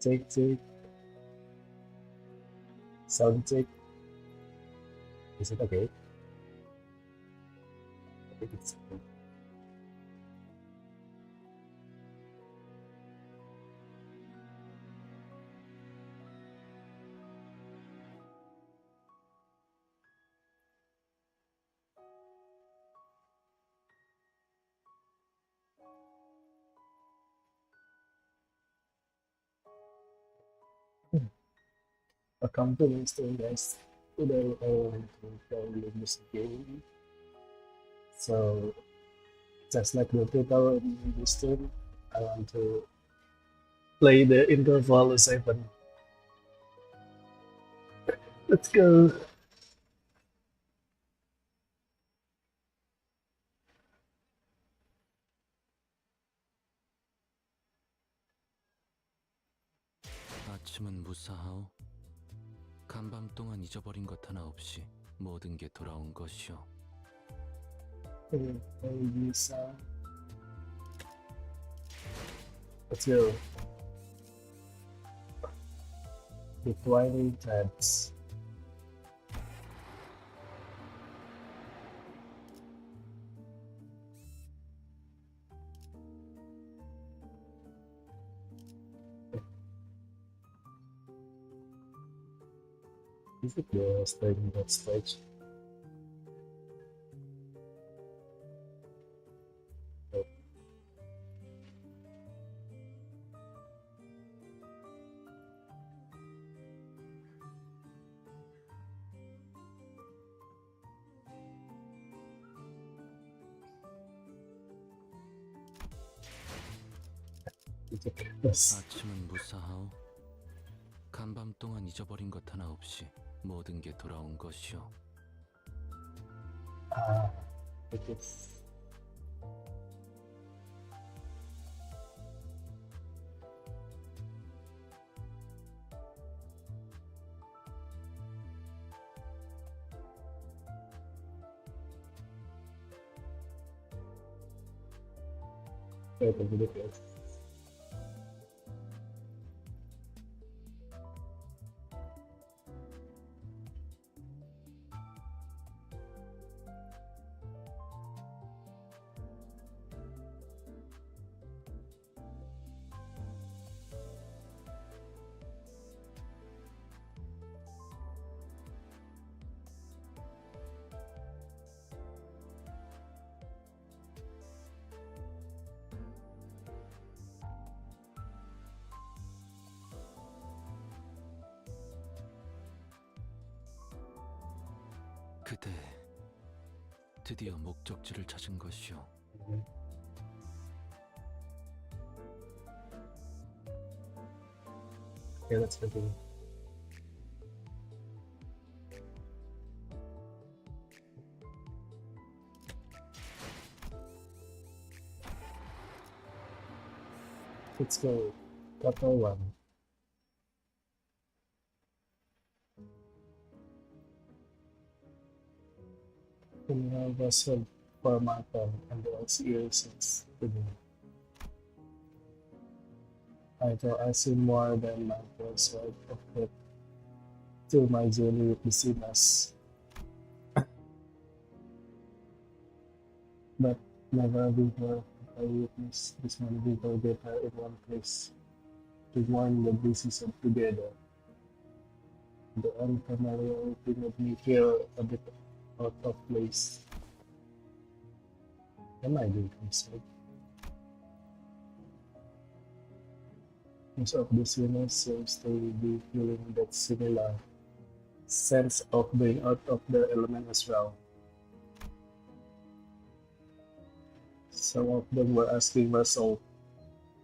Take, sound check. Is it okay? I think it's okay. A company still guys. Today I want to play Limbus game. So just like the tutorial in this stream, I want to play the Intervallo VII. Let's go. 아침은 무사하오. 간밤 동안 잊어버린 것 하나 없이 모든 게 돌아온 것이오. Let's go. The Twining Threads. Is it the starting that stage? Oh. Yes. 아침은 무사하오. 간밤 동안 잊어버린 것 하나 없이 모든 게 돌아온 것이오. Ah, it is. Wait a minute, guys. 그대 드디어 목적지를 찾은 것이오. Okay, let's continue. Let's go. Chapter 1. Criminal vessel formatum and the LCA6 today. I see more than my first word of it to my journey with the sinners. But never before have I witnessed this many people gather in one place to mourn the deceased together. The unfamiliarity made me feel a bit out of place. Am I being concerned? Most of the sinners seems to be feeling that similar sense of being out of their element as well. Some of them were asking myself,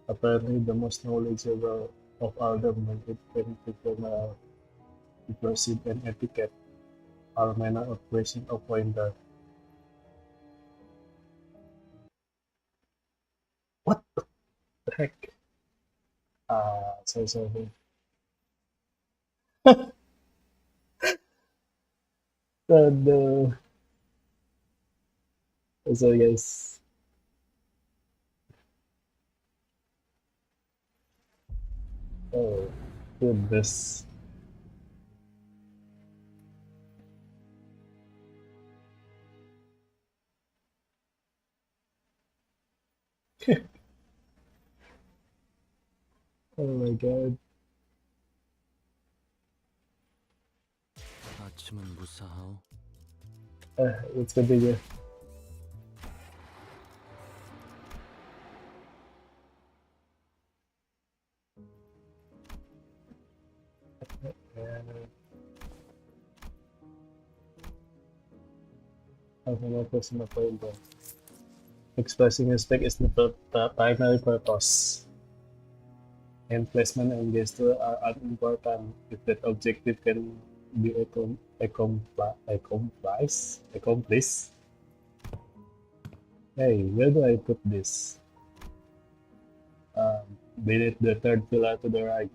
apparently the most knowledgeable of all them when it came to criminal proceed and etiquette, all manner of question of wonder. What the heck? Sorry. No. Sorry, guys. Oh, goodness. Oh my god. 아침은 무사하오. Let's continue. Have a personal point. Expressing respect is the primary purpose, and placement and gesture are unimportant if that objective can be accomplished. Hey, where do I put this? Beneath the third pillar to the right.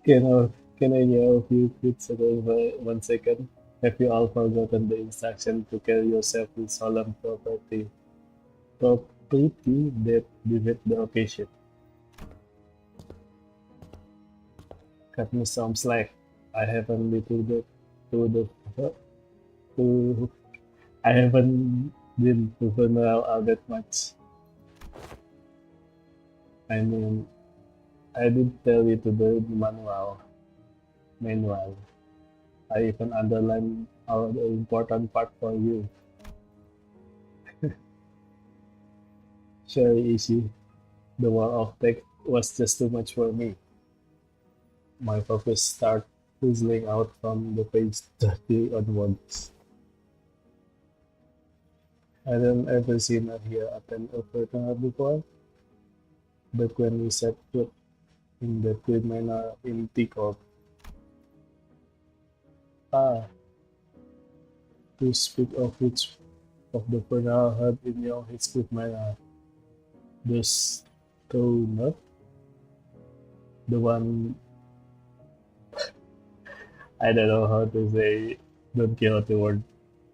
Can I, can I yell a few quick ago for 1 second? Have you all forgotten the instruction to carry yourself with solemn propriety that befit the occasion? Cut me some slack. I haven't been to the to I haven't been to funeral all that much. I mean, I did tell you to the manual. I even underlined all the important part for you. Sure, easy. The wall of text was just too much for me. My focus started fizzling out from the page 30 onwards. I hadn't ever seen her here attend a funeral before, but when we set foot in the Queen Manor in Tikop, ah, to speak of which of the funeral held in your Queen Manor, the Stoner, the one I don't know how to say Don Quixote word,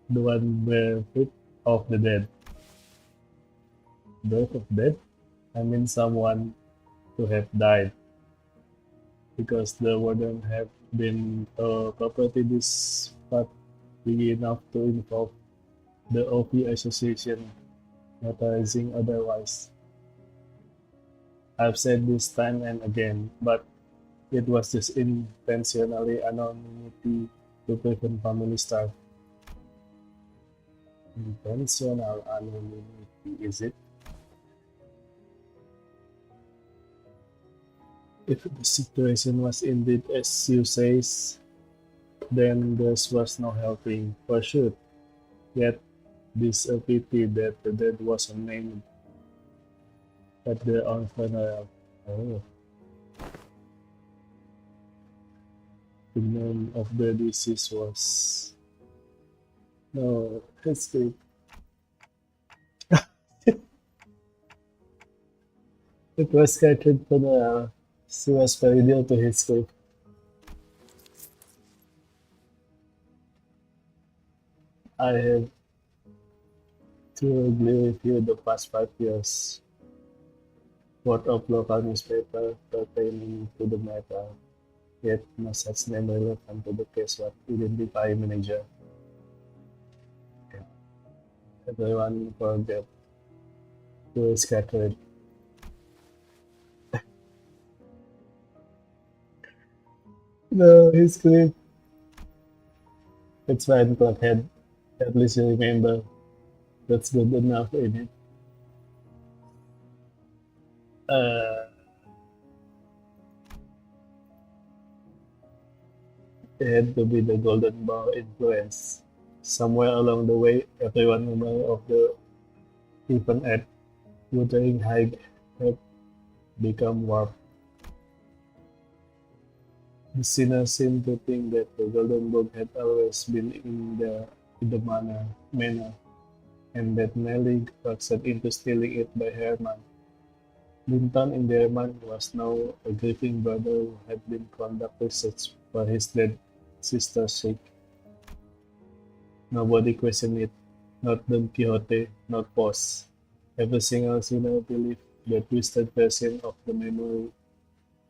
the one barefoot of the dead. Birth of dead? I mean someone to have died because the warden have been a property dispute big enough to involve the OP Association notarizing otherwise. I've said this time and again, but it was just intentionally anonymity to prevent family strife. Intentional anonymity, is it? If the situation was indeed as you say, then there was no helping, for sure. Yet, this a pity that the dead wasn't named at their own funeral. Oh, the name of the deceased was... No, escape. It was Catherine funeral. She was very dear to his group. I have thoroughly reviewed the past 5 years worth of local newspaper pertaining to the matter, yet no such name relevant to the case was identified manager. Everyone forget who is scattered. No, his clip. It's fine, Clockhead. At least you remember. That's good enough, ain't it? Uh, it had to be the Golden Ball influence. Somewhere along the way, everyone member of the even at Wuthering Heights had become warped. The sinners seemed to think that the Golden Book had always been in the manor, and that Nellie succeeded into stealing it by Herman. Linton in Derman was now a grieving brother who had been conducting search for his dead sister's sake. Nobody questioned it, not Don Quixote, not Pos. Every single sinner believed the twisted version of the memory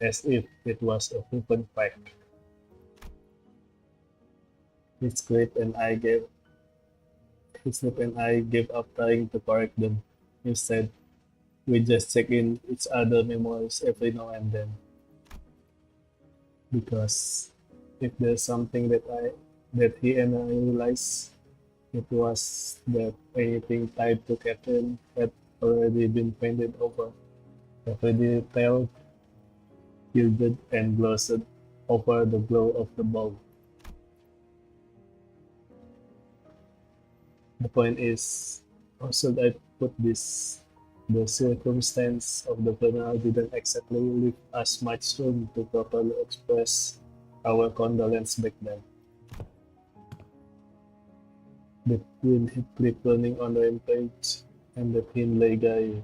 as if it was a proven fact. His grip and I gave his grip and I gave up trying to correct them. Instead, we just check in each other memories every now and then. Because if there's something that he and I realized, it was that anything tied to Catherine had already been painted over. Every detail gilded and glossed over the glow of the bulb. The point is, how should I put this? The circumstance of the funeral didn't exactly leave us much room to properly express our condolence back then. Between Heathcliff running on rampage and the thin-legged guy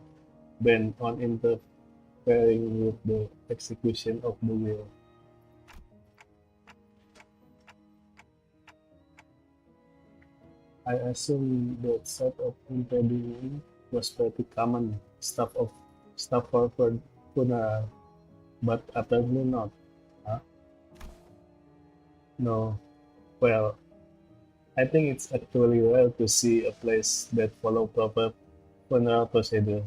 bent on interfering with the execution of the will, I assume that sort of interviewing was pretty common stuff for funeral, but apparently not. Huh? No. Well, I think it's actually rare to see a place that follow proper funeral procedure.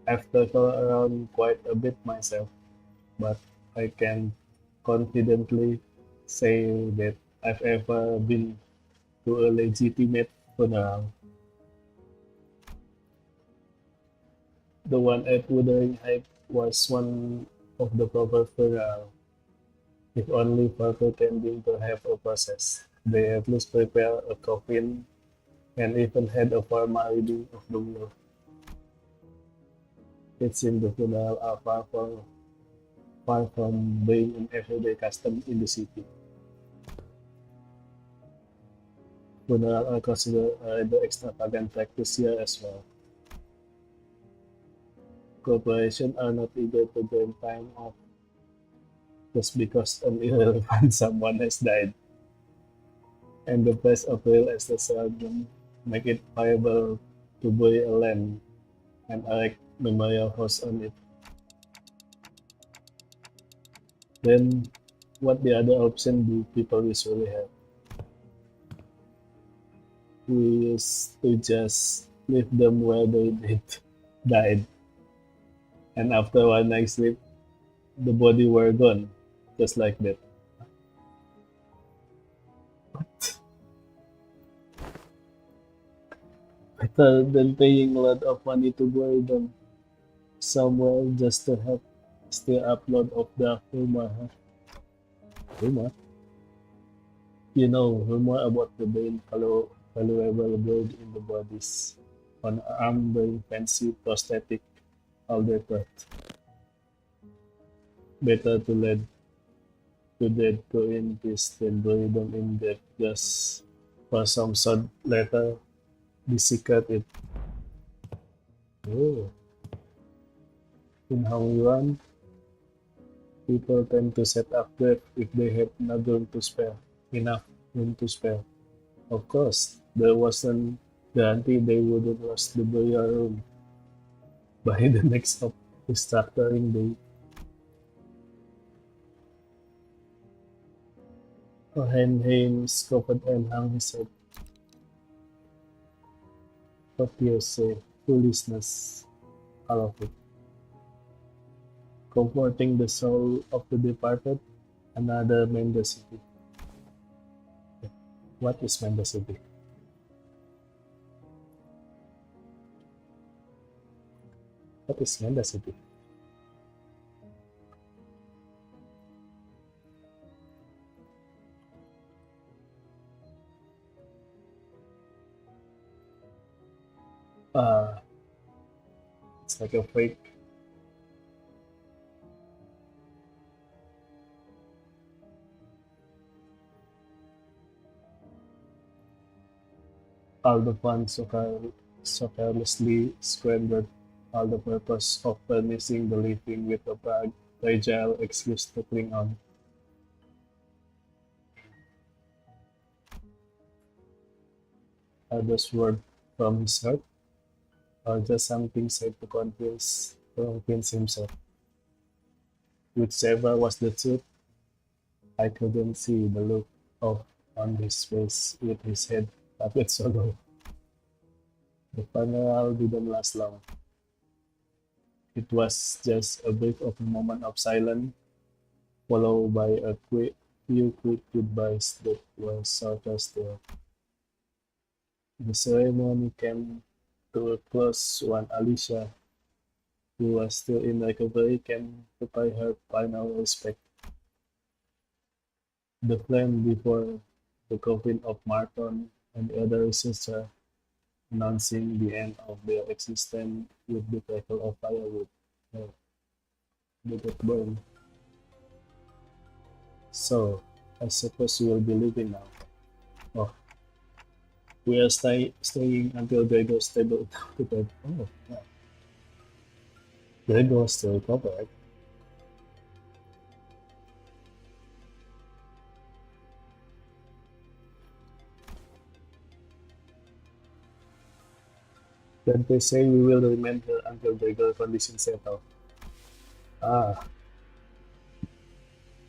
I've traveled around quite a bit myself, but I can confidently say that I've ever been to a legitimate funeral. The one at Wuthering Heights was one of the proper funeral, if only for pretending to have a process. They at least prepare a coffin and even had a formal reading of the will. It seemed the funeral are far from being an everyday custom in the city. Funerals are considered a rather extravagant practice here as well. Corporations are not eager to gain time off just because an irrelevant someone has died, and the best of real estate seldom make it viable to buy a land and erect memorial house on it. Then, what the other option do people usually have? We used to just leave them where they died, and after one night's sleep, the body were gone, just like that. Better than paying a lot of money to bury them somewhere just to have still upload of the rumor. Huh? Rumor? You know, rumor about the being valuable bird in the bodies on arm wearing fancy prosthetic all that part. Better to let the dead go in peace than bury them in death just for some sort later the secret it. Oh, in Hong Yuan, people tend to set up grave if they have enough room to spare. Of course, there wasn't guarantee they wouldn't rush the burial room by the next of restructuring day. Hohenheim scoffed and hung his head. What do you say? Foolishness, all of it. Comforting the soul of the departed, another mendacity. What is mendacity? What is mendacity? Uh, it's like a fake. All the funds so carelessly squandered, all the purpose of furnishing the living with a fragile excuse to cling on. Are those words from his heart? or just something said to convince himself. Whichever was the truth, I couldn't see the look of on his face with his head puppet so low. The funeral didn't last long. It was just a brief of a moment of silence, followed by a few quick goodbyes that were short as the ceremony came to a close when Alicia, who was still in recovery, came to pay her final respect. The flame before the coffin of Martin and the other researcher, announcing the end of their existence with the crackle of firewood. Oh, they got burned. So, I suppose you will be leaving now. Oh, we are staying until Gregor stable to bed. Oh, yeah. Gregor still recovered. Then they say we will remain here until Gregor condition settle. Ah,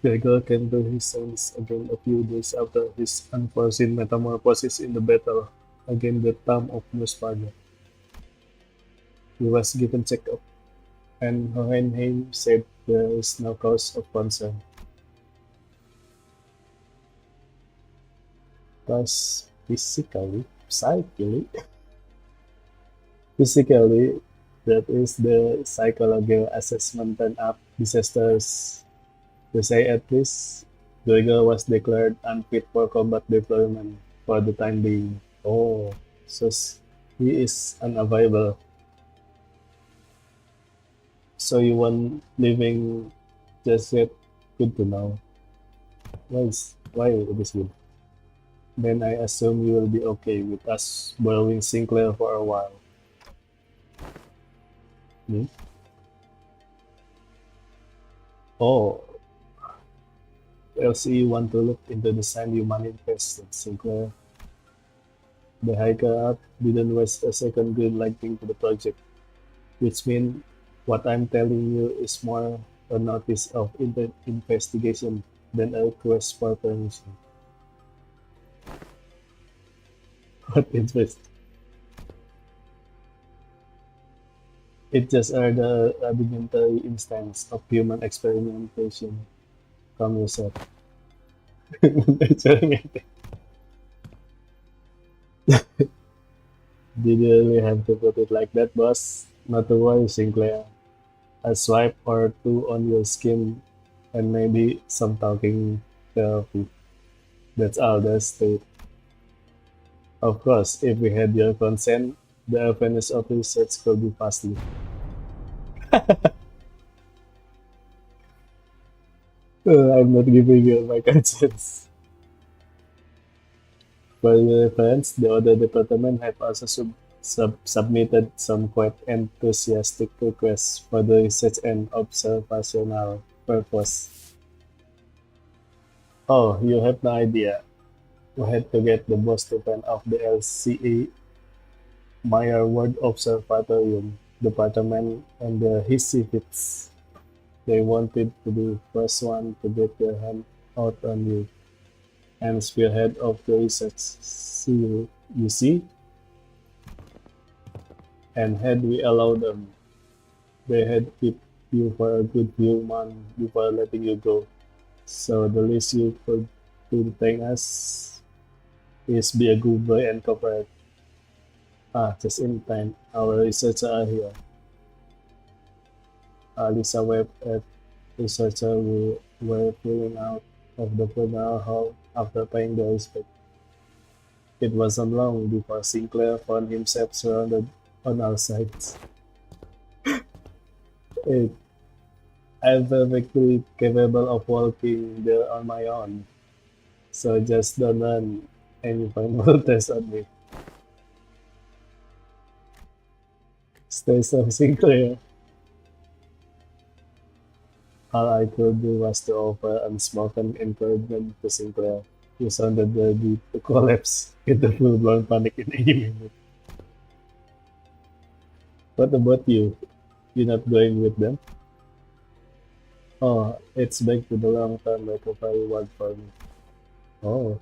Gregor came to his senses again a few days after his unforeseen metamorphosis in the battle against the town of Musparda. He was given checkup, and Hohenheim said there is no cause of concern. Thus, physically, that is the psychological assessment and up disasters. To say at least, Gregor was declared unfit for combat deployment for the time being. Oh, so he is unavailable. So you want living just yet? Good to know. Why it is good? Then I assume you will be okay with us borrowing Sinclair for a while. Hmm? Oh, LCE want to look into the sign you manifested, Sinclair. The hiker up didn't waste a second green lighting to the project, which means what I'm telling you is more a notice of investigation than a request for permission. What interest? It just are the rudimentary instance of human experimentation. Calm yourself. Experimentation. Did you really have to put it like that, boss? Not to worry, Sinclair. A swipe or two on your skin and maybe some talking therapy. That's all there's to it. Of course, if we had your consent, the awareness of research could be vastly. I'm not giving you my consent. For your reference, the other department have also submitted some quite enthusiastic requests for the research and observational purpose. Oh, you have no idea. We had to get the boss to pen of the LCA Meyer World Observatorium department and the Hissifits. They wanted to be the first one to get their hand out on you and spearhead of the research. See, you see? And had we allowed them, they had kept you for a good few months before letting you go. So the least you could do thank us is be a good boy and cooperate. Ah, just in time. Our researchers are here. Lisa Webb at researcher who were filling out of the funeral hall after paying their respect. It wasn't long before Sinclair found himself surrounded on all sides. It, I'm perfectly capable of walking there on my own, so just don't run any final test on me. Stay so Sinclair. All I could do was to offer unspoken encouragement to Sinclair, who sounded ready to collapse into full-blown panic in any minute. What about you? You not going with them? Oh, it's back to the long-term recovery one for me. Oh,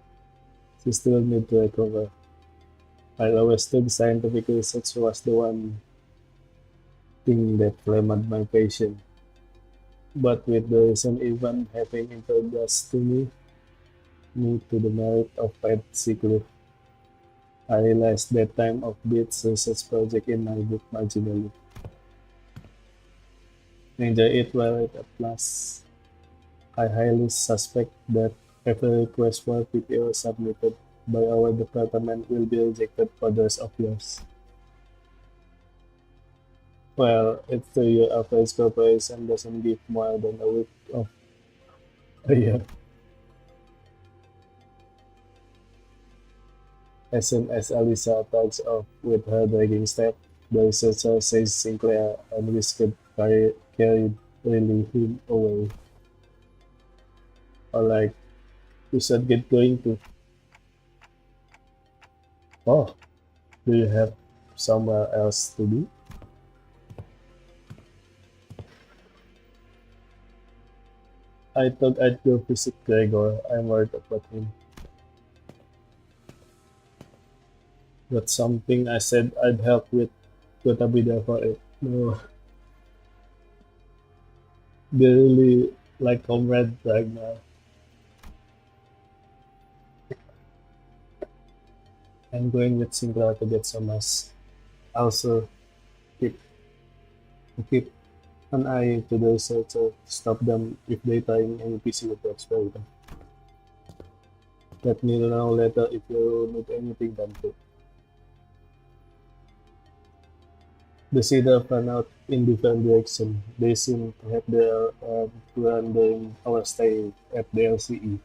she still need to recover. I always think scientific research was the one thing that claimed my patient. But with the recent event having introduced me to the merit of pet sick leave, I realized that time of beats research project in my book marginally. Enjoy it while it lasts. I highly suspect that every request for PTO submitted by our department will be rejected for the rest of yours. Well, it's the year average corporation doesn't give more than a week of a year. As soon as Alisa talks off with her dragging step, the researcher says Sinclair and Whiskey carried really him away. Or like, we should get going to. Oh, do you have somewhere else to be? I thought I'd go visit Gregor. I'm worried about him. That's something I said I'd help with. Gotta be there for it. No, they're really like comrades right now. I'm going with Sinclair to get some rest. Also, keep keep an eye to the researcher. Stop them if they trying any PC with the experiment. Let me know later if you need anything done too. The cedar fan out in different direction. They seem to have their plan during our stay at the LCE.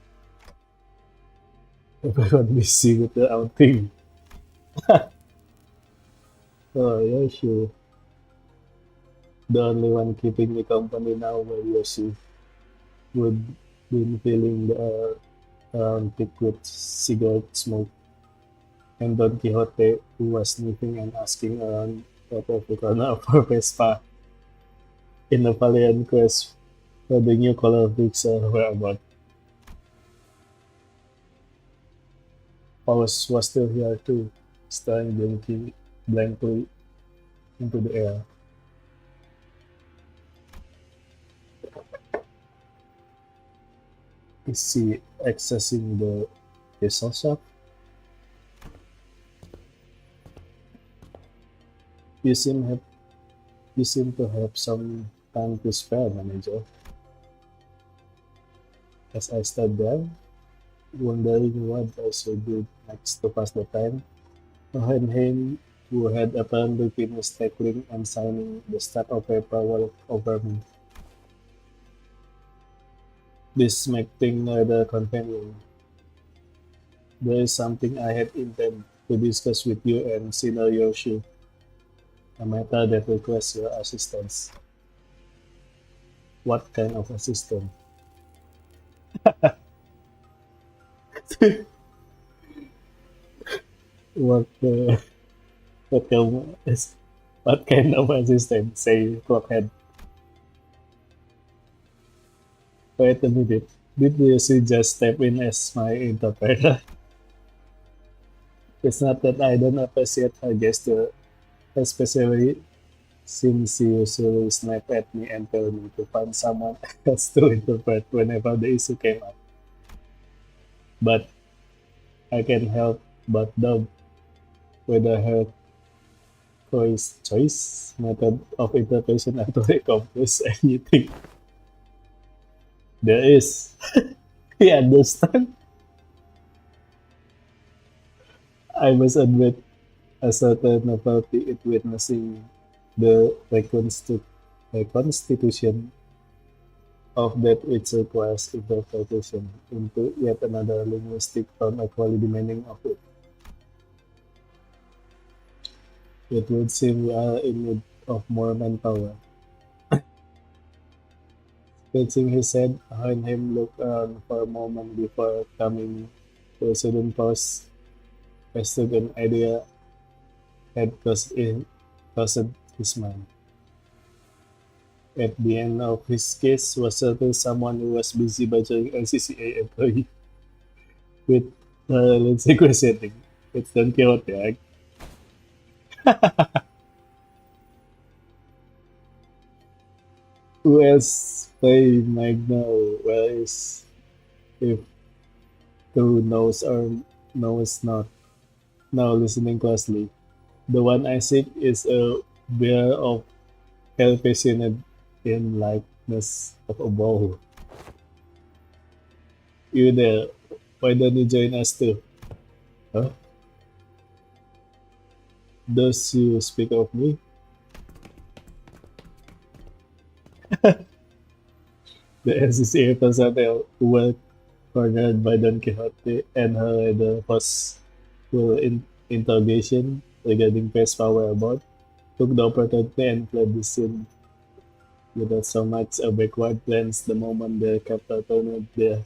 Everyone busy with the outing. Oh, yeah, sure. The only one keeping me company now were Yoshi, who'd been feeling the around thick with cigarette smoke, and Don Quixote, who was sniffing and asking around at every corner for Vespa in a valiant quest for the new color bricks were about. Paulus was still here too, staring blankly into the air. Is he accessing the vessel shop? You seem have you seem to have some time to spare, manager. As I stood there, wondering what I should do next to pass the time, behind him, who had apparently finished tackling and signing the stack of paperwork over me. This makes things rather convenient. There is something I had intended to discuss with you and Senior Yoshi, a matter that requires your assistance. What kind of assistance? What what kind what kind of assistance? Say Clockhead. Wait a minute. Did Yoshi just step in as my interpreter? It's not that I don't appreciate her gesture, especially since she usually snap at me and tell me to find someone else to interpret whenever the issue came up. But I can help but doubt whether her choice method of interpretation actually accomplishes anything. There is. He understand. I must admit a certain novelty in witnessing the reconstitution of that which requires interpretation into yet another linguistic term equally demanding of it. It would seem we are in need of more manpower. Scratching his head, him looked around for a moment before coming to a sudden pause, as if an idea had crossed his mind. At the end of his case was certainly someone who was busy badgering NCCA employee with let's say questioning. It's Don Quixote, right? Who else play Magno? Well, is if who knows or knows not. Now listening closely. The one I seek is a bear of hell passionate in likeness of a bow. You there? Why don't you join us too? Huh? Does you speak of me? The NCCA personnel who were cornered by Don Quixote and her the forceful interrogation regarding Pest power about took the opportunity and fled the scene without so much a backward glance the moment their captor turned her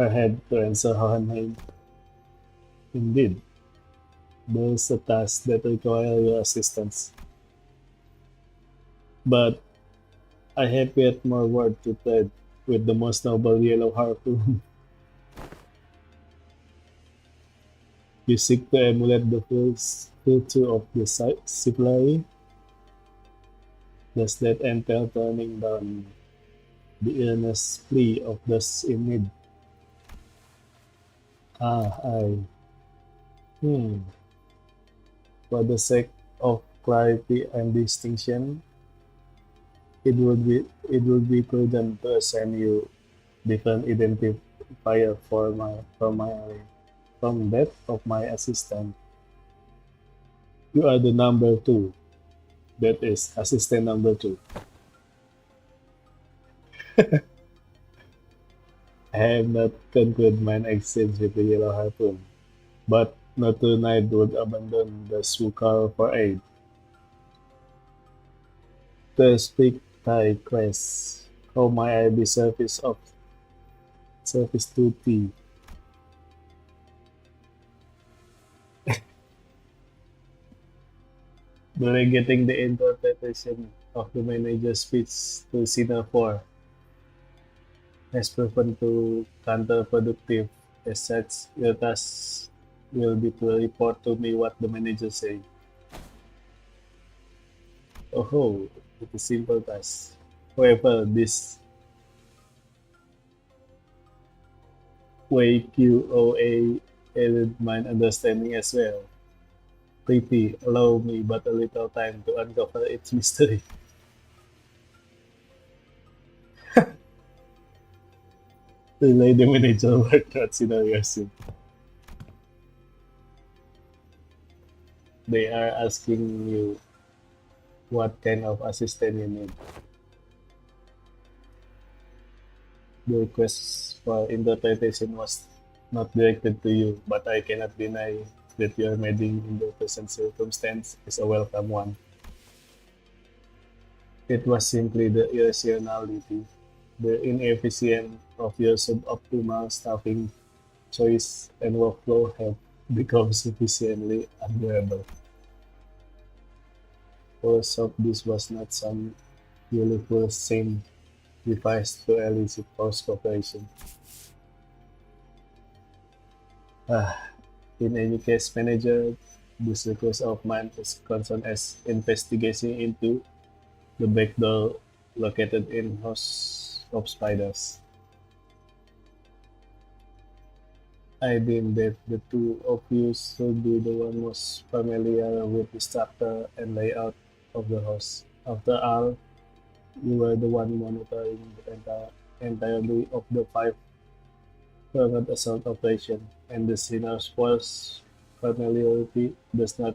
head to answer Hohenheim. Indeed, there's a task that requires your assistance. But I have yet more work to tread with the most noble yellow harpoon. You seek to emulate the virtue of the Siblary? Does that entail turning down the earnest plea of those in need? Ah, I. Hmm. For the sake of clarity and distinction, it would be prudent to assign you different identifier from that of my assistant. You are the number two. That is assistant number two. I have not concluded my exchange with the yellow harpoon, but not tonight would abandon the Swukar for aid. To speak Thai quest, how may I be service to thee? During getting the interpretation of the manager's speech to Sina 4 has proven to counterproductive. As such, your task will be to report to me what the manager say. Oh, it's a simple task. However, this way QOA aided my understanding as well. Pretty, allow me but a little time to uncover its mystery. Relay the manager word that scenario soon. They are asking you what kind of assistant you need. The request for interpretation was not directed to you, but I cannot deny that your meeting in the present circumstance is a welcome one. It was simply the irrationality, the inefficiency of your suboptimal staffing choice and workflow have become sufficiently unbearable. For some, this was not some beautiful same device to elicit forced cooperation. Ah, in any case, manager, this request of mine is concerned as investigation into the back door located in House of Spiders. I deem that the two of you should be the one most familiar with the structure and layout of the house. After all, you were the one monitoring the entirely of the five private assault operation, and the sinner's force familiarity does not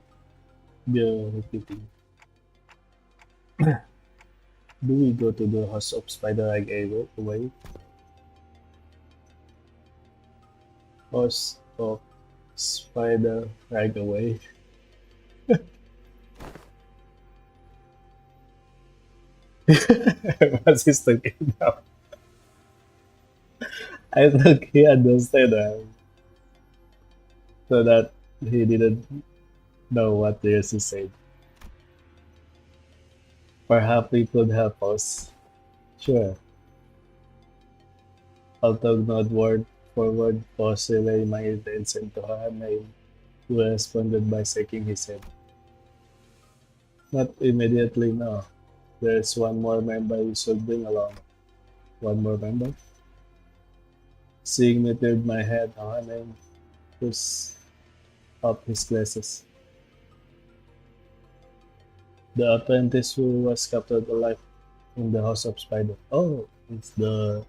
bear repeating. Do we go to the house of Spider like away? House of Spider right away? My sister came down. I think he understood that, so that he didn't know what Jesus said. Perhaps he could help us. Sure. Although not word for word, Boss relayed my intention to her name, who responded by shaking his head. Not immediately, no. There's one more member you should bring along. One more member? Seeing me turned my head, her name pushed up his glasses. The apprentice who was captured alive in the House of Spider. Oh, it's the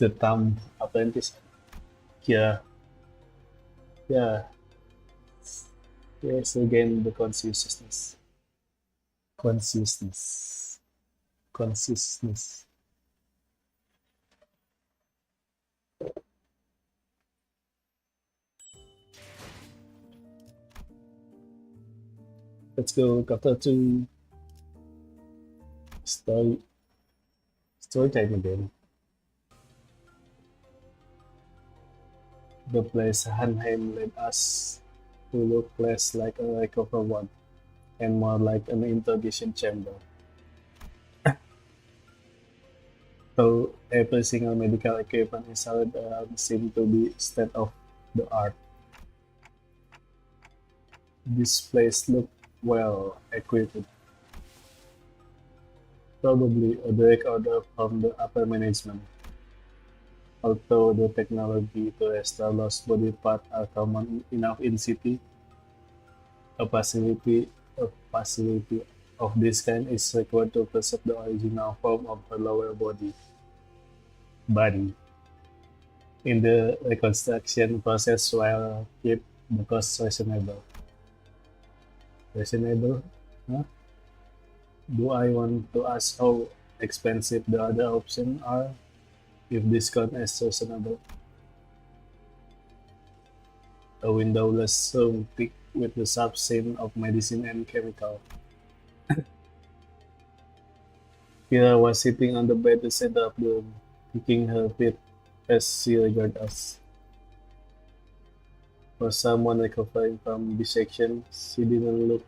thumb apprentice. Yeah, yeah. Yes, again the consciousness. Consciousness. Consciousness. Let's go chapter 2. Story story time again. The place Hanheim led us to look less like a recover one and more like an interrogation chamber. So every single medical equipment installed around seemed to be state of the art. This place looked well equipped, probably a direct order from the upper management. Although the technology to restore lost body parts are common enough in city, a facility of this kind is required to preserve the original form of the lower body. In the reconstruction process while keep the cost reasonable. Reasonable? Huh? Do I want to ask how expensive the other options are if discount is reasonable? A windowless room thick with the substance of medicine and chemical. Kira was sitting on the bed at the center of the room, kicking her feet as she regarded us. For someone recovering from dissection, she didn't look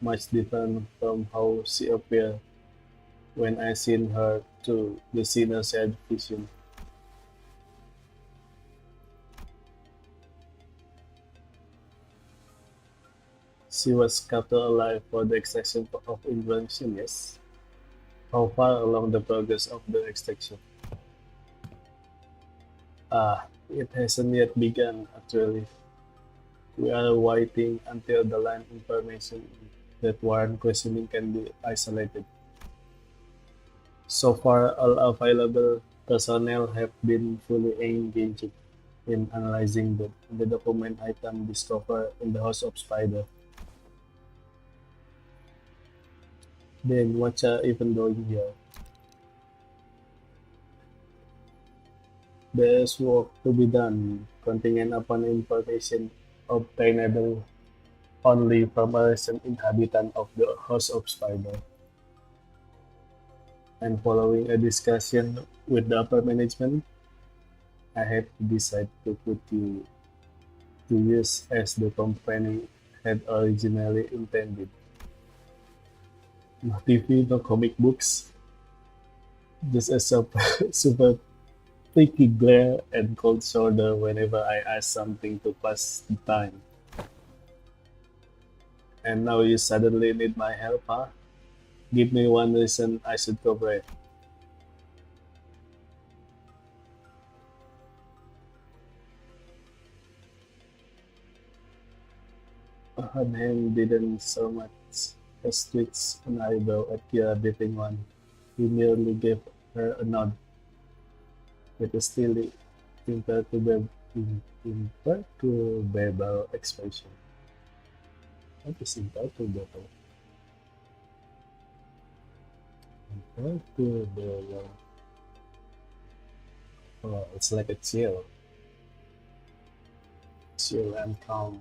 much different from how she appeared when I seen her through the sinner said vision. She was kept alive for the extraction of information, yes. How far along the progress of the extraction? It hasn't yet begun, actually. We are waiting until the line information that warrant questioning can be isolated. So far, all available personnel have been fully engaged in analyzing the document item discovered in the House of Spider. Then what's even doing here? There's work to be done, contingent upon information obtainable only from a recent inhabitant of the House of Spider. And following a discussion with the upper management, I had to decide to put you to use as the company had originally intended. No TV, no comic books, just a super, super picky glare and cold shoulder whenever I ask something to pass the time. And now you suddenly need my help, huh? Give me one reason I should cooperate. Her name didn't so much as twitch an eyebrow at Kira beating one. He merely gave her a nod with a steely, imperturbable expression. What is imperturbable? Imperturbable. Oh, it's like a chill and calm.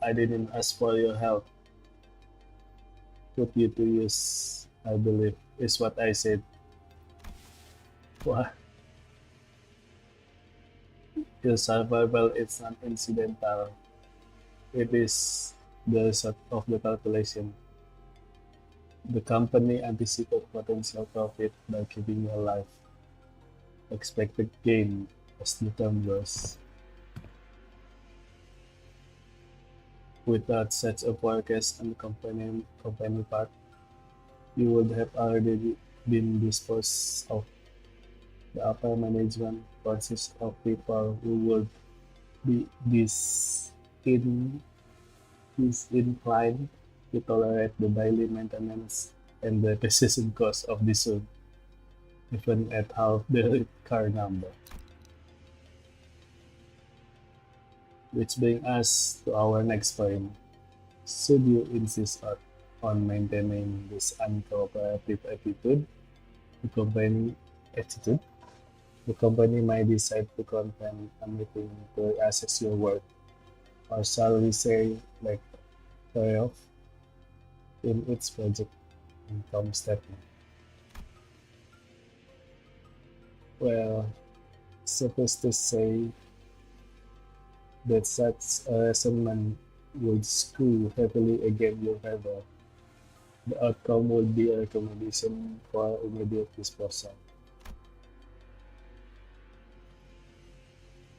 I didn't ask for your help. Put you to use, I believe, is what I said. What? Your survival is not incidental. It is. the result of the calculation. The company anticipates potential profit by keeping you alive. Expected gain as the term goes. Without such a forecast on the company part, you would have already been disposed of. The upper management consists of people who would be disinclined to tolerate the daily maintenance and the precision cost of this room, even at half the car number. Which brings us to our next point. Should you insist on maintaining this uncooperative the company attitude, the company might decide to convene a meeting to assess your work, or shall we say, like payoff in its project income statement. Well, supposed to say that such a resentment would screw heavily against your favor. The outcome would be a recommendation for immediate disposal.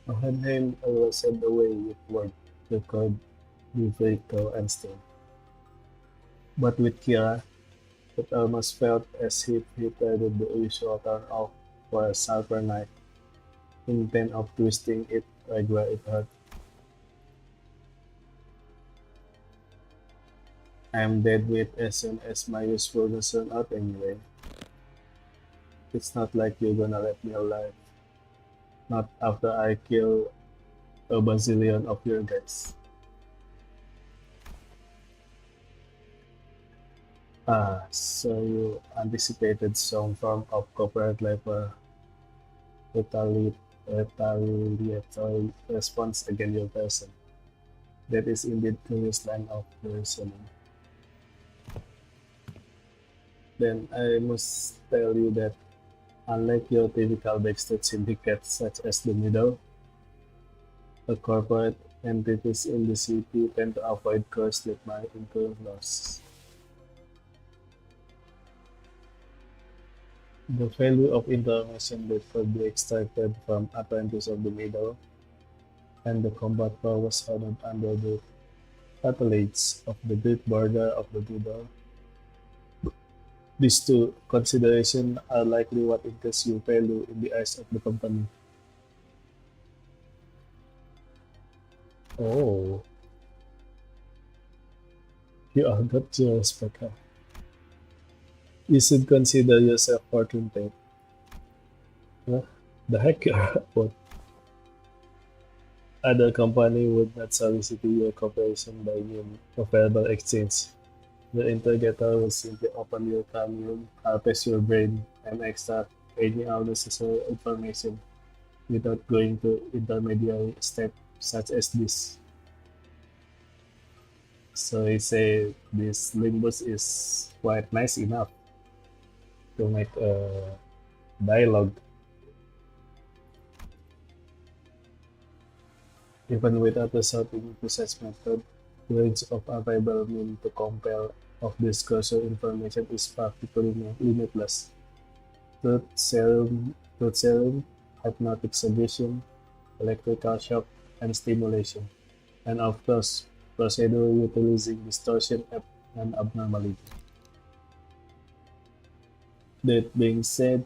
Hohenheim always said the way with word record be very cold and still. But with Kira, it almost felt as if he traded the usual turn off for a sharper knife, intent of twisting it right where it hurt. I'm dead weight as soon as my usefulness run out anyway. It's not like you're gonna let me alive. Not after I kill a bazillion of your guys. Ah, so you anticipated some form of corporate level retaliatory response against your person. That is indeed curious line of reasoning. Then I must tell you that unlike your typical backstage syndicate such as the Middle, the corporate entities in the city tend to avoid costs that might incur loss. The value of information that could be extracted from apprentices of the Middle and the combat powers held under the tutelage of the Great Border of the Middle. These two considerations are likely what increase your value in the eyes of the company. Oh, you are got to respect her. You should consider yourself fortunate. Huh? The heck what other company would not solicit your cooperation by means of verbal exchange. The interrogator will simply open your room, harvest your brain, and extract any unnecessary information without going to intermediary step such as this. So he say this Limbus is quite nice enough to make a dialogue. Even without resorting to such method, the range of available means to compel of disclosure information is practically limitless. Truth serum, hypnotic suggestion, electrical shock, and stimulation, and of course, procedure utilizing distortion and abnormality. That being said,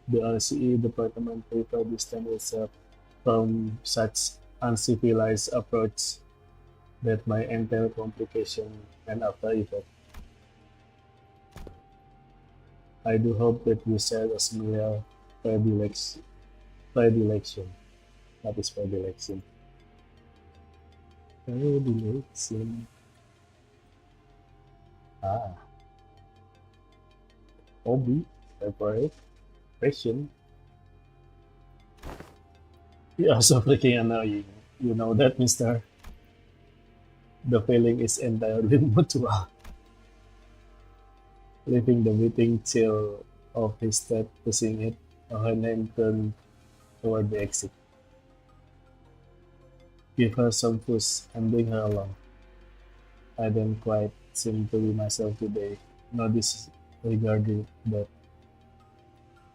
the RCE department prefer distance itself from such uncivilized approach that might entail complication and after effect. I do hope that you share a similar predilection. Predilection. That is predilection. Predilection. Ah, hobby, favorite, passion. You are so freaking annoying. You know that, mister. The feeling is entirely mutual. Leaving the meeting chill of his step pushing it, Ohanen turned toward the exit. Give her some push and bring her along. I don't quite seem to be myself today. No disregarding that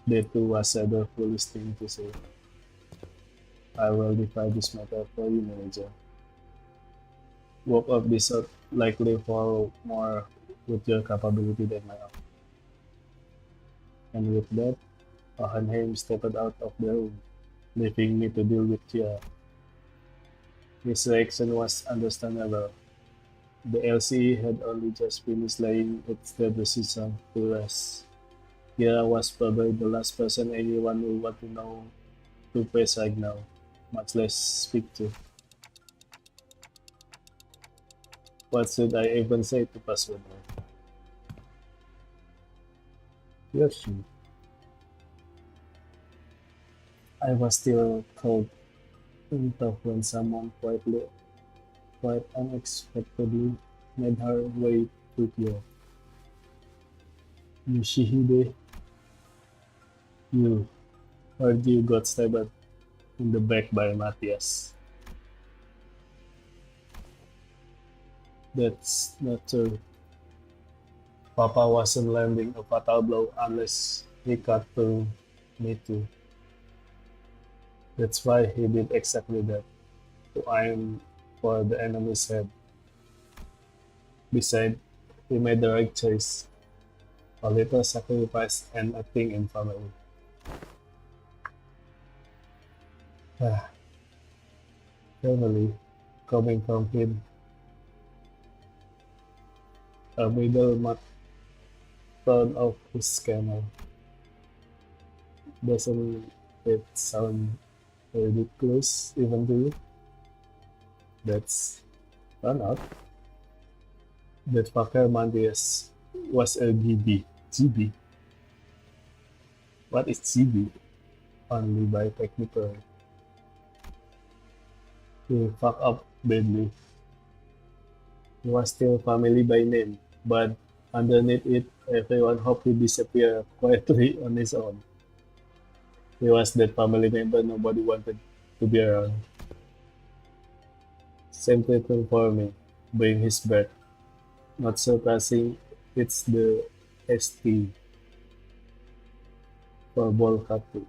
day two was the foolish thing to say. I will defy this matter for you, manager. Woke up this likely for more with your capability than my own. And with that, Hohenheim stepped out of the room, leaving me to deal with Kia. His reaction was understandable. The LCE had only just finished laying its decision to rest. Kira was probably the last person anyone would want to know to face right now, much less speak to. What should I even say to Password? Yoshi. I was still cold in tough when someone quite unexpectedly made her way to Kyo. Yoshihide, you heard you got stabbed in the back by Matthias. That's not true. Papa wasn't landing a fatal blow unless he cut through me too. That's why he did exactly that, to aim for the enemy's head. Besides, he made the right choice, a little sacrifice and a thing in family. Ah, family, coming from him, a middle turn of his camel. Doesn't it sound ridiculous even to you? That's run out. That fucker Mandius was a GB. GB? What is GB? Only by technical. He fucked up badly. He was still family by name, but underneath it, everyone hoped he'd disappear quietly on his own. He was that family member nobody wanted to be around. Same thing for me, being his birth. Not surprising, it's the ST for ball katu.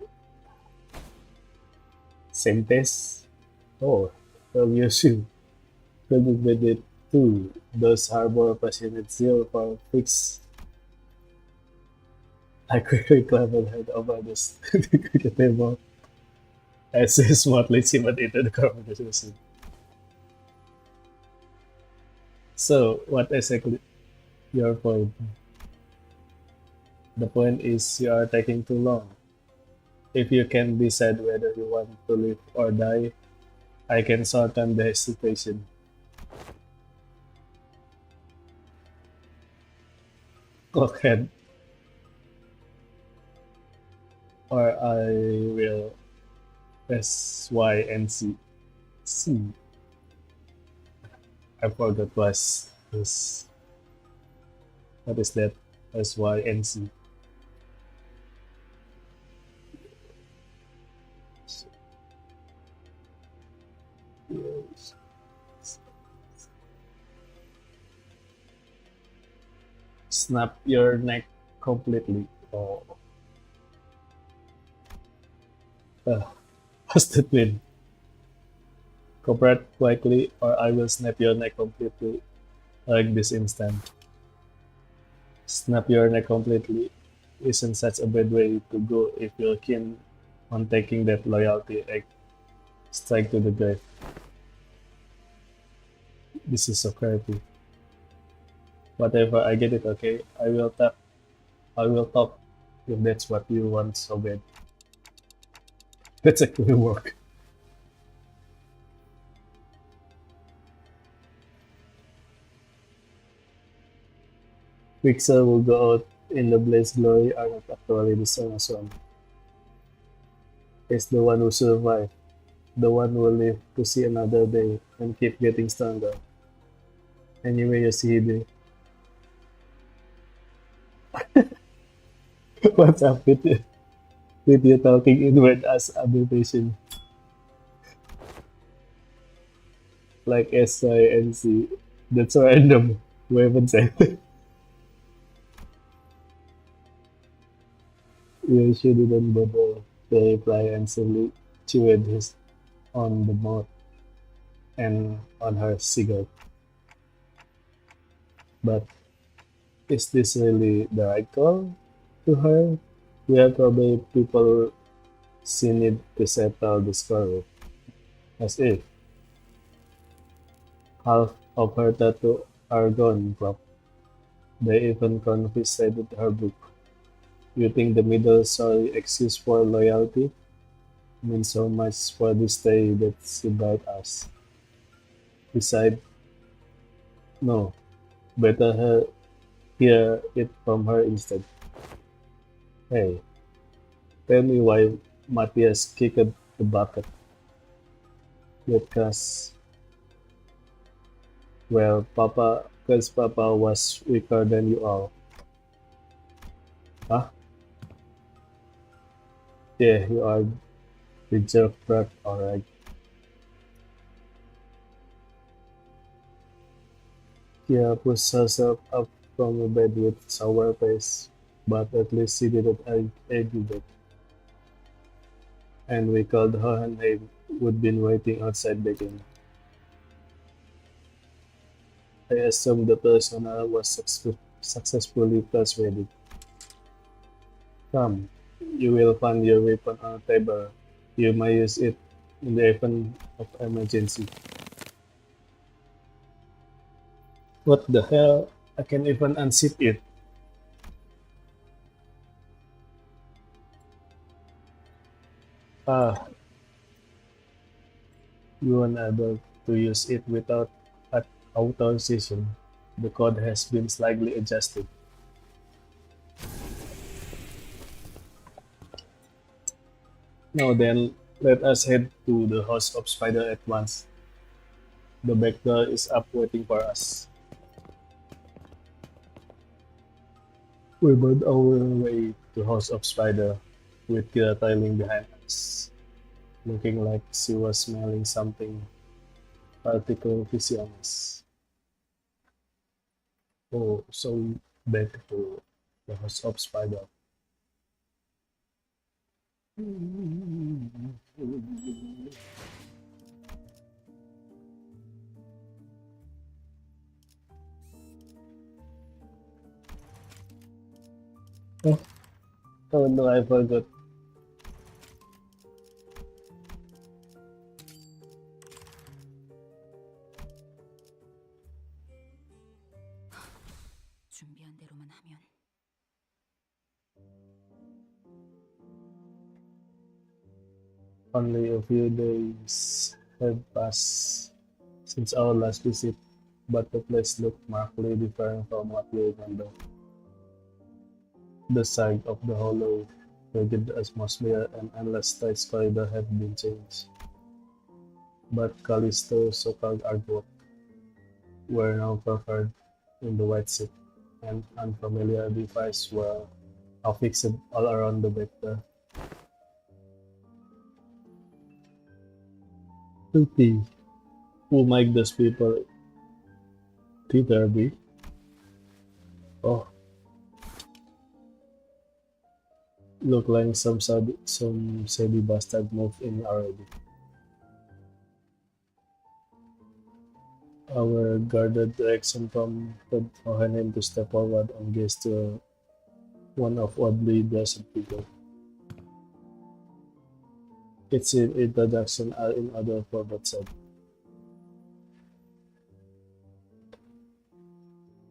Same test? Oh, from Yoshi. Couldn't with it too. Those harbor passionate zeal for fix. I quickly clapped head over the table as he smartly shimmered into the conversation. So, what exactly your point? The point is you are taking too long. If you can decide whether you want to live or die, I can shorten the hesitation. Cockhead, or I will SYNC. C. I forgot what is that? SYNC. Snap your neck completely. Oh, what's that mean? Cooperate quickly, or I will snap your neck completely, like this instant. Snap your neck completely isn't such a bad way to go if you're keen on taking that loyalty act strike to the grave. This is so creepy. Whatever, I get it, okay? I will talk if that's what you want so bad. That's actually work. Pixel will go out in the blaze glory are not actually the same as one. It's the one who survived, the one who will live to see another day and keep getting stronger. Anyway, you see the what's up with you talking inward as habitation like SINC. That's random. We haven't said. Yeah, she didn't bother to reply and simply chewed his on the mouth and on her cigarette. But is this really the right call to her? We are probably people she need to settle the score with. As if half of her tattoo are gone, Prof. They even confiscated her book. You think the middle story exists for loyalty? Means so much for this day that she bite us. Decide no. Better hear it from her instead. Hey, tell me why Matthias kicked the bucket. Because, well, because Papa was weaker than you all. Huh? Yeah, you are the jerk brat, alright. Kia pushed herself up from the bed with sour face, but at least she didn't argue back. And we called her name, who'd been waiting outside begging. I assumed the persona was successfully persuaded. Come, you will find your weapon on a table. You may use it in the event of emergency. What the hell? I can't even unzip it. Ah, you are unable to use it without authorization. The code has been slightly adjusted. Now then, let us head to the House of Spider at once. The back door is up waiting for us. We made our way to House of Spider, with Kira trailing behind us, looking like she was smelling something particularly vicious. Oh, so beautiful, the House of Spider. Oh, oh no, I forgot. 준비한 대로만 하면 Only a few days had passed since our last visit, but the place looked markedly different from what we remember. The sight of the hollow, rugged atmosphere, and endless tight corridor had been changed. But Callisto's so-called artwork were now covered in the white sheet, and unfamiliar devices were affixed all around the vector. Filthy, who make those people thither be? Oh, look like some shady bastard moved in already. Our guarded direction prompted Johannes to step forward and gaze to one of oddly dressed people. Its introduction are in order for that said.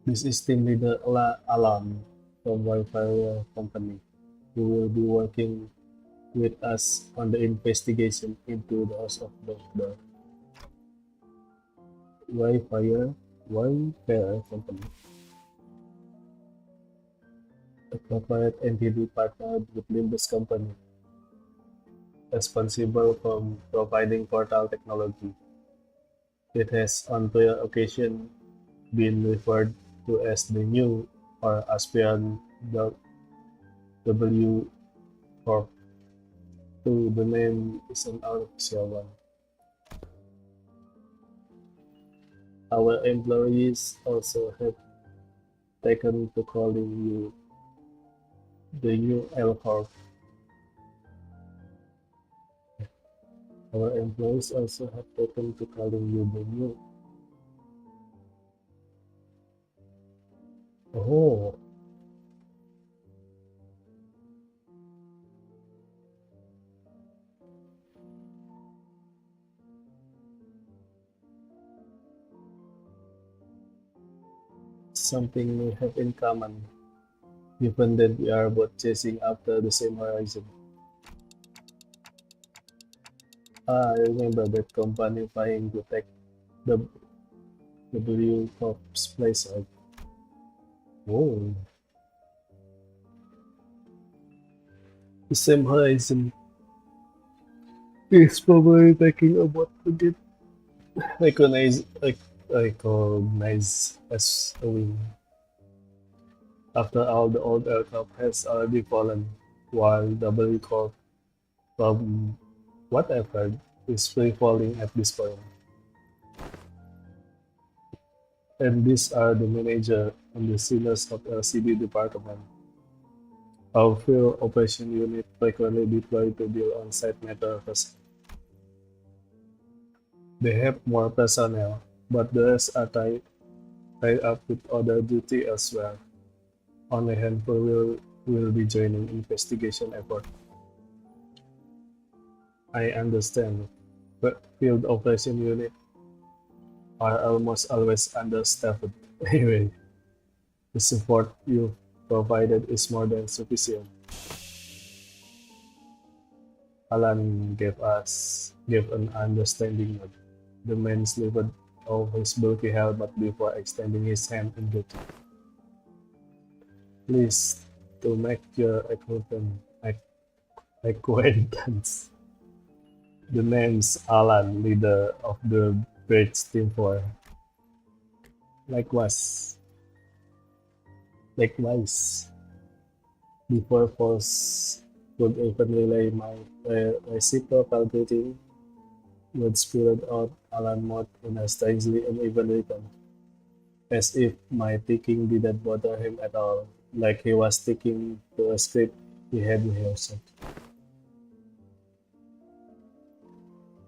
This is team leader Alan from Wi-Fi Company, who will be working with us on the investigation into the house of the Wi-Fi Company, a corporate entity partnered with Limbus Company, responsible for providing portal technology. It has on prior occasion been referred to as the new or aspirant W Corp. Though the name is an unofficial one. Our employees also have taken to calling you the new L-Corp. Our employees also have taken to calling you the new. Oh, something we have in common, given that we are both chasing after the same horizon. I remember that company trying to take the W Corp's place out. Whoa, the same horizon is probably taking a what to get recognized, recognized as a win. After all, the old aircraft has already fallen, while W Corp, from what I've heard, is free falling at this point. And these are the manager and the seniors of LCD department. Our field operation unit frequently deployed to deal on-site matters. They have more personnel, but the rest are tied up with other duty elsewhere. Only a handful will be joining investigation effort. I understand, but field operation unit are almost always understaffed. Anyway, the support you provided is more than sufficient. Alan gave an understanding nod. The man slipped off his bulky helmet before extending his hand in greeting. Pleased to make your acquaintance. The name's Alan, leader of the Bridge Team 4. Likewise, likewise. Before Force could even relay my reciprocal greeting, would spilled out Alan Mott in a strangely uneven rhythm, as if my ticking didn't bother him at all, like he was sticking to a script he had rehearsed.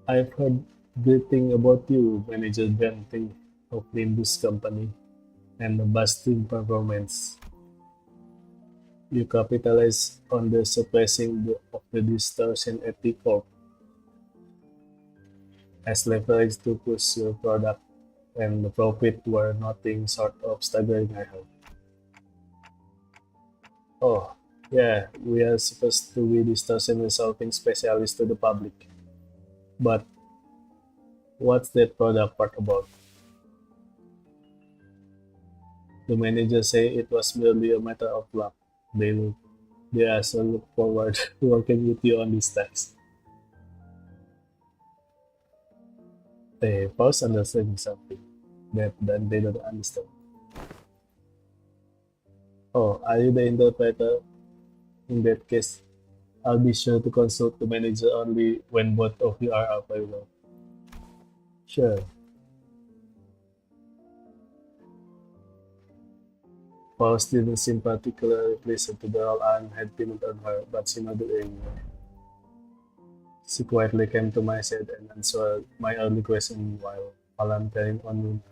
I've heard great things about you, Manager Dante of Limbus Company, and the busting performance. You capitalize on the of the distortion at the core as leverage to push your product, and the profit were nothing short of staggering, I hope. Oh, yeah, we are supposed to be distortion resolving specialists to the public. But what's that product part about? The manager say it was merely a matter of luck. They they also look forward to working with you on this task. They pause understanding something that then they don't understand. Oh, are you the interpreter? In that case, I'll be sure to consult the manager only when both of you are available. Sure. Paus didn't seem particularly pleased to the role Anne had pinned on her, but she nodded anyway. She quietly came to my side and answered my early question while Alan carrying on with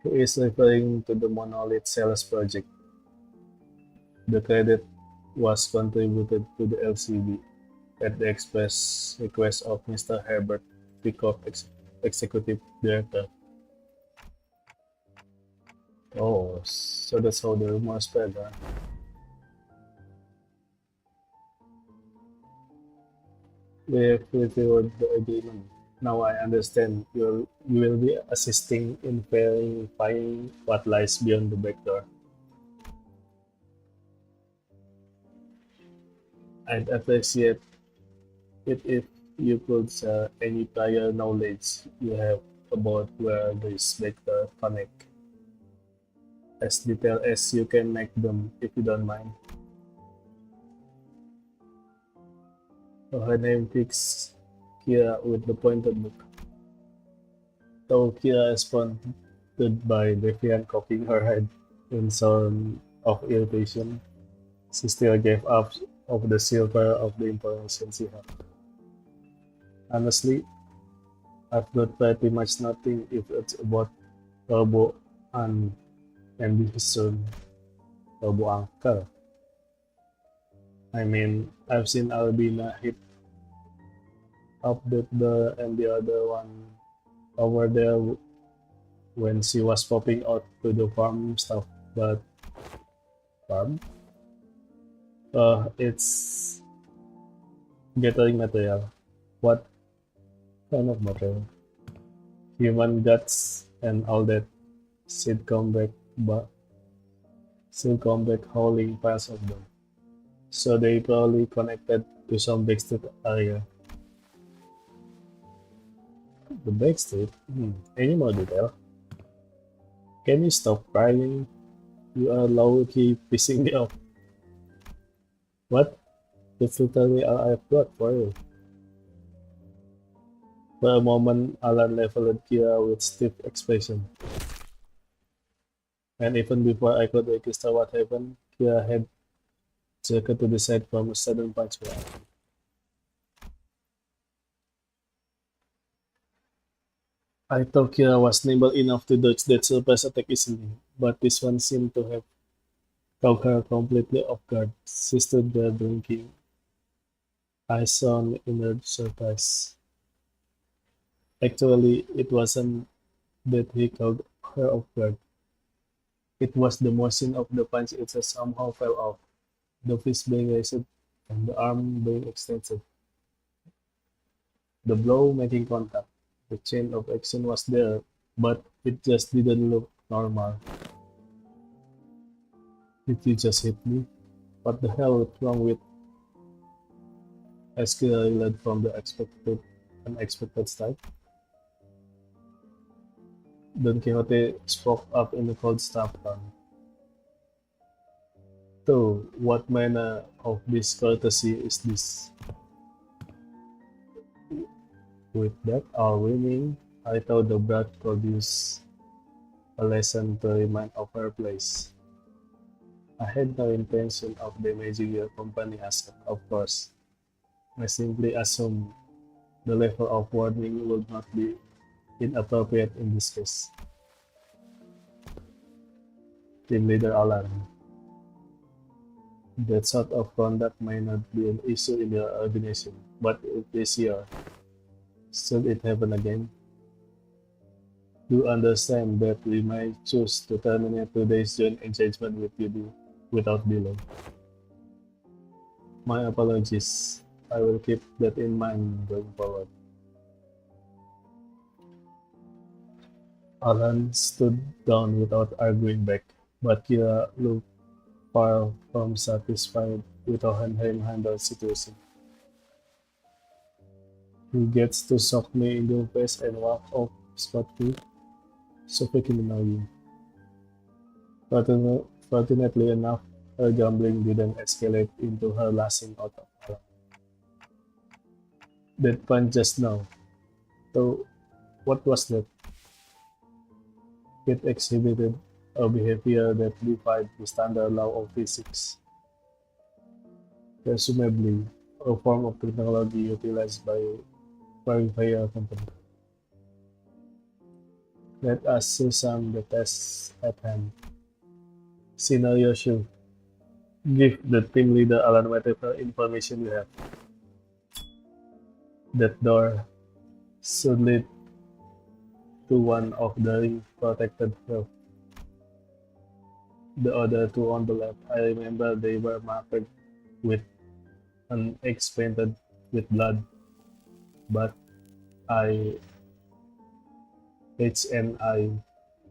he is referring to the monolith sales project. The credit was contributed to the LCB at the express request of Mr. Herbert Peacock, Executive Director. Oh, so that's how the rumor spread, huh? We have reviewed the agreement. Now I understand you will be assisting in verifying what lies beyond the back door. I'd appreciate it if you could share any prior knowledge you have about where this back door connect, as detailed as you can make them, if you don't mind. Her name fits Kira with the pointed book. Though Kira responded by defiant cocking her head in sound of irritation, she still gave up of the silver of the information she had. Honestly, I've got pretty much nothing if it's about Robo and ambition, Robo Uncle. I mean, I've seen Albina hit up and the other one over there when she was popping out to the farm stuff, but farm? It's gathering material. What kind of material? Human guts and all that. She'd come back, but she'll come back hauling piles of them. So they probably connected to some backstreet area. The backstreet? Any more detail? Can you stop crying? You are low-key pissing me off. What? That's literally all I've got for you. For a moment, Alan leveled Kira with stiff expression. And even before I could register what happened, Kira had jerked to the side from a sudden punch by Alan. I thought Kira was nimble enough to dodge that surprise attack easily, but this one seemed to have caught her completely off guard. She stood there blinking, eyes on inner surprise. Actually, it wasn't that he caught her off guard. It was the motion of the punch itself somehow fell off, the fist being raised and the arm being extended. The blow making contact. The chain of action was there, but it just didn't look normal. Did you just hit me? What the hell is wrong with Eskila led from the unexpected side? Don Quixote spoke up in a cold staff tone. So, what manner of discourtesy is this? With that all winning, I thought the brat could use a lesson to remind of her place. I had no intention of damaging your company asset, of course. I simply assumed the level of warning would not be inappropriate in this case. Team Leader Alan. That sort of conduct may not be an issue in your organization, but it is here. Should it happen again? Do understand that we might choose to terminate today's joint engagement with you without delay. My apologies. I will keep that in mind going forward. Alan stood down without arguing back, but Kira looked far from satisfied with how him handle the situation. He gets to sock me in the face and walk off scot-free. So freaking annoying. Fortunately enough, her gambling didn't escalate into her lashing out of Alan. That punch just now. So, what was that? It exhibited a behavior that defied the standard law of physics. Presumably, a form of technology utilized by Verifier Company. Let us see some the tests at hand. Scenario show. Give the team leader Alan whatever information you have. That door should lead to one of the ring-protected roof. The other two on the left, I remember they were marked with an X painted with blood, but I H and I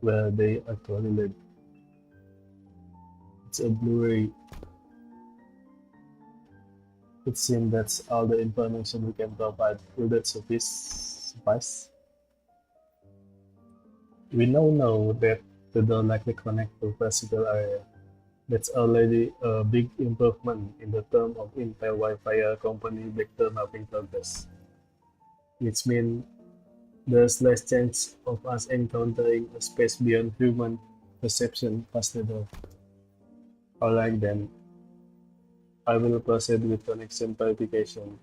where they actually live. It's a blurry. It seems that's all the information we can provide. Will that suffice? We now know that the door likely connect to physical area. That's already a big improvement in the term of Intel Wi-Fi company vector mapping progress. which means there's less chance of us encountering a space beyond human perception past the door. Alright then, I will proceed with connection verification.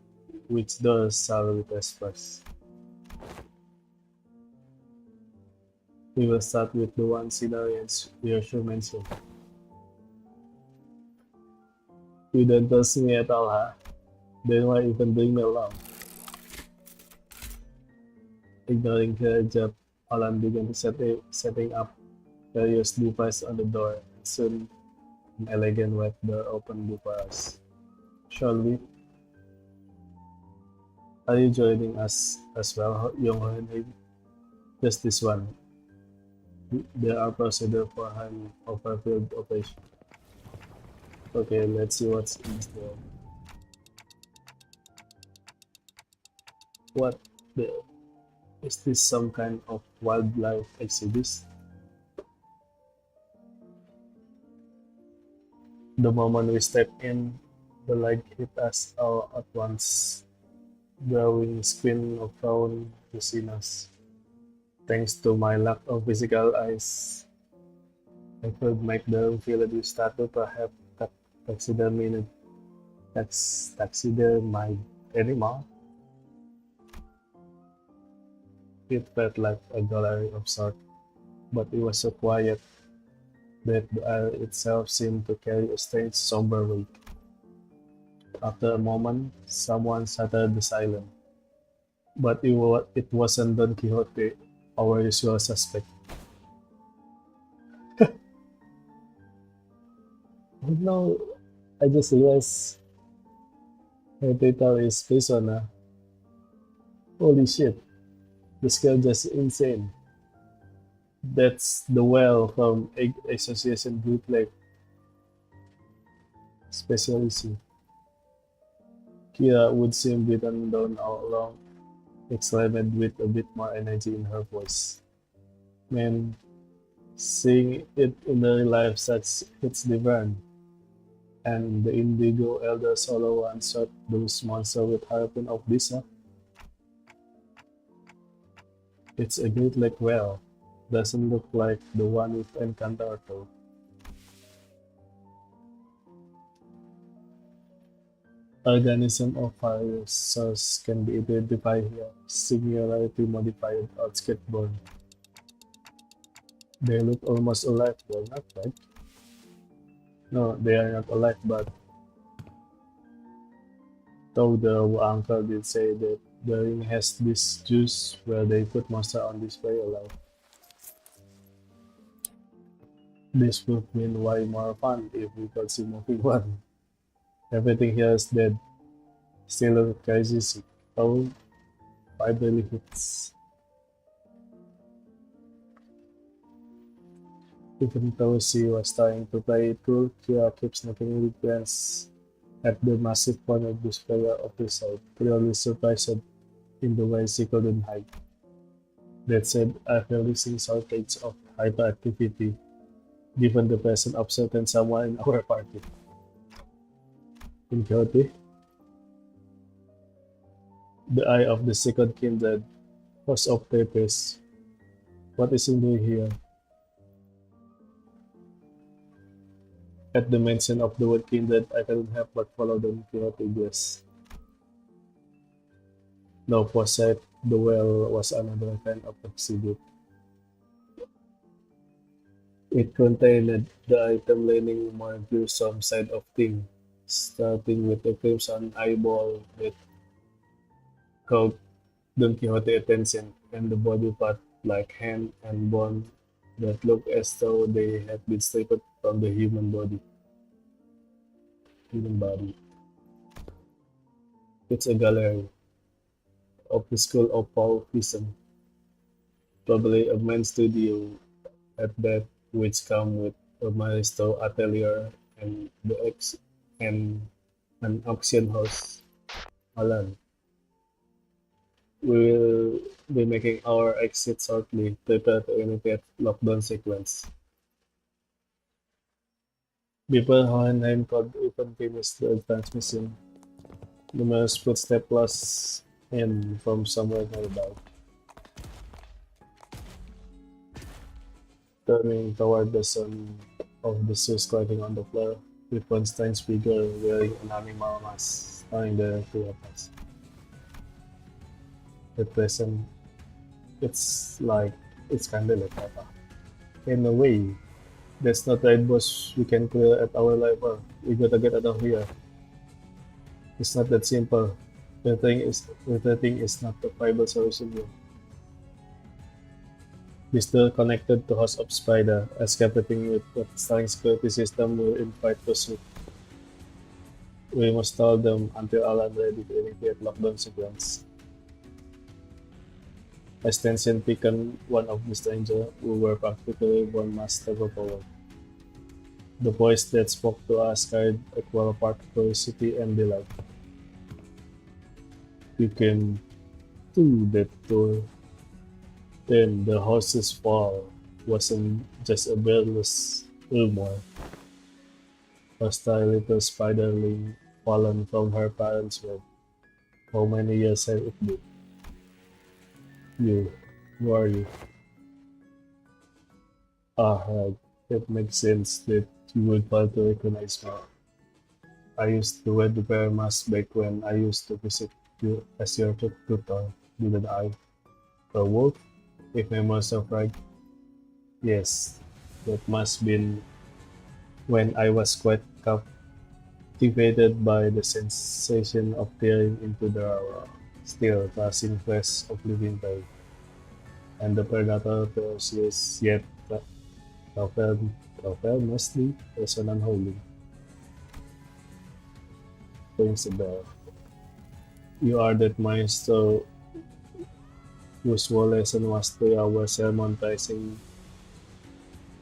Which doors shall we test first? We will start with the one scenario Yoshio mentioned. You don't trust me at all, huh? Then why even bring me along? Ignoring her job, Alan began to setting up various devices on the door, and soon an elegant white door opened before us. Shall we? Are you joining us as well, young Henry? Just this one. There are procedures for an overfilled operation. Okay, let's see what's in store. What the? Is this some kind of wildlife exhibit? The moment we step in, the light hit us all at once, drawing screen of phone to see us. Thanks to my lack of physical eyes, I could make them feel a new statue, perhaps taxidermy taxidermy animal. It felt like a gallery of sorts, but it was so quiet that the air itself seemed to carry a strange somber weight. After a moment, someone shattered the silence, but it wasn't Don Quixote, our usual suspect. No, I just realized her title is Persona. Holy shit, this girl just insane. That's the well from Association Group like Speciality. Kira would seem beaten down all along, exclaimed with a bit more energy in her voice. Man, seeing it in real life such hits different. And the Indigo Elder Solo one shot those monsters with harpoon of Disa. It's a great lake whale. Doesn't look like the one we've encountered though. Organisms of various sources can be identified here, singularity modified or skateboard. They look almost alive, though not right? No, they are not alive, but though the uncle did say that the ring has this juice where they put monster on display alive. This would mean way more fun if we could see moving one. Everything here is dead. Still a crazy sick. Oh, finally hits. Even though she was trying to play it cool, Kira keeps making a glance at the massive corner display of the side, clearly surprised in the way she couldn't hide. That said, I've releasing shortage of hyperactivity given the presence of certain someone in our party. In Quixote, the eye of the second kindred, host of papers. What is he doing here? At the mention of the word kindred, I couldn't help but follow Don Quixote guess. No foresight, the well was another kind of exhibit. It contained the item leaning more gruesome side of things, starting with a crimson eyeball that caught Don Quixote's attention, and the body part like hand and bone that looked as though they had been stripped from the human body. It's a gallery of the school of Paul Vincent, probably a men's studio at that, which come with a maestro atelier and and an auction house. Alan, we will be making our exit shortly. Prepare to initiate lockdown sequence. Before Hohenheim could even finish the transmission, numerous footsteps plus and from somewhere nearby, turning toward the sun of the shoes clicking on the floor, with Einstein's figure wearing an animal mask, staring the two of us. The present, it's like, it's kinda like Papa. In a way, that's not right, boss. We can clear at our level. We gotta get out of here. It's not that simple. The thing is not the fiber solution yet. We still connected to House of Spider, escaping with the starting security system will invite pursuit. We must stall them until Alan ready to initiate lockdown sequence. As tension thickened, one of the strangers who were practically born must step forward. The voice that spoke to us carried equal part curiosity and delight. We came to that door. Then the horse's fall wasn't just a breathless rumor. A stray little spiderling fallen from her parents' web. How many years had it been? You, who are you? Ah, right. It makes sense that you would fail to recognize me. I used to wear the bear mask back when I used to visit you as your tutor, didn't I? A wolf? If memory serves right, yes, that must been when I was quite captivated by the sensation of peering into the still passing flesh of living prey, and the predator ferocious yet famously resonant holding rings a bell. You are that maestro whose sole lesson was 3 hours sermonizing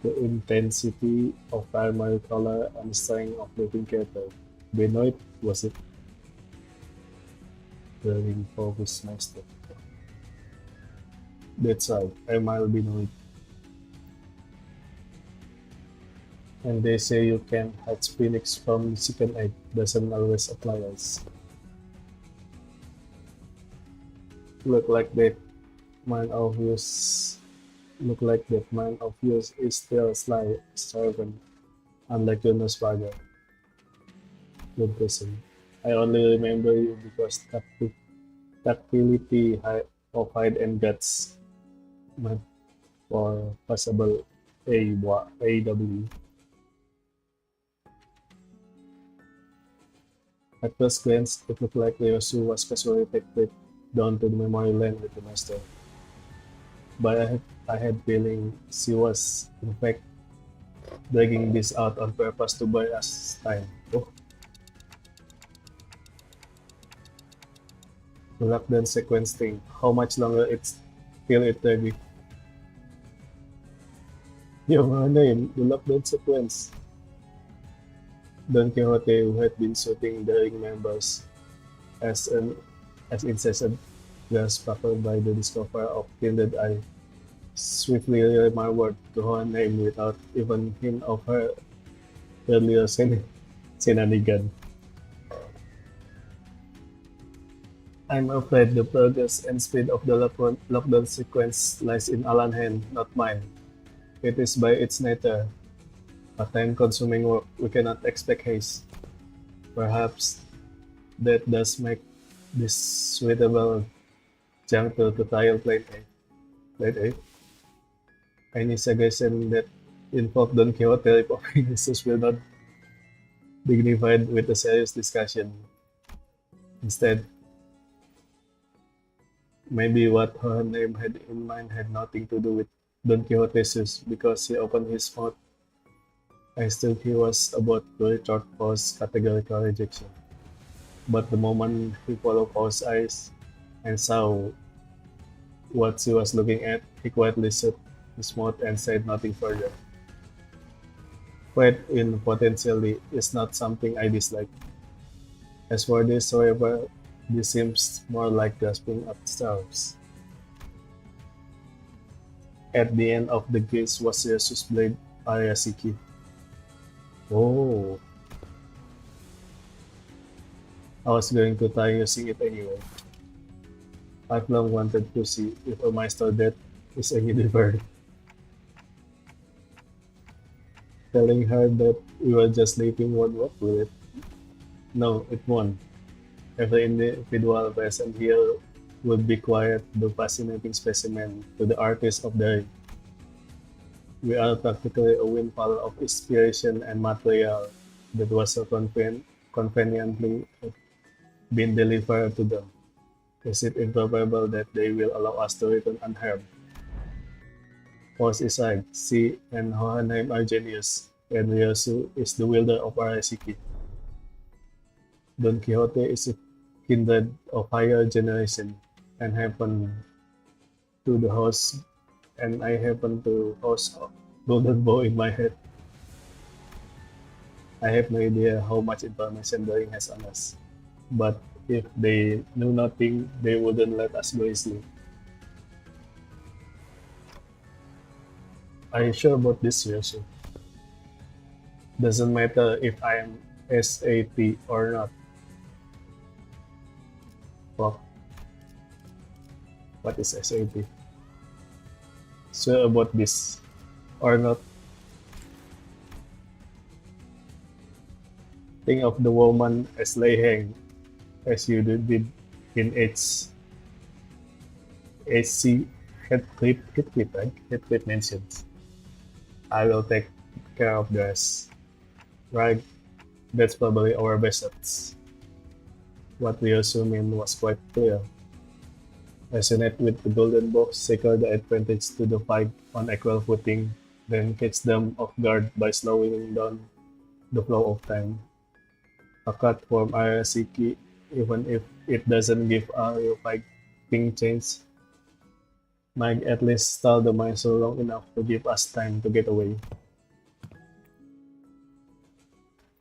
the intensity of primary color and strength of living cattle. Benoit, was it? The ring focus master. That's right, Emile Benoit. And they say you can hatch phoenix from the chicken egg. Doesn't always apply us. Look like that man of yours. Look like that man of yours is still sly servant, unlike Jonas Bagger. Good person. I only remember you because tactility of hide and guts meant for possible AW. At first glance, it looked like Ryosu was casually taken down to the memory lane with the master. But I had feeling she was in fact dragging this out on purpose to buy us time. Oh, the lockdown sequence thing. How much longer it's till it ready? Yung name, the lockdown sequence. Don Quixote, who had been shooting the ring members as an as incessant gas baffled by the discovery of Kindred Eye, swiftly remembered to her name without even hint of her earlier shenanigan. I'm afraid the progress and speed of the lockdown sequence lies in Alan's hand, not mine. It is by its nature a time-consuming work. We cannot expect haste. Perhaps that does make this suitable juncture to trial Plate A. Plate A. Any suggestion that involve Don Quixote repopping Jesus will not dignified with a serious discussion. Instead, maybe what her name had in mind had nothing to do with Don Quixote's because he opened his mouth. I still he was about to retort Paul's categorical rejection. But the moment he followed Paul's eyes and saw what she was looking at, he quietly shut his mouth and said nothing further. Faith in potentially is not something I dislike. As for this, however, this seems more like grasping at straws. At the end of the gaze was Jesus' blade Ariasiki. Oh, I was going to try using it anyway. I've long wanted to see if a master that is any different. Telling her that we were just sleeping won't work with it. No, it won't. Every individual present here would be quite the fascinating specimen to the artist of the ring. We are practically a windfall of inspiration and material that was so conveniently been delivered to them. Is it improbable that they will allow us to return unharmed? Force aside, C and Hohenheim are genius, and Ryosu is the wielder of Arasiki. Don Quixote is a kindred of higher generation, and happen to the host, and I happen to host Golden Bow in my head. I have no idea how much information the ring has on us, but if they knew nothing, they wouldn't let us go easily. Are you sure about this, Yoshi? Doesn't matter if I am SAT or not. Fuck, what is SAT? Sure about this or not? Think of the woman as laying as you did in HC Heathcliff, right? Heathcliff mentions. I will take care of the rest. Right, that's probably our best shots. What we assumed was quite clear. Resonate with the golden box, secure the advantage to the fight on equal footing, then catch them off guard by slowing down the flow of time. A cut from Arasiki, even if it doesn't give a real fighting chance, might at least stall the monster long enough to give us time to get away.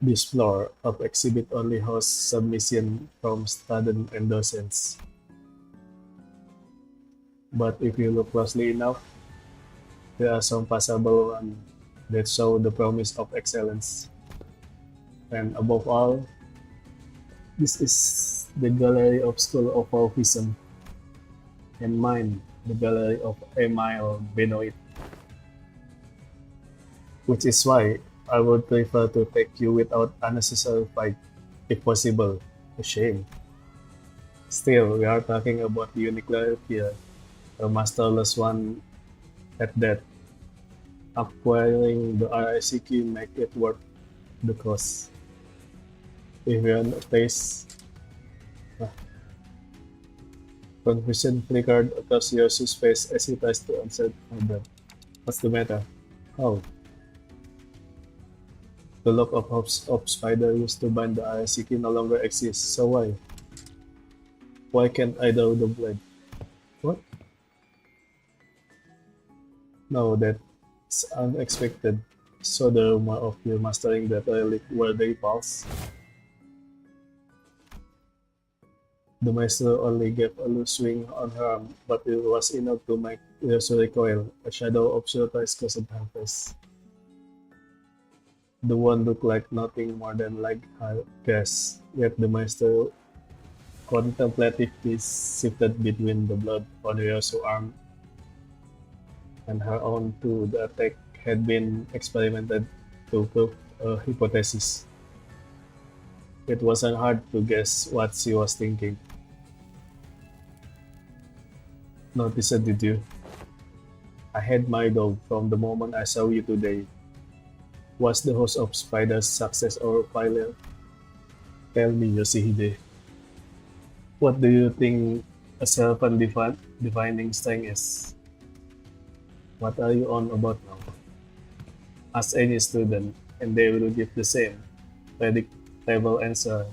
This floor of exhibit only hosts submission from students and docents. But if you look closely enough, there are some possible ones that show the promise of excellence. And above all, this is the gallery of School of Fauvism, and mine, the gallery of Emile Benoit. Which is why I would prefer to take you without unnecessary fight, if possible. A shame. Still, we are talking about the unique here, a masterless one at that. Acquiring the RICQ make it worth the cost. If you're on a place, confusion flickered across your face as he tries to answer them. What's the matter? How? The lock of spider used to bind the RICQ no longer exists, so why? Why can't I draw the blade? What? No, that's unexpected. So the rumor of you mastering that relic were they false? The master only gave a loose swing on her arm, but it was enough to make Ryosu recoil. A shadow of surprise crossed her face. The one looked like nothing more than like her guess, yet the master contemplatively shifted between the blood on Ryosu's arm and her own too. The attack had been experimented to prove a hypothesis. It wasn't hard to guess what she was thinking. Noticed, did you? I had my doubt from the moment I saw you today. Was the host of Spider's success or failure? Tell me, Yoshihide. What do you think a self-defining strength is? What are you on about now? Ask any student, and they will give the same predictable answer.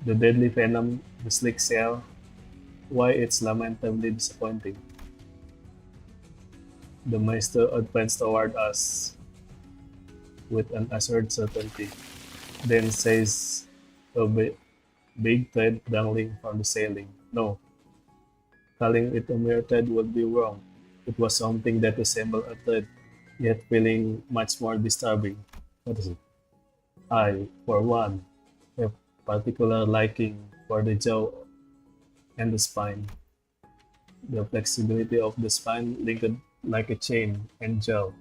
The deadly venom, the slick shell, why it's lamentably disappointing. The master advanced toward us with an assured certainty, then says a big thread dangling from the ceiling. No, calling it a mere thread would be wrong. It was something that resembled a thread, yet feeling much more disturbing. What is it? I, for one, have particular liking for the jaw and the spine. The flexibility of the spine linked like a chain and gel,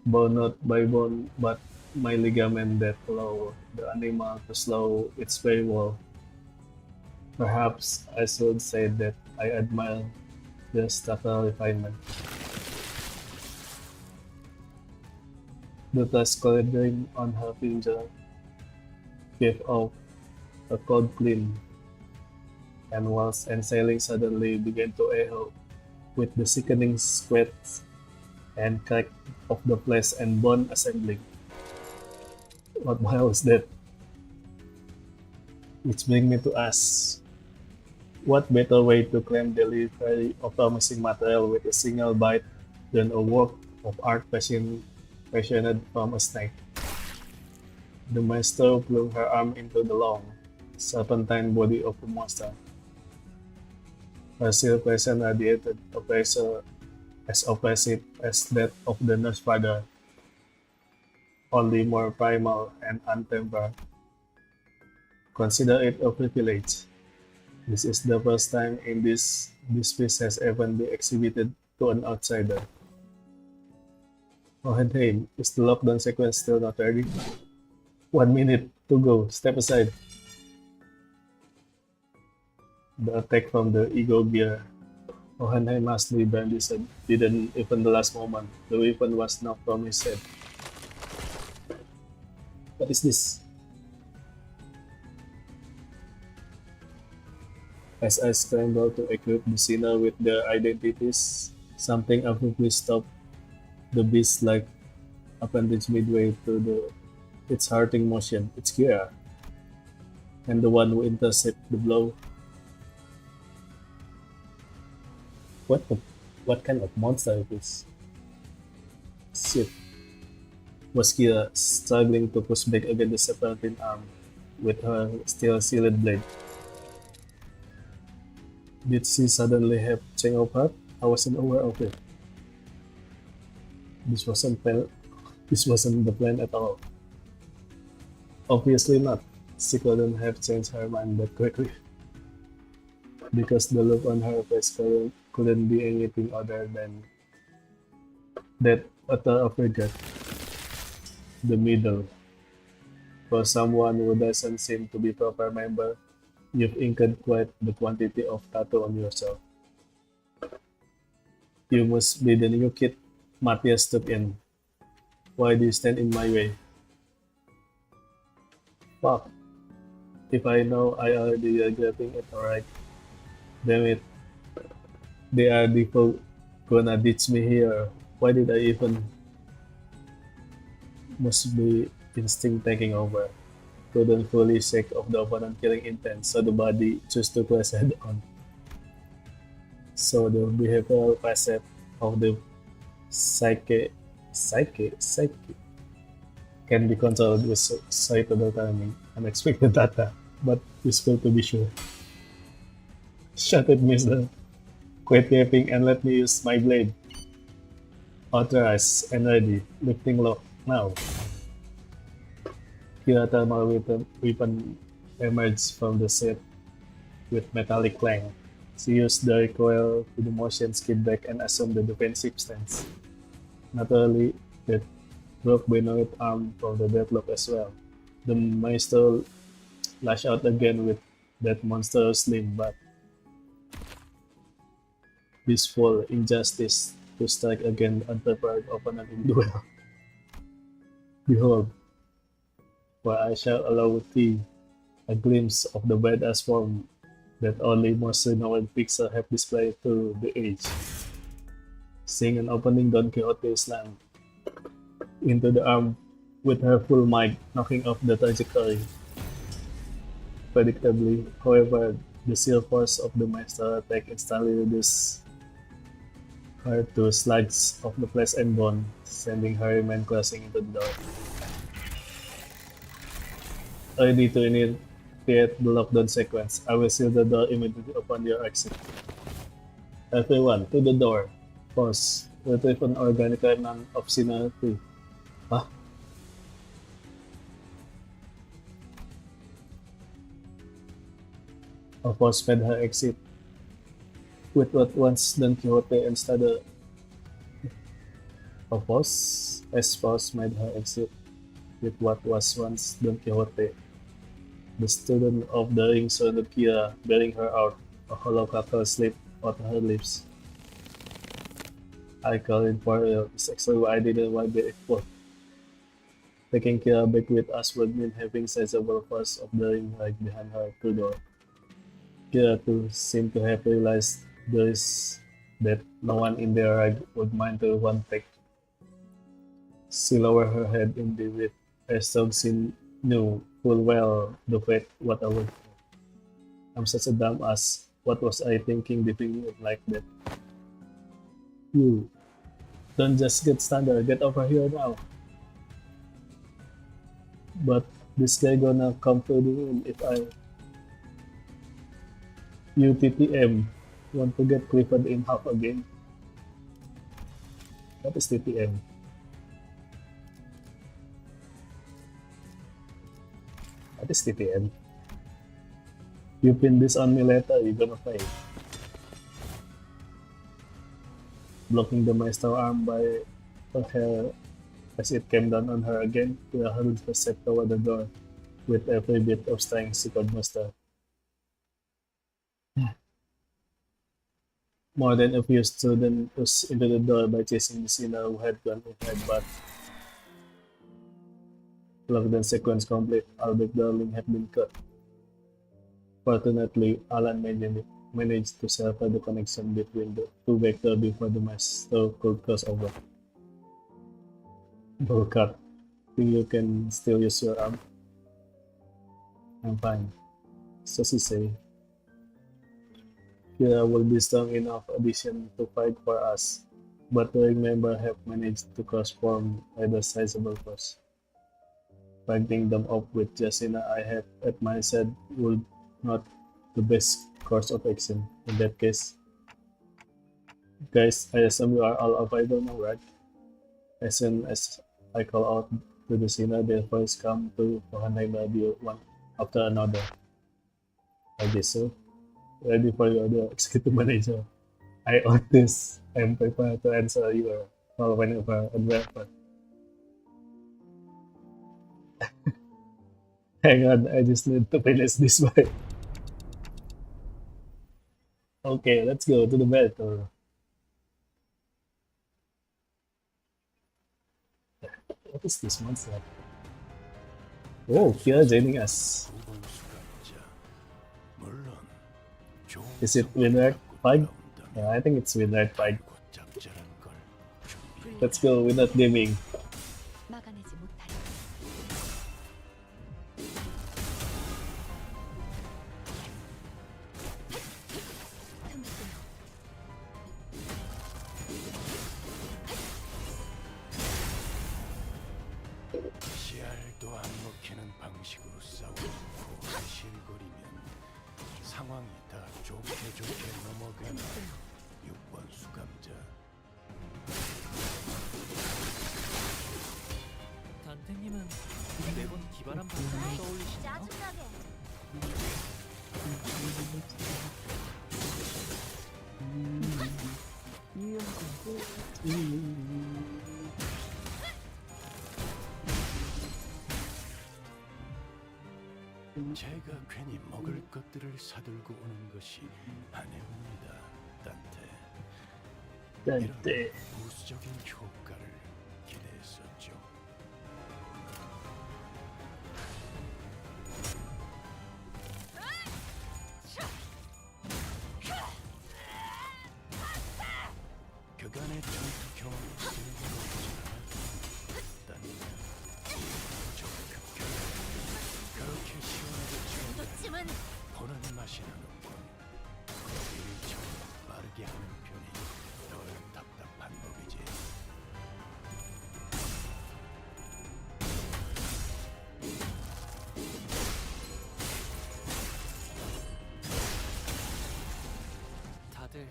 bone not by bone, but my ligament that allow the animal to slow its very well. Perhaps I should say that I admire the subtle refinement. The tusk coloring on her finger gave off a cold gleam, and walls and ceiling suddenly began to echo with the sickening squeaks and crack of the flesh and bone assembling. What was that? Which brings me to ask, what better way to claim delivery of promising material with a single bite than a work of art fashioned from a snake? The maestro flung her arm into the long, serpentine body of the monster. Her silk presence radiated a pressure as oppressive as that of the nurse father, only more primal and untempered. Consider it a privilege. This is the first time in this piece has ever been exhibited to an outsider. Hohenheim, is the lockdown sequence still not ready? 1 minute to go. Step aside. The attack from the ego gear. Hohenheim hastily brandished didn't even the last moment. The weapon was knocked from his head. What is this? As I scrambled to equip the sinner with their identities, something abruptly stopped the beast like appendage midway through its hurting motion. It's Kira, and the one who intercepted the blow. What the, what kind of monster is this? Shit. Was Kira struggling to push back against the serpentine arm with her still sealed blade? Did she suddenly have change of heart? I wasn't aware of it. This wasn't plan. This wasn't the plan at all. Obviously not. She couldn't have changed her mind that quickly, because the look on her face couldn't be anything other than that utter of regret. The middle. For someone who doesn't seem to be proper member, you've inked quite the quantity of tattoo on yourself. You must be the new kid Matthias took in. Why do you stand in my way? Fuck. If I know I already regretting it, alright. Damn it. They are default gonna ditch me here. Why did I even must be instinct taking over? Couldn't fully shake off the opponent killing intent, so the body chose to press head on. So the behavioral facet of the psyche can be controlled with suitable timing, unexpected data, but useful to be sure. Shut it, mister. Quit yapping and let me use my blade. Authorized and ready. Lifting lock now. Kira thermal weapon emerged from the set with metallic clang. She used the recoil to the motion skid back and assumed the defensive stance. Naturally, that broke Benoit arm from the deadlock as well. The maestro lashed out again with that monstrous limb, but blissful injustice to strike again unprepared opponent in duel. Behold, for I shall allow thee a glimpse of the badass form that only most renowned pixel have displayed through the age. Seeing an opening, Don Quixote slammed into the arm with her full might, knocking off the trajectory. Predictably, however, the sheer force of the master attack instantly reduced her to slugs of the flesh and bone, sending her remain crashing into the door. Ready to initiate the lockdown sequence, I will seal the door immediately upon your exit. Everyone, to the door. Pause. Retrieve an organic remnant of sincerity. Huh? A pause made her exit. with what once Don Quixote and studied Opos, Espos made her exit with what was once Don Quixote, the student of the ring saw Lucia bearing her out, a hollow cackle slipped out her lips. I call it for real, it's actually why I didn't want to be exposed. Taking Kira back with us would mean having sizable force of the ring right behind her true door. Kira too seemed to have realized there is that no one in their right would mind to one take. She lowered her head in the wind, as though she knew full well the fate what I would. I'm such a dumb ass. What was I thinking beating it like that? You don't just get standard, get over here now. But this guy gonna come to the room if I UTTM want to get Clifford in half again. What is TTM? What is TTM? You pin this on me later, you're gonna pay. Blocking the maestro arm by her hair as it came down on her again, Kira hurled herself toward the door with every bit of strength she could muster. More than a few students pushed into the door by chasing the sinner who had gone inside, but lockdown sequence complete, albeit Darling had been cut. Fortunately, Alan managed to sever the connection between the two vectors before the master could cross over. Bullcut, think you can still use your arm? I'm fine, so she say. Kira will be strong enough addition to fight for us, but the ring member have managed to cross-form either sizable force. Fighting them off with Jacina I have at my side would not the best course of action in that case. Guys, I assume you are all available now, right? As soon as I call out to the Sina, their voice come to behind the one after another. I guess so. Ready for your order, executive manager. I own this. I am prepared to answer your call whenever and wherever. Hang on, I just need to finish this way. Okay, let's go to the battle. What is this monster? Oh, Kira joining us. Is it Winride Pike? Yeah, I think it's Winride Pike. Let's go with that gaming. 막아내지 못하리. 씨알도 안 먹히는 방식으로 싸우고 실거리면 상황이 다 좋게 넘어가는 6번 수감자. 단테님은 매번 기발한 방법을 떠올리시나요? 제가 괜히 먹을 것들을 사들고 오는 것이 아닙니다, 단테. Dante. 부수적인 효과를 기대했었죠. 그간의 전투 경험이 쓸모없지 않았다니 부족급격 그렇게 시원하게 치우면 보는 맛이 나는군. 일을 좀 빠르게 하는 편이 덜 답답한 법이지. 다들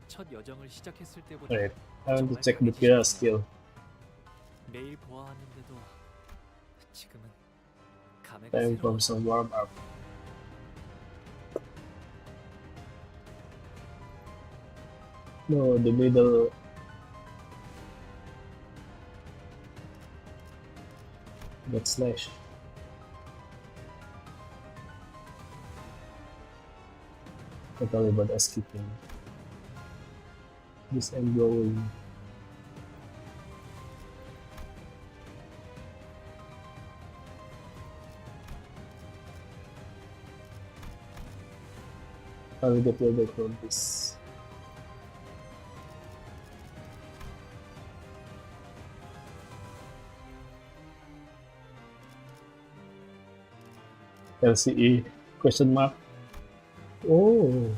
첫 여정을 시작했을 때보다 Wait, I want to check the Kira skill. 매일 보아왔는데도 지금은 감회가 Time 새로워. for some warm up. No, the middle. That slash. Totally about escaping. This I'm going. I'll get rid of this. LCE question mark. Oh,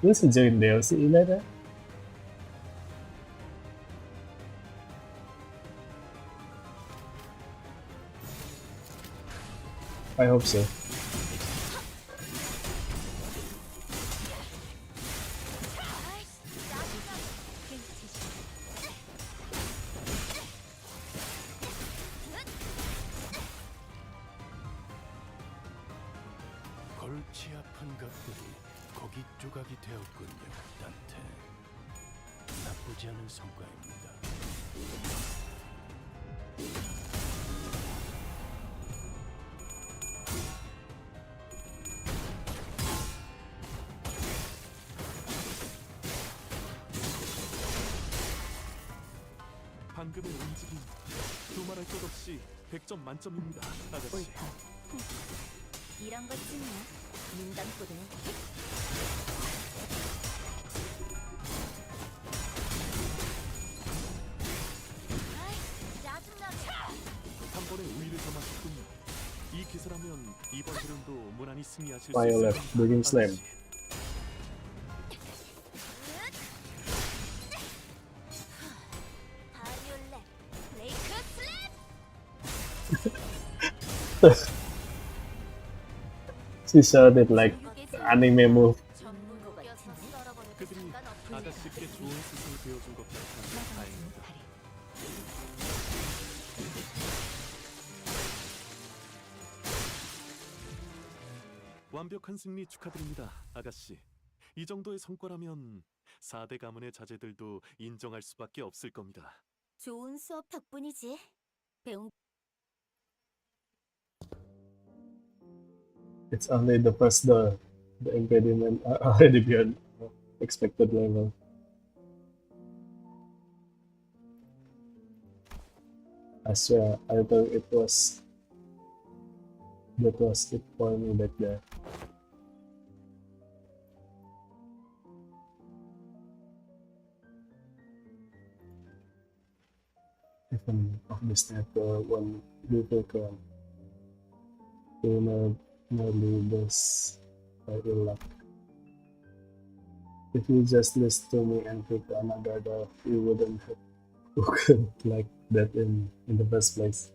this is join the LCE later. I hope so. 골치 아픈 것들이 고기 조각이 되었군요, 단테. 나쁘지 않은 성과입니다. 방금의 움직임 두말할 것 없이 100점 만점입니다, 아저씨. 옳다. 이런 것쯤이야. 눈 감고도 한 번에 우위를 점하셨군요. 이 기세라면 이번 드론도 무난히 승리하실 수 Violet, 있을 Burning 겁니다, Slam. 아저씨. 바이올렛 브레이크 슬랩. She shouted like anime move. 전문가 같은데? 그들이 아가씨께 좋은 스승을 배워준 것 같아 다행입니다. 완벽한 승리 축하드립니다, 아가씨. 이 정도의 성과라면 4대 가문의 자제들도 인정할 수밖에 없을 겁니다. 좋은 수업 덕분이지. 배운 It's only the first door. The impediment are already beyond expected level. I swear, I thought it was that was it for me back there. Even of this network one little can nearly this by ill luck. If you just listen to me and pick another door, you wouldn't have spoken like that in the first place.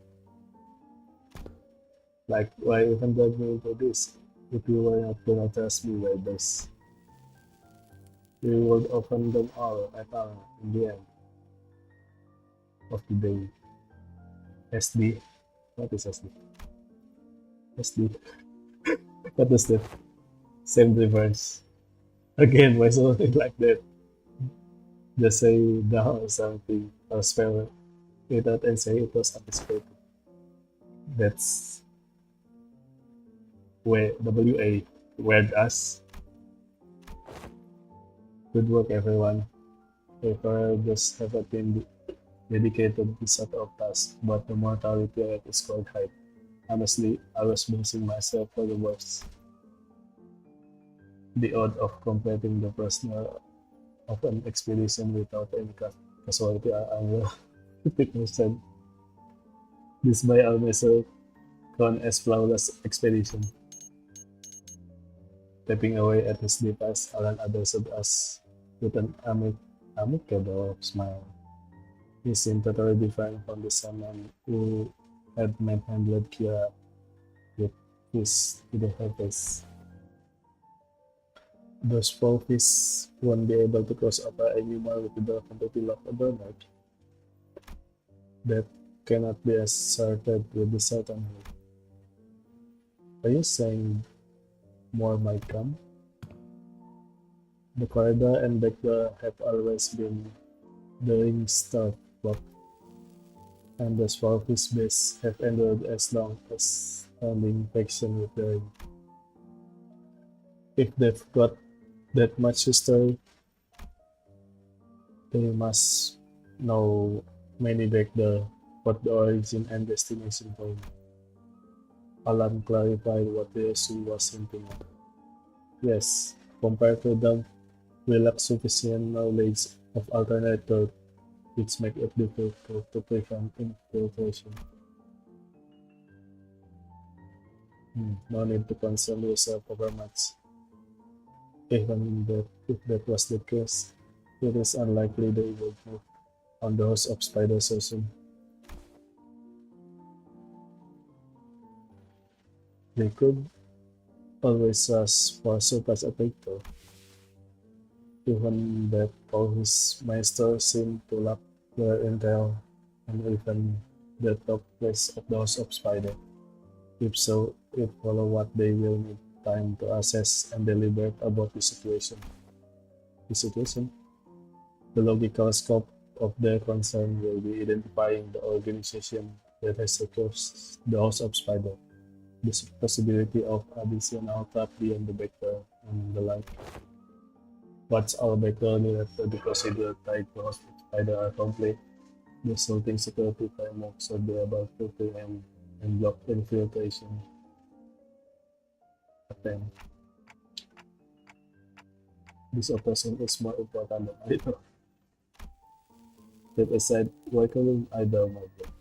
Like, why even drag me into this? If you were not gonna trust me like this, we would open them all at all in the end of the day. SD? What is SD? SD? What is that? Same reverse. Again, why something like that? Just say down or something, or spell it out and say it was anticipated. That's WA, weird us. Good work, everyone. If I just have a team dedicated to this sort of task, but the mortality rate is quite high. Honestly, I was bracing myself for the worst. The odds of completing the first year of an expedition without any casualty are under 50%. This by our measure count as flawless expedition. Tapping away at his device, Alan addressed us with an amicable smile. He seemed totally different from the someone who had manhandled Kira with his to her face. Those four fish won't be able to cross over anymore with the quantity of a donut. That cannot be asserted with the certainty. Are you saying more might come? The corridor and back door have always been doing stuff work, and the Swordfish base have endured as long as standing faction with the. If they've got that much history, they must know many back there, what the origin and destination point. Alan clarified what the issue was hinting at. Yes, compared to them, we lack sufficient knowledge of alternate route, which make it difficult to prevent infiltration. No need to concern yourself over much. Even if that was the case, it is unlikely they would move on the host of Spider so soon. They could always ask for surprise attack though. Even that all his maesters seem to lack their intel and even the top place of the House of Spider. If so, it follows what they will need time to assess and deliberate about the situation. The logical scope of their concern will be identifying the organization that has secured the House of Spider, the possibility of additional threat beyond the backer, and the like. Once all backer needed for the procedure tied to House of Spider are complete, the resulting security frameworks should be able to preempt and block infiltration. Attempt. This operation is more important than I thought. That aside, why couldn't I buy my book?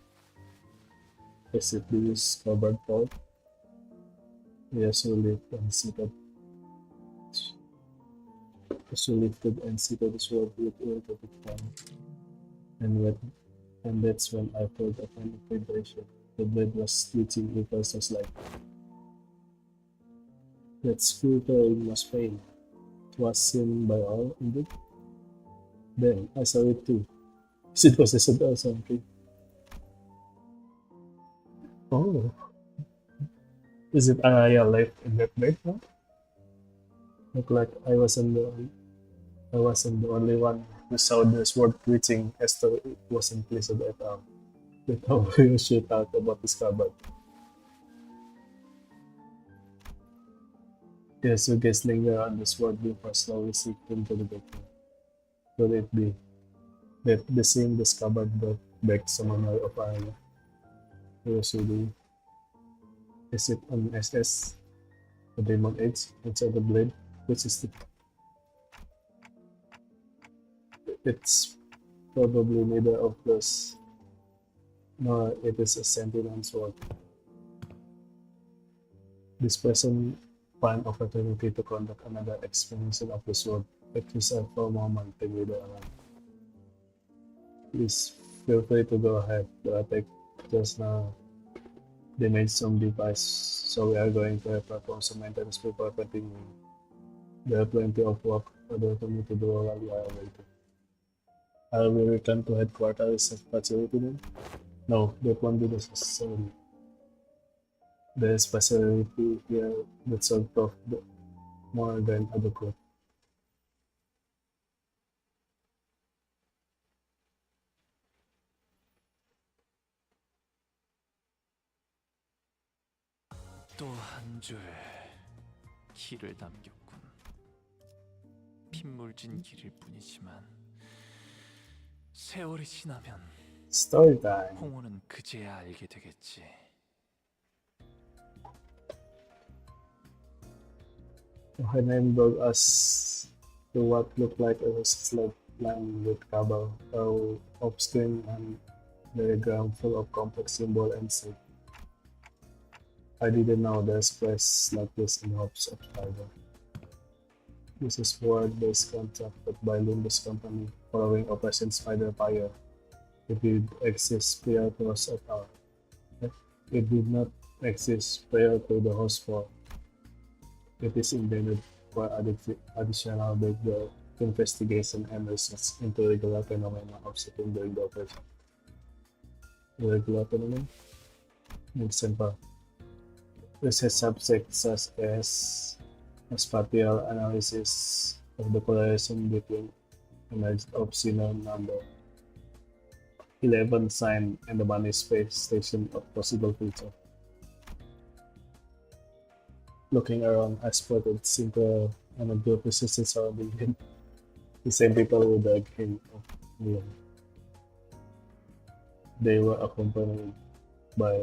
Is it this covered fault? Yes, we lived and seated. She lifted and seated the sword with irritated frown. And that's when I felt a kind of vibration. The blade was twitching ever so slightly. That squeaking was pain. It was seen by all, indeed. Then I saw it too. It was a shot or something. Oh, is it Araya left in that bed? Huh? Looked like I wasn't the only one who saw the sword twitching as though it wasn't pleasant at all. That's how you shoot out about this cupboard. Yes, you guys linger on the sword before slowly sink into the background. Could it be that the same discovered brought back some memory of Arya? Curiosity. Is it an SS? A Demon Edge inside the blade? Which is it? It's probably neither of those, nor it is a Sentinel sword. This person find opportunity to conduct another explanation of the sword. Exercise for a moment to read around. Please feel free to go ahead. The attack just now damaged some device, so we are going to have to perform some maintenance before continuing. There are plenty of work for me to do while we are waiting. I will return to headquarters facility then? No, that won't be necessary. There is facility here that sort of more than adequate. 또 한 줄 길을 남겼군. 핏물진 길일 뿐이지만 세월이 지나면 Story time. 홍호는 그제야 알게 되겠지. Johannes brought us to what looked like a slab lined with cable, off-screen and diagram full of complex symbol and shape. I didn't know there's place like this in Hopes of Spider. This is word-based contracted by Limbus Company following Operation Spider Fire. It did exist prior to us at all. It did not exist prior to the host war. It is intended for additional background investigation and research into regular phenomena observed during the operation. Regular phenomena? Example. Research subjects such as spatial analysis, of the correlation between image of Sino number 11 sign and the money space station of possible future. Looking around, I spotted Sinclair and a group of sisters surrounding him. The same people who dragged him off me. They were accompanied by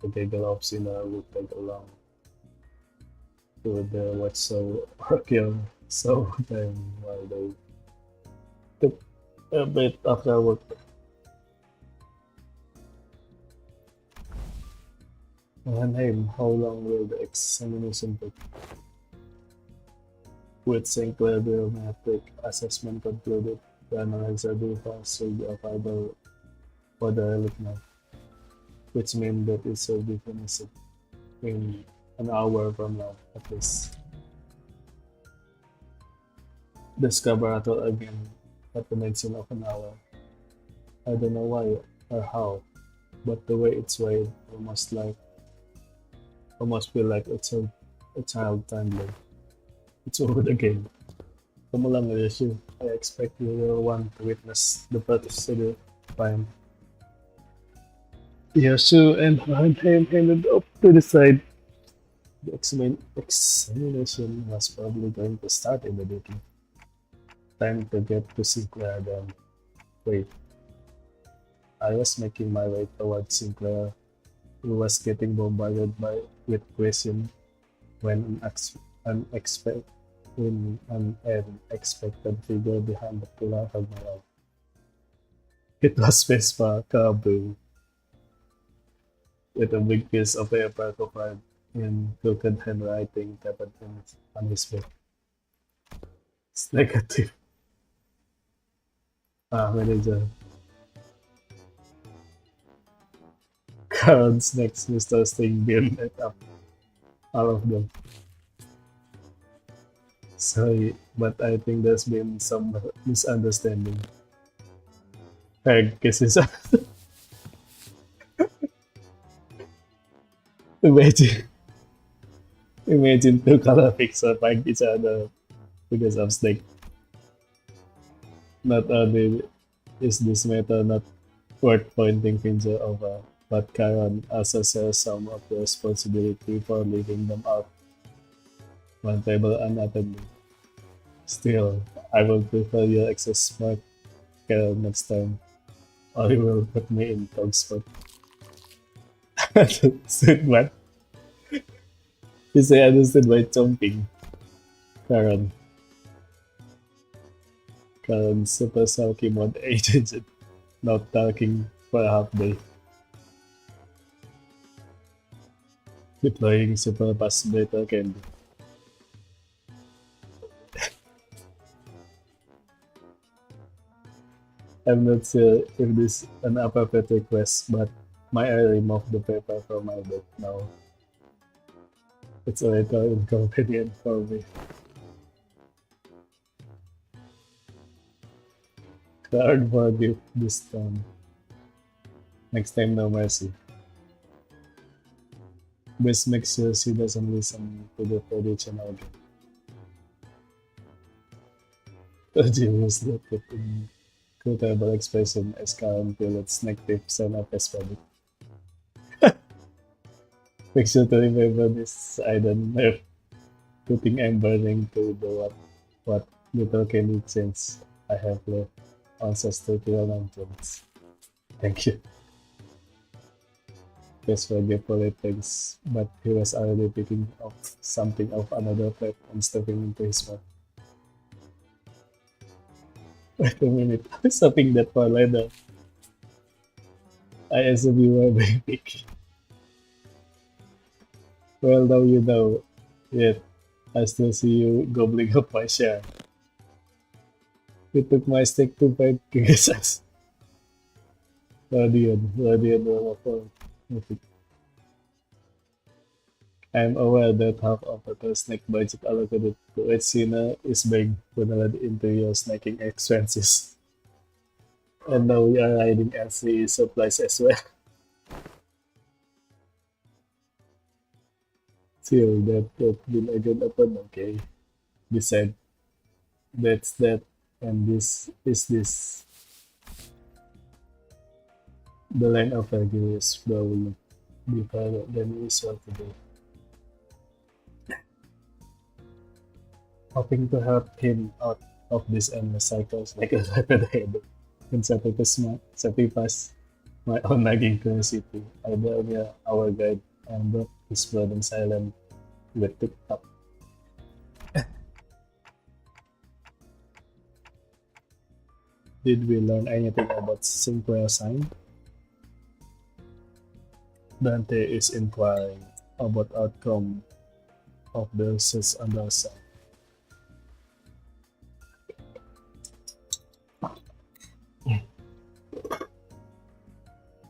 the gaggle of Sina who tag along to the Watso or kill so time while they took a bit after work. Name, how long will the examination take? With Sinclair biometric assessment concluded, the analyzer will pass through the available for the relic now, which means that it will be finished in an hour from now at least. The scabbarator again at the mention of an hour. I don't know why or how, but the way it's weighed almost feel like a child timeline. It's over the game. Come along, Yoshu. I expect you will want to witness the procedure time. Yoshu and Hanheim handed up to the side. The examination was probably going to start immediately. Time to get to Sinclair then. Wait. I was making my way towards Sinclair, who was getting bombarded with questions when an unexpected figure behind the pillar held my eye. It was Vespa Kabu, with a big piece of paper covered in crooked handwriting taped on his back. It's negative. Manager. Karen's next Mr. Sting being it up. All of them. Sorry, but I think there's been some misunderstanding. Peg kisses. Imagine, imagine two color pixels fight each other because of snake. Not only is this matter not worth pointing finger over, but Karen also shares some of the responsibility for leaving them out one table unattended. Still, I will prefer your access smart Karen next time, or you will put me in dog spot. Understood what? You say understood by jumping. Karen. Karen super sulky mod agent, not talking for a half day. Deploying super pass beta candy. I'm not sure if this is an appropriate request, but may I remove the paper from my book now? It's a little inconvenient for me. Card forgive this time. Next time, no mercy. Best make sure she doesn't listen to the prediction audio. The genius looked at in quotable expression as Karen Pilot's negative sign up as public. Make sure to remember this item nerve. Putting burning to the what little can it change I have left on structural nonsense. Thank you. Best forgive politics, but he was already picking up something off another plate and stuffing into his mouth. Wait a minute, I'm stopping that for later. I assume you were being picky. Well, now you know, yet I still see you gobbling up my share. You took my steak to 5 gigas. Radian, I'm aware that half of the snack budget allocated to Etsina is being funneled into your snacking expenses. And now we are riding LCE supplies as well. Still, that could be a good upon, okay. Besides, That's that, and this is this. The line of argues will be further than usual today. Hoping to help him out of this endless cycles like a rapid head and satisfies my own nagging curiosity. I brought our guide and brought his burden silent with TikTok. Did we learn anything about Sinclair sign? Dante is inquiring about outcome of the research on the side.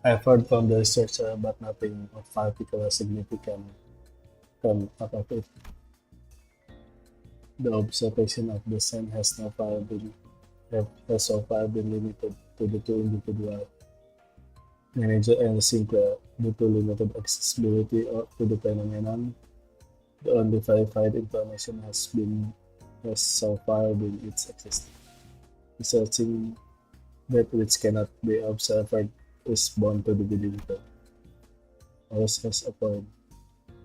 I've heard from the researcher, but nothing of particular significance come out of it. The observation of the sun has so far been limited to the two individual manager and Sinclair due to limited accessibility to the phenomenon. The only verified information has so far been its existence. Researching that which cannot be observed is bound to be difficult. Ours has a point.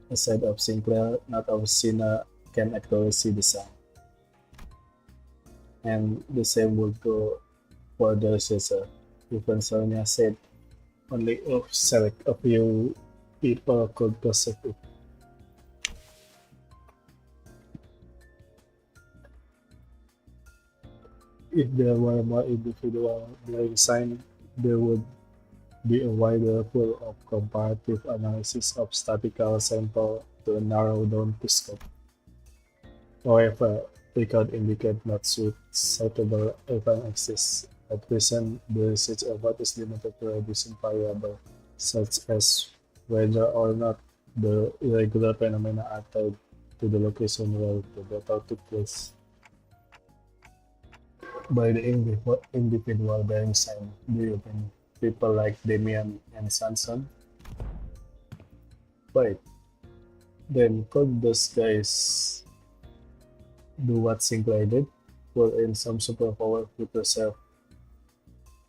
Aside of Sinclair, not of Sina can actually see the sun. And the same would go for the researcher. Even Sonia said only a few people could perceive it. If there were more individual bearing sign, there would be a wider pool of comparative analysis of statistical sample to narrow down the scope. However, record indicate not suitable event exists. At present, the research effort is limited to reducing variables such as whether or not the irregular phenomena are tied to the location where the battle took place. By the individual bearing sign, do you think people like Damian and Sanson? Wait, then could those guys do what Sinclair did? Pull in some superpower to preserve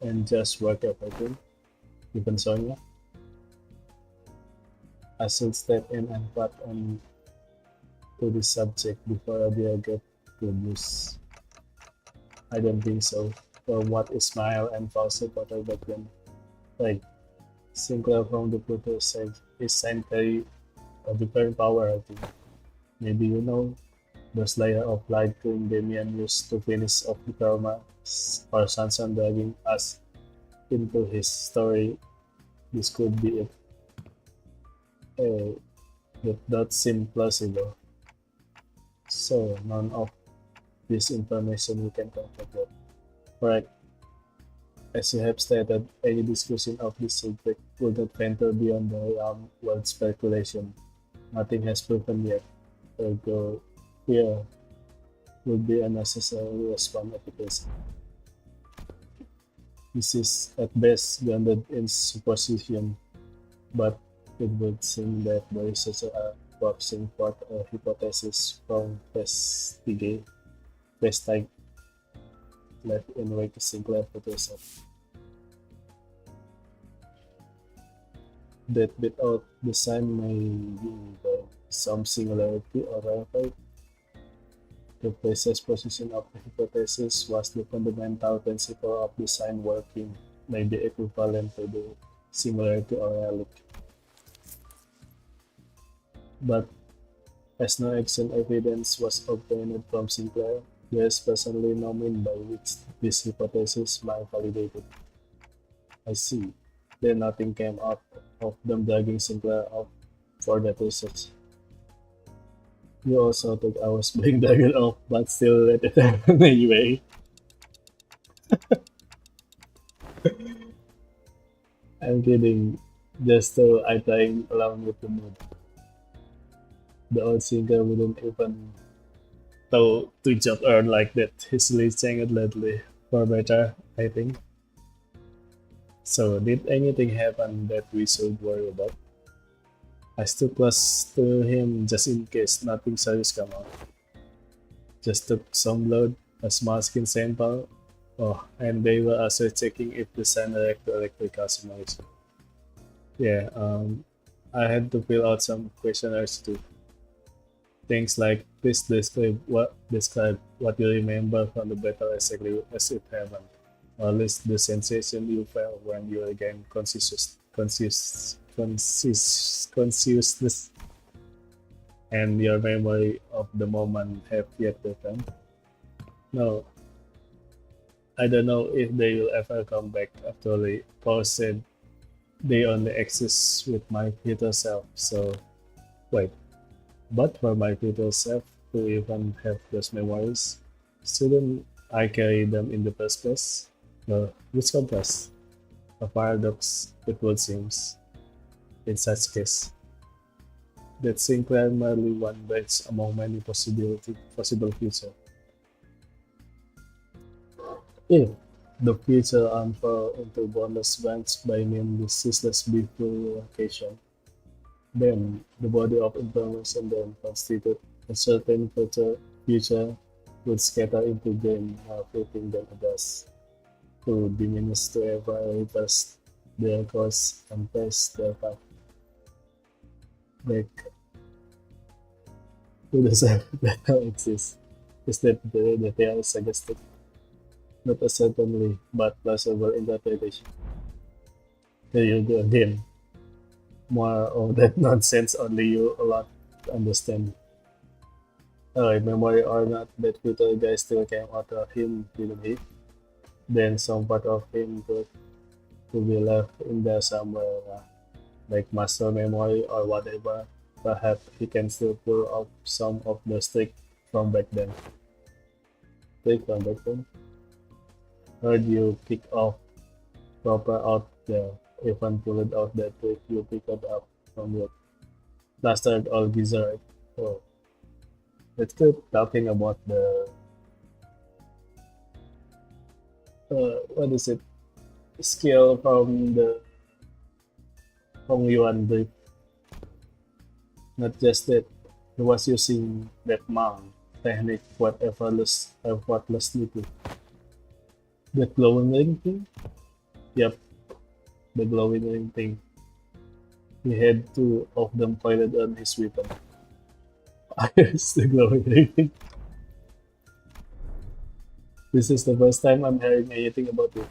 and just work everything? Even Sonya? I should step in and put on to the subject before idea get produced. I don't think so. From what Ismail and Fauci reported back then, like Sinclair from the Pluto said his sign carry a different power, I think. Maybe you know, those layer of light King Damian used to finish off the karma or Sanson dragging us into his story. This could be it. That does seem plausible. So none of this information we can confirm that. Correct. As you have stated, any discussion of this subject would not venture beyond the realm of speculation. Nothing has proven yet. Ergo, fear would be unnecessary response application. This is at best grounded in supposition, but it would seem that the researchers are boxing forth a hypothesis from Vestige left in wake Sinclair proposal. That without the sign may be by some singularity or rarity. The precise position of the hypothesis was the fundamental principle of the sign working, may be equivalent to the singularity or rarity. But as no action evidence was obtained from Sinclair, there is presently no means by which this hypothesis might be validated. I see. Then nothing came out of them dragging Sinclair off for that research. You also took hours being dragged off, but still let it happen anyway. I'm kidding. Just so I playing along with the mood. The old singer wouldn't even though to jump around like that. He's listening it lately. For better, I think. So did anything happen that we should worry about? I stood close to him just in case nothing serious come out. Just took some blood, a small skin sample. Oh, and they were also checking if the sun react to electrical simulation. Yeah, I had to fill out some questionnaires too. Things like please describe what you remember from the battle exactly as it happened, or list the sensation you felt when you regained consciousness, and your memory of the moment have yet to come. No, I don't know if they will ever come back. Actually, Paul said they only exist with my future self. So wait, but for my future self to even have those memories, shouldn't I carry them in the first place? No, which contrast? A paradox it would seems. In such case, that Sinclair merely one batch among many possible future. If the future unfurl into bonus bands by means ceaseless bifurcation, then the body of information then constitute a certain future would scatter into them, flipping them thus to diminish to ever reverse their course and pass their path back to the self that now exists. Is that the theory suggested? Not a certainly, but plausible interpretation. Here you go again. More of that nonsense only you allowed to understand. Memory or not, that future guy still came out of him, didn't he? Then some part of him could be left in there somewhere, like muscle memory or whatever. Perhaps he can still pull off some of the stick from back then. Stick from back then? Heard you pick off proper out there. Even pulled out that trick you picked up from your plastered or gizzard. Oh, let's keep talking about the what is it? Skill from the Hong Yuan drift. Not just that, he was using that mount technique quite effortlessly too. The glowing ring thing? Yep, the glowing ring thing. He had two of them coiled on his weapon. I use the glowing ring thing. This is the first time I'm hearing anything about it.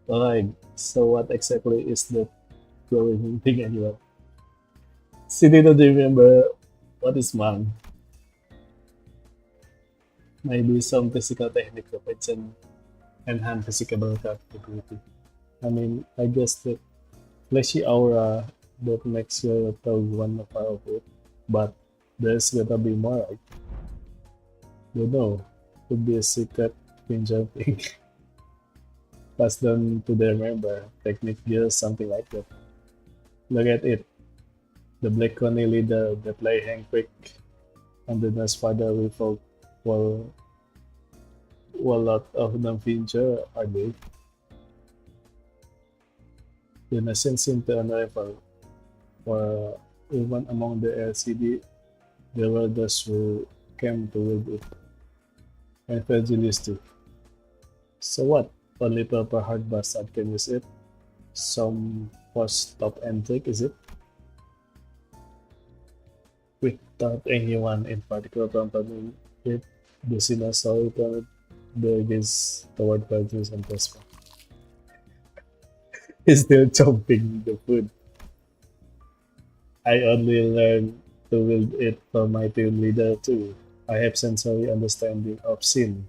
Alright, so what exactly is the glowing ring thing anyway? She didn't remember what is man. Maybe some physical technique that can enhance physical capability. I mean, I guess the flashy aura that makes your dog one part of it, but there's gotta be more, right? Don't know. Could be a secret ninja thing passed down to their member, technique gear, something like that. Look at it. The Black Coney leader that lay hang quick and the nurse father revolt while a lot of them feature are they? The nation seemed to unravel, for even among the LCD there were those who came to wield it, and Virgilius too. So what? Only proper hard bastard can use it? Some post top end trick, is it? Without anyone in particular prompting it, the sinner saw turned their gaze toward Virgilius and Vespa. He's still chomping the food. I only learned to wield it from my team leader too. I have sensory understanding of sin,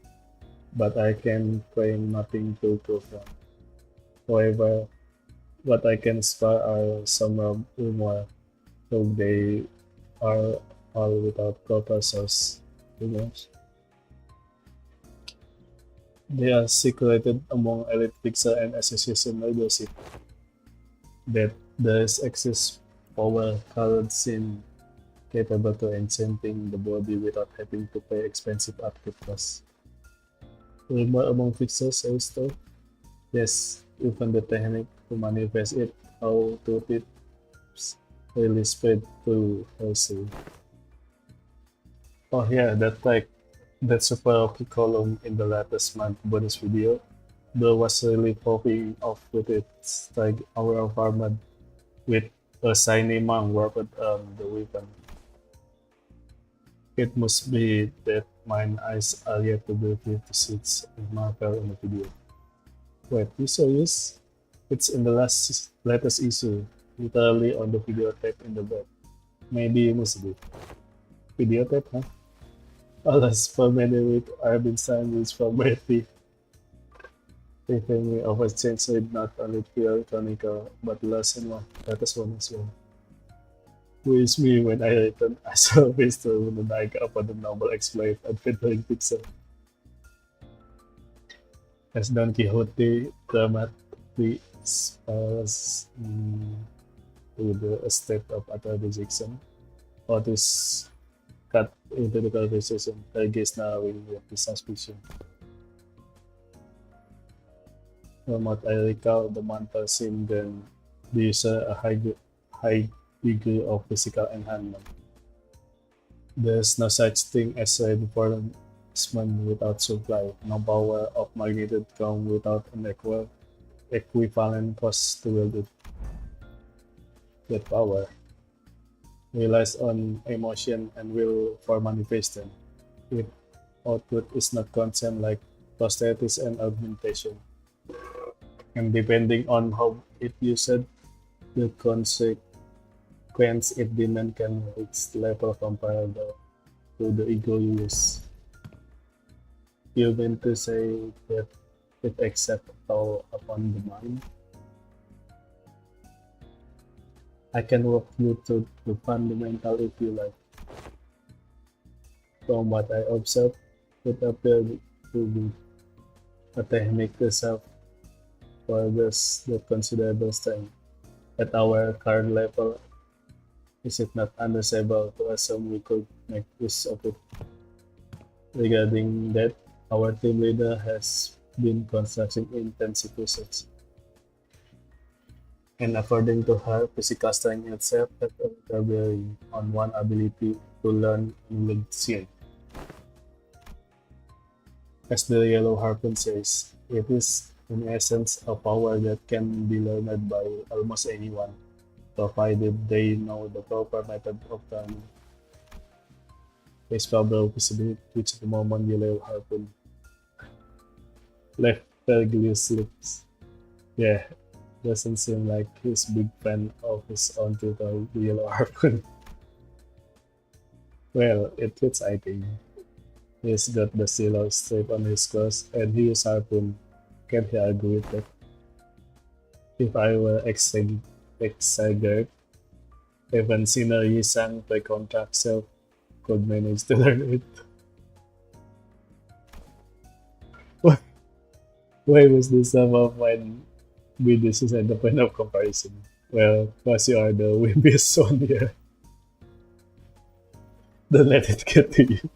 but I can claim nothing to prove that. However, what I can spare are some rumor, so they are all without proper source. Rumors. They are circulated among elite fixer and association leadership that there exists power current sin capable to enchanting the body without having to pay expensive upkeep costs. Rumor among fixers says though, yes, even the technique to manifest it, how to tips really spread to Hershey. Oh yeah, that like That super OP column in the latest month bonus video. Bill was really popping off with its like hour of armor with a shiny monk weapon on the weapon. It must be that mine eyes are yet to be able to see its marker in the video. Wait, you serious? It's in the latest issue, literally on the video tape in the back. Maybe you must be. Video tape, huh? Alas, for many with Arvin sandwich from Betty. Leaving me of a change with not only pure chronicle, but lesson one. That is one as well. With me when I returned, I saw a pistol with a knife upon the noble exploit and featuring pixel. As Don Quixote dramatically spells to the estate of utter rejection, Otis cut into the conversation, her gaze narrowing with the suspicion. From what I recall, the mantle seemed then the user a high degree of physical enhancement. There's no such thing as a reinforcement without supply, no power of magnitude come without an equivalent cost to wield it. That power relies on emotion and will for manifestation. If output is not constant like prosthesis and augmentation. And depending on how it used, the consequence it demands can reach level comparable to the ego use. You mean to say that it accepts all upon the mind? I can walk you through the fundamental if you like. From what I observed, it appeared to be a technique itself for this the considerable strength. At our current level, is it not unreasonable to assume we could make use of it? Regarding that, our team leader has been conducting intensive research. And according to her, physical strength itself has a greater bearing on one's ability to learn and lead. As the Yellow Harpoon says, it is in essence a power that can be learned by almost anyone, provided they know the proper method of learning. His probable visibility which the moment the Yellow Harpoon left Fergus lips. Yeah, doesn't seem like he's big fan of his own title, the Yellow Harpoon. Well, it fits I think. He's got the silver stripe on his clothes and he uses harpoon. Can he argue with that? If I were exaggerate, even Sinner Yisang by contract self could manage to learn it. Why was this some of mine be this is at the point of comparison? Well, because you are the wimpiest one here. Don't let it get to you.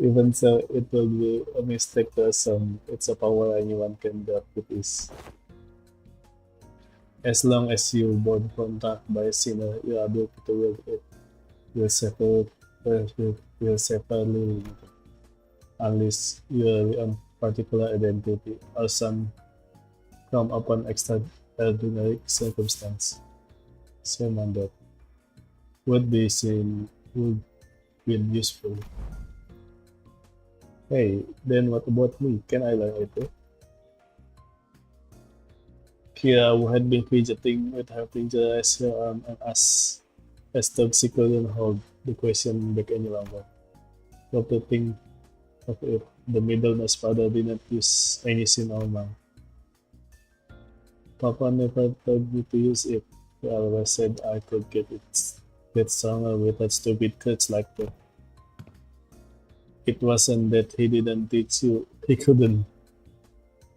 Even so, it will be a mistake to assume it's a power anyone can grab with ease. As long as you're born contact by a sinner, your ability to wield it will separately limited, unless you're on particular identity or some come upon extraordinary circumstance. Someone that would be seen would be useful. Hey, then what about me? Can I learn it too? Kira, who had been fidgeting with her finger as her arm and asked as Togsy couldn't hold the question back any longer. What to think of it? The middle-nurse father didn't use any sin or man. Papa never told me to use it. He always said I could get stronger without stupid cuts like that. It wasn't that he didn't teach you, he couldn't.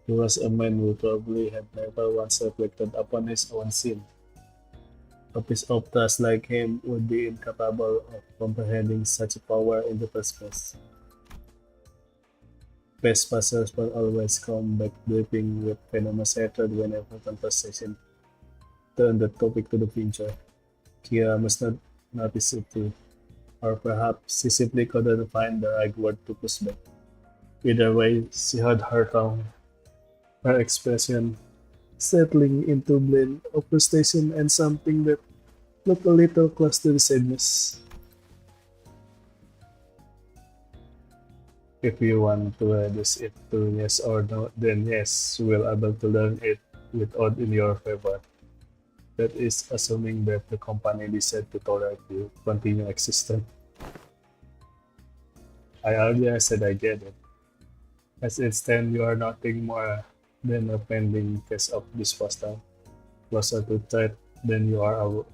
He was a man who probably had never once reflected upon his own sin. A piece of trust like him would be incapable of comprehending such a power in the first place. Past passers will always come back dripping with venomous hatred whenever conversation turned the topic to the future. Kira must not notice it too. or perhaps she simply couldn't find the right word to push back. Either way, she had her tongue, her expression settling into a blend of frustration and something that looked a little close to the sadness. If you want to reduce it to yes or no, then yes, you will able to learn it with odd in your favor. That is assuming that the company decided to tolerate you continue existing. I earlier said I get it. As it stands, you are nothing more than a pending case of disposal, closer to threat than you are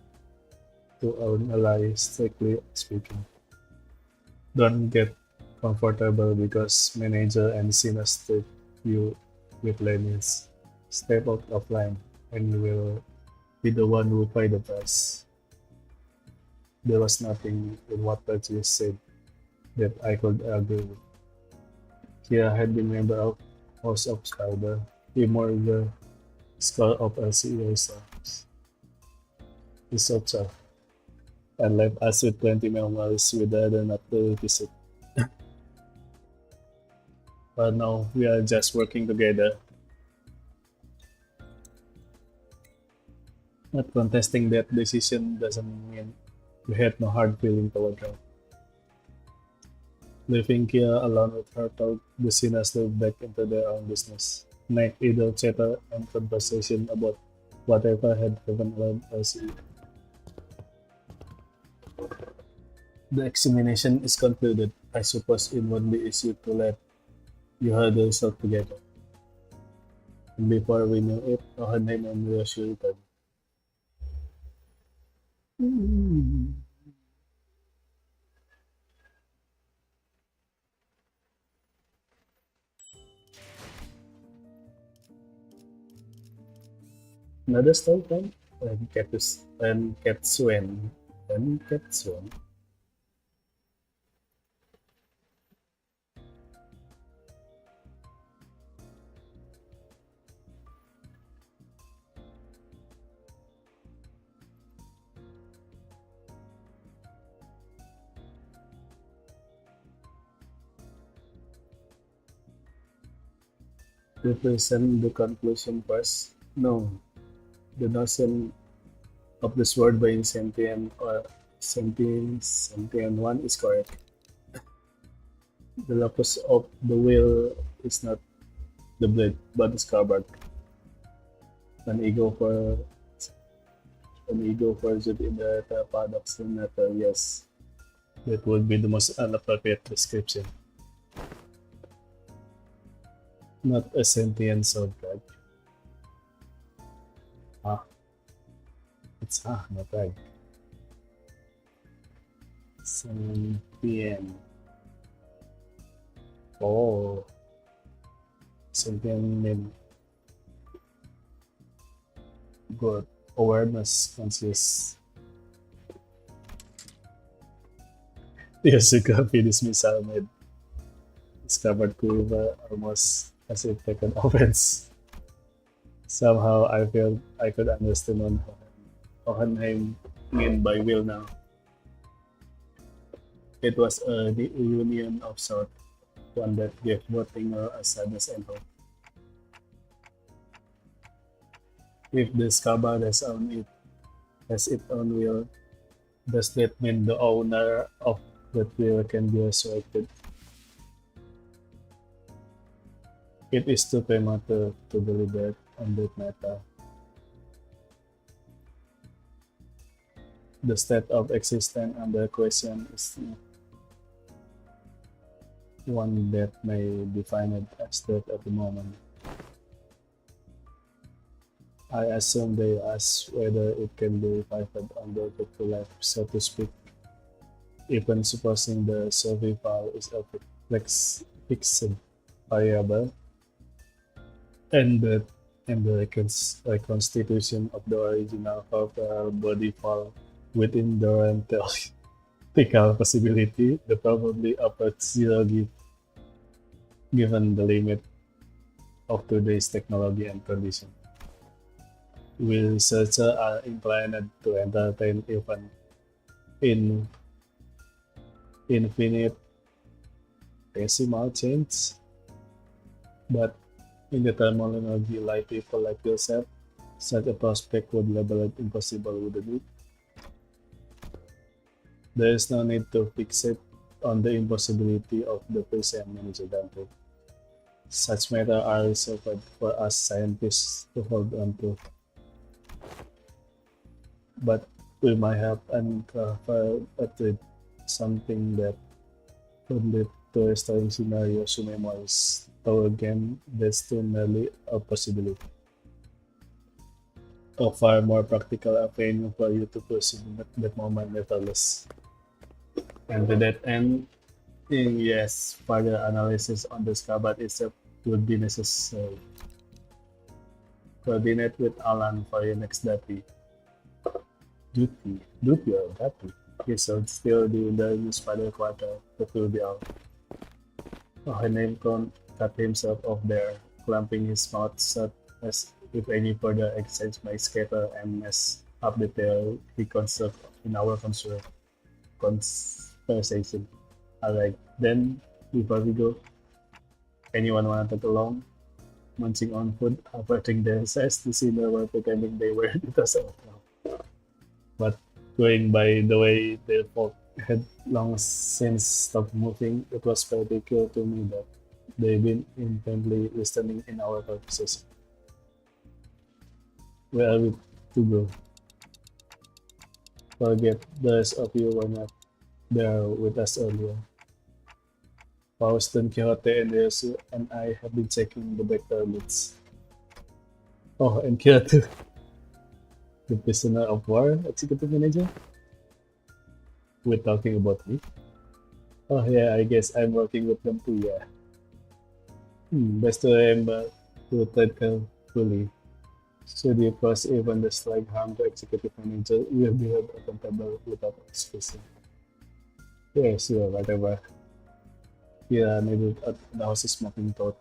to an ally, strictly speaking. Don't get comfortable because manager and seniors treat you with lenience. Step out of line and you will be the one who pay the price. There was nothing in what Percy said that I could agree with. Kia had been member of House of Spider. He more the skull of LCE songs. He so and left us with plenty memories we did not to visit. But now we are just working together. Not contesting that decision doesn't mean we had no hard feeling toward her. Leaving Kia alone with her told the sinners slid back into their own business. Night idle chatter and conversation about whatever had happened around LCE. The examination is concluded. I suppose it won't be easy to let you herd yourself together. And before we knew it, Ohenheim and Ryoshi returned. Another story time? And Katsuen. And Katsuen. To present the conclusion first. No, the notion of this word by sentient or sentient one is correct. The locus of the will is not the blade, but the scabbard. An ego for it in the paradoxal matter, yes. That would be the most inappropriate description. Not a sentient soul drag. It's not right. Sentient. Oh. Sentient mean good awareness, conscious. Yasuka dismissal made discovered Kuriba almost as if taken offense. Somehow I felt I could understand what Hohenheim meant by will now. It was a reunion of sorts, one that gave both Tinger a sadness and hope. If the Skaba has its own will, does that mean the owner of that will can be resurrected? It is too premature to deliberate on that matter. The state of existence under question is one that may be defined as that at the moment. I assume they ask whether it can be revived under the life, so to speak, even supposing the survival is a fixed variable, and the reconstitution of the original corporeal body fall within the realm theoretical possibility, the probably upper zero given the limit of today's technology and condition. Researchers are inclined to entertain even in infinite decimal change, but in the terminology like people like yourself, such a prospect would label it impossible, wouldn't it? There is no need to fixate on the impossibility of the present manager Dante. Such matter are reserved for us scientists to hold on to, but we might have uncovered something that could lead to restoring scenarios to memories or again that's still merely a possibility. A far more practical avenue for you to pursue that moment nevertheless. And to that end, yes, further analysis on the scabbard itself would be necessary. Coordinate with Alan for your next duty or duty. He should still be in the spider quarter to fill the out. Ohanemcon cut himself off there, clamping his mouth shut as if any further exchange might scatter and mess up the tale he constructed in our conversation. Alright, then before we go, anyone wanna tag along? Munching on food, averting their size to see no one pretending they were it as well. But going by the way their folk had long since stopped moving, it was pretty clear to me that they've been intently listening in our conversation. Where are we to go? Forget the rest of you were not there with us earlier. Faust, Don Quixote, and Yosu and I have been checking the back toilets. Oh, and Kira too. The prisoner of war executive manager? We're talking about me? Oh yeah, I guess I'm working with them too, yeah. Best to remember to tread carefully. Should you cause even the slight harm to executive manager, you will be held accountable without excusing. Yeah, sure, whatever. Kira needed the house smoking thought,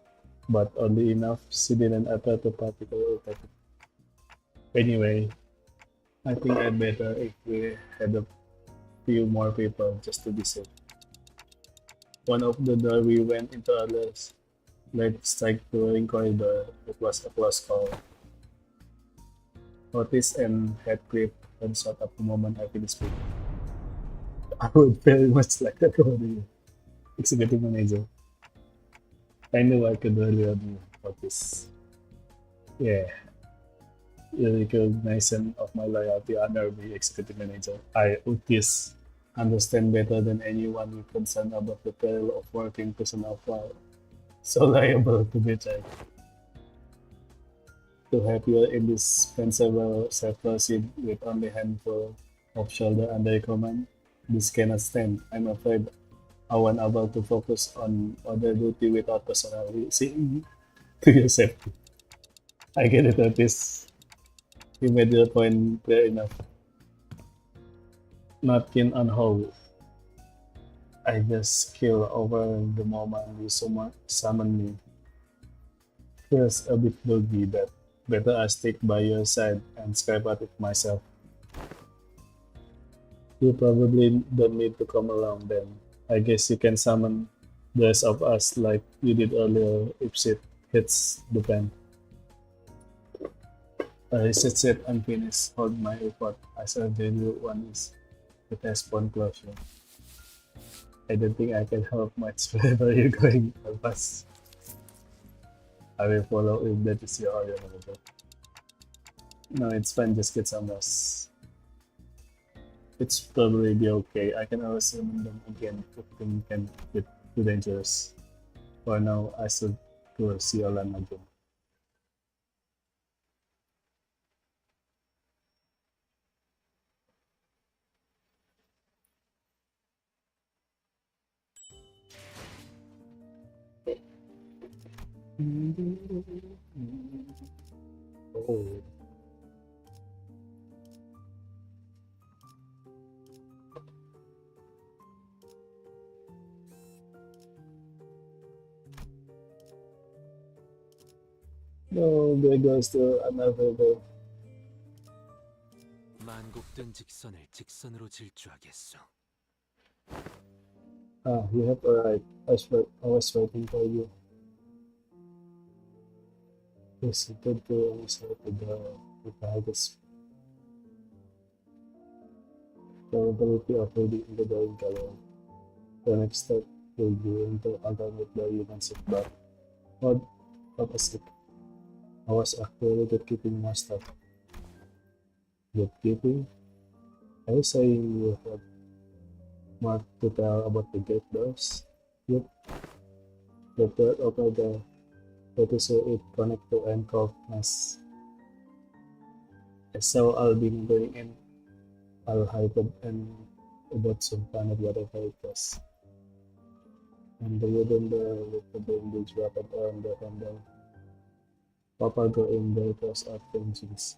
but oddly enough, she didn't utter to particularly irritate it. Anyway, I think I'd better if we had a few more people just to be safe. One of the door we went into a late strike touring corridor. It was a close call. Otis and Heathcliff had shot up the moment I finished speaking. I would very much like that over you, executive manager. I knew I could rely on you, Otis. Yeah, your recognition of my loyalty under me, executive manager. I, Otis, understand better than anyone who concerned about the peril of working personal file. So liable to betray. To have your indispensable self-seat with only handful of shoulder under command, this cannot stand. I'm afraid I won't able to focus on other duty without personally seeing to your safety. I get it, Otis. You made your point clear enough. Not keen on how I just kill over the moment you summon me. Feels a bit doggy, but better I stick by your side and scrape at it myself. You probably don't need to come along then. I guess you can summon the rest of us like you did earlier if shit hits the fan. I said unfinished. Hold my effort. I shall give you one is the test point closure. I don't think I can help much wherever you're going, Albus. I will follow if that is your order. No, it's fine, just get some rest. It's probably be okay. I can always summon them again if things can get too dangerous. For now, I should go see Olan again. Oh. No, there goes to another day. 만곡된 직선을 직선으로 질주하겠소. Ah, you have arrived. I was waiting for you. He seated to his side of the highest probability of reading the drawing color. The next step will be into alternate the humans of but what opposite. I was actually gatekeeping my stuff. Gatekeeping? Are you saying you have more to tell about the gate doors? Yep, the third over there. That is where it connect to and called Nest. So I'll be going in. I'll hide it and about some planet whatever it was. And the wooden door with the bandage wrapped around the handle. Papa go in there because of engines.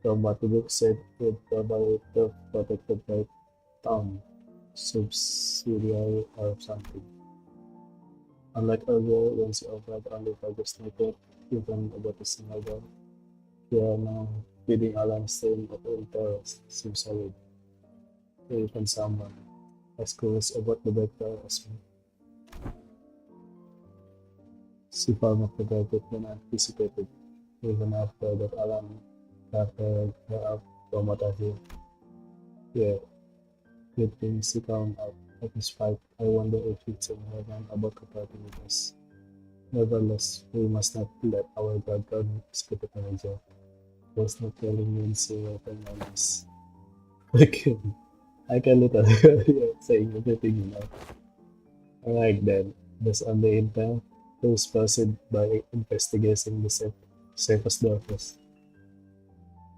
From what the book said, it probably tough protected by town, subsidiary or something. Unlike earlier, when she offered only for the snippet, even about a single door, here now feeding alarm stream of interest seems solid. Even someone as curious about the vector as me. She found the target than anticipated, even after that alarm after her up from what I hear. Yeah, good thing she found out. Despite, I wonder if it's in heaven about cooperating with us. Nevertheless, we must not let our God skip the manager. Was not telling me zero minus. Like, I can literally saying everything, you know. Alright then, based on the intel, please proceed by investigating the safest doors.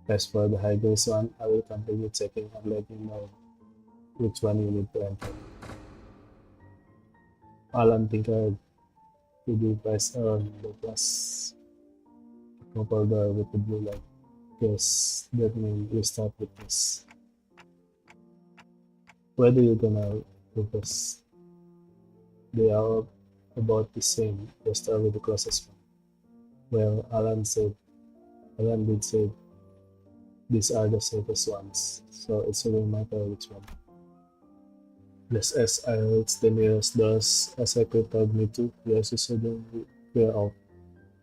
As for the highest one, I will continue checking and let you know which one you need to enter. Alan tinkered to the device on the glass couple door with the blue light. Guess that means we start with this. Where do you gonna focus? They are about the same, just with the closest one. Well, Alan did say these are the safest ones, so it's really matter which one. Just as I reached the nearest doors, as I could told me to, yes, suddenly clear off,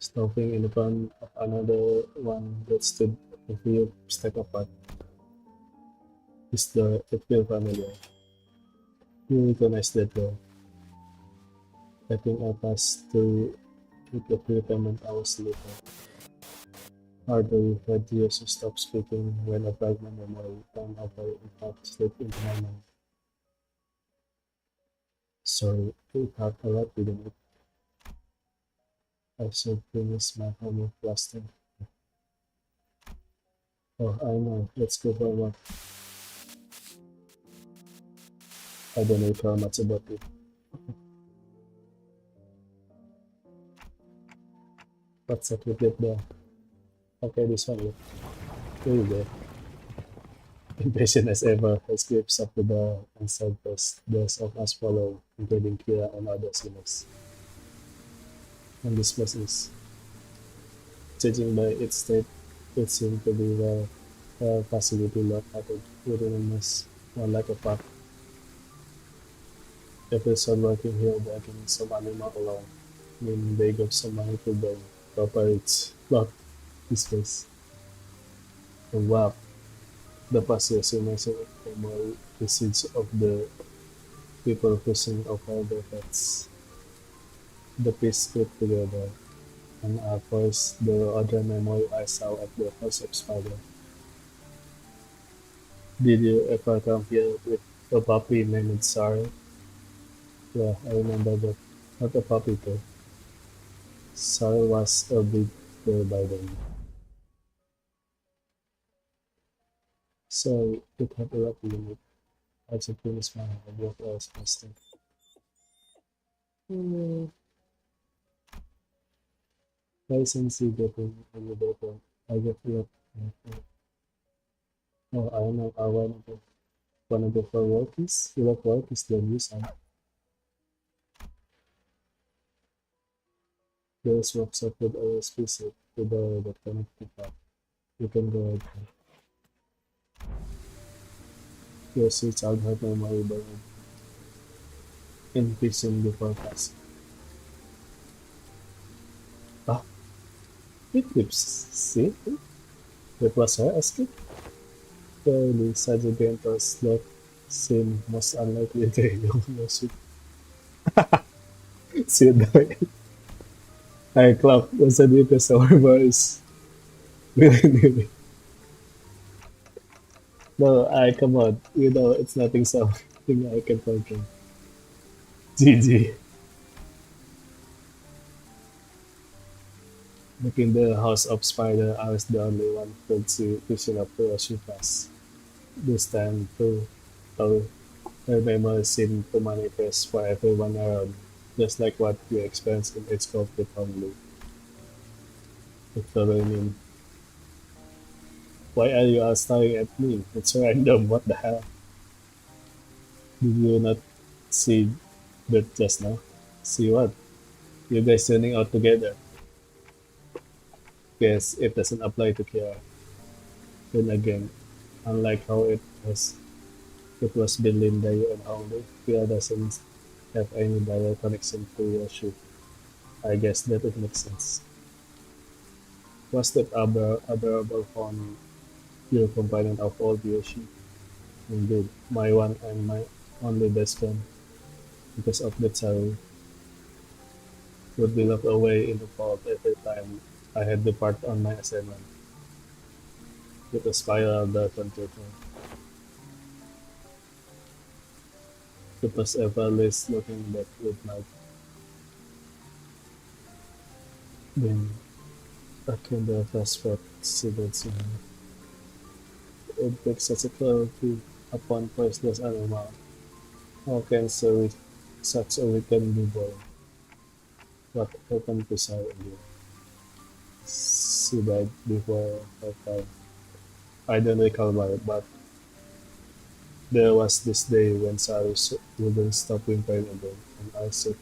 stopping in front of another one that stood a few steps apart. This door, it felt familiar. You recognize that door. I think I passed through it a few payment hours later. Hardly had years to stop speaking when a fragment memory found out I in fact slipped into my mind. Sorry, it had a lot within it. I should finish my homework faster. Oh, I know, let's go forward. I don't know how much about it. What's up with that there? Okay, this one, look. Here you go. Impatient as ever, I grips up the door and said first. Those of us follow, including Kira and other sinners. And this place is, judging by its state, it seemed to be where a facility located within a mess, one like a park. Every son working here dragging some animal along, meaning they got some money to buy proper its lot this place. And wow, the passage immersion of more usage of the people pushing over their heads. The piece fit together, and of course the other memory I saw at the house of Spider. Did you ever come here with a puppy named Sarah? Yeah, I remember that. Not a puppy though. Sarah was a big girl by then. So it had a lot to do with I should finish my work as faster. License getting a little better. I get a lot. Oh, I know. I wanna go for workies. You like workies? Then use some. There's workshop with OSP set to the that connect to that. You can go ahead. Your switch out have memory by envision before passing. Ah, Eclipse, see? That was her escape. Clearly, such a gentle slope seemed most unlikely to a young lawsuit. See the I clapped was a deepest of our voice. Really. No, I come on. You know, it's nothing something I can control. GG. Back in the House of Spider, I was the only one who to vision up to a shoe pass. This time, too, oh, her memory seemed to manifest for everyone around, just like what you experienced in its complete only. Victoria mean, why are you all staring at me? It's random, what the hell? Did you not see that just now? See what? You guys turning out together. Guess it doesn't apply to Kira. Then again, unlike how it was been Linda and only, Kira doesn't have any direct connection to your shoe. I guess that it makes sense. Was that adorable phone your companion of all your shoe? Indeed, my one and my only best friend. Because of that sorrow, would be locked away in the vault every time I had to part on my assignment. With a spiral the computer. It was effortless looking back with my being a kind of fast-food cigarettes. It takes such a cruelty upon priceless animal. How can such a weekend be born? What happened to Sarah again? She died before her time. I don't recall why, but there was this day when Sarah wouldn't stop whimpering again, and I set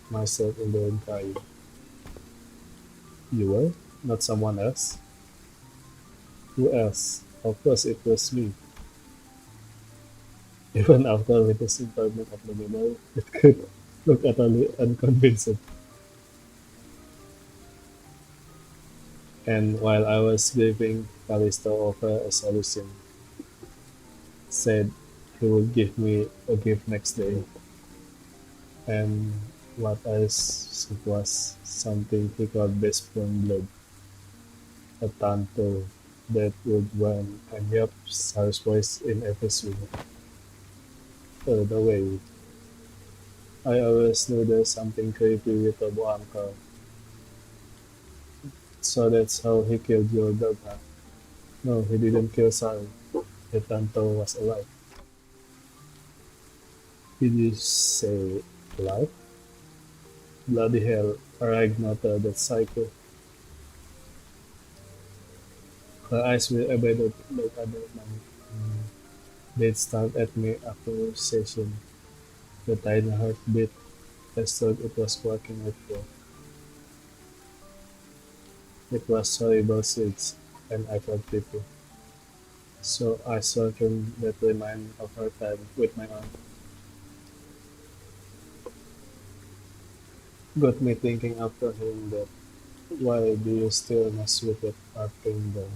myself in the room crying. You were? Not someone else? Who else? Of course it was me. Even after witnessing fragment of the memory, it could look utterly unconvincing. And while I was grieving, Callisto offered a solution. Said he would give me a gift next day. And what I said was something he called best friend blood, a tanto that would run and yelp Sarah's voice in every swing. The way, I always knew there's something creepy with Abu Uncle. So that's how he killed your dog, huh? No, he didn't kill Sarah. The tanto was alive. Did you say alive? Bloody hell, Aragnata, that psycho. Her eyes were abandoned like other men. They'd start at me after session. The tiny heartbeat. I thought it was quacking with fear. It was horrible sweet, and I felt pity. So I shortened that remind of her time with my arm. Got me thinking after hearing that. Why do you still mess with it after then?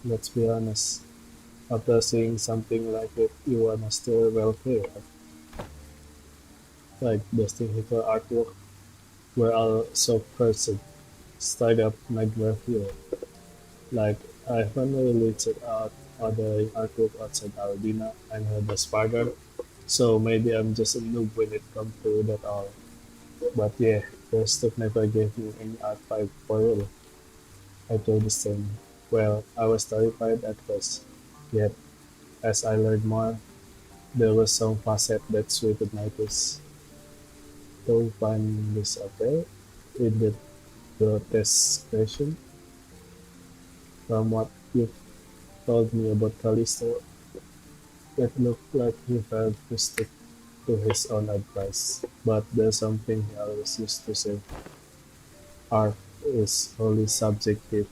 Let's be honest. After seeing something like it, you wanna still welfare, like dusting her artwork. We're all so cursed. Start up nightmare here. Like I finally checked out other artwork outside Albina and heard the spider. So maybe I'm just a noob when it comes to that all. But yeah, the stuff never gave me any art vibe for real. I told the same. Well, I was terrified at first. Yet, as I learned more, there was some facet that sweetened my taste. Don't find this okay? With the grotesque question. From what you've told me about Callisto, it looked like he failed to stick to his own advice. But there's something he always used to say. Art is wholly subjective,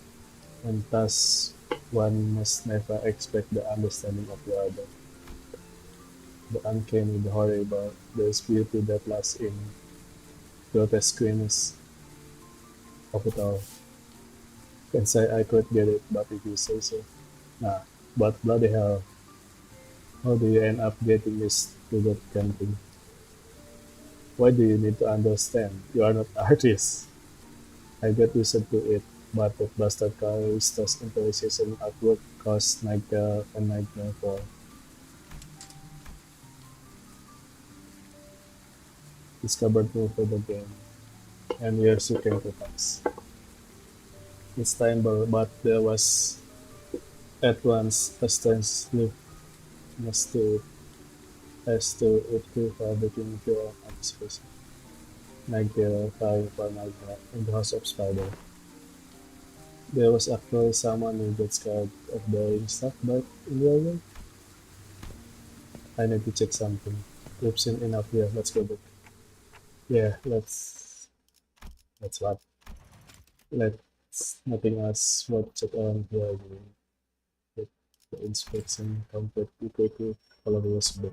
and thus one must never expect the understanding of the other. the uncanny, the horrible. There's beauty that lies in grotesqueness of it all. Can say I could get it, but if you say so, nah. But bloody hell, how do you end up getting this to that kind of thing? Why do you need to understand? You are not artists. I get used to it, but that bastard Callisto's improvisation artwork caused nightmare and nightmare for discovered me for the game, and years you came to pass. It's time, but there was at once a strange slippness to it, as to it could have between pure anticipation. Nightmare, flying for nightmare, in the House of Spider. There was actually someone who gets scared of doing stuff, but in real life, I need to check something. We've seen enough here. Let's go back. Yeah, let's what? Let's nothing else what check on here again. Get the inspection completely quickly. Follow us back.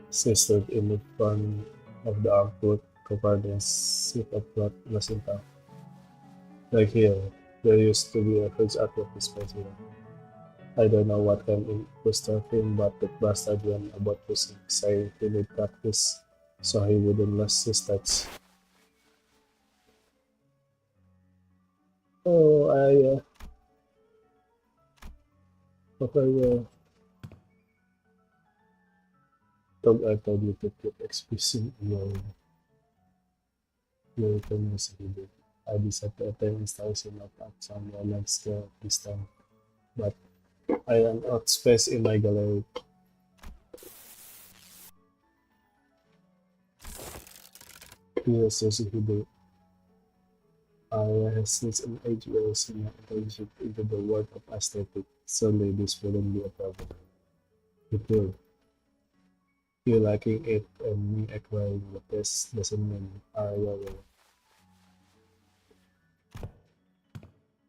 Sistered in the front of the armfoot, covered in sheet of blood was in town. Like here, there used to be a huge artwork display here. I don't know what kind of imposter him, but that bastard went about pushing, saying he need practice so he wouldn't lose his touch. Oh, okay, I told you to keep expressing your tenacity. I decided to attend installation of at some large scale this time, but I ran out space in my gallery. Here's Yoshihide. I has since an age where senior intelligent into the world of aesthetic. Surely this wouldn't be a problem. It will. You liking it and me acquiring the taste doesn't mean I will.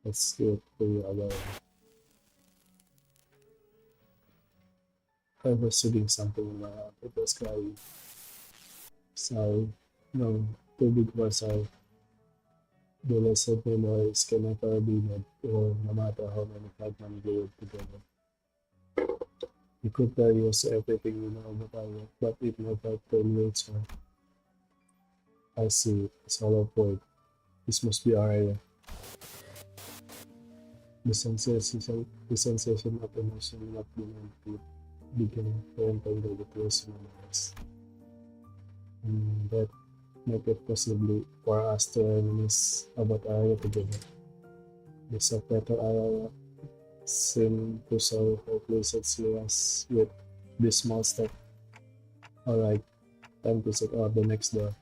Let's get to the other. I was shooting something in my hand. It was crying. Sorry. No, too big for sorry. The lesson memories can never be made, or no matter how many fragments glued together. You could tell us everything you know about our work, but it never terminates her. I see. It's hollow point. This must be our area. The sensation of emotion not being able to begin to entangle the close memories. And that make it possibly for us to reminisce about our area together. The subtitle area seemed to show how pleasant she was with this small step. Alright, time to check out the next door.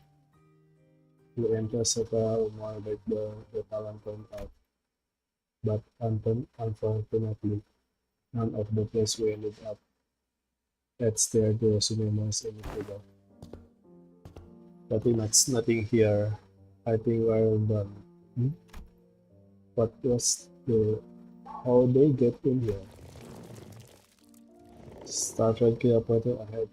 We enter several more back door the talent point out. But unfortunately, none of the place we ended up at stared to cinemas in Italy. Nothing here. I think we're done. Hmm? What was the how they get in here? Star Trek pointed ahead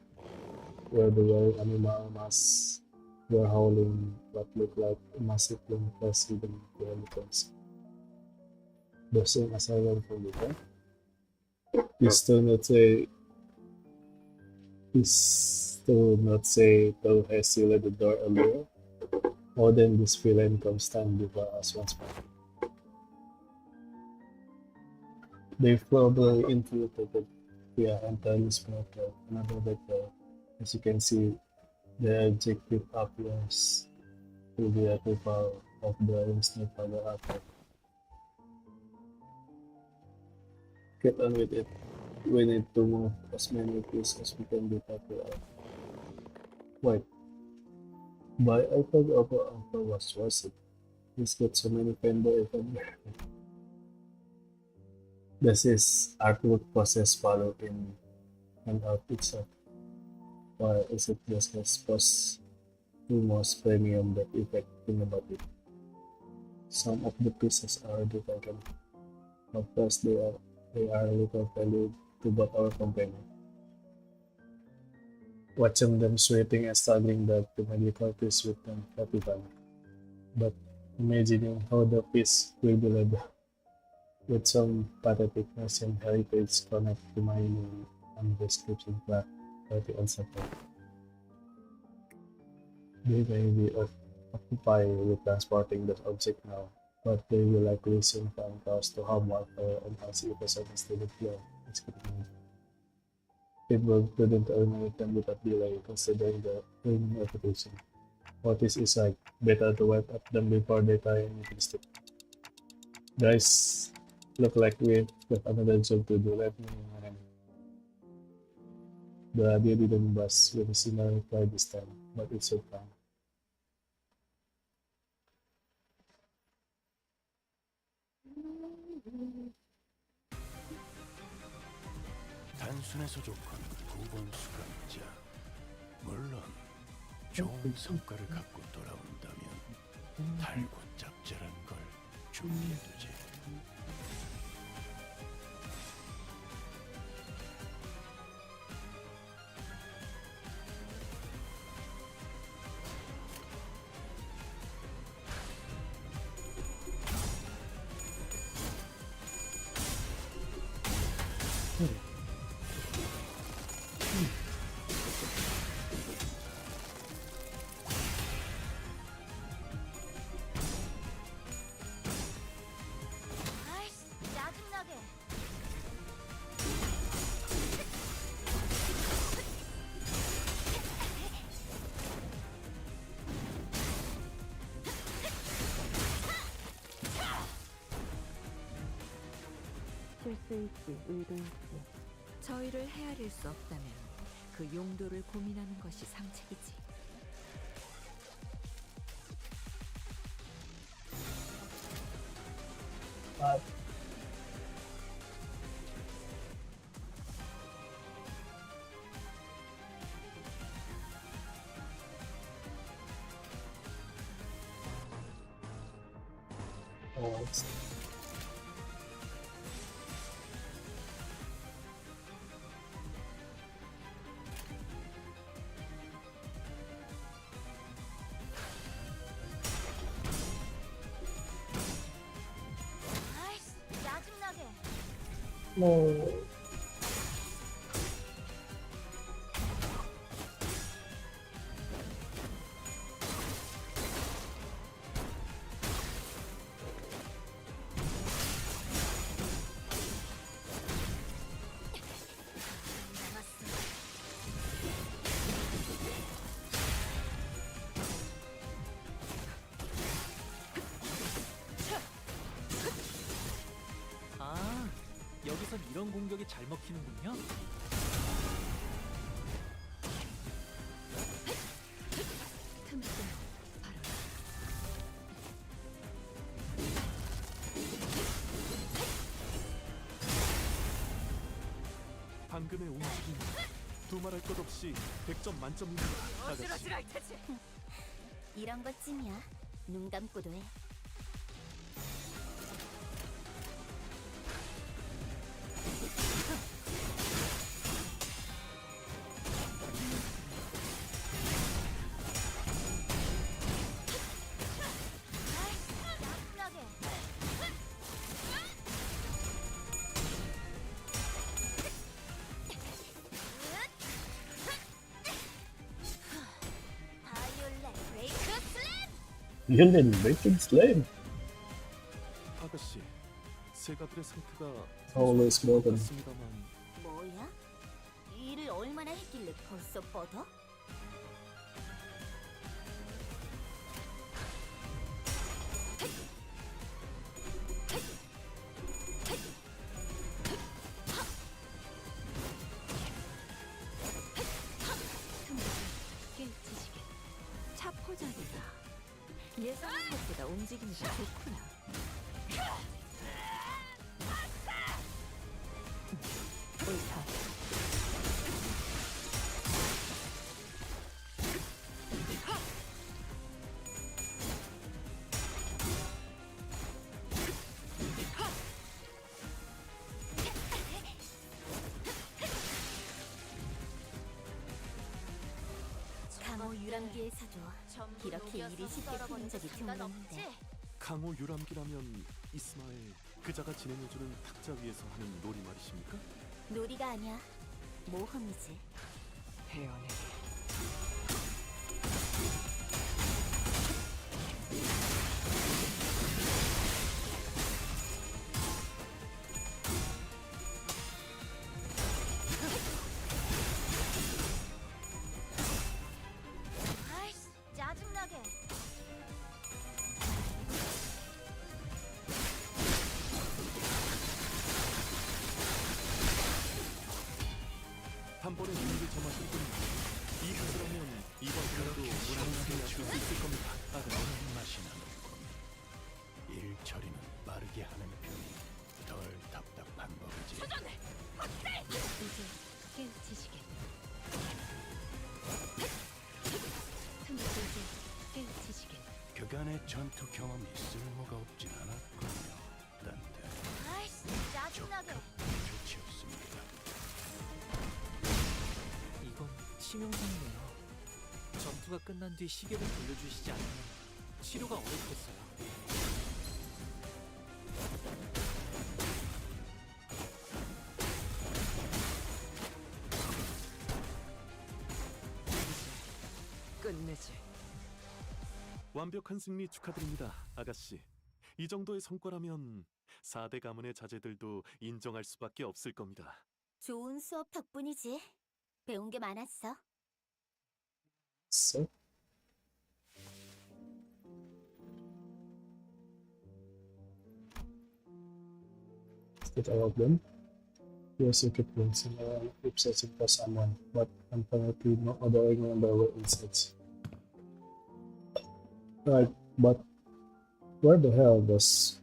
where the wearing animal masks were howling what looked like a massive plane crash hidden skeletons. Bursting asylum from the top. Please do not say Tow has sealed the door earlier. More than this villain comes stand before us once more. They've probably infiltrated via entirely smarter another vector. As you can see, the objective appears to be a people of the instant power attack. Get on with it. We need to move as many pieces as we can before we are. Wait. By I thought our uncle was worth it. He's got so many fanboy everywhere. Does his artwork process follow in and out itself? Or is it just his posthumous premium that effect thing about it? Some of the pieces are different. Of course they are little value to both our company. watching them sweating and struggling back to my difficulties with them festival. But imagining how the feast will be led with some pathetic Russian heritage connect to my and description plot pretty unsettling. They may be occupied with transporting the object now, but they will likely soon find cause to harm warfare and as episode instead of flow. It will couldn't eliminate them without delay, considering the remaining reputation. What is like better to wipe up them before they try anything stupid. Guys, look like we have another job to do. Let me know. The idea didn't bust with a similar reply this time, but it's so fun. 단순해서 좋건 두 번 수감자. 물론 좋은 성과를 갖고 돌아온다면 달고 짭짤한 걸 준비해두지. 아이씨, 짜증나게. 실수일지 의도일지 저희를 헤아릴 수 없다면 그 용도를 고민하는 것이 상책이지. 아이씨, 짜증나게. 남았어. 아, 여기선 이런 공격이 잘 먹히는군요. 틈새 바로 방금의 움직임 두말할 것 없이 100점 만점입니다. 아가씨. 어지러지랄 테지. 이런 것쯤이야. 눈 감고도 해. 아이씨, 짜증나게. 바이올렛 브레이크 슬램! Villain Bacon Slave! 아가씨, 세가들의 상태가 Always broken. 같습니다만 뭐야? 일을 얼마나 했길래 벌써 뻗어? 깨지시게. 차포자리다. 예상한 것보다 움직임이 더 좋구나. 옳다. 유람기에서도 이렇게 일이 쉽게 풀린 적이 드물었는데. 강호 유람기라면 이스마엘 그자가 진행해주는 탁자 위에서 하는 놀이 말이십니까? 놀이가 아니야. 모험이지. 헤어내. 아이씨, 짜증나게. 단번에 눈을 점하실 분이 이 가수라면 이번 편도 무난하게 하실 수 있을 겁니다. 아가씨. 보는 맛이 나는군. 일 처리는 빠르게 하는 편이 덜 답답한 법이지. 이제 깨우치시게. 이제 깨우치시게. 그간의 전투 경험이 쓸모가 없진 않았군요. 단테. 아이씨, 짜증나게. 좋지 없습니다. 이건 치명상이네요. 전투가 끝난 뒤 시계를 돌려주시지 않으면 치료가 어렵겠어요. 끝내지. 완벽한 승리 축하드립니다, 아가씨. 이 정도의 성과라면 4대 가문의 자제들도 인정할 수밖에 없을 겁니다. 좋은 수업 덕분이지. 배운 게 많았어. So, with all of them, he also kept glancing around if searching for someone, but apparently no other member were in search. Right, but where the hell does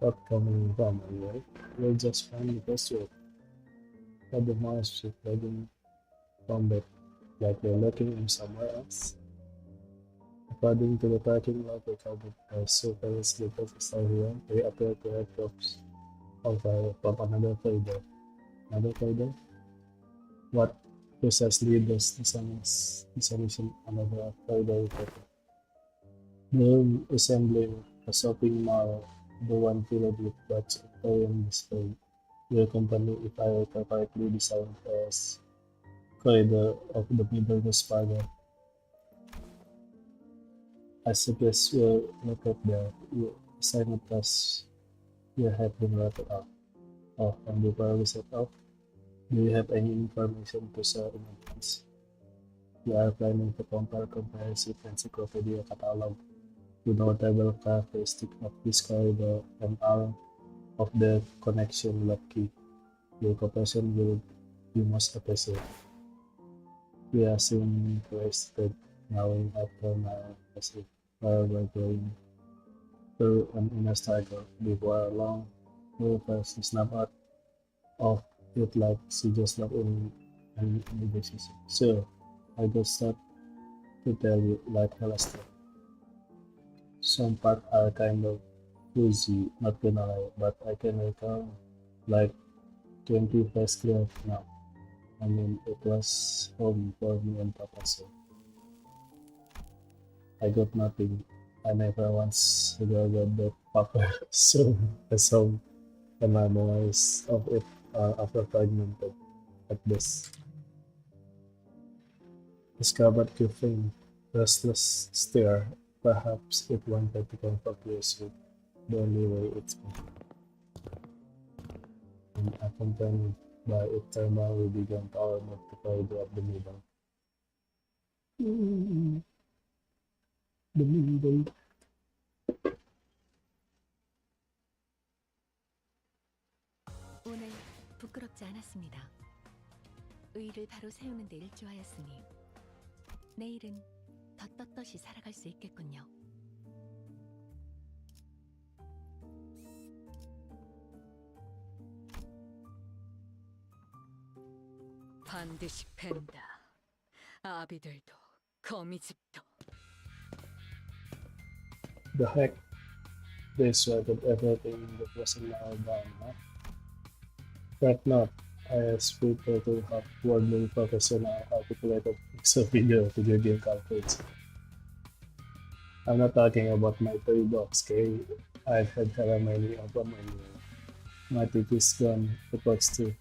that coming from anyway? We'll just find the password. But the mouse ship didn't come back, like they're looking in somewhere else. According to the parking lot recovered by super slippers Australian, they appear to have drops of fire from another corridor. Another corridor? What precisely does dissolution another corridor refer? The room resembling a shopping mall, the one filled with much Victorian display. Your company, if I recall correctly, designed as corridor of the middle spider. I suggest we'll look at the assignment task you have been wrapped up. Oh, and before we set off, do you have any information to share in advance? We are planning to compare comprehensive encyclopedia catalog with notable characteristics of this corridor and all of the connection lock key. Your cooperation will be most appreciated. We are soon wasted knowing after my message while we're going through an inner struggle before long we'll first snap out of it like she just locked in an decision. So I got stuff to tell you like hella stuff. Some parts are kind of fuzzy, not gonna lie, but I can recall like 20 fast clear now. I mean, it was home for me and Papa, so I got nothing. I never once regarded that Papa so as home, and my memories of it are after fragmented at best. Discovered coughing, restless stare. Perhaps it wanted to comfort you with the only way it's possible. And accompanied by a thermal, we began to move the corridor of the middle. The middle. 오늘 부끄럽지 않았습니다. 의의를 바로 세우는 데 일조하였으니 내일은 더 떳떳이 살아갈 수 있겠군요. 반드시 팬다. 아비들도 거미집도. The heck? They sweated everything that was in our down, huh? Fret not, I asked people to have wording professional articulated So video game conference. I'm not talking about my toy box, okay? I've had caramel over my room. My TV is gone, the box too.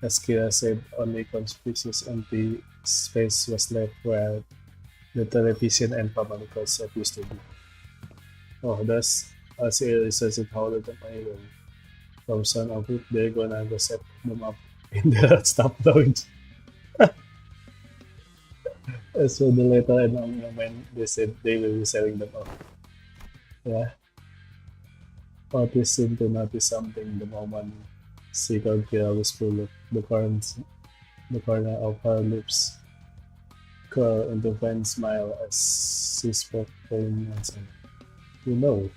As Kira said, only conspicuous empty space was left where the television and family concept used to be. Oh, that's a serious as it howled at my room. From son of it, they're gonna go set them up in the stuff lounge. So the later announcement when they said they will be selling them off. Yeah. Otis seemed to notice something the moment she could Kira was full of the corner of her lips curl into a faint smile as she spoke plain and simple. You know,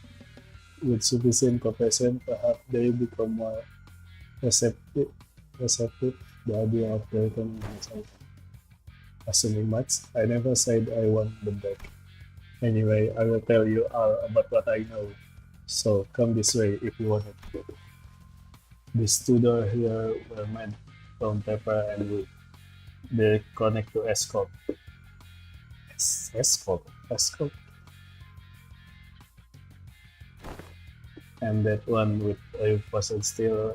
with sufficient compassion, perhaps they become more receptive, receptive the idea of returning myself. Assuming much, I never said I want them back. Anyway, I will tell you all about what I know. So come this way if you want it. These two doors here were made from paper and wood. They connect to escort. Escort? Escort? And that one with a fossil steel,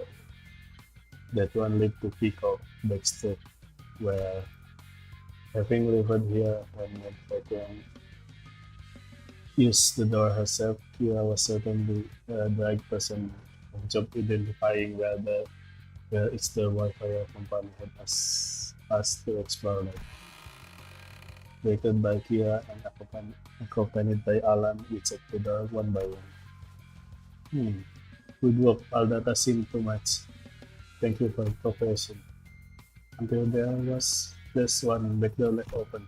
that one lead to Peacock Backstreet, where having lived here when Fabian used the door herself, Kira was certainly the right person of job identifying where it's the Wi-Fi company had us to explore that. Directed by Kira and accompanied by Alan, we checked the door one by one. Good work, all data seemed too much. Thank you for your cooperation. Until there was just one back door left open.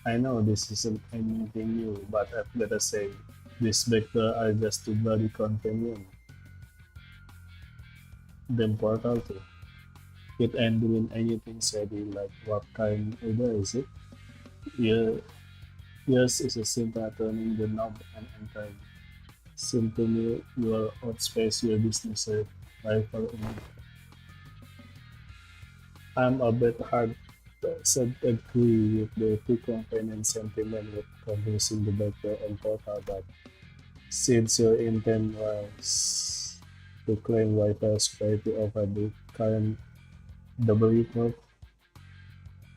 I know this isn't anything new, but I've gotta say, these back doors are just too bloody convenient. Them portal too. It ain't doing anything shady like what kind of door is it? Yeah, yours is a simple turning the knob and entering. Seem to me your own space, your business rifle in. I'm a bit hard to agree with the two companion sentiment with convincing the doctor and portal, but since your intent was to claim Wi-Fi security over the current W code,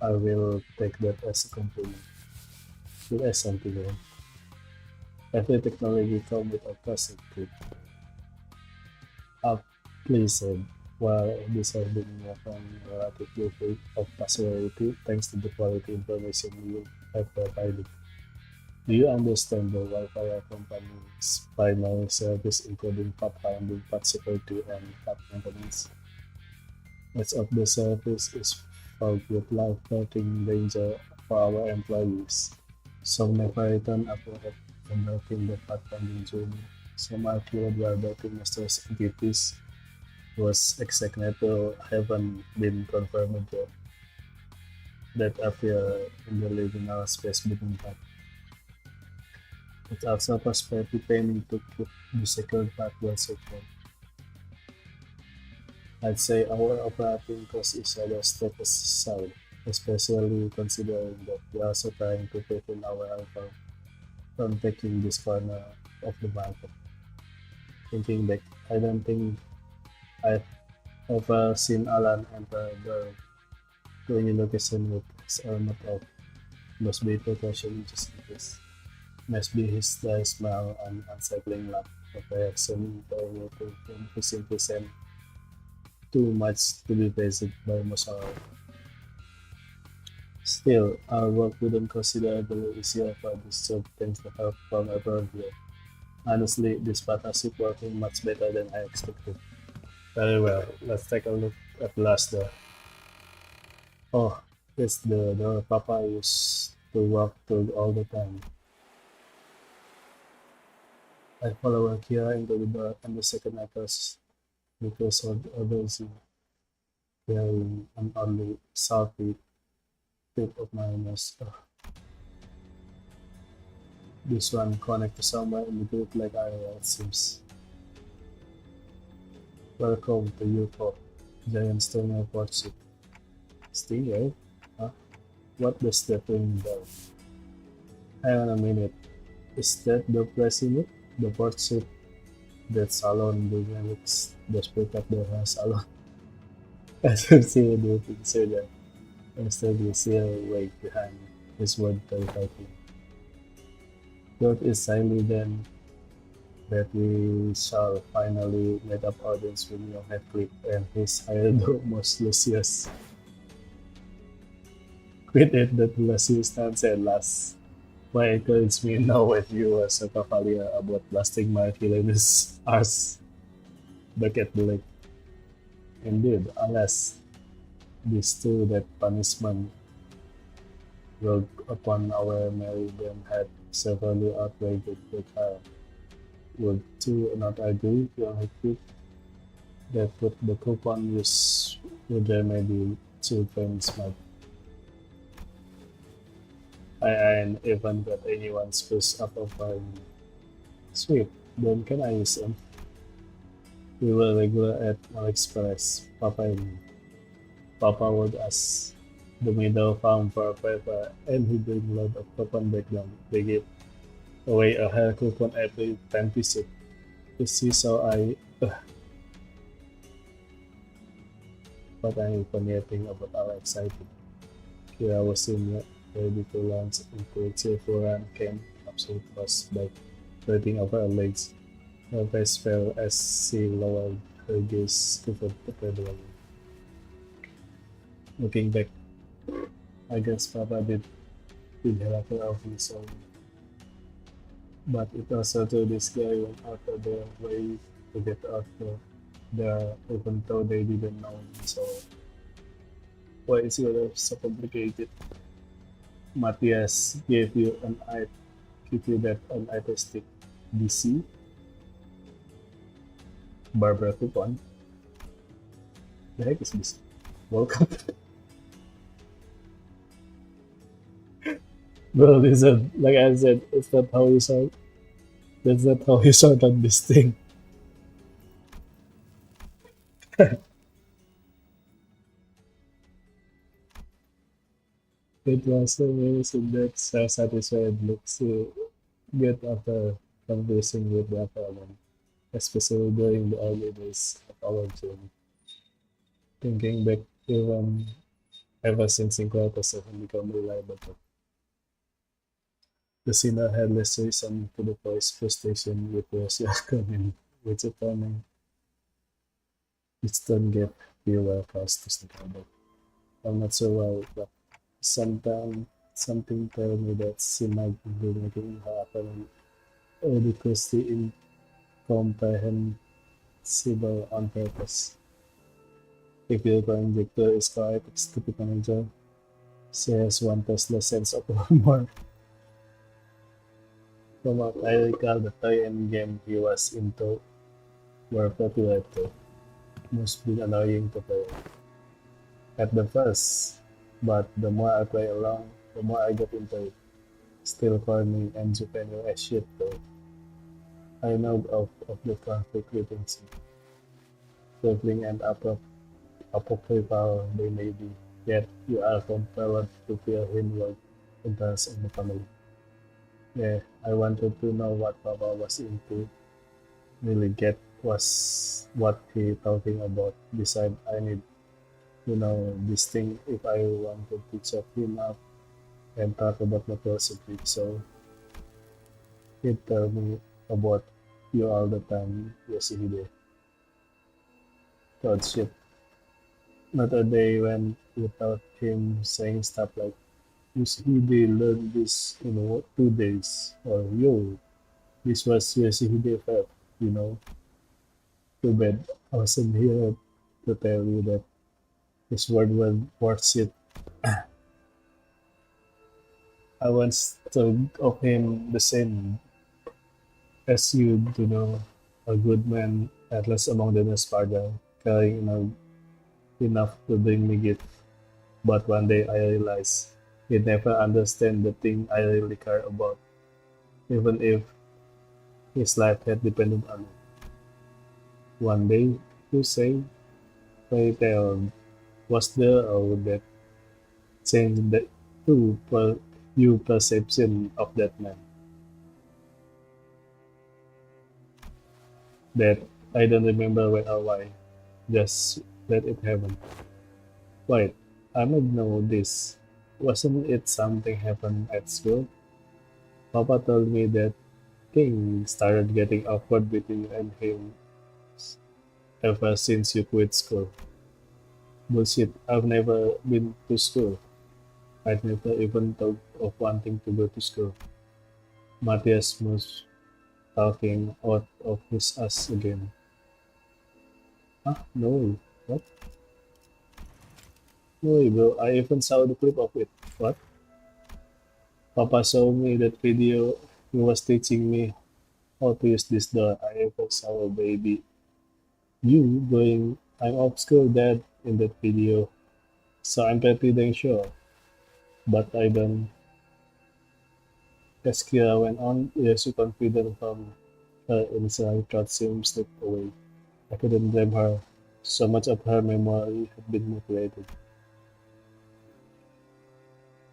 I will take that as a compliment. Will add something wrong. Every technology comes with a cost of good. Please said, while this has been often relatively free of passability thanks to the quality information you have provided. Do you understand the Wi-Fi company's primary service including pathfinding, path security, and path maintenance? Much of the service is fraught with life-threatening danger for our employees. Some never return after conducting the pathfinding journey. Some are killed while batting master's duties was executed haven't been confirmed yet that appear in the liminal space between paths. It also prosperity training to keep the secured path well secure. I'd say our operating cost is rather step aside, especially considering that we're also trying to prevent our rival from taking this corner of the market. Thinking back, I don't think I've ever seen Alan enter to any location with his helmet off. Must be precaution just in case. Must be his dry smile and unsettling laugh of reaction to anything who simply sent too much to be faced by Mosar. Still, our work wouldn't considerably easier for this job thanks to help from everyone here. Honestly, this partnership working much better than I expected. Very well, let's take a look at the last door. Oh, it's the door Papa used to walk through all the time. I follow Akira into the door and the second across because of the others carrying an oddly salty tip of my nose. Oh, this one connect to somewhere in the group like area it seems. Welcome to Newport, giant stone airport ship. Stingray? Huh? What does that ring bell? Hang on a minute. Is that the president? The portrait that salon dynamics the speak up the salon. I don't see the picture that instead you see a way behind his word terrifying. God is silent then that we shall finally meet up audience with young Heathcliff and his hired most Lucius. Quit it that Lucius stands at last. Why encourage me now if you were a cavalier about blasting my villainous arse back at the lake? Indeed, alas, this too that punishment will upon our merry then had severely outraged the child. Would two not agree, young Heathcliff, that with the coupon use would there may be two friends might I ain't even got anyone's first up of my sweet, then can I use them? We were regular at AliExpress. Papa would ask the middle farm for a paper and he bring a lot of coupon back down. They give away a hair coupon every 10 visit. You see, so but I'm forgetting about our excited. Here I was in ready to launch into a cheerful run came absolute fast by flirting over her legs. Her face fell as she lowered her gaze toward the pedal. Looking back, I guess Papa did have her of his own. But it also to this guy went out of their way to get out there even though they didn't know him, so why is it so complicated? Matthias gave you that an artistic DC Barbara coupon. The heck is this? Welcome. Well, this is like I said, it's not how you sound. That's not how you sound on this thing. It was amazing that self-satisfied looks to get after conversing with the Avalon, especially during the early days of our journey. Thinking back, even ever since Incredible 7 became reliable, the sinner had less reason to the voice frustration with Russia coming, which upon its turn gave fewer cause to speak about. I'm not sure why, but something tells me that she might be making her apparent ridiculously incomprehensible on purpose. If your conjecture is correct, stupid manager, she has one Tesla sense of humor. From what I recall, the toy and game he was into were popular too. Must be annoying to play at the first, but the more I play along, the more I get into it. Still corny and juvenile as shit though. I know of the conflict within some traveling and apocryphal they may be, yet you are compelled to feel him like interest in the family. Yeah, I wanted to know what Papa was into. Really get was what he talking about. Besides, I need to know this thing if I wanted to check him up and talk about my philosophy. So he tell me about you all the time, Yoshihide. God shit. Not a day went without him saying stuff like Yoshihide learned this in 2 days or yo, this was Yoshihide felt, you know. Too bad I wasn't here to tell you that his word was worth it. I once thought of him the same as you do know, a good man, at least among the Nesparda, carrying enough to bring me gift. But one day I realized he'd never understand the thing I really care about, even if his life had depended on it. One day, you say, fairy tale was there or would that change to your perception of that man. That I don't remember when or why. Just let it happen. Wait, I might know this. Wasn't it something happened at school? Papa told me that things started getting awkward between you and him ever since you quit school. Bullshit, I've never been to school. I'd never even thought of wanting to go to school. Matthias was talking out of his ass again. No. What? No way, bro. I even saw the clip of it. What? Papa showed me that video. He was teaching me how to use this door. I ever saw a baby. You going, I'm off school, dad, in that video. So I'm pretty dang sure. But I don't. As Kira went on, yes, so confident from her inside thought seemed slipped away. I couldn't blame her. So much of her memory had been mutilated.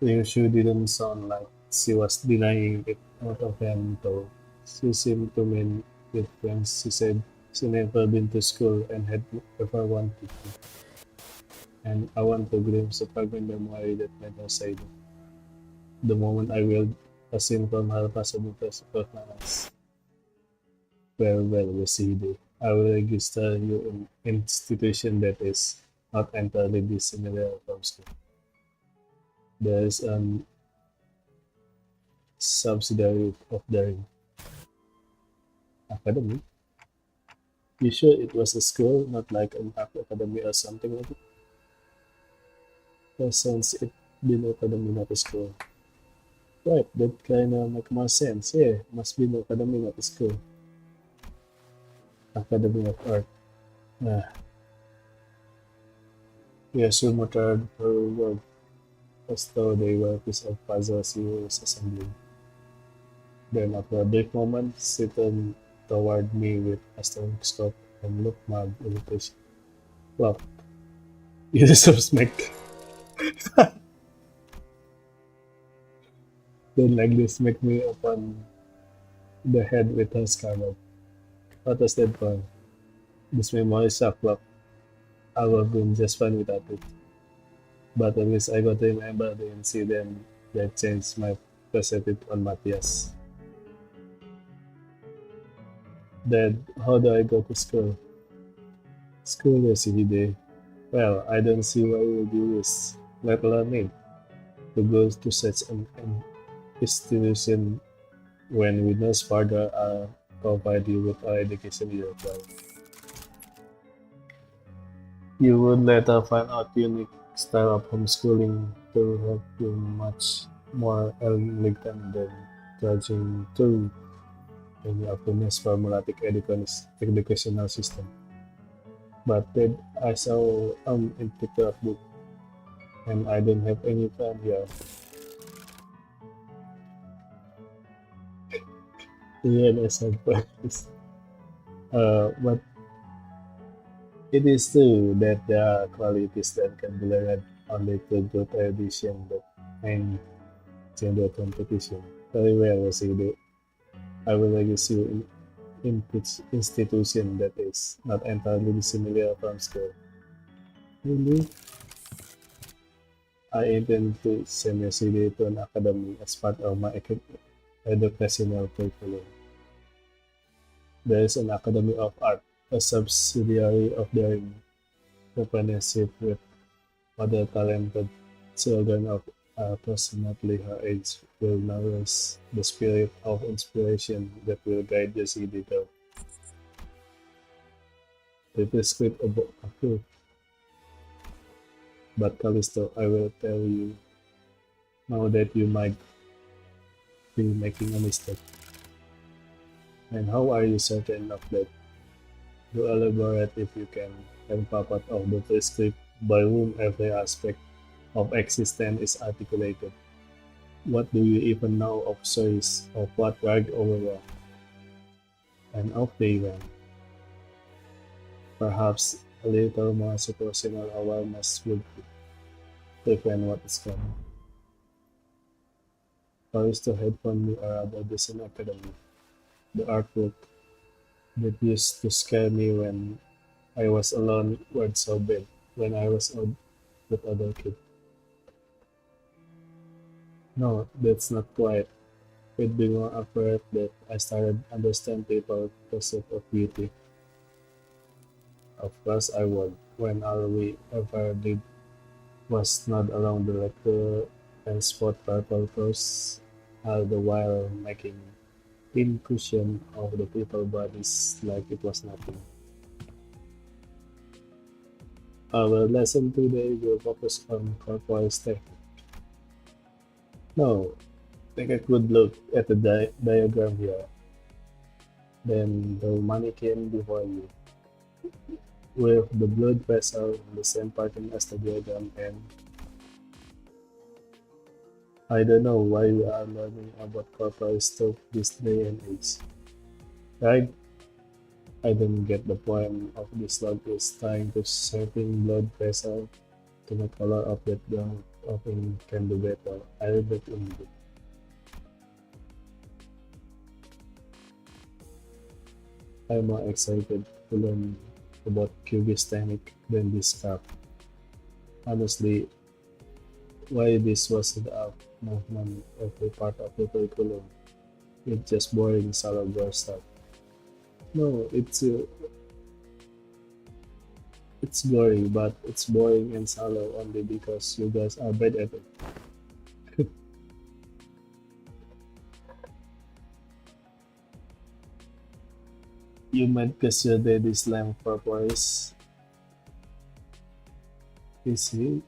Ryushu didn't sound like she was denying it out of hand, though. She seemed to mean it when she said she never been to school and had ever wanted to. And I want to glimpse a fragment memory that made her say that. The moment I willed a scene from her possible test of my eyes. Well, we see the I will register you in institution that is not entirely dissimilar from school. There is an subsidiary of the academy. You sure it was a school, not like an academy or something like it? Well, since it been academy, not a school. Right, that kinda make more sense. Yeah, must be an academy, not a school. Academy of Art. Ah, yeah, so muttered her word as though they were a piece of puzzle she was assembling. Then, after a brief moment, she turned toward me with a stethoscope and looked mild irritation. Well, you deserve smack. Then like this smacked me upon the head with her scarlet. What was that for? This memory sucked, but I would have been just fine without it. But at least I got to remember the incident that changed my perspective on Matthias. Dad, how do I go to school? School is a day. Well, I don't see why you would do this, let alone need to go to such an institution when we know further provide you with our education you require. You would later find out unique style of homeschooling to help you much more elegant than trudging through any of the most formulatic educational system. But then I saw in picture of book and I don't have any friend here. Yeah, that's advice. But it is true that there are qualities that can be learned only through good edition that and gender competition. Very well, Wasidu. I will use you in institution that is not entirely dissimilar from school. Really? I intend to send your CD to an academy as part of my educational curriculum. There is an Academy of Art, a subsidiary of the partnership with other talented children of approximately her age will nourish the spirit of inspiration that will guide the editor. The script about approved, but Callisto, I will tell you now that you might be making a mistake. And how are you certain of that? Do elaborate if you can, and pop out of the prescript by whom every aspect of existence is articulated. What do you even know of choice, of what right over wrong, and of the event? Perhaps a little more situational awareness would prevent what is coming. Toys to headphone me are about this in academy. The artwork that used to scare me when I was alone weren't so bad when I was out with other kids. No, that's not quite. It being more afraid that I started understand people pursuit of beauty. Of course I would. When all we ever did was nod along the lecture and spot purple cross all the while making pincushion of the people bodies like it was nothing. Our lesson today will focus on corporal tech. No, take a good look at the diagram here. Then the mannequin before you, with the blood vessel in the same pattern as the diagram, and I don't know why we are learning about corporal stuff this day and age. Right? I don't get the point of this log is trying to certain blood vessel to the color of that ground often can do better. I read that in the book. I'm more excited to learn about Cubist technique than this stuff. Honestly, why this wasn't a movement every part of the curriculum? It's just boring salad stuff. No, it's boring, but it's boring and shallow only because you guys are bad at it. You might guess your daddy's lamb for boys. Is he?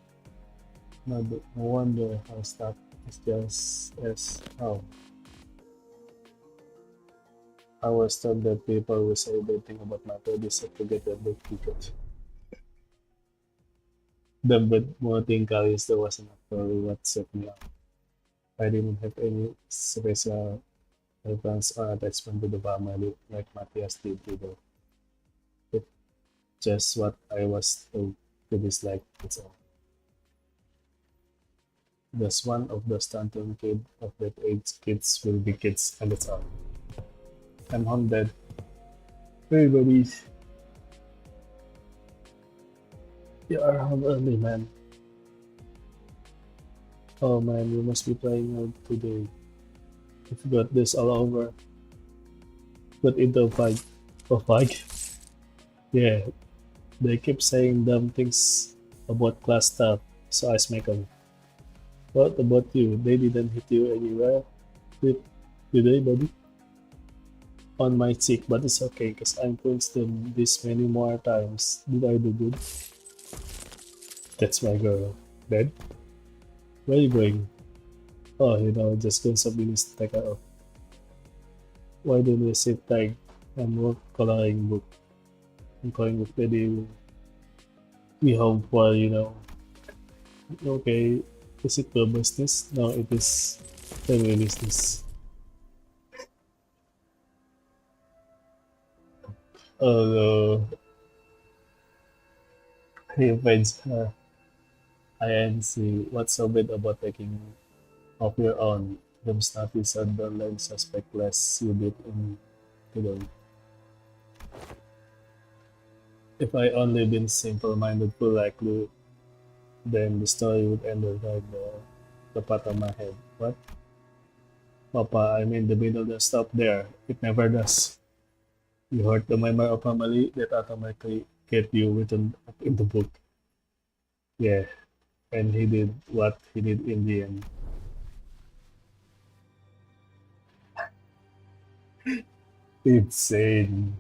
No wonder how stuff is just as how. I was told that people were celebrating about my babies to get a big ticket. The but more thing is there wasn't actually what set me up. I didn't have any special reference or attachment to the family like Matthias did either. It's just what I was told to dislike, that's all. Just one of those tantrum kid of that age kids will be kids and that's all. I'm home dead. Hey buddies. You are home early, man. Oh man, you must be playing out today. If you got this all over, put into a fight. A fight? Yeah, they keep saying dumb things about class stuff, so I smack them. What about you? They didn't hit you anywhere? Did, did they, buddy? On my cheek, but it's okay, because I'm punched them this many more times. Did I do good? That's my girl. Dead? Where are you going? Oh, just going something to take her off. Why don't you sit tight and work coloring book? I'm calling book daddy. We home for, Okay, is it your business? No, it is family business. Oh no. He finds her. INC. What's so bad about taking of your own? Them stuff is underlying suspect less you did in today. If I only been simple-minded fool like you, then the story would end right the part of my head. What? Papa, I mean the middle does stop there. It never does. You heard the member of family that automatically get you written up in the book. Yeah, and he did what he did in the end. Insane.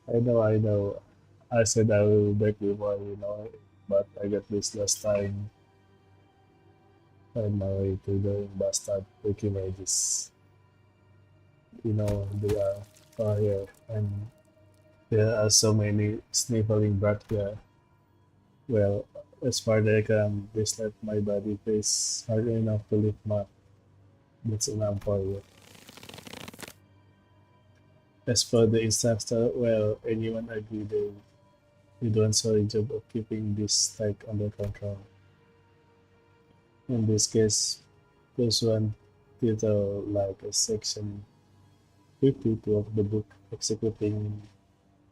I know. I said I will back before, but I got this last time. On my way to the bastard quick images. They are here, and there are so many sniffling back here. Well, as far as I can, please let my body face hard enough to lift my. That's enough for you. As for the instructor, well, anyone agree they do a sorry job of keeping this tech under control. In this case, this one title like a section 52 of the book executing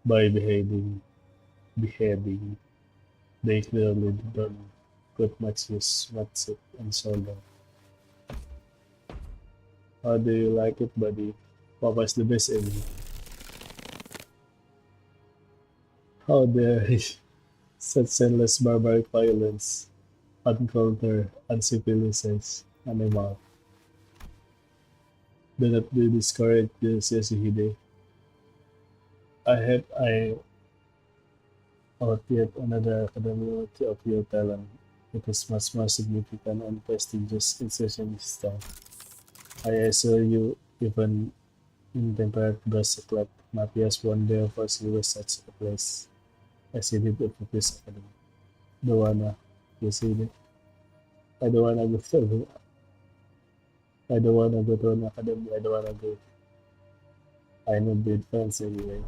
by beheading. They clearly don't put much use what's it and so on. How do you like it, buddy? Papa's the best enemy. How dare he? Such endless barbaric violence, uncultured, uncivilized animal. Do not be discouraged, Yasuhide. I out yet another academy of your talent. It is much more significant and prestigious institution this time. I assure you, even in temperate Brussels club, Matthias won't dare pursue such a place as he did at the Peace Academy. Don't wanna, you see it? I don't wanna go to I don't wanna go to an academy, I don't wanna go. I know big fans anyway.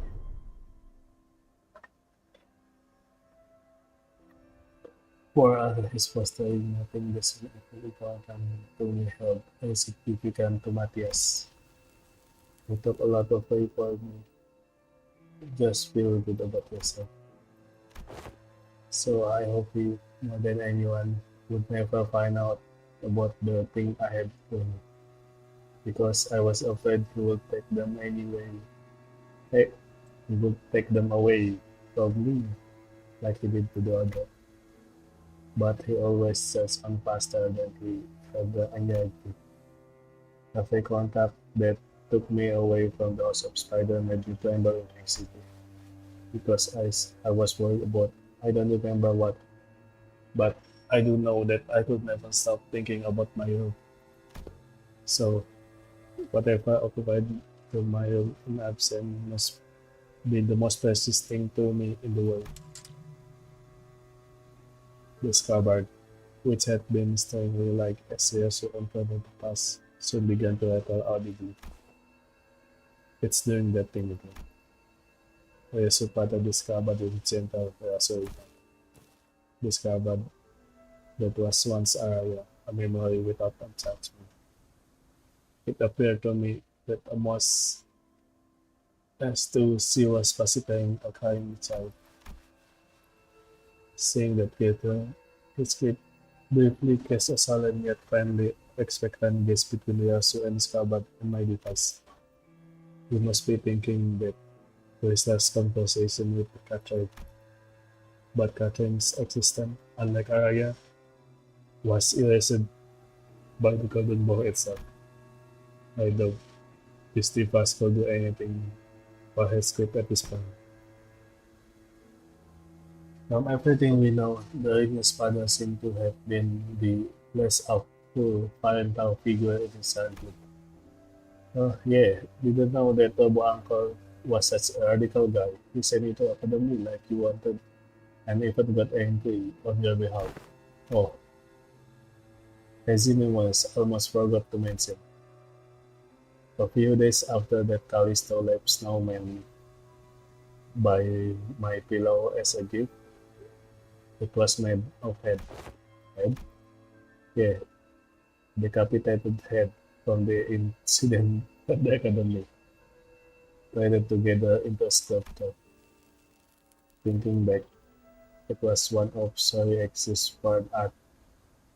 Poor Al is fostering nothing this important to me help and significant to Matthias. He took a lot of way for me. Just feel good about yourself. So I hope he, more than anyone, would never find out about the thing I had done. Because I was afraid he would take them anyway. Hey, he would take them away from me, like he did to the other. But he always says on faster than he had the anxiety. Every contact that took me away from the house of Spider made me tremble in anxiety. Because I was worried about I don't remember what, but I do know that I could never stop thinking about my room. So whatever occupied my room in absence must be the most precious thing to me in the world. The scabbard, which had been staring me like a serious unfriendly the past, soon began to rattle audibly. It's doing that thing again. Ryosu patted the scabbard with gentle reassuring. The scabbard that was once a memory without attachment. It appeared to me that almost as though she was pacifying a crying child. Seeing that creature, his grip briefly cast a solemn yet friendly, expectant gaze between Ryosu and scabbard and my device. You must be thinking that his last conversation with Catherine, but Catherine's existence, unlike Araya, was erased by the golden ball itself. I doubt this device could do anything for his grip at this point. From everything we know, the Ring's father seemed to have been the less outful parental figure in his childhood. Oh yeah, didn't know that Turbo Uncle was such a radical guy. He sent you to academy like you wanted and even got angry on your behalf. Oh, Hezime was almost forgot to mention. A few days after that Callisto left Snowman by my pillow as a gift, it was made of head. Head? Yeah, decapitated head from the incident at the academy, threaded together into a sculpture. Thinking back, it was one of Sorry X's fine art.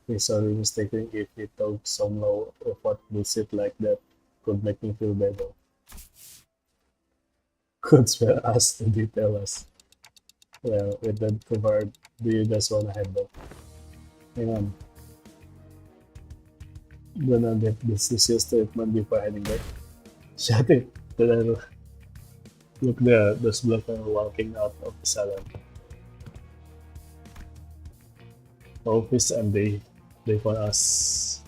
He's sorry mistaken if he thought some low effort bullshit like that could make me feel better. Could spare us to detail us. Well, with that covered, do you guys wanna head back? Hang on. Gonna get this serious statement before heading back. Shut it. Then look there, those blood are walking out of the salon. Office and they found us.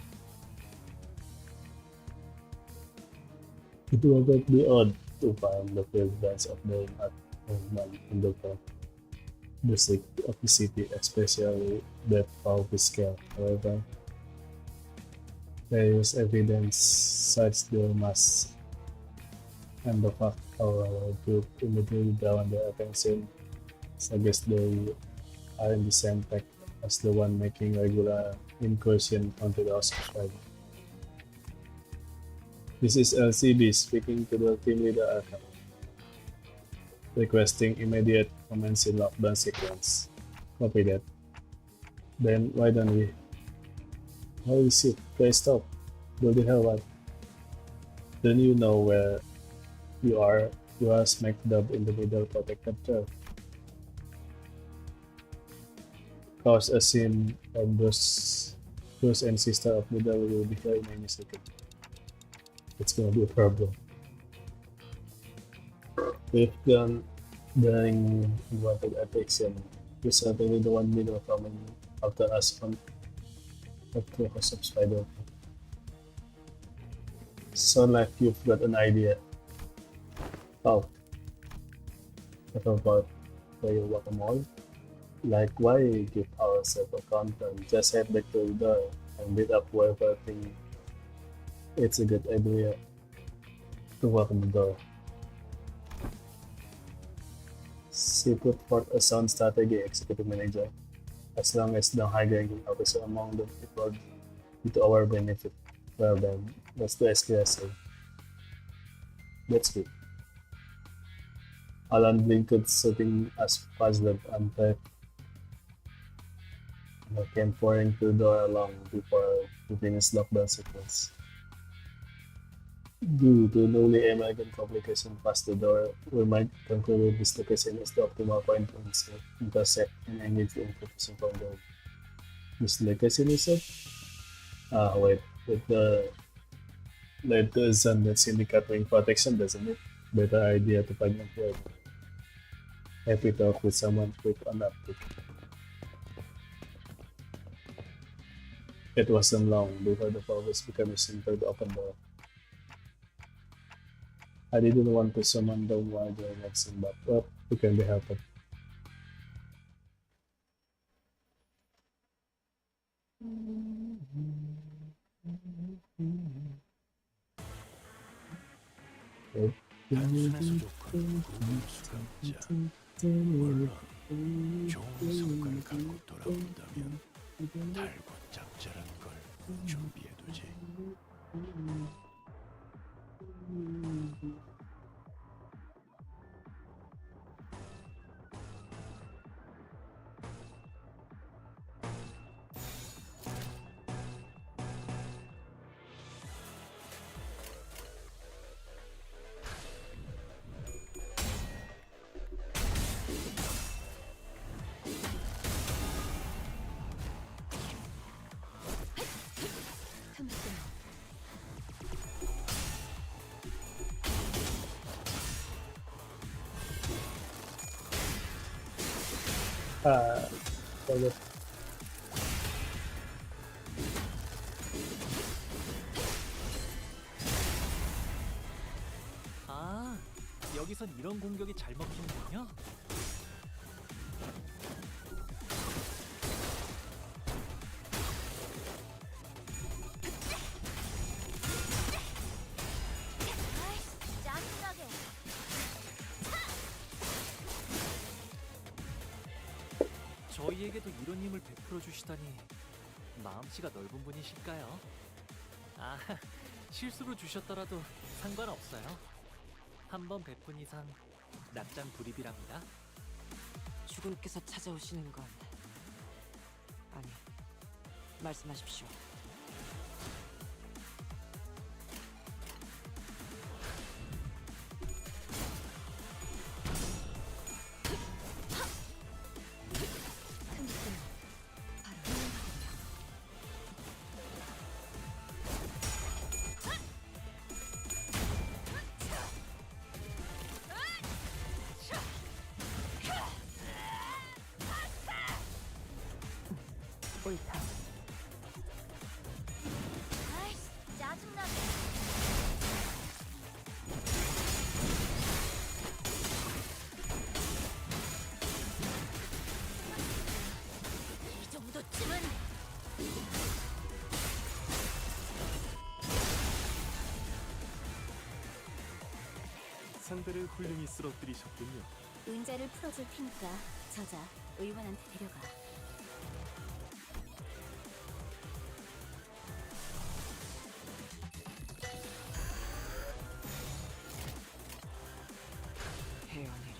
It wouldn't be odd to find the field dance of the art movement in the music of the city, especially that powerful scale. However, there is evidence such there must and the fact our group immediately drawn their attention suggests they are in the same pack as the one making regular incursion onto the subscriber. This is LCB speaking to the team leader account, requesting immediate comments in lockdown sequence. Copy that. Then why don't we? Holy shit, please stop. Bloody hell, what? Don't you know where you are? You are smack dab in the middle protected turf. Cause a scene of those and sister of middle will be here in any second. It's gonna be a problem. We've gone during wanted attraction. We certainly don't want middle coming after us on the host of spider. Sound like you've got an idea. Oh. What about where you walk a mall? Like why give ourselves a content? Just head back to the door and beat up whoever think it's a good idea to welcome the door. She put forth a sound strategy, executive manager. As long as the high-ranking officer among them it will be to our benefit. Well then, let's do as I say. That's good. Alan blinked, sitting as puzzled and tight. Came pouring to the door long before the finished lockdown sequence. Due to newly American complication past the door, we might conclude this location is the optimal point to intersect and engage the information from the this location is it? Wait, with the led to a zone that syndicate wing protection, doesn't it? Better idea to find them here. Happy to talk with someone quick on update. It wasn't long before the focus became a simple to open door. I didn't want to summon them while they're next in, but well, it can be helped. 단순해서 좋건 고급스러운 자. 물론 좋은 성과를 갖고 돌아온다면 달고 짭짤한 걸 준비해두지. Forgot. 아, 여기선 이런 공격이 잘 먹히는군요. 짜증나게. 저희에게도 이런 힘을 베풀어 주시다니 마음씨가 넓은 분이실까요? 아, 실수로 주셨더라도 상관없어요. 한 번 베푼 이상 납작 불입이랍니다. 주군께서 찾아오시는 건 아니, 말씀하십시오. 옳다. 아이씨, 짜증나게. 이 정도쯤은 상대를 훌륭히 쓰러뜨리셨군요. 은자를 풀어줄 테니까 저자 의원한테 데려가. 해연일이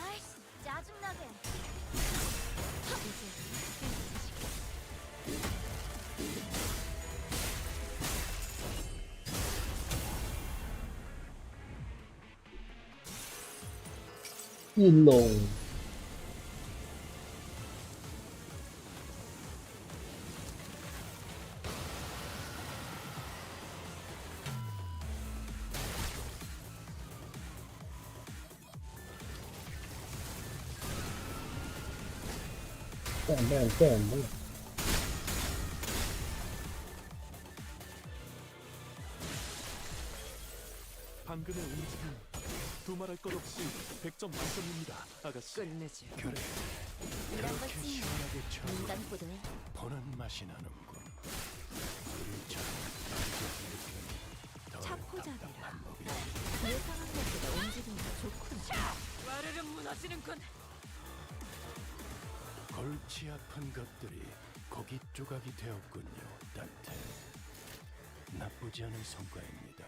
아이씨, 짜증나게. 이제 일롱. 뺨. 방금의 움직임 두말할 것 없이 100점 만점입니다, 아가씨. 끝내지. 그래, 이런 그렇게 것쯤이야. 시원하게 눈 쳐도 감고도 해. 보는 맛이 나는군. 우리처럼 덜 차포잡이라. 답답한 목이다. 예상한 것보다 움직임이 좋구나. 와르르 무너지는군. 골치 아픈 것들이 고기 조각이 되었군요, 단테. 나쁘지 않은 성과입니다.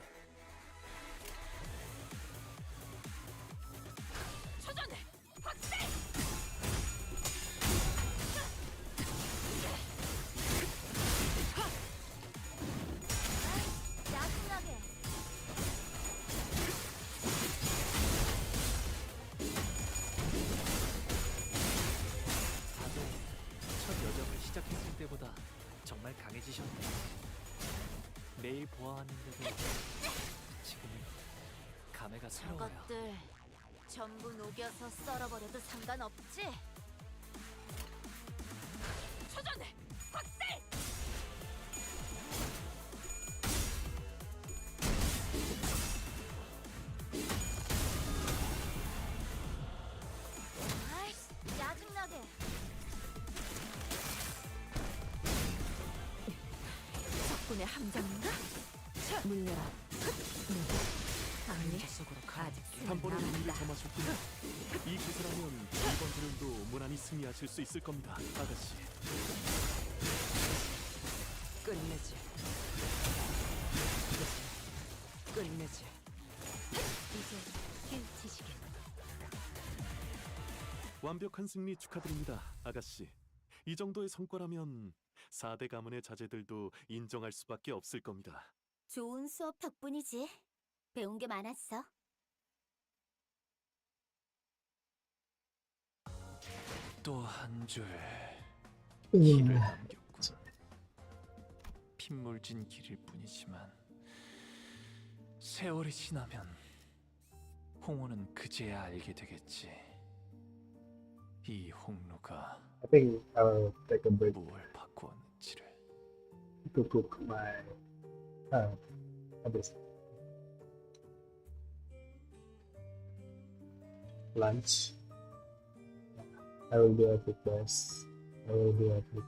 초전해. 확대. 짜증나게. 다들 첫 여정을 시작했을 때보다 정말 강해지셨네요. 매일 보아왔는데도 지금은 감회가 새로워요. 저것들 전부 녹여서 썰어버려도 상관없지? 초전해. 확대. 아이씨, 짜증나게. 적군의 함정인가? 물려라. 아니, 그림자 속으로 가. 아직 한 번의 남았다. 의미를 점하셨군요. 이 기세라면 이번 대련도 무난히 승리하실 수 있을 겁니다, 아가씨. 끝내지. 끝내지. 이제 깨우치시게. 완벽한 승리 축하드립니다, 아가씨. 이 정도의 성과라면 4대 가문의 자제들도 인정할 수밖에 없을 겁니다. 좋은 수업 덕분이지. 배운 게 많았어. 또 한 줄 음. 길을 남겼군. 핏물진 길일 뿐이지만 세월이 지나면 홍호는 그제야 알게 되겠지. 이 홍루가 I think I'll take a break 무엇을 바꾸었는지를. to cook my this lunch. I will be right back, guys. I will be right back.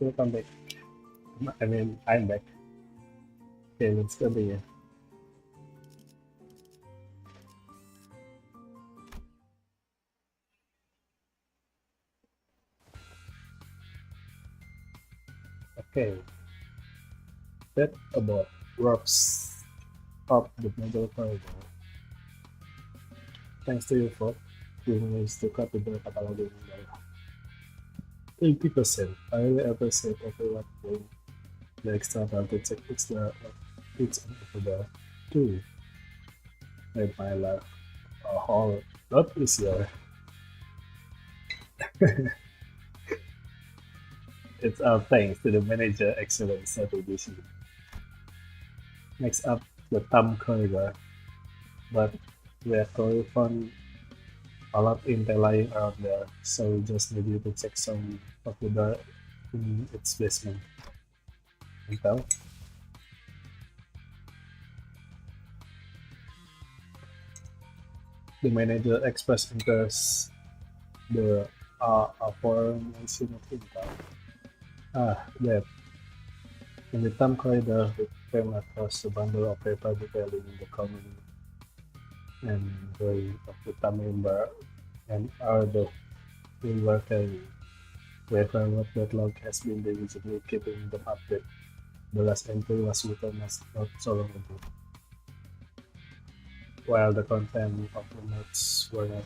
Welcome back. I mean, I'm back. Okay, let's continue. Okay, that about wraps up the middle corridor. Thanks to your fault, we managed to cut the door cataloging by 80%. I really appreciate everyone doing the extra time to check it's over there too. Made my life a whole lot easier. It's all thanks to the manager excellent strategy. Next up, the thumb corridor, but we actually found a lot intel lying around there, so we just need you to check some of the door in its basement. Intel? The manager expressed interest the aforementioned intel. Ah, that. In the thumb corridor, we came across a bundle of paper detailing the coming and going of the thumb member and order we were carrying. We found what that log has been diligently keeping them updated. The last entry was written not so long ago. While the content of the notes were not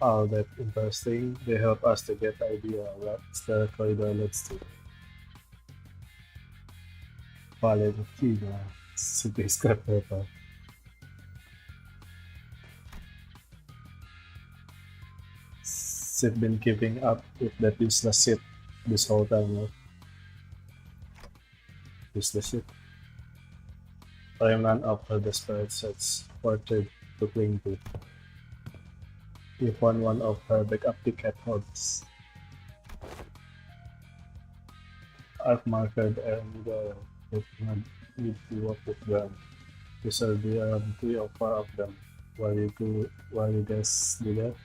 all that interesting, they helped us to get the idea of what the corridor leads to. Valentina, city scrappaper. She'd been keeping up with that useless shit this whole time, no? Useless shit. I ran up her desperate search for trade to cling to. We found one of her backup ticket holders. I've marked and that not need to work with them. We shall be around 3 or 4 of them. While you guys do that,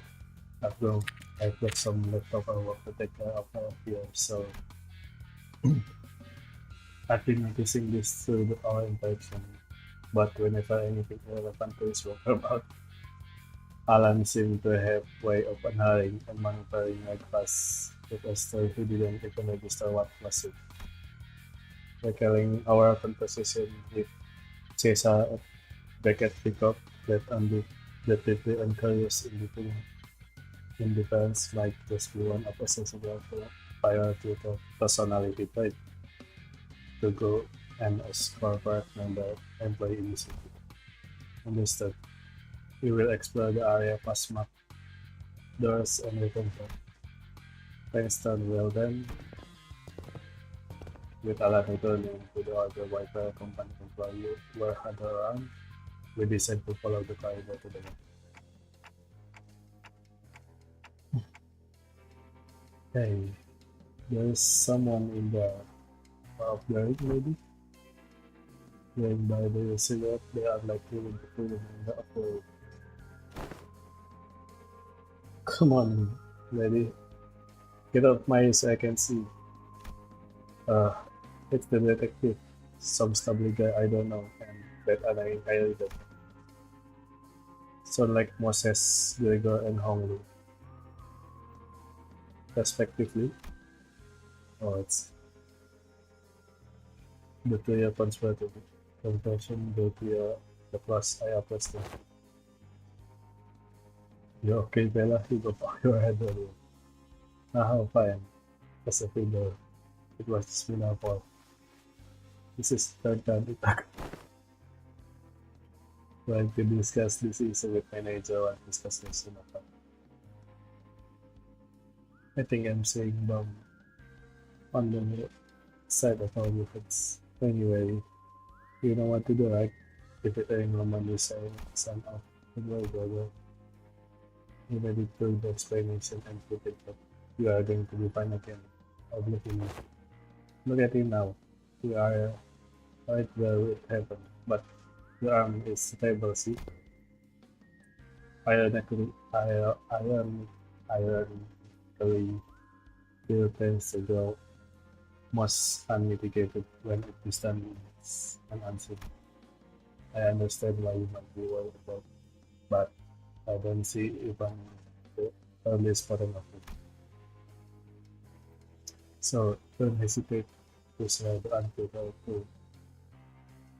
I've got some leftover work to take care of out here, so I've been noticing this through our interaction, but whenever anything relevant to his work about, Alan seemed to have way of unerring and maneuvering like us with a story who didn't even register what was it. Recalling our conversation with Cesar back at pickup that deeply uncurious indifference might just be one of essential priority to personality trait to go and as corporate member employee initiative. Understood. We will explore the area past map, doors, and return to Princeton well then, with Alan returning to the other Wi-Fi company employee were huddled around, we decided to follow the corridor to the left. Hey, there's someone in the up there, maybe? Going by the silhouette, they are likely to be in the upper. Come on, lady. Get off my so I can see. It's the detective. Some stubbly guy I don't know, and that annoying guy either. Sound like Moses, Gregor, and Honglu. Respectively. Oh, it's the 2-year conspiracy. Confession, the plus I appreciate. You okay, Bella? You go back your head earlier. Ah, fine. That's a figure. It was just been our fault. This is third time we talk. Trying to discuss this issue with manager and discuss this in a I think I'm saying bomb on the side of our methods. Anyway, you know what to do, right? If it ain't Roman, you say son of the brother. You ready to the explanation and put it up. You are going to be fine again. Look at him now. We are right where it happened, but the arm is stable, see? Ironically, Bill tends to grow most unmitigated when it is done and unseen. I understand why you might be worried about, but I don't see even the earliest pattern of it. So don't hesitate to share the unprepared too.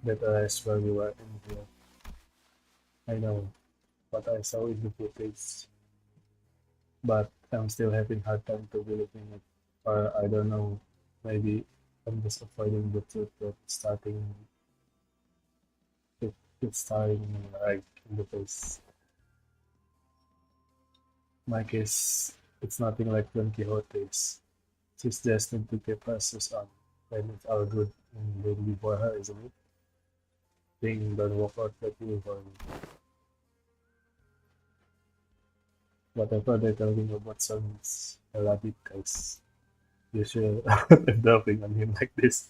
That is where you are in here. I know what I saw in the footage, but I'm still having hard time to believing it. Or I don't know, maybe I'm just avoiding the truth that it, it's starting right in the face. My case, it's nothing like Don Quixote's. She's destined to keep her shoes on, and it's all good and then before her, isn't it? Being don't walk out that you for whatever they're talking about sounds Arabic, guys. You should dumping on him like this.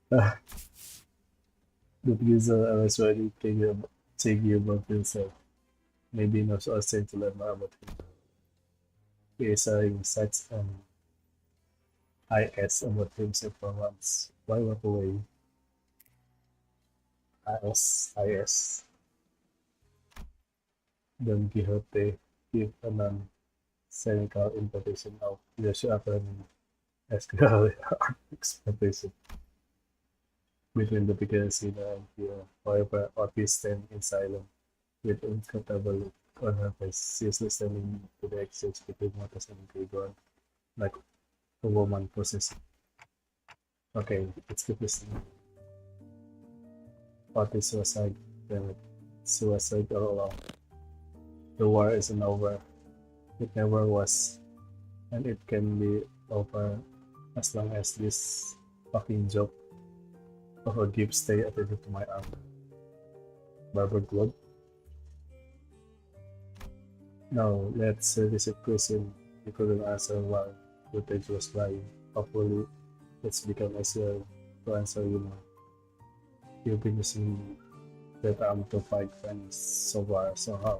The user I was ready to take you about himself. Maybe knows us to learn more about him. He is having such an IS about himself for once. Why walk away? IS. Don Quixote give a non-cynical interpretation of Joshua and SQL expectation between the beginning and here. However, Otis stands in silence with uncomfortable look on her face. She is listening to the exchange between Motos and Gregor like a woman possessed. Okay, let's keep listening. Otis was like, damn it. She was like all along. The war isn't over. It never was. And it can be over as long as this fucking joke of a gift stay attached to my arm. Barber glove? No, let's visit question you couldn't answer while footage was flying. Hopefully, it's become easier to answer you now. You've been using that arm to fight friends so far, somehow.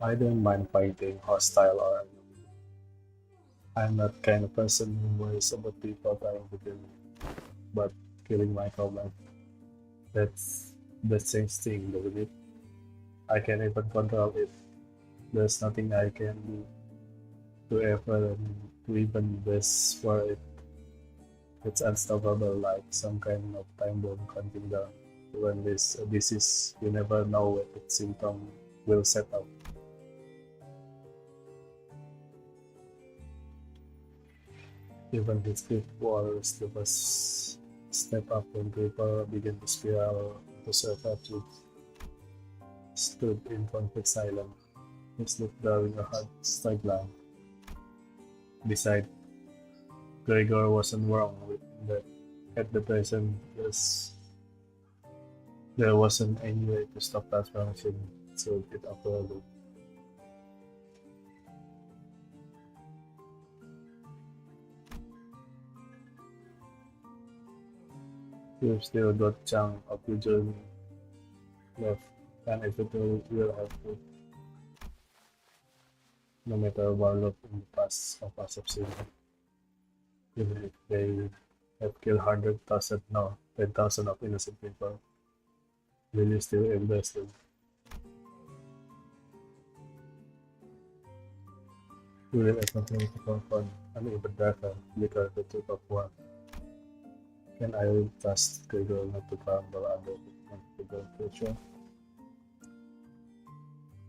I don't mind fighting hostile or enemy. I'm not kind of person who worries about people trying to kill me, but killing my problem, that's the same thing, doesn't it? I can even control it. There's nothing I can do to ever to even best for it. It's unstoppable, like some kind of time bomb counting down. When this disease, you never know when its symptom will set up. Even his cliff walls, the bus step up when people begin to spiral into self-hatred. Stood in conflict silent, his lip drawing a hard straight line. Besides, Gregor wasn't wrong with that. At the present, there wasn't any way to stop that transformation, so it uploaded. You've still got chunk of the journey left, and eventually will have to. No matter what look in the past of us have seen, even if they have killed 100,000, no, 10,000 of innocent people, will you still embrace them? We will continue to confront an even darker, bleaker the truth of war. Can I really trust Gregor not to crumble under the uncomfortable pressure?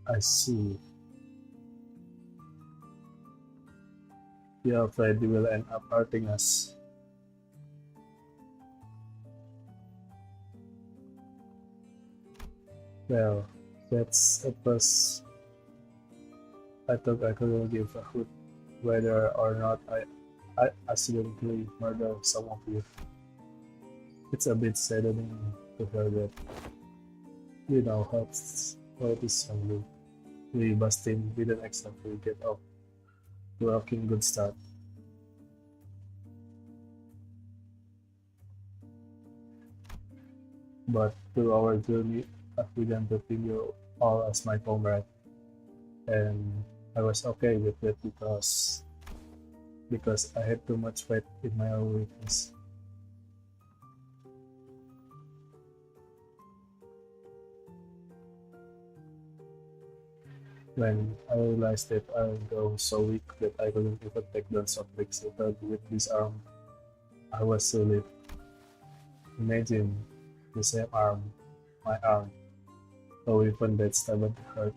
I see. You're afraid you will end up hurting us. Well, that's at first. I thought I couldn't give a hoot whether or not I accidentally murdered some of you. It's a bit saddening to hear that. You know how it is on you. We Bastin didn't exactly get off to a fucking good start. But through our journey, I've begun to feel you all as my comrade, and I was okay with it because because I had too much faith in my own weakness. When I realized that I was so weak that I couldn't even take down some big silver with this arm, I was relieved. Imagine the same arm, my arm, a weapon that stabbed the heart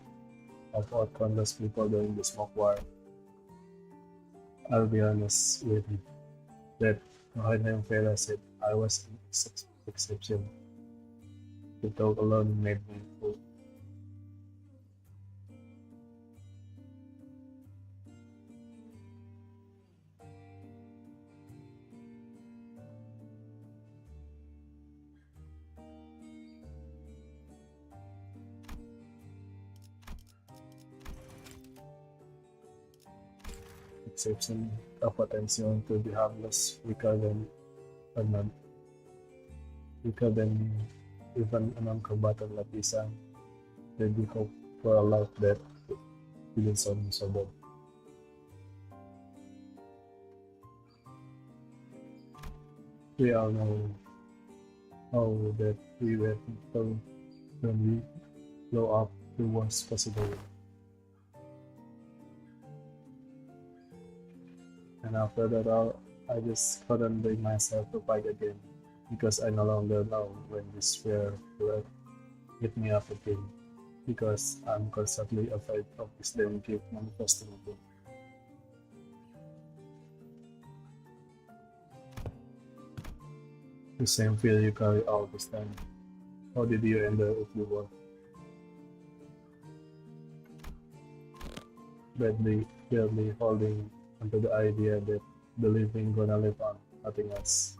of all countless people during the smoke war. I'll be honest with you that Rohan Fela said I was an exception. The talk alone made me fool. Exception of potential to be harmless, weaker than a non, weaker than even a non-combatant like Isang. They do hope for a life that didn't sound so bad. We all know how that we were told when we blow up the worst possible way. And after that all, I just couldn't bring myself to fight again because I no longer know when this fear will hit me up again because I'm constantly afraid of this damn gift manifesting again. The same fear you carry all this time. How did you endure if you were? Barely holding onto the idea that the living gonna live on, nothing else.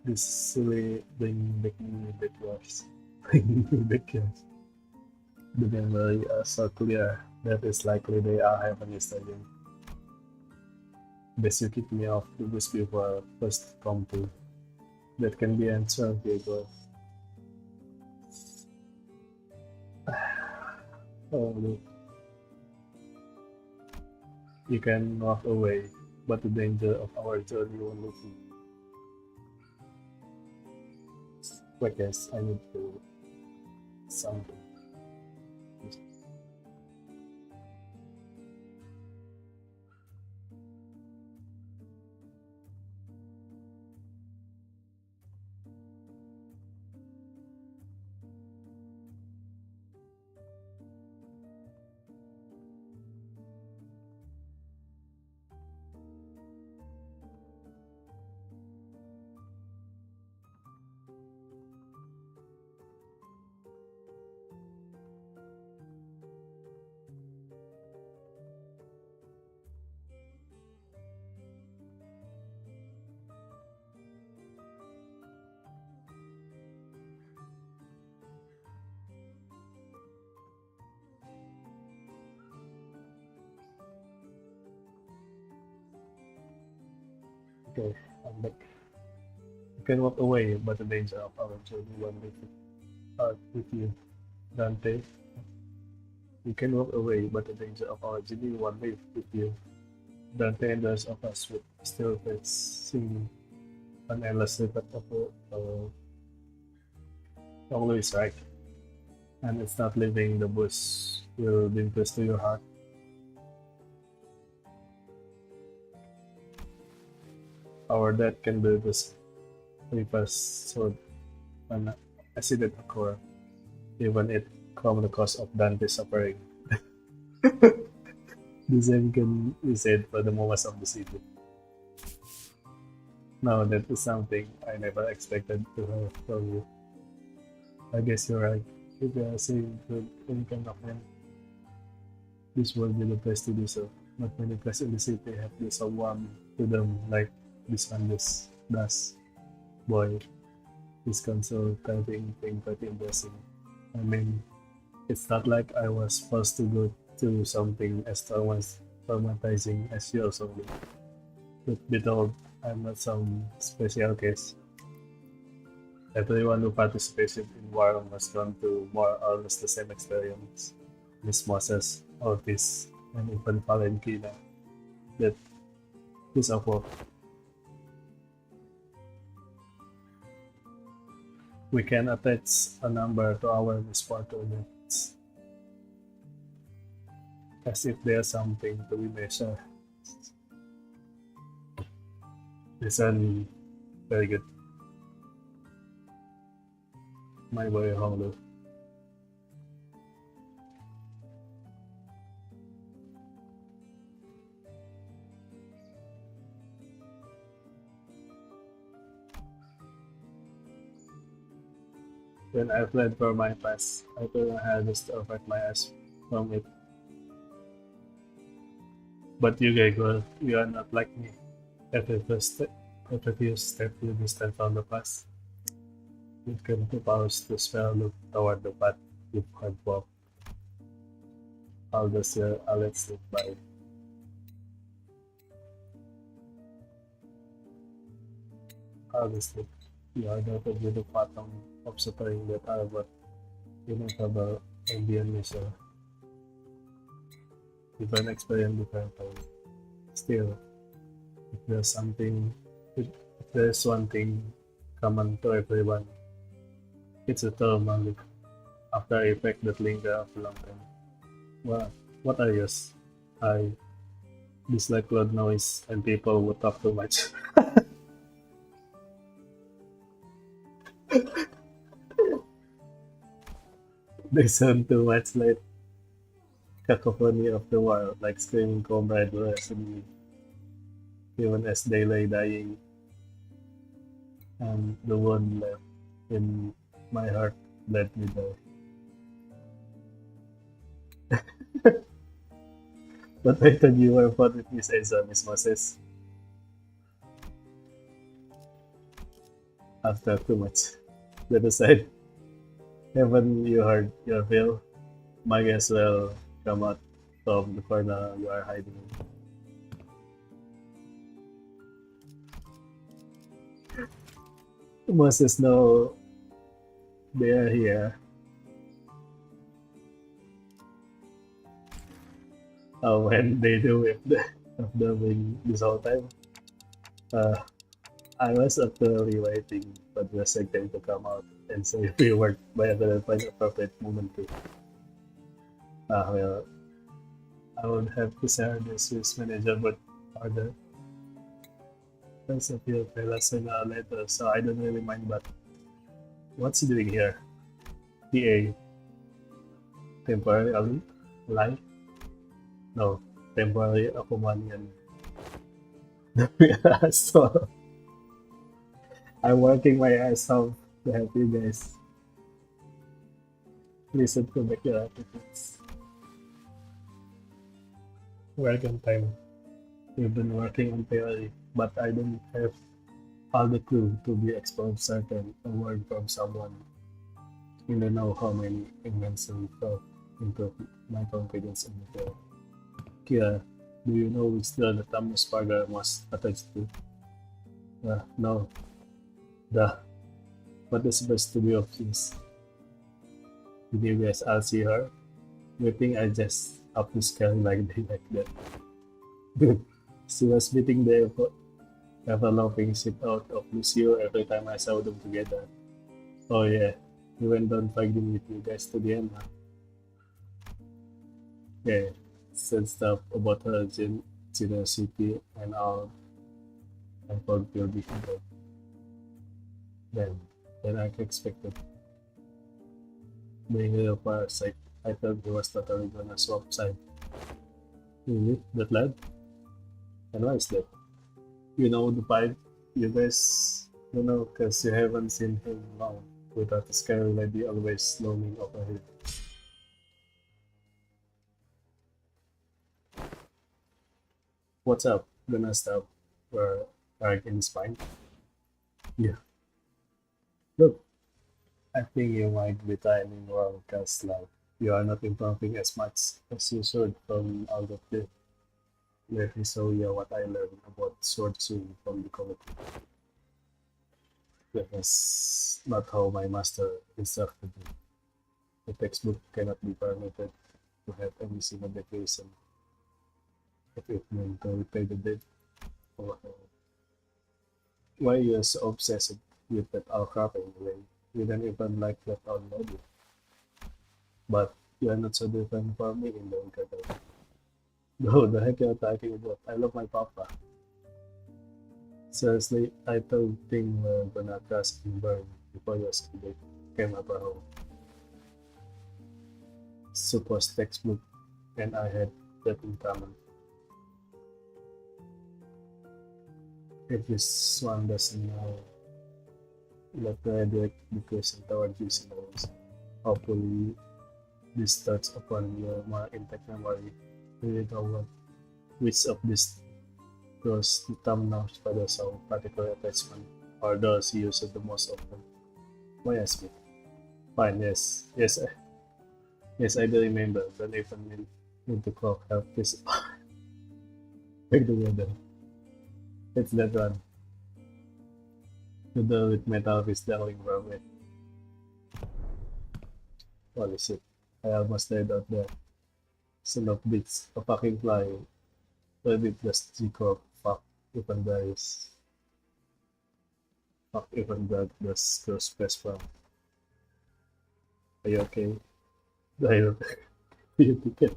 This really bringing me back years. Bringing me back years. The memory are so clear that it's likely they are having yesterday. Best you keep me off the bus before first come to. That can be answered, Diego. Oh, look. You can walk away, but the danger of our journey won't leave you. I guess I need to something. Okay, I'm back. You can walk away, but the danger of our journey won't with you, Dante. You can walk away, but the danger of our journey won't live with you. Dante and the rest of us would still facing an endless repeat of always right. And it's not leaving the bush will be impressed to your heart. Our death can be this reverse sword an accident occur, even it come the cost of Dante's suffering. The same can be said for the moments of the city. Now that is something I never expected to hear from you. I guess you're right. If you are saying good any kind of man, this would be the place to do so. Not many places in the city have this so warm to them like this one does. Boy, this console typing thing pretty impressive. I mean, it's not like I was forced to go through something as traumatizing as you also did. But be told, I'm not some special case. Everyone who participated in war has gone through more or less the same experience. Miss Moses, Otis, and even Valentina. That is awful. We can attach a number to our misfortune units, as if there's something to be measured. Listen, very good. My boy Honglu. When I fled for my past, I couldn't harvest or fight my ass from it. But you Gregor, you are not like me. Every few steps you distant from the past. You come to pause to spell look toward the path you had walked. How does your Alex slip by? How does it? You are not a little pattern of suffering that are but inevitable ambient measure. Different experience, different time. Still, if there's something, if there's one thing common to everyone, it's a thermal after effect that linger for a long time. Well, what I use? I dislike loud noise and people who talk too much. They sound too much like cacophony of the wild, like screaming comrade me, even as they lay dying, and the one left in my heart let me die. But I thought you were fought with Miss Eza, Miss Moses. After too much. That aside, haven't you heard your fill? Might as well come out from the corner you are hiding. Moses know they are here. Oh, when they do it after being this whole time. I was actually waiting for the second to come out and say a few words, but I couldn't find a perfect moment to. Well, I would have to share this with manager, but order. There's a few fellas in later, so I don't really mind, but what's he doing here? TA. Temporary lie? No, temporary Akumanian. So I'm working my ass off to help you guys. Listen to make your attitudes. Welcome time. We've been working on theory, but I don't have all the clue to be exposed certain a word from someone. You don't know how many inventions fell into my confidence in the theory. Kira, do you know which the Thomas Parker was attached to? No. Duh. What is supposed to be obvious? Did you guys all see her? You think I just up the scale like that? Dude, she was beating the ever-loving shit out of Lucio every time I saw them together. Oh yeah, we went on fighting with you guys to the end, huh? Yeah, said stuff about her generosity and all. I thought you'll be good. Then I expected. Being a real parasite, I thought he was totally gonna swap side. Really? That lad? And why is that? You know the vibe? You guys don't know because you haven't seen him long without the scary lady always looming over here. What's up? Gonna stop where Eric in spine? Yeah. Look, I think you might be timing well because like you are not improving as much as you should from out of the. Let me show you what I learned about sword swing from the committee. That was not how my master instructed me. The textbook cannot be permitted. to have any single vacation if it meant to repay the debt. Or why you are so obsessed with that aircraft anyway? You don't even like that on movie. But you are not so different from me in the Incredible. No, the heck you're talking about? I love my papa. Seriously, I thought things were gonna crash and burn before your school came up home. Soup was textbook, and I had that in common. If this one doesn't know, let me direct the question toward these knows. Hopefully, this starts upon your more intact memory. Do you know what? Which of these draws the thumbnails for the sound particular attachment, or does he use it the most often? Why ask me? Fine, yes. Yes, I do remember. Don't even need to clock help this back together. It's that one. To do with metal is darling from it. Holy shit. I almost died out there. Son of bitch. A fucking fly. Let it just G-Corp. Fuck even dies. Fuck even that does gross best from. Are you okay? I don't you ticket.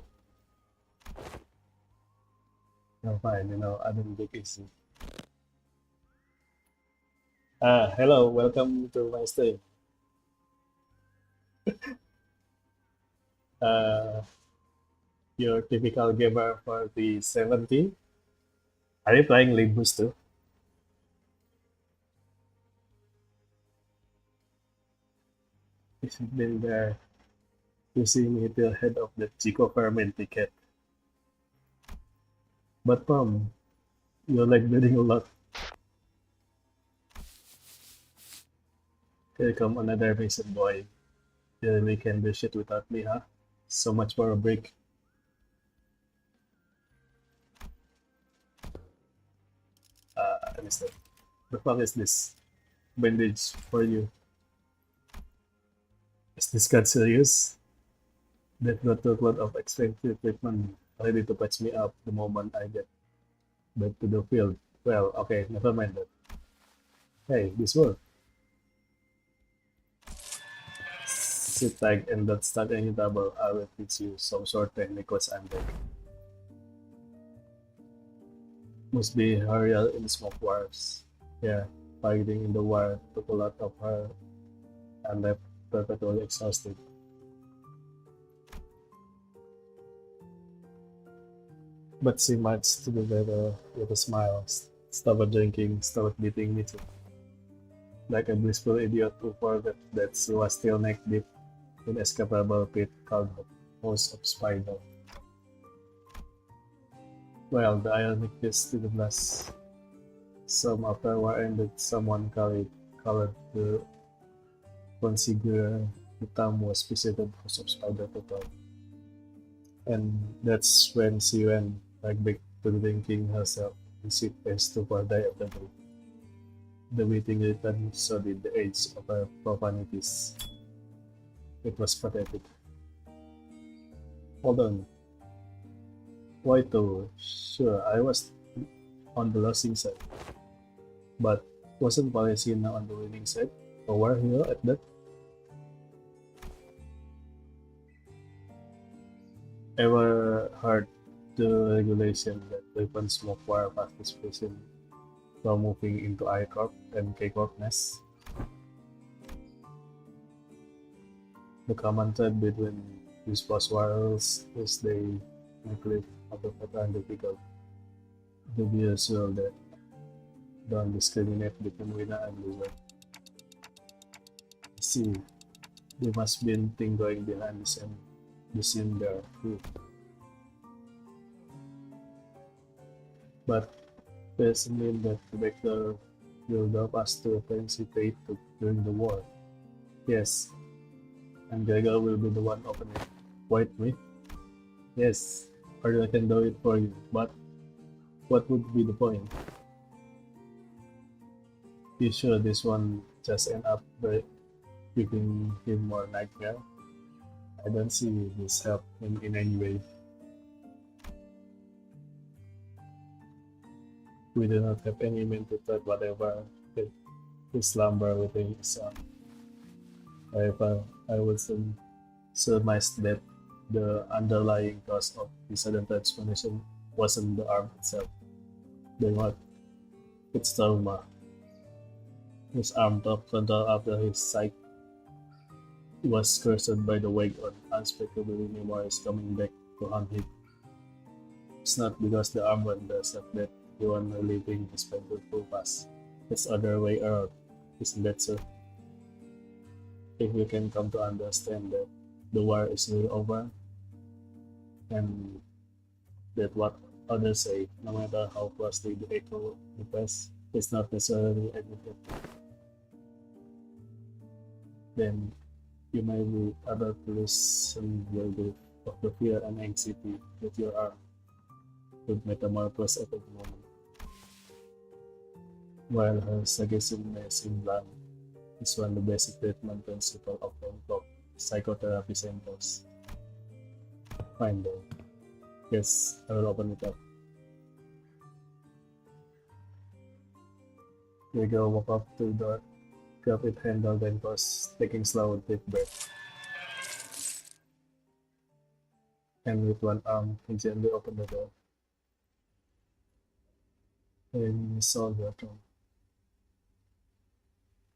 I'm fine, I don't take easy. Hello, welcome to my stream. Your typical gamer for the 70. Are you playing Limbus too? Is it been there? You see me till head of the Chico Ferment ticket. But Mom, you're like bleeding a lot. Here come another Mason boy. You really can do shit without me, huh? So much for a break. I missed it. The fuck is this? Bandage for you. Is this cut serious? They've got a lot of expensive treatment ready to patch me up the moment I get back to the field. Well, okay, never mind that. Hey, this worked. Sit tight and don't start any trouble. I will teach you some short technique once I'm back. Must be Harriel in smoke wires. Yeah, fighting in the wire took a lot of her and left perpetually exhausted. But she marched to the better with a smile, stopped drinking, stopped beating me too. Like a blissful idiot who forgot that she was still neck deep in escapable pit called the House of Spider. Well, the ironic is to the blast. Some after war ended, someone called to configure the town was visited House of Spider total. And that's when she went right back to drinking herself and she faced to for die of the day. The waiting returned, so did the age of her profanities. It was pathetic. Hold on. Why though? Sure, I was on the losing side. But wasn't Palestina on the winning side? Or were you at that? Ever heard the regulation that weapons smoke wire participation from moving into I Corp and K Corp nests? The common thread between these boss warriors is they include other pattern difficult to be assured that don't discriminate between winner and loser. See, there must be a thing going behind the scene there too. But doesn't mean that the vector will help us to participate during the war. Yes, and Gregor will be the one opening. Wait, me? Yes, or I can do it for you, but what would be the point? You sure this one just end up by giving him more nightmare? I don't see this help in any way. We do not have any means to threat whatever that is slumber within his arm. However, I would surmise that the underlying cause of the sudden transformation wasn't the arm itself. Then what? It's trauma. His arm took control after his sight was cursed by the wake of unspeakable memories coming back to haunt him. It's not because the arm went does not that you are reliving his painful past. It's the other way around, isn't that so? If we can come to understand that the war is really over, and that what others say, no matter how closely the echo the past, is not necessarily admitted, then you may be able to loosen your grip of the fear and anxiety that your arm would metamorphose at the moment. While her suggestion may seem blunt, it's one of the basic treatment principles of Bangkok psychotherapy centers. Fine then. Yes, I will open it up. We go walk up to the door, grab it handle, then pause, taking slow deep breath. And with one arm, he gently opened the door. And saw the tone.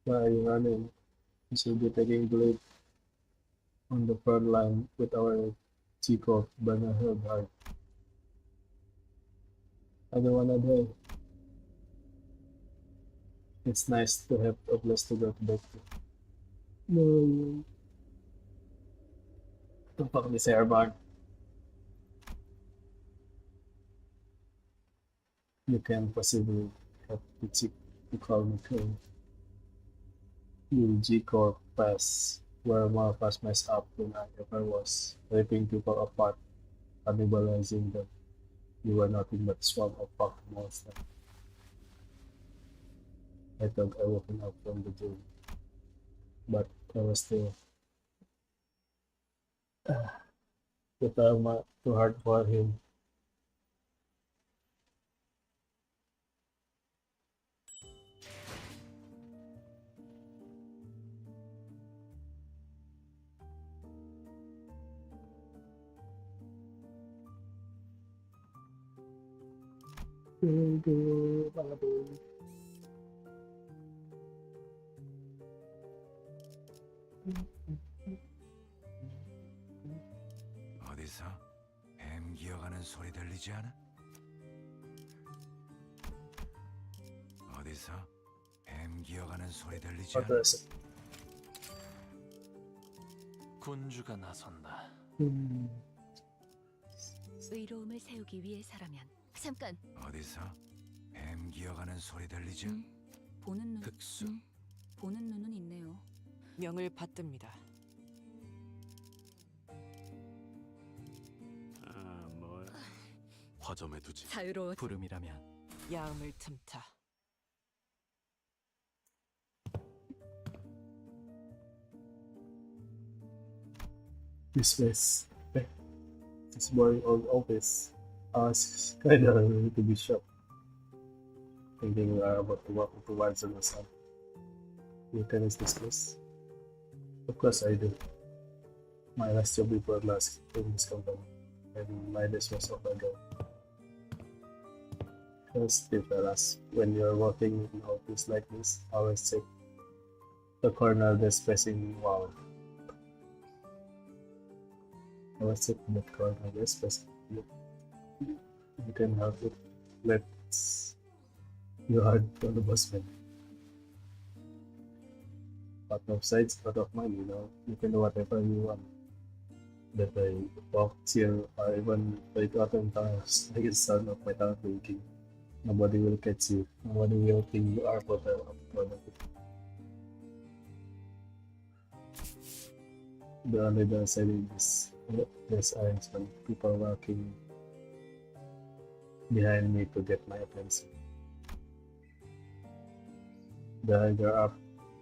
Why are you running? You should be taking the lead on the front line with our G-Corp banner held high. I don't wanna die. It's nice to have a place to go back to. No. The fuck this airborne. You can possibly have the chick to call me cool. You G-Corp pass were more of us messed up than I ever was, ripping people apart, cannibalizing them. You were nothing but a swarm of fucking monsters. I thought I woken up from the dream, but I was still the trauma too hard for him. 어디서 뱀 기어가는 소리 들리지 않아? 어디서 뱀 기어가는 소리 들리지 않아? Others. 군주가 나선다. 의로움을 세우기 위해서라면. 잠깐. 어디서 뱀 기어가는 소리 들리지 않아? 보는 눈. 흑수. 보는 눈은 있네요. 명을 받듭니다. 화점에 두지. 자유로워 부름이라면 야음을 틈타. This place. This boring old office. I was kinda ready to be shocked, thinking we are about to walk into Wild Zone or something. You can use this place? Of course I do. My last job before last in this company, and my days was over ago. First, they tell us, when you're working in an office like this, always check the corner that's facing wall. Always check that corner that's facing you. You can help it. Let's you hard for the boss man. Out of sight, out of mind, you know. You can do whatever you want. That I walk, chill, or even break out in times like the son of my town thinking. Nobody will catch you. Nobody will think you are for the The only downside is there's eyes when people walking behind me to get my attention. The higher up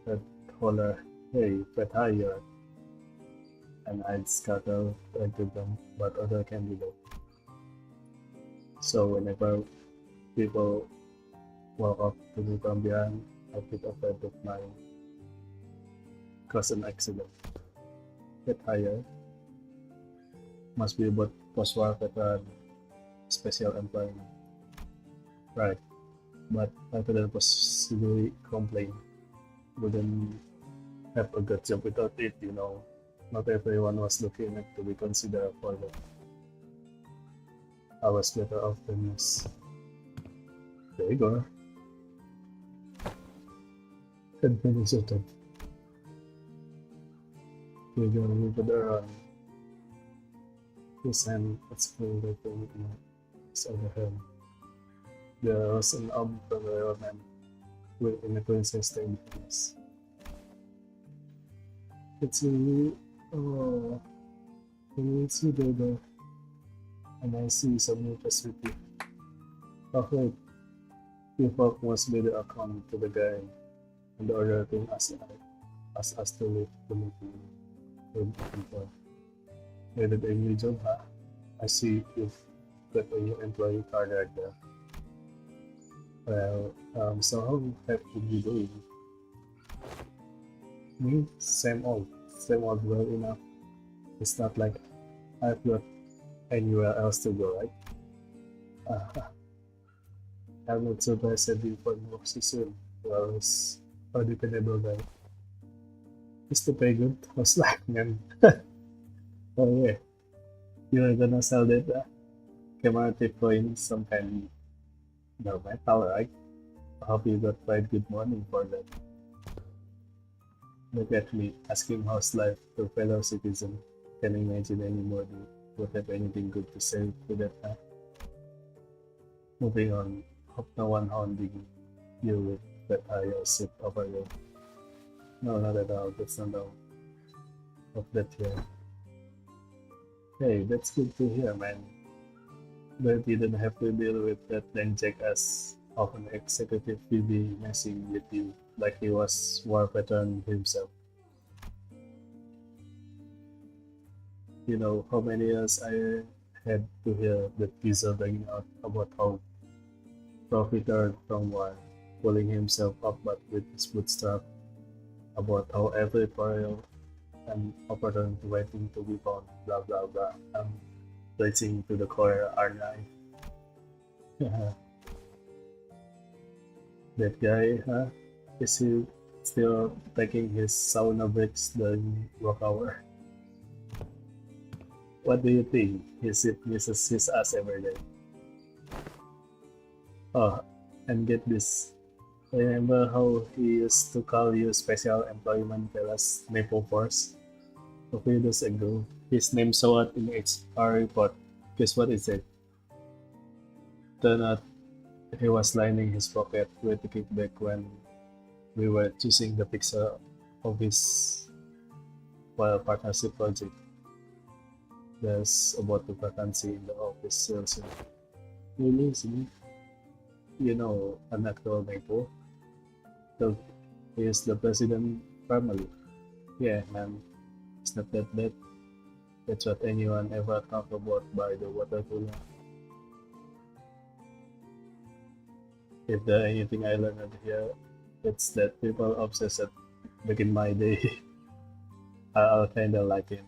that holler, hey, but higher. and I'd scuttle into them, but other candidate. So whenever people walk up to me from behind, I get afraid of my cause an accident. Get higher. Must be about post-war veteran special employment. Right. But I couldn't possibly complain. Wouldn't have a good job without it, you know. Not everyone was looking at to be considered for that. I was better off than this. There you go. And finish it up. We're gonna move it around. His hand at school waiting in his other hand. There was an arm from the railman with in the princess staying between us. It's really oh can you see the and I see some new facility. Oh wait, you folk must be the account to the guy and the other thing asked us to leave the meeting with people. Added a new job, huh? I see you've got a new employee card right there. Well, so how have you been doing? Me? Same old well enough. It's not like I've got anywhere else to go, right? I'm not surprised at you for more so soon. Well, it's a dependable guy. Is the pay good? What's like, man? Oh yeah, you're gonna sell that commemorative coin some kind of metal, right? I hope you got quite good money for that. Look at me, asking how's life to fellow citizen. Can you imagine anybody would have anything good to say to that, huh? Moving on, hope no one hounding you with that higher sit over you. No, not at all, that's not all of that here. Hey, that's good to hear, man. But you didn't have to deal with that then jackass of an executive VP messing with you like he was war veteran himself. You know how many years I had to hear that geezer bragging out about how profited from war, pulling himself up but with his bootstrap, about how every pariah and opportunity waiting to be found, blah blah blah. I'm bleaching to the core, aren't I? That guy, huh? Is he still taking his sauna breaks during work hour? What do you think? Misses his ass every day. Oh, and get this. Remember how he used to call you Special Employment Fellas Maple Force? A few days ago, his name saw it in HR report. Guess what it said? Turned out he was lining his pocket with the kickback when we were choosing the picture of his partnership project. There's about the vacancy in the office soon. Really, see? You know an actual Maple? So he is the president family. Yeah, man. It's not that bad. That's what anyone ever talked about by the water cooler. If there's anything I learned here, it's that people obsessed back in my day are kinda like him.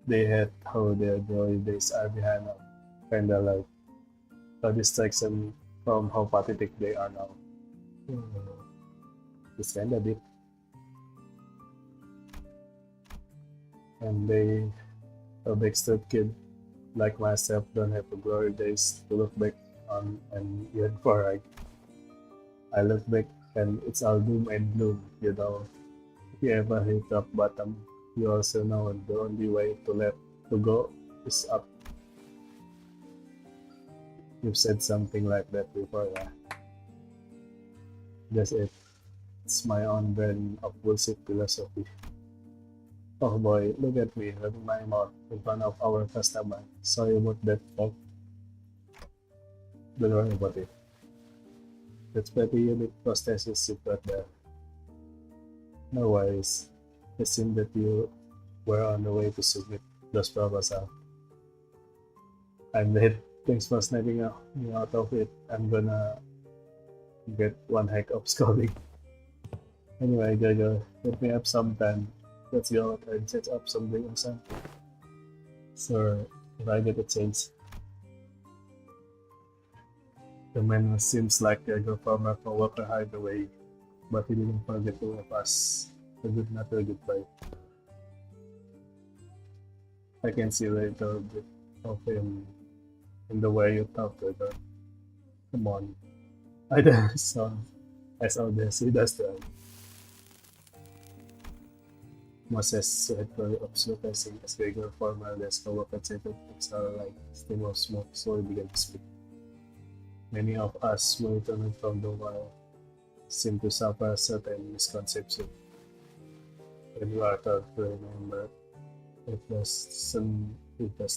They had how their glory days are behind them, kinda like a distraction from how pathetic they are now. It's kinda deep. And they, a backstreet kid like myself, don't have a glory days to look back on and yearn for. Right? I look back and it's all doom and gloom, you know. If you ever hit rock bottom, you also know the only way to go is up. You've said something like that before, yeah. That's it. It's my own brand of bullshit philosophy. Oh boy, look at me running my mouth in front of our customer. Sorry about that, folks. Don't worry about it. That's pretty unique prosthesis you've got there. No worries. it seemed that you were on the way to submit those proposal. I'm late. Thanks for snapping me out of it. I'm gonna get one heck of scolding. Anyway, Jojo, let me have some time. Let's go out and set up something or something. So, if I get a chance. The man seems like a good farmer for Walker Hideaway, but he didn't forget to give us a good natural goodbye. I can see a little bit of him in the way you talk to her. Come on. I saw this, he does that. Moses said very observing as regular former desk co-worker said are like steam of smoke, so he began to speak. Many of us who returning from the war seem to suffer a certain misconception. When we are taught to remember, it does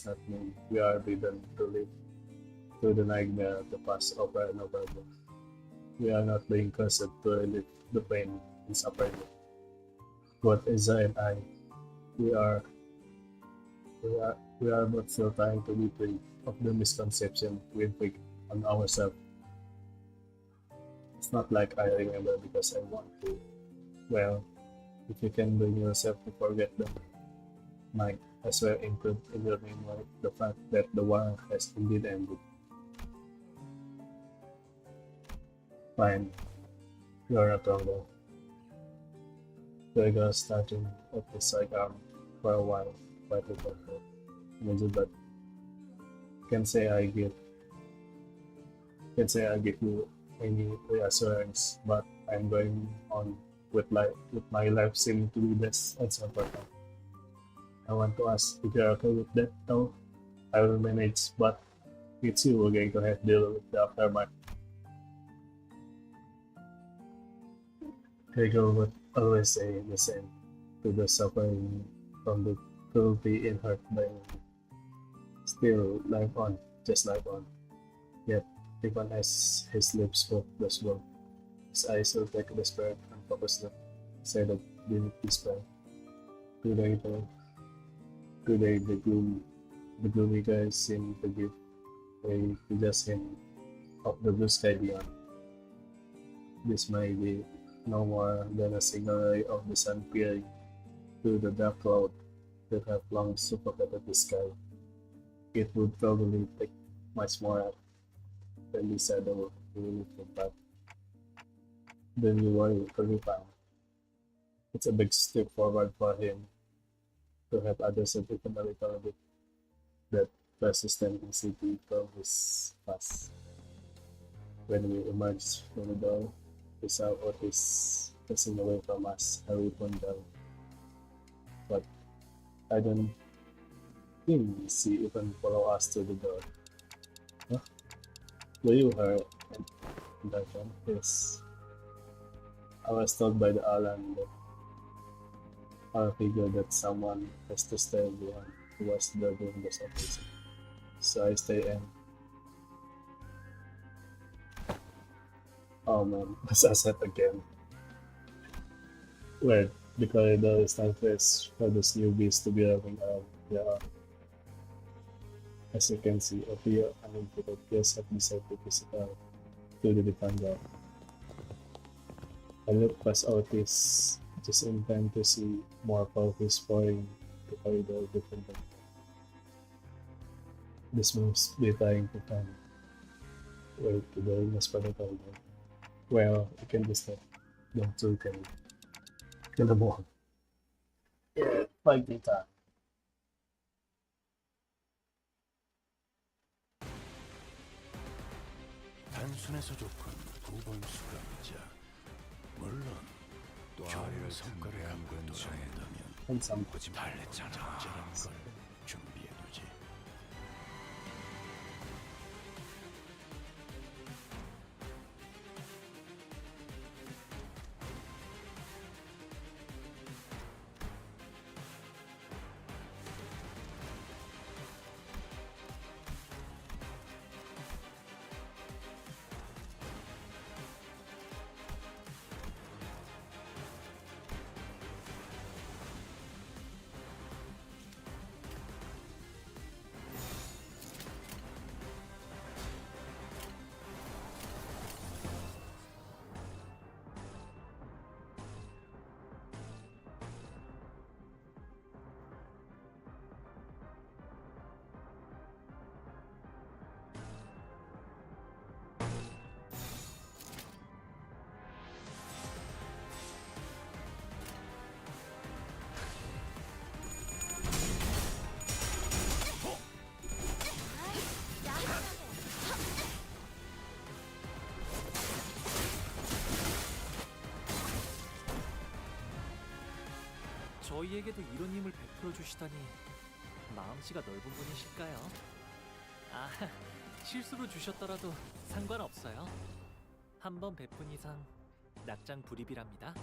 not mean we are bidden to live through the nightmare of the past over and over again. We are not being cursed to relieve the pain and suffering. What Isa and I, we are but still trying to be free of the misconception we inflict on ourselves. It's not like I remember because I want to. Well, if you can bring yourself to forget them, might as well include in your memory the fact that the war has indeed ended. Fine, you're not wrong though. Gregor starting at the sidearm for a while, quite a bit, but can't say I give you any reassurance, but I'm going on with my life seeming to be best and so far. I want to ask if you're okay with that though. I will manage, but it's you who are going to have to deal with the aftermath. Gregor would always say the same to the suffering from the cruelty and hurt by me. Still, life on, just life on. Yet, even as his lips spoke those words, his eyes were like desperate and focused, said that beneath despair. Today, the gloomy guys seemed to give way to just him of the blue sky beyond. This may be no more than a single ray of the sun peering through the dark cloud that have long suffocated the sky. It would probably take much more than the shadow to relieve the path. Then you worry to be found. It's a big step forward for him to have others even a little bit that persistency from his past. When we emerge from the door, we saw what is passing away from us, how we found down. But I don't think she even follow us to the door. Huh? Were you her intention? Yes. I was told by the Alan that I figured that someone has to stay behind who was there during the operation. So I stay in. Oh man, was I said again. Where the corridor is time fresh for those newbies to be running around. Yeah. As you can see, a few uninvited guests have decided to visit out to the different door. I look past Otis just in time to see more focus pouring the corridor different than this must be trying to find where to go in the corridor. Well, you can just let them two can kill them all. Yeah, fighting time. 단순해서 좋군 두 번 수감자. 물론 좋은 성과를 갖고 돌아온다면 Handsome. 달랬잖아. 적절한 걸 준비해두지. 저희에게도 이런 힘을 베풀어 주시다니 마음씨가 넓은 분이실까요? 아, 실수로 주셨더라도 상관없어요. 한 번 베푼 이상 낙장 불입이랍니다.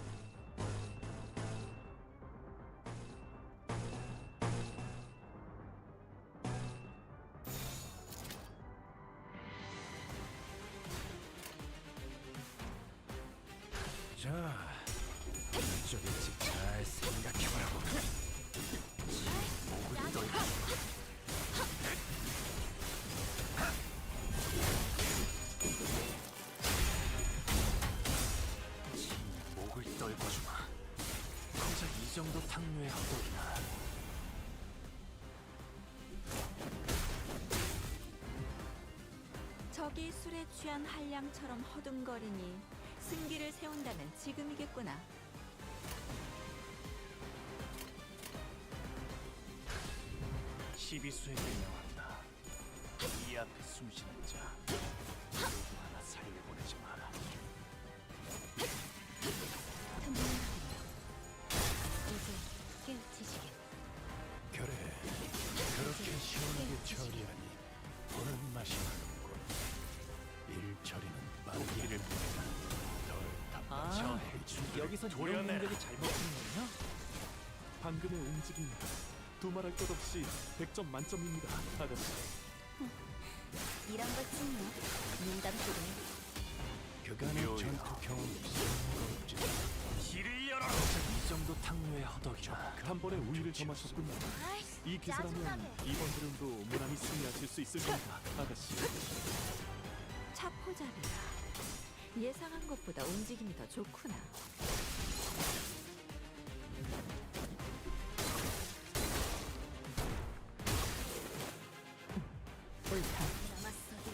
자, 어쩌겠지 잘 생각해보라고. 목을 떨고 목을 떨궈주마. 고작 이 정도 탕류의 허덕이나. 저기 술에 취한 한량처럼 허둥거리니 승기를 세운다면 지금이겠구나. 시비수에게 명한다. 이 앞에 숨쉬는 자 누구 하나 살려보내지 마라. 이제 깨우치시게. 그래, 그렇게 시원하게 처리하니 보는 맛이 나는군. 일 처리는 만기를 보내라. 널 아, 답답해. 여기선 이런 도려내라. 공격이 잘 먹히는군요. 방금의 움직임 두말할 것 없이 100점 만점입니다, 아가씨. 이런 것쯤이야. 눈 감고도 해. 그간의 전투 경험이 있는 없지. 길을 열어라. 이 정도 탕류의 허덕이다. 한 번에 우위를 점하셨군요. 이 기세라면 이번 흐름도 무난히 승리하실 수 있을 겁니다, 아가씨. 차포잡이라. 예상한 것보다 움직임이 더 좋구나. 옳다. 남았어도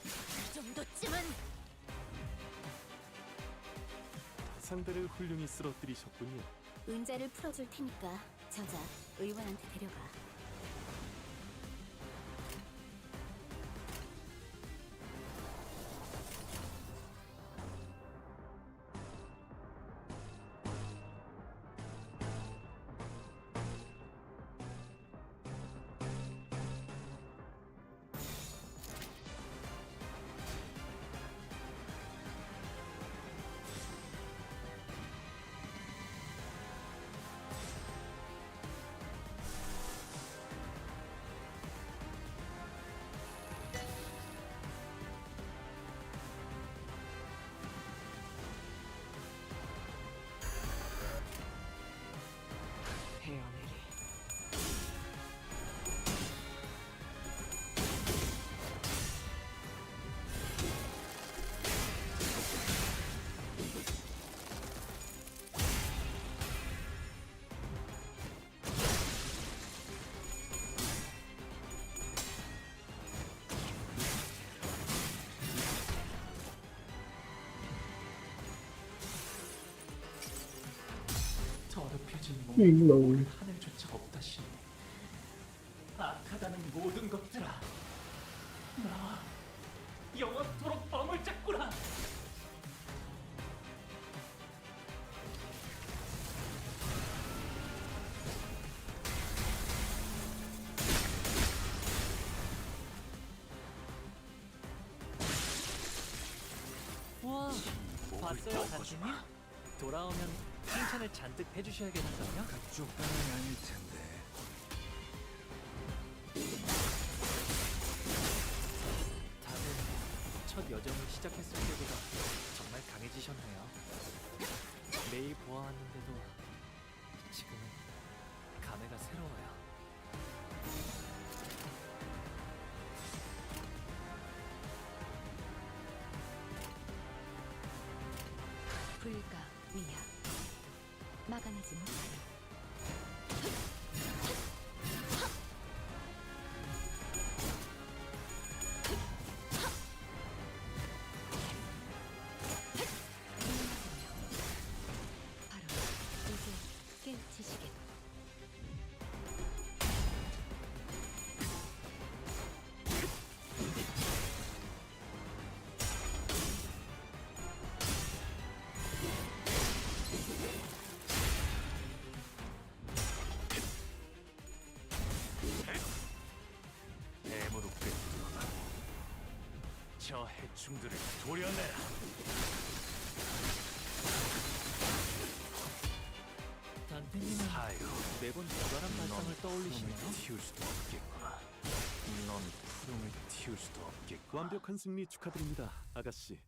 이 정도쯤은. 상대를 훌륭히 쓰러뜨리셨군요. 은자를 풀어줄 테니까 저자 의원한테 데려가. 헤어내리. 더럽혀진 몸 잉롱. 하늘조차 없다시니 악하다는 모든 것들아, 나 영원토록 범을 잡구나. 와, 봤어요, 단신님? 돌아오면 칭찬을 잔뜩 해주셔야겠는걸요? 쪽단은 아닐 텐데. 다들 첫 여정을 시작했을 때보다 정말 강해지셨네요. 매일 보아왔는데도 지금은 감회가 새로워요. 불가 위야. 막아내지 못하리. 바로 이제 깨우치시게. 저 해충들을 도려내라. 단테님은 사유, 매번 기발한 발상을 떠올리시네요. 튀울 수도 없겠구나. 넌 푸름을 튀울 수도 없겠구나. 완벽한 승리 축하드립니다, 아가씨.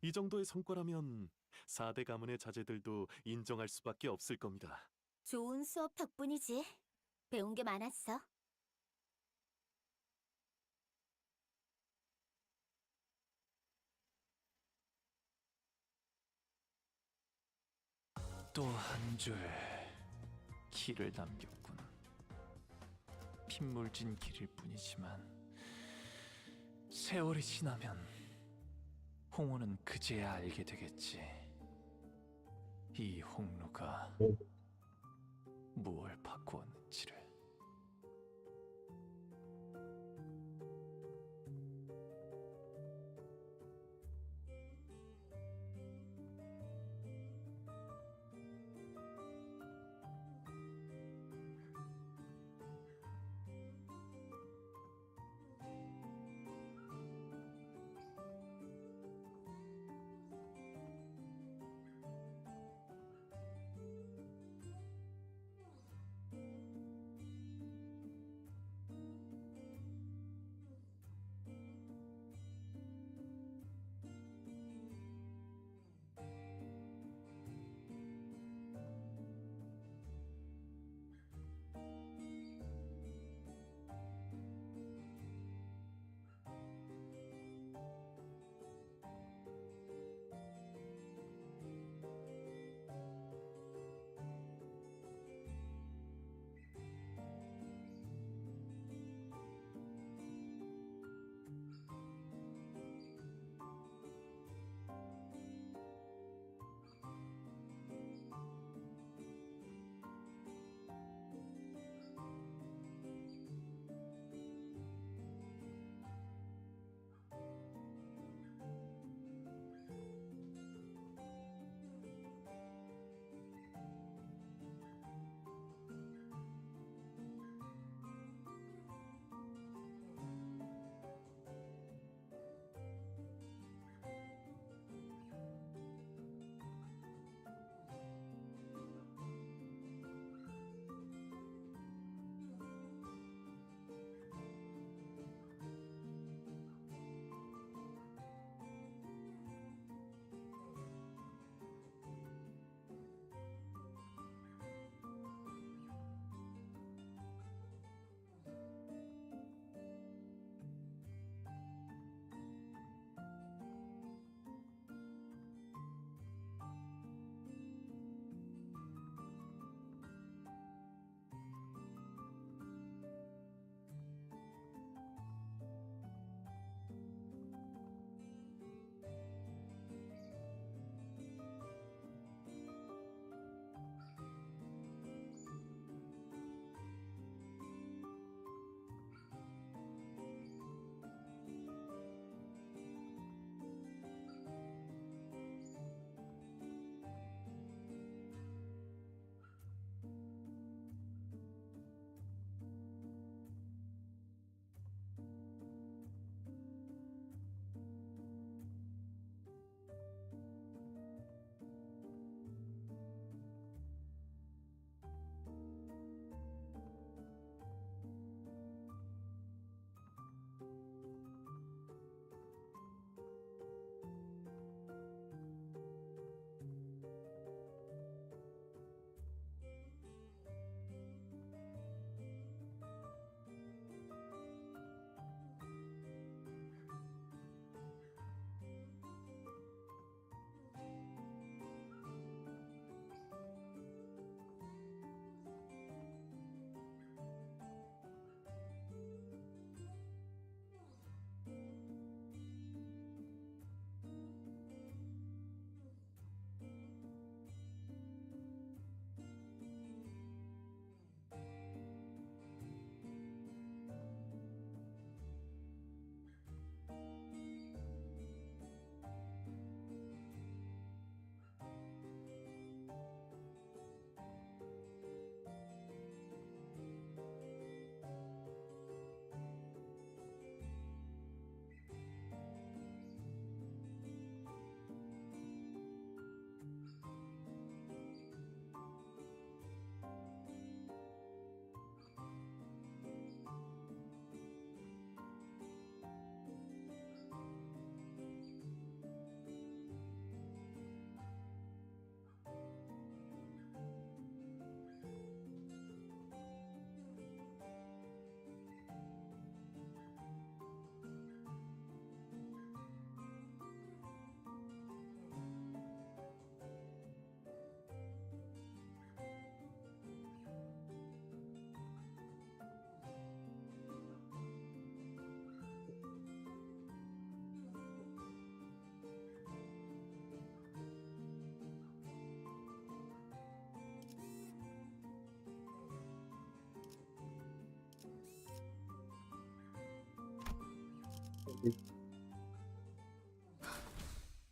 이 정도의 성과라면 4대 가문의 자제들도 인정할 수밖에 없을 겁니다. 좋은 수업 덕분이지. 배운 게 많았어. 또 한 줄 길을 남겼군. 핏물진 길일 뿐이지만 세월이 지나면 홍호는 그제야 알게 되겠지. 이 홍루가 무얼 바꾸었는지를.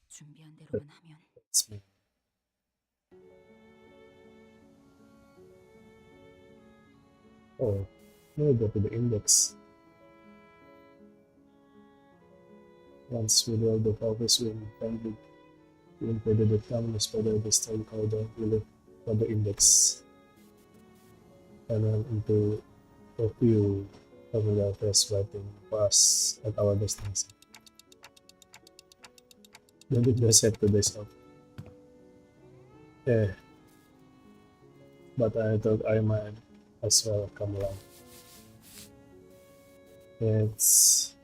준비한 대로만 하면 That's me. Oh, let me go to the index. Once we know the focus will intended to invade the terminus whether this time corridor will look for the index and then into a few terminal tests waiting for us at our destination. Then it does have to this up. Yeah. But I thought I might as well come along. It's,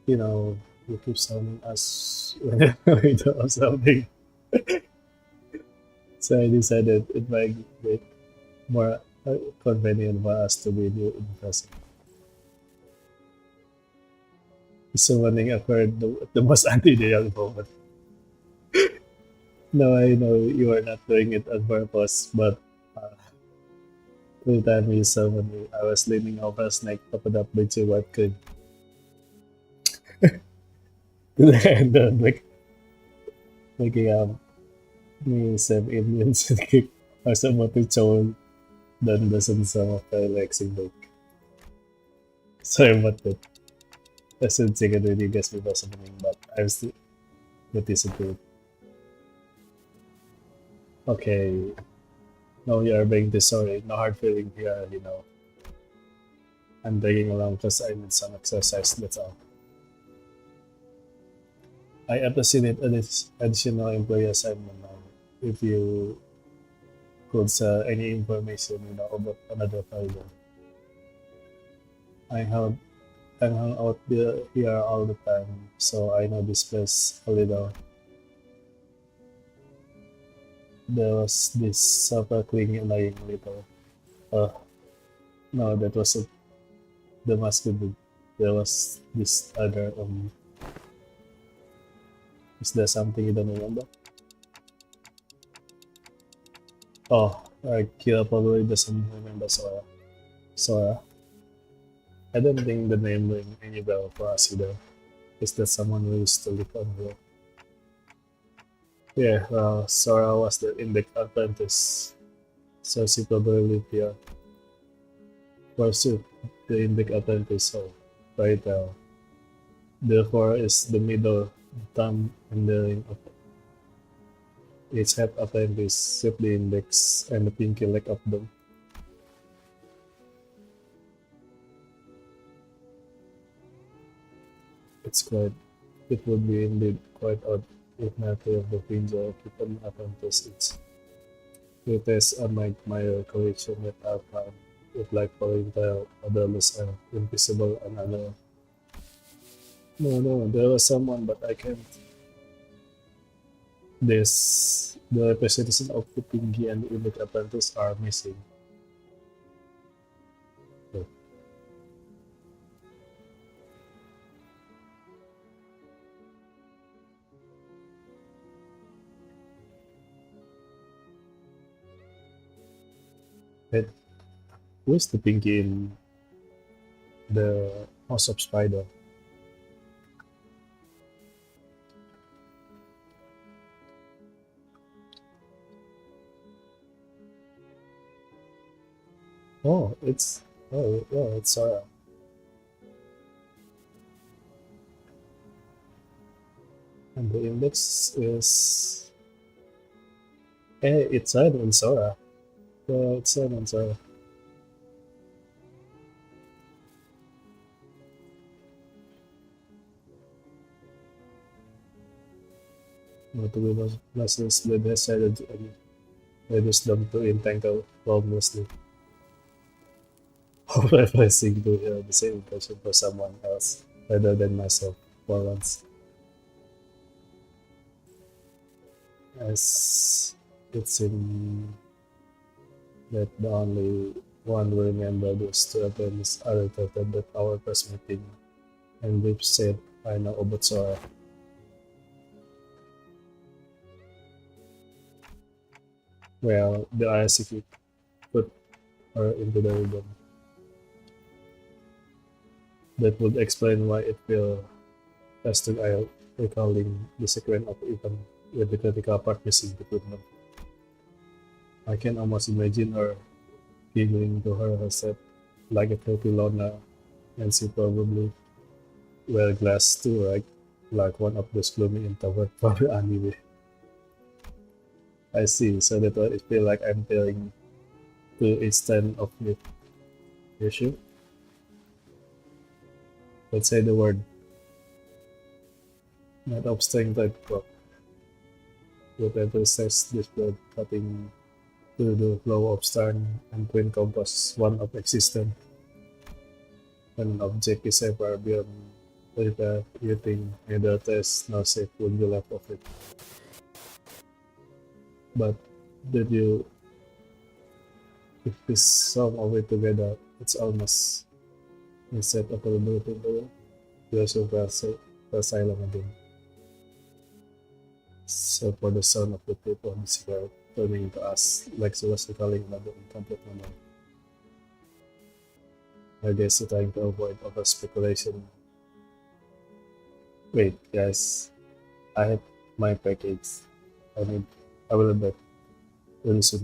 you know, you keep summoning us whenever we do something. So I decided it might be more convenient for us to be new in person. Summoning occurred the most anti-ideal moment. Now I know you are not doing it on purpose, but every time you summoned me, I was leaning over a snake topped up by two white cream. And then making me some Indians and kick or someone to chow than doesn't some of the relaxing book. Sorry about that. I should take it with you guys before summoning, but I'm still noticing to it. Okay. No, you are being this sorry. No hard feeling here, you know. I'm dragging along because I need some exercise, that's all. I appreciate this additional employee assignment now. If you could share any information, you know, about another corridor. I hung out here all the time, so I know this place a little. There was this super clingy lying little. No, that wasn't the masculine. There was this other. Is there something you don't remember? Oh, Kira probably doesn't remember Sora. Sora? I don't think the name rings any bell for us either. Is that someone who used to live on here? Yeah, well, Sora was the Index apprentice, so she probably lived here. Pursuit, the Index apprentice, so right now. Therefore is the middle thumb and the ring of its head apprentice, with the index and the pinky leg of them. It would be indeed quite odd if neither of the finger keep an apprentice its greatest unlike my collection with our found with like following tile, odorless and invisible and another. No, there was someone but I can't. The representation of the pinky and the index apprentice are missing. So, wait, where's the pinky in the House of Spider? Oh, it's Sora. And the index is it's Sora and Sora. Yeah, it's Sora and Sora. Not to be lessons that decided and reduce them to entangle formlessly. Replacing to hear the same impression for someone else rather than myself for once. As it seemed that the only one who remembered those two attempts are retorted at our first meeting, and Rip said, I know about Sora. Well, the ISCP put her into the ribbon. That would explain why it feels faster recalling the sequence of events with the critical part missing between them. I can almost imagine her giggling to herself like a total Lona, and she probably wear glass too, right? Like one of those gloomy introvert from the anime. I see, so that what it feel like I'm telling to each stand of it. You sure? Let's say the word. Not of strength type prop. Whatever says this blood cutting through the flow of stern and twin compass, one of existence. When an object is ever beyond repair, you think neither test nor safe would be left of it. But did you if this song of it together, it's almost instead of a liberating the world, you also feel silent again. So for the sound of the people on the cigarette turning to us, like she was recalling another incomplete memory. I guess trying to avoid over speculation. Wait, guys, I have my package. I will be back really soon.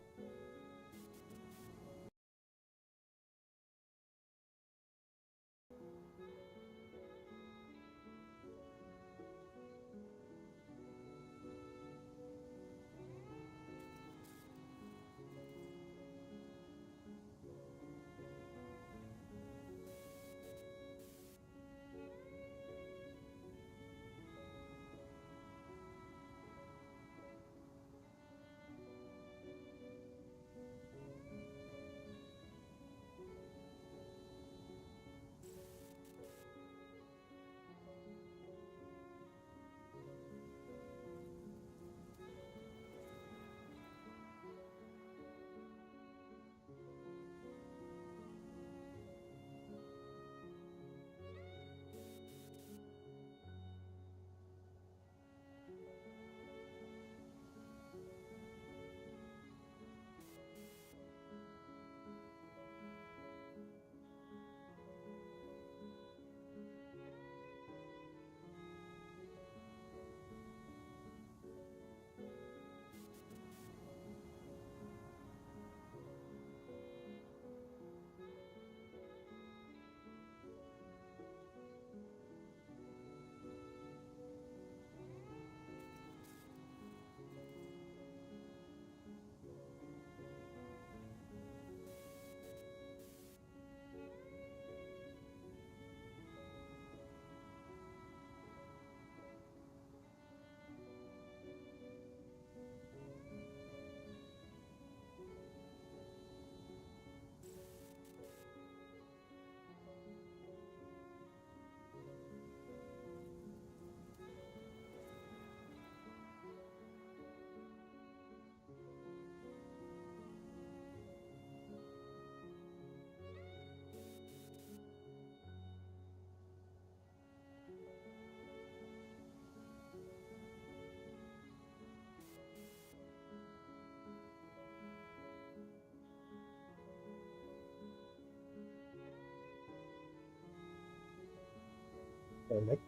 Like,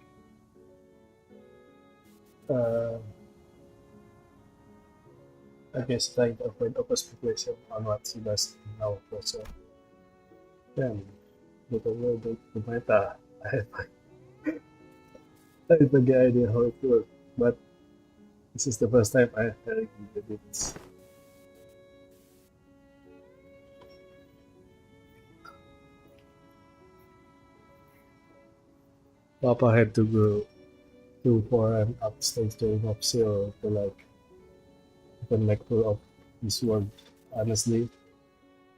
uh, I guess trying to avoid over speculation on what she does now. So, then, but over the meta, I have a good idea how it works, but this is the first time I'm hearing the bits. Papa had to go too far and upstage during up zero to like even like full of this world. Honestly,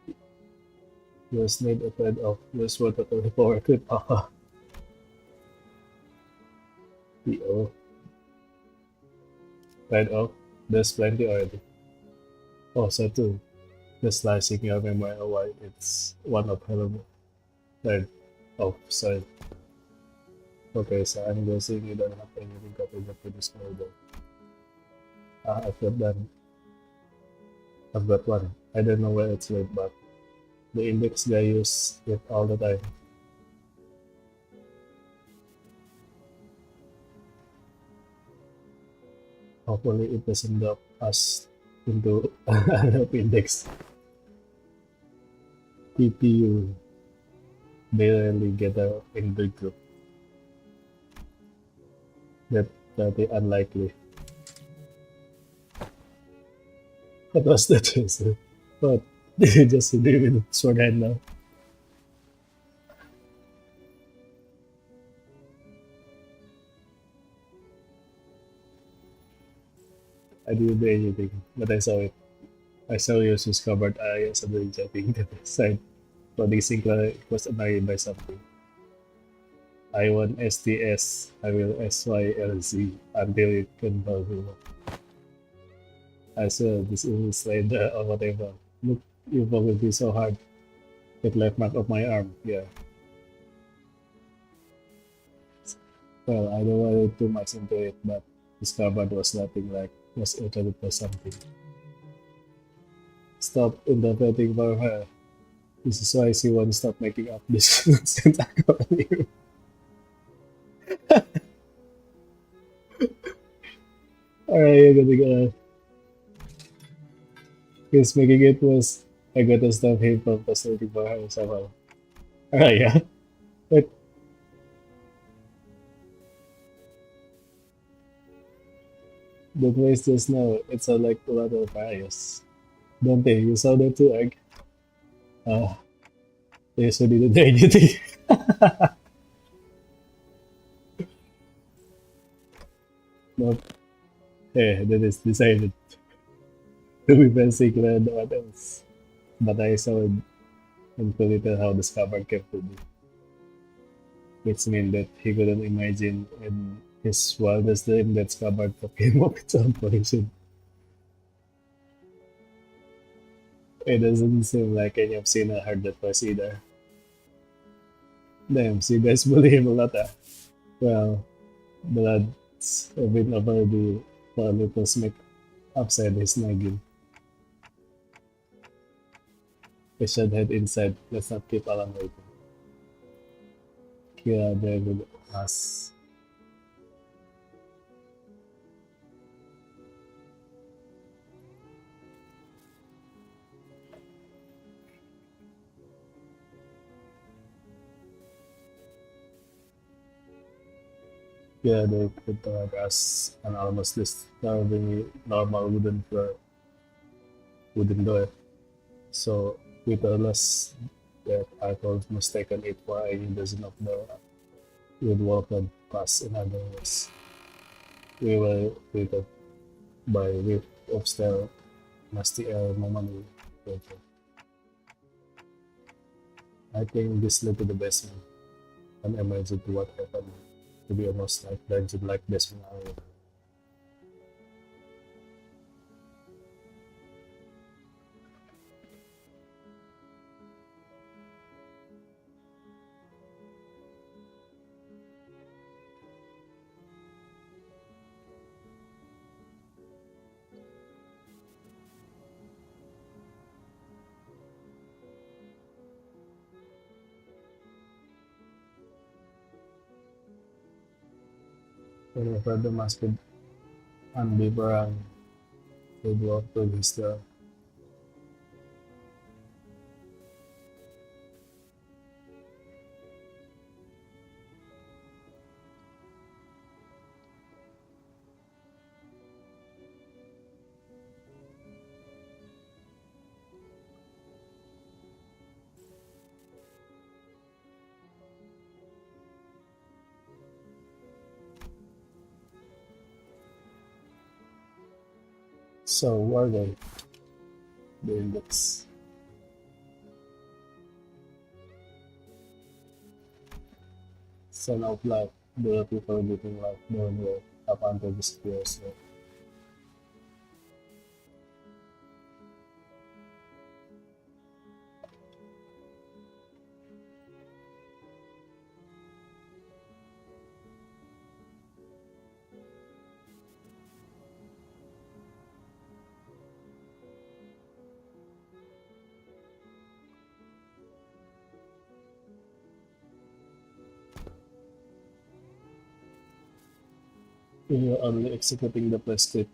you just need a bed of this world totally power to Papa. PO. Right off. There's plenty already. Also too, the slicing your memory away, it's one of Hello third. Oh, sorry. Okay, so I'm guessing you don't have anything copied up to this model. I've got I've got one. I don't know where it's with, but the index guy use it all the time. Hopefully it doesn't drop us into an index. TPU barely get a in the group. That pretty unlikely. What was that? What? Did you just do with sword hand now? I didn't do anything, but I saw it. I saw you discovered I suddenly chatting to the side. But this it was annoyed by something. I want STS, I will SYLZ until it can bubble. I saw this is slender or whatever. Look, you probably so hard. It left mark of my arm, yeah. Well, I don't want too much into it, but discovered was nothing like was it or something. Stop interpreting for her. This is why she won't stop making up this nonsense about you. Alright, you're gonna go. He's making it worse. I gotta stop him from fascinating for her somehow. Alright, yeah. But the place just now, it's like a lot of fires. Dante, you saw that too, Egg? They so didn't do anything. Nope. Hey, that is decided to be basic than what else. But I saw it and could tell how the scabbard came to be. Which means that he couldn't imagine in his wildest dream that scabbard came up its own poison. It doesn't seem like any of Sina heard that voice either. Damn, so you guys believe him a lot, ah? Well, blood's a bit overdue for a little smack upside his noggin. We should head inside. Let's not keep Alan waiting. Kira there with us. Yeah, they put us an almost disturbingly normal wooden door. So we told us that Alcohol mistaken it for a dozen of the woodwalker pass. In other words, we were greeted by whiff of stale musty air momentarily. I think this led to the basement, an emergency to what happened. To be almost like dungeon like basement area. Whenever the masked unbearable would walk to his door. So were they doing this? Son of life, the people living life down there up until this year's life. We are only executing the plastic.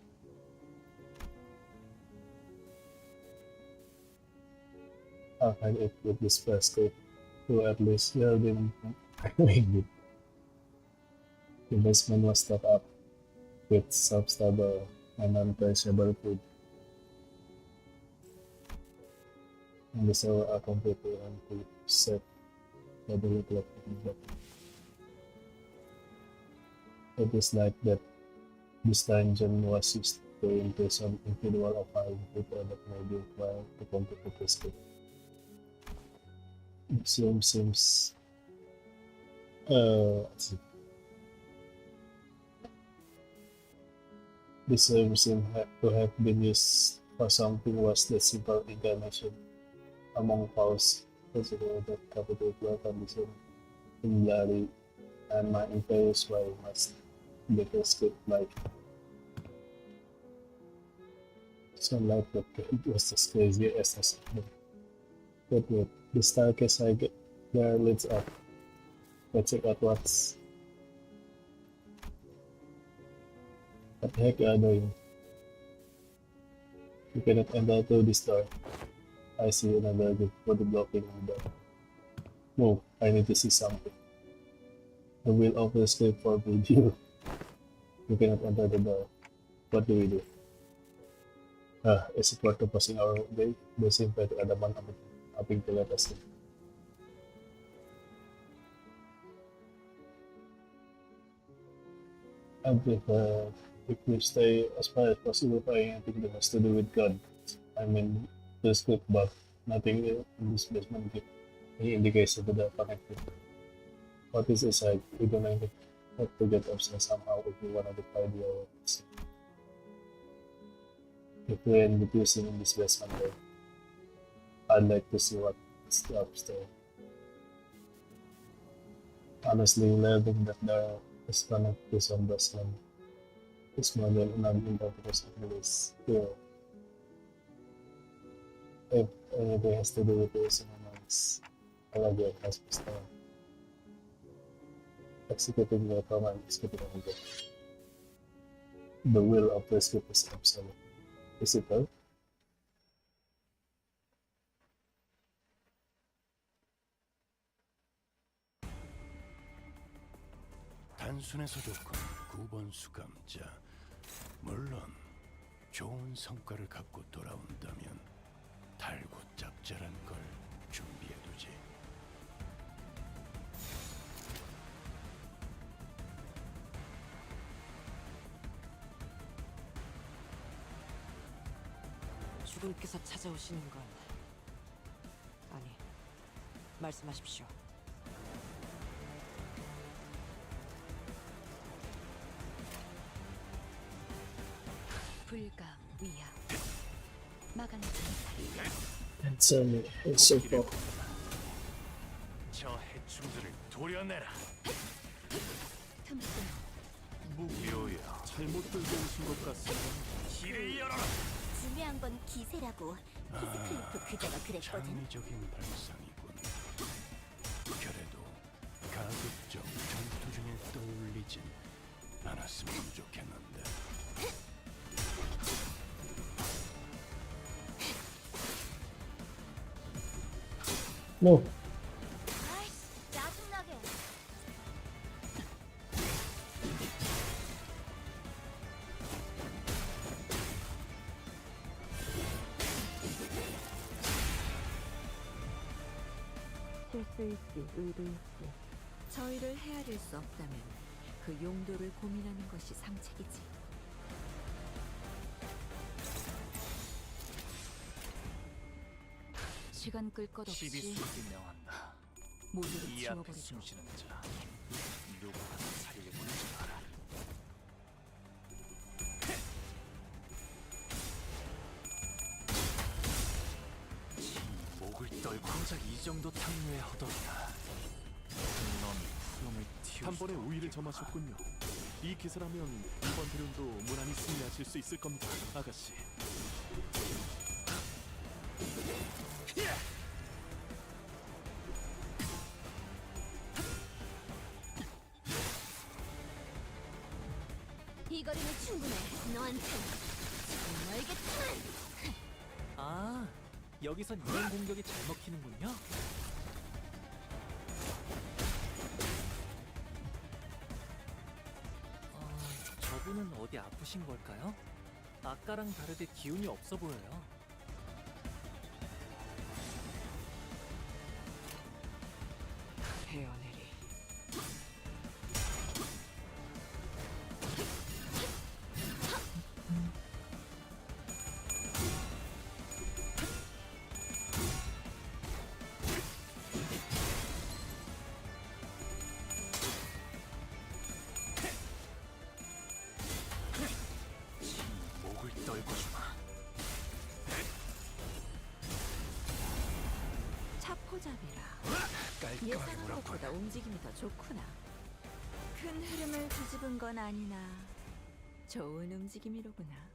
How can it with this plastic? So at least we have been doing it. The basement was stocked up with sub-stable and non-perishable food. And the cell are completely empty, set for the reflect. It is like that this dungeon was used to imprison individual of five people that may be required to complete the plastic. Seems let's see. This room seems to have been used for something worse than simple incarnation among powers, considering that capital flow condition in bloody and my imperious way must be prescribed like so like that it was as crazy as a second. But wait, the staircase I get there leads up. Let's check out what the heck are you doing? You cannot enter through this door. I see another good body blocking the door. Move, I need to see something. The wheel of the escape forbid you. You cannot enter the door. What do we do? Is it worth passing our way? They seem very adamant about having to let us in. I prefer if we stay as far as possible for anything that has to do with God. I mean, the script, but nothing in this basement gives any indication to the connected. What is aside? We don't have to get upset somehow if we want to defy the words. If we end up using in this basement though, I'd like to see what's upstairs. Honestly, learning that there is connected to some basement is more than enough because of this skill. If anything has to do with this, I'll again has to start executing the command, executing the will of the script is absolute. Is it right? 단순해서 좋군 9번 수감자. 물론 좋은 성과를 갖고 돌아온다면 달고 짭짤한 걸 준비해두지. 주군께서 찾아오시는 건 아니, 말씀하십시오. 불가 위야 마간 전달 It's so far. 저 해충들을 도려내라. 틈새 무기여야 잘못 들고 오신 것 같습니다. 길을 열어라. 중요한 건 기세라고 히스클리프 그자가 그랬거든. 창의적인 발상이군. 그래도 가급적 전투 중에 떠올리진 않았으면 좋겠는데. No. 아이씨 짜증나게. 실수일지 의도일지 저희를 헤아릴 수 없다면 그 용도를 고민하는 것이 상책이지. 시간 끌 것 없이 시비스에게 명한다. 모두를 이 앞에 치워버리죠. 숨쉬는 자 누구 하나 살려보지 마라. 지 목을 떨고 고작 이 정도 탕류에 허덕이다. 놈이 푸름을 틔우고 단번에 우위를 점하셨군요. 이 기세라면 이번 대련도 무난히 승리하실 수 있을 겁니다, 아가씨. 이 거리는 충분해. 너한텐 조금 멀겠지만. 아, 여기선 이런 공격이 잘 먹히는군요. 저분은 어디 아프신 걸까요? 아까랑 다르게 기운이 없어 보여요. 헤어내리. 목을 떨고 주마. 차포잡이라. 깔끔하게 예상한 물었군. 것보다 움직임이 더 좋구나. 큰 흐름을 뒤집은 건 아니나 좋은 움직임이로구나.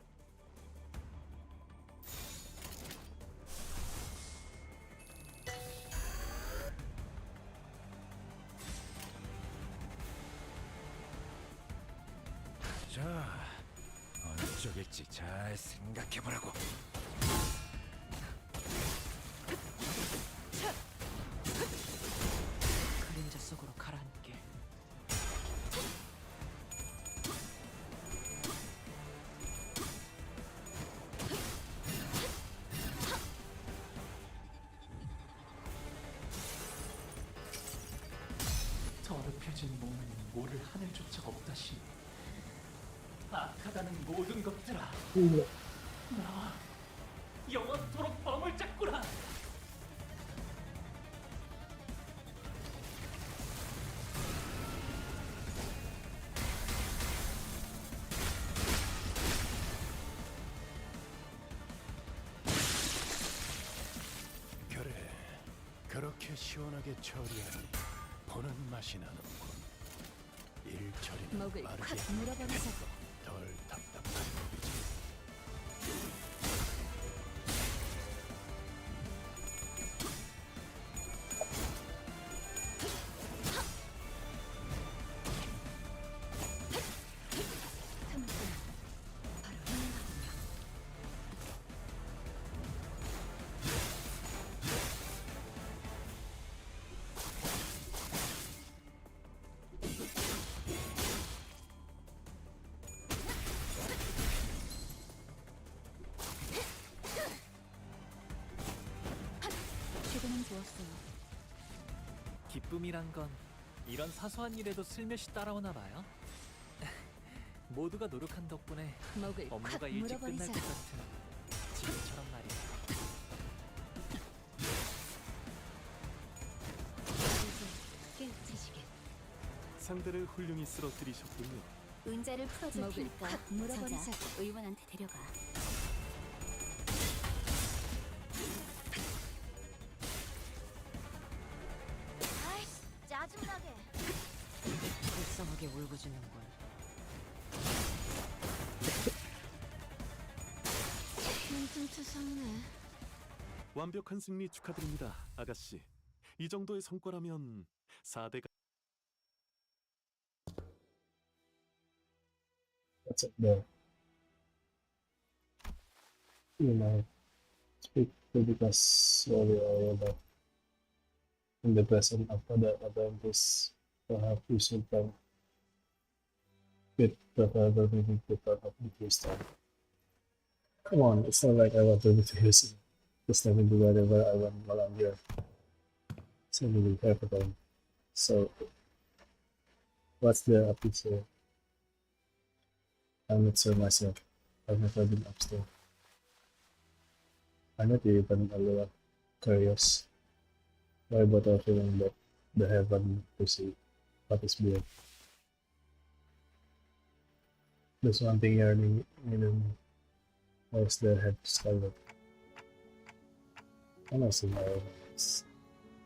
자, 어느 쪽일지 잘 생각해보라고. 그림자 속으로 가라앉게. 더럽혀진 몸은 모를 하늘조차 없다시니 악하다는 모든 것들아, 나 영원토록 범을 잡구나. 그래, 그렇게 시원하게 처리하니 보는 맛이 나는군. 일 처리는 목을 빠르게 콱 하는 물어버리자고. 덜 답답한 법이지. 시도는 좋았어요. 기쁨이란 건 이런 사소한 일에도 슬며시 따라오나 봐요. 모두가 노력한 덕분에 목을 업무가 콱 일찍 끝날 물어버리자. 것 같은 지금처럼 말이에요. 이제 깨우치시게. 상대를 훌륭히 쓰러뜨리셨군요. 은자를 풀어줄 목을 테니까 콱 물어버리자. 저자 의원한테 데려가. 아이씨, 짜증나게. 불쌍하게 울부짖는군. 좀 투성네. 완벽한 승리 축하드립니다, 아가씨. 이 정도의 성과라면 4대가 That's it there. You know, speak to because we are about in the present of other advantage to have useful time with the further meaning to part of the crystal. Come on, it's not like I want to use it. Just let me do whatever I want while I'm here. So we will have a time. So what's the update here? I'm not sure myself. I've never been upstairs. I'm not even a little curious. Why both are feeling that the heaven to see what is beyond. There's one thing yearning in why is their head scarlet? I'm not seeing my eyes.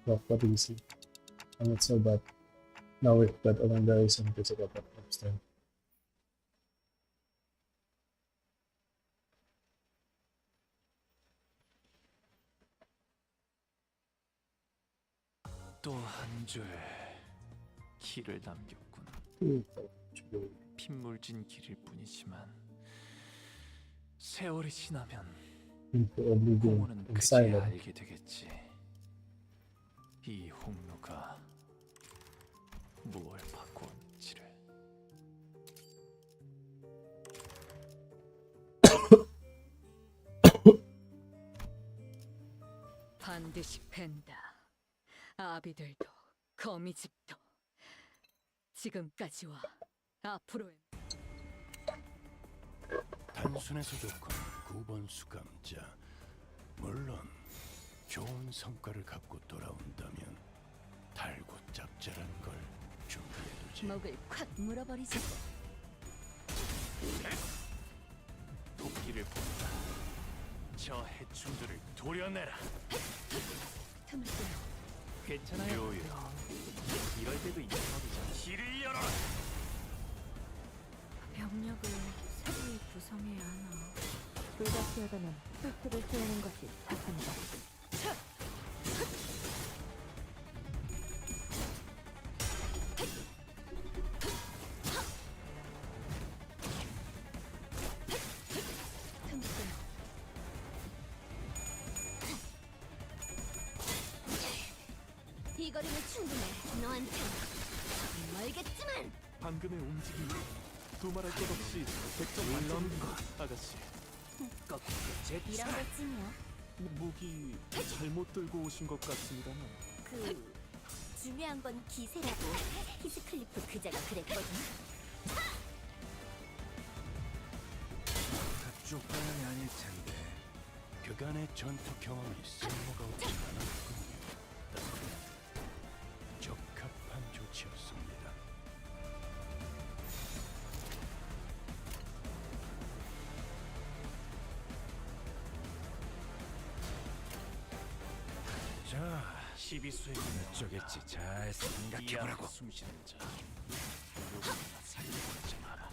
What do you see? I'm not so bad. Now we've got along the reason to check out upstairs. 또 한 줄 길을 남겼군. 조금 핏물진 길일 뿐이지만 세월이 지나면 into oblivion 공허는 and 그제야 silence. 알게 되겠지. 이 홍로가 무얼 바꿔온지를. 반드시 팬다. 아비들도 거미집도 지금까지와 앞으로의 단순해서 좋군 9번 수감자. 물론 좋은 성과를 갖고 돌아온다면 달고 짭짤한 걸 준비해두지. 목을 콱 물어버리지. 도끼를 본다. 저 해충들을 도려내라. 틈을 뚫어. 괜찮아요. 요요. 이럴 때도 인정하자. 길을 열어라. 병력을 새로이 구성해야 하나. 불가피하다면 팩트를 세우는 것이 착합니다. 틈을 뚫어. 이 거리면 충분해. 너한테 멀겠지만. 방금의 움직임 두말할 것 없이 100점 만점입니다, 아가씨. 이런 것쯤이야. 무기 잘못 들고 오신 것 같습니다만. 그 중요한 건 기세라고. 히스클리프 그자가 그랬거든. 그쪽 방향이 아닐 텐데. 그간의 전투 경험이 쓸모가 없지 않았군요. 적합한 조치였습니다. 자, 12수에게는 어쩌겠지. 잘 생각해보라고. 숨쉬는 자. 누구나 살려보지 마라.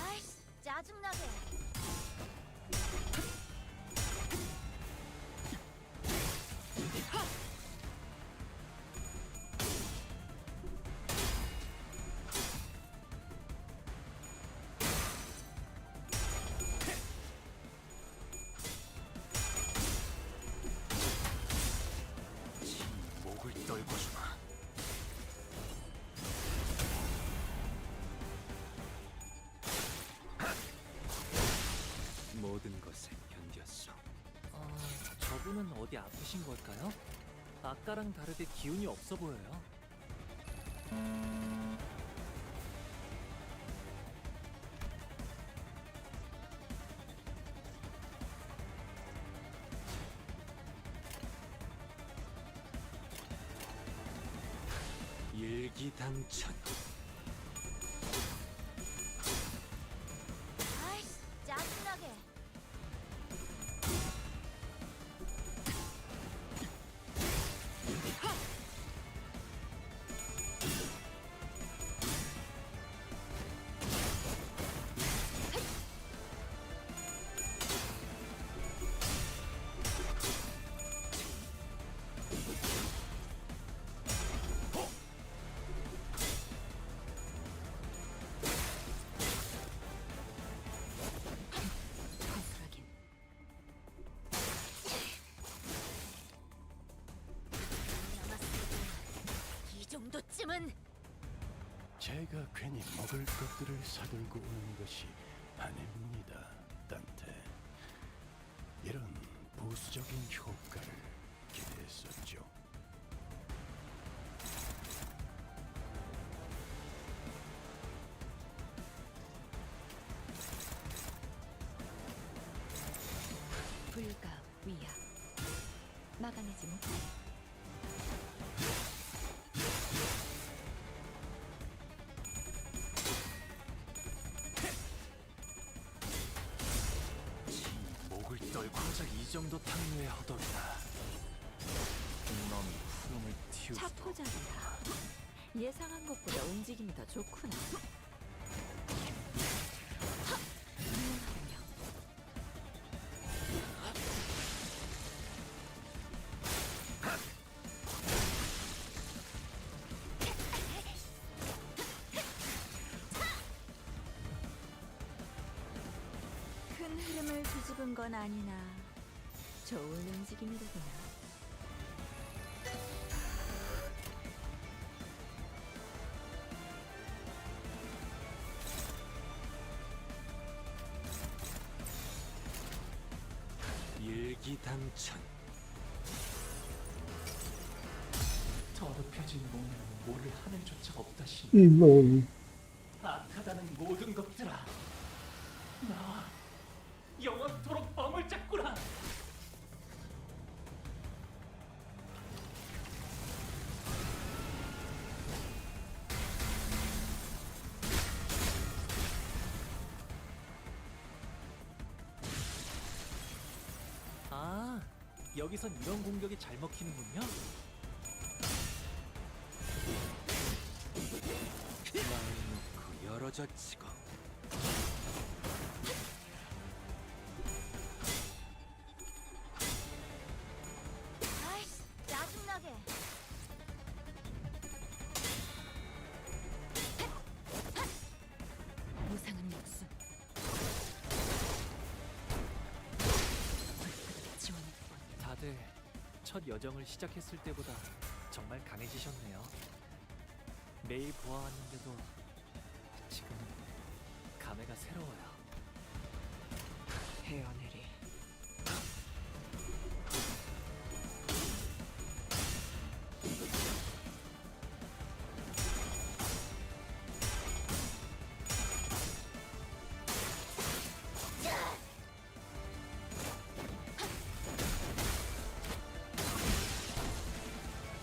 아이씨, 짜증나게. 목을 떨고 주마. 모든 것에 견뎠어. 저분은 어디 아프신 걸까요? 아까랑 다르게 기운이 없어 보여요. 일기당천. 아이씨, 짜증나게. 허술하긴. 이 정도쯤은. 제가 괜히 먹을 것들을 사들고 오는 것이 아닙니다, 단테. 이런 부수적인 효과를 기대했었죠. 불가 위야. 막아내지 못해. 목을 떨고 고작 이 정도 탕류에 허덕이다. 놈이 푸름을 틔우지도. 차포자리다. 예상한 것보다 움직임이 더 좋구나. 뒤집은 건 아니나 좋은 움직임이로구나. 일기당천. 더럽혀진 몸으로 모를 하늘조차 없다시니 이거 악하다는 모든 것들아, 나와 영원토록 멍을 잡구나. 아, 여기선 이런 공격이 잘 먹히는군요. 마음 놓고 열어젖히고. 아이씨, 짜증나게. 무상한 목숨. 불끈 지원했군. 다들 첫 여정을 시작했을 때보다 정말 강해지셨네요. 매일 보아왔는데도 지금은 감회가 새로워요. 헤어내리.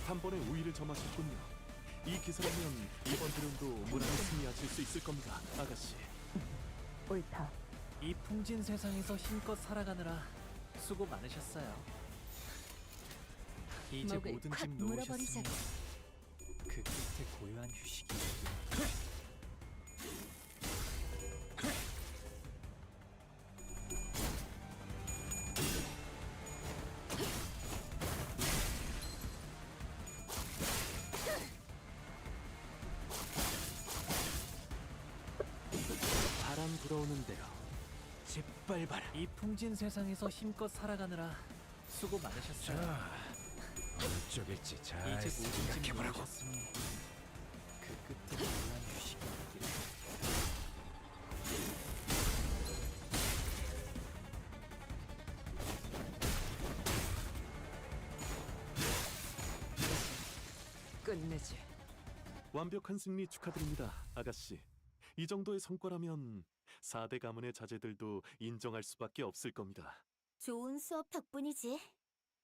단번에 우위를 점하셨군요. 이 기세라면 이번 대련도 무난히 승리하실 수 있을 겁니다, 아가씨. 옳다. 이 풍진 세상에서 힘껏 살아가느라 수고 많으셨어요. 이제 목을 모든 콱 짐 물어버리자고. 놓으셨으니 그 끝에 고요한 휴식이 바람 불어오는 대로 짓밟아라. 이 풍진 세상에서 힘껏 살아가느라 수고 많으셨어요. 어느 쪽일지 잘 이제 모든 짐 생각해보라고. 놓으셨으니 그 끝에 고요한 휴식이 있기를. 끝내지. 완벽한 승리 축하드립니다, 아가씨. 이 정도의 성과라면 4대 가문의 자제들도 인정할 수밖에 없을 겁니다. 좋은 수업 덕분이지.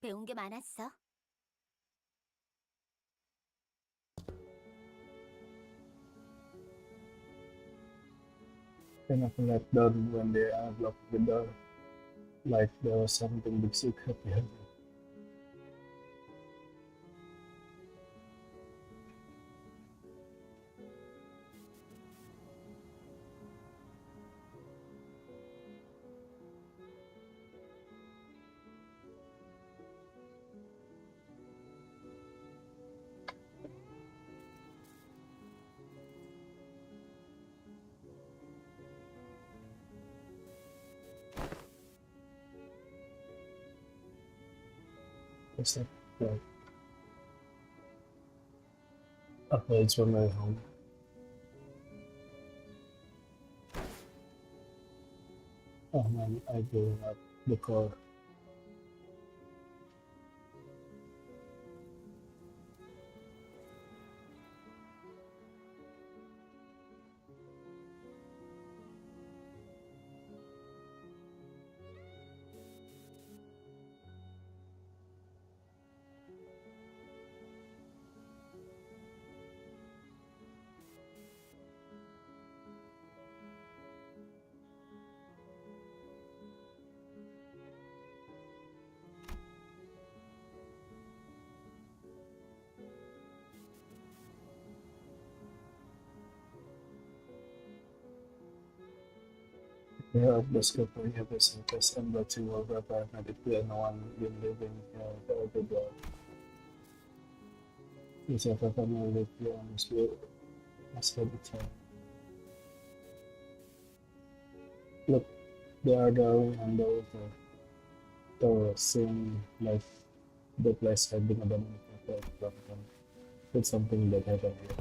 배운 게 많았어. kind of let down when they unlock the door, like there was something big secret behind it. What's that? Like, okay, it's from my home. Oh man, I gave up the core. Yeah, basically every surface and watching over paramedically and no one been living the other day. Is a family honestly must have the time. Look, They are down and the same like the place had been abandoned for quite a long time. It's something that happened here.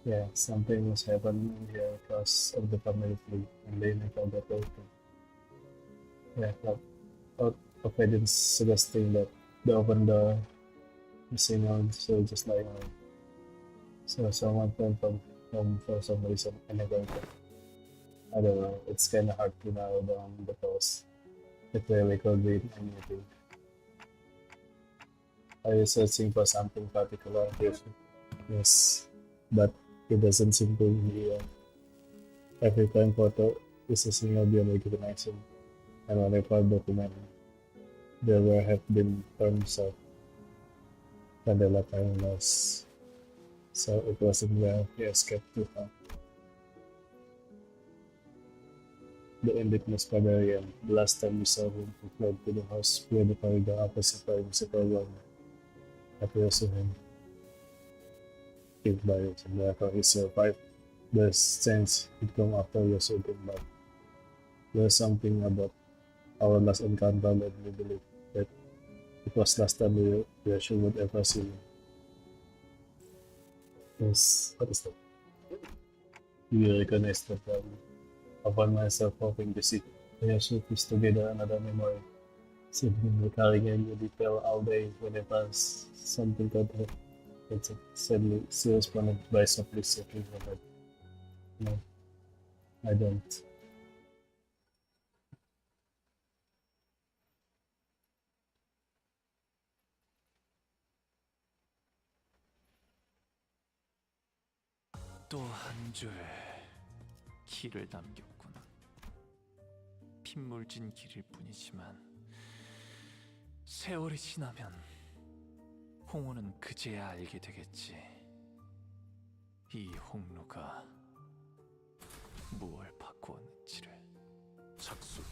Yeah, something was happening here because of the family tree, and they never got over it. Yeah, like out of evidence suggesting that they opened the missing on, so just lying on. So someone came from home for some reason and I got it. I don't know, it's kinda hard to narrow down because it really could be anything. Are you searching for something particular? Yes, but it doesn't seem to be every time photo is a single beyond recognition, and whenever document there will have been terms of candela loss, so it wasn't where he escaped to from. The indigenous barbarian, the last time we saw him, he fled to the house where the corridor opposite by municipal one appears to him. Killed by it, and therefore he survived. The sense he'd come after years ago, but there's something about our last encounter made me believe that it was last time we actually would ever see him. Yes, what is that? You recognize that I found myself hoping to see we should piece together another memory. Simply recalling a new detail all day whenever something got hurt. It's sadly, she responded by softly shaking her head. No, I don't. 또 한 줄 길을 남겼구나. 핏물진 길일 뿐이지만 세월이 지나면 홍우는 그제야 알게 되겠지. 이 홍루가 무엇을 바꾸었는지를. 작수.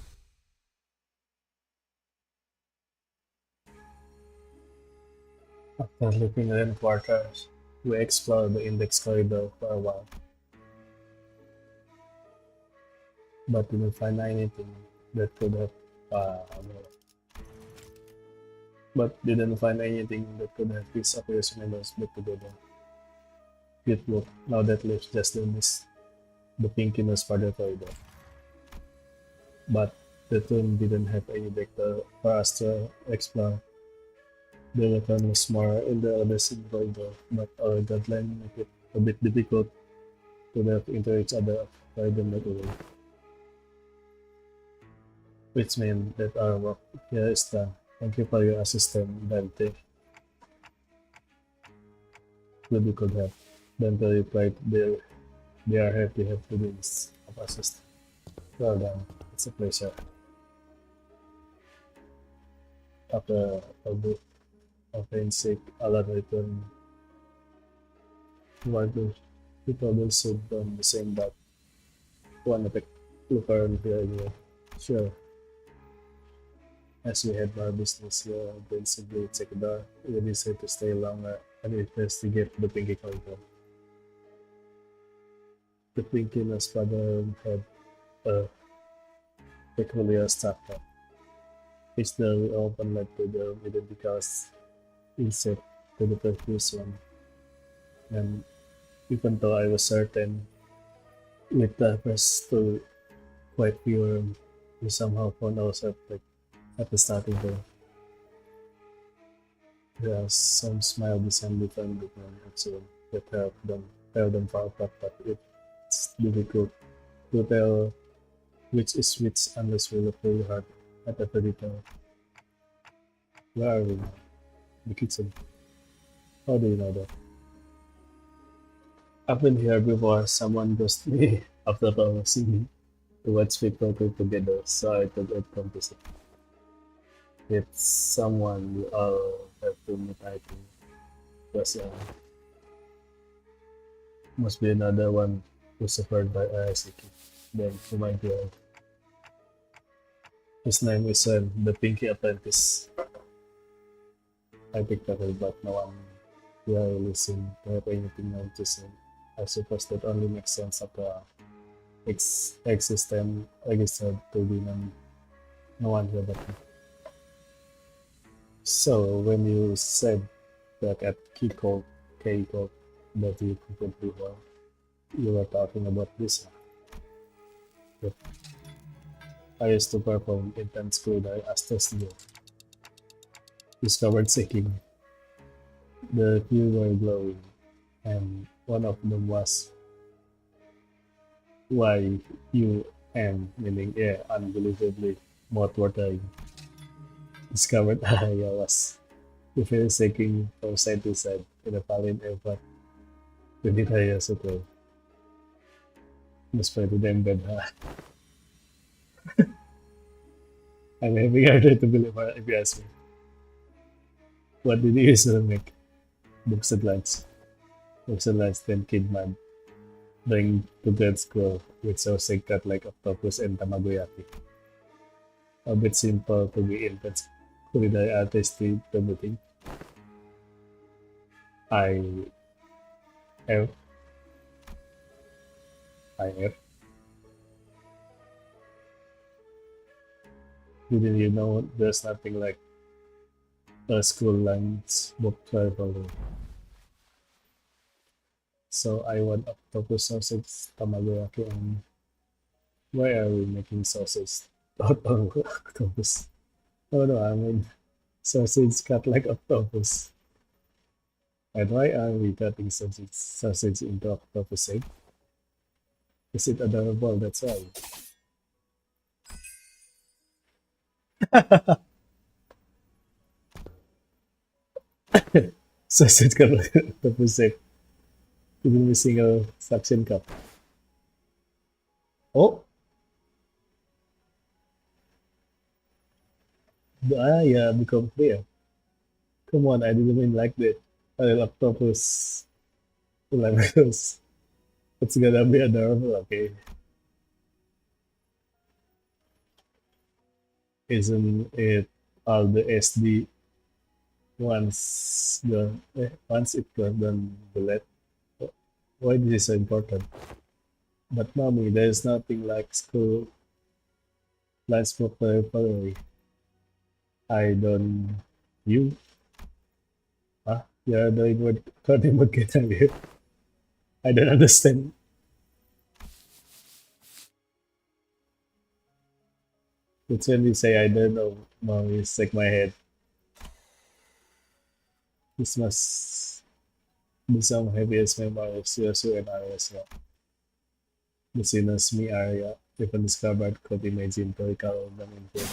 After looking around quarters, we explored the index corridor for a while, but didn't find anything that could have pieced Aquarius members back together. Good look, now that leaves just the pinkiness further corridor. But the tomb didn't have any vector for us to explore. The weapon was more in the other corridor, but our guideline make it a bit difficult to delve into each other by them that way. Which means that our work here is done. Thank you for your assistance, Dante. Good you could have. Dante replied, they are happy to have the means of assistance. Well done, it's a pleasure. After a bit of painstaking, Alan returned toward the people stood on the same dock. One epic looker here anyway. Sure. As we had more business here, then simply check the door. We decided to stay longer and investigate the Pinky corridor. The Pinky's father had a peculiar structure. Each door we opened led to the identical inset to the previous one. And even though I was certain with the first two quite pure, we somehow found ourselves like at the starting door. There are some smile descended from the ground actually that tear them far apart, but it's difficult to tell which is which unless we look really hard at every detail. Where are we now? The kitchen. How do you know that? I've been here before. Someone ghosted me after promising me to watch people cook together, so I thought I'd come to see. It's someone we all have to meet, I think. Because must be another one who suffered by Arasaki. Then who might be right. His name is the Pinky Apprentice. I picked up it, but no one really seemed to have anything else to say. I suppose that only makes sense after system registered to be no one here but me. So when you said that at key code that you completely well, you were talking about this. Yep. I used to perform intense culinary asters here. Discovered seeking. The few were glowing, and one of them was why you am, meaning yeah, unbelievably mouth-watering. Discovered area was the shaking from side to side in a valiant effort to deny us ago. Despite the damn bad I'm having a hard time to believe her if you ask me. What did you usually make? Books at lunch. Books at lunch, then kid mad. Bring to grad school with sausage cut like octopus and tamagoyaki. A bit simple to be intense culinary artistry permitting. I have. I have. Didn't you know there's nothing like a school lunch book travel? So I want octopus sausage, tamagoyaki, and why are we making sausage out of octopus? Oh no, I mean sausage cut like octopus. And why are we cutting sausage into octopus egg? Is it adorable? That's why. Sausage cut like octopus egg. Even missing a suction cup. Oh! Yeah, become clear. Come on, I didn't mean like that. A little octopus. Levels. It's gonna be adorable, okay? Isn't it all the SD once it goes done delete? Why this is so important? But mommy, there's nothing like school lunch book vocabulary. I don't. You? Huh? You're doing what coding book can you? I don't understand. It's when we say I don't know, mommy, shake my head. This must be some heaviest memory of CSU and RS. The Sinus Me area, even discovered, could imagine to recall them in pain.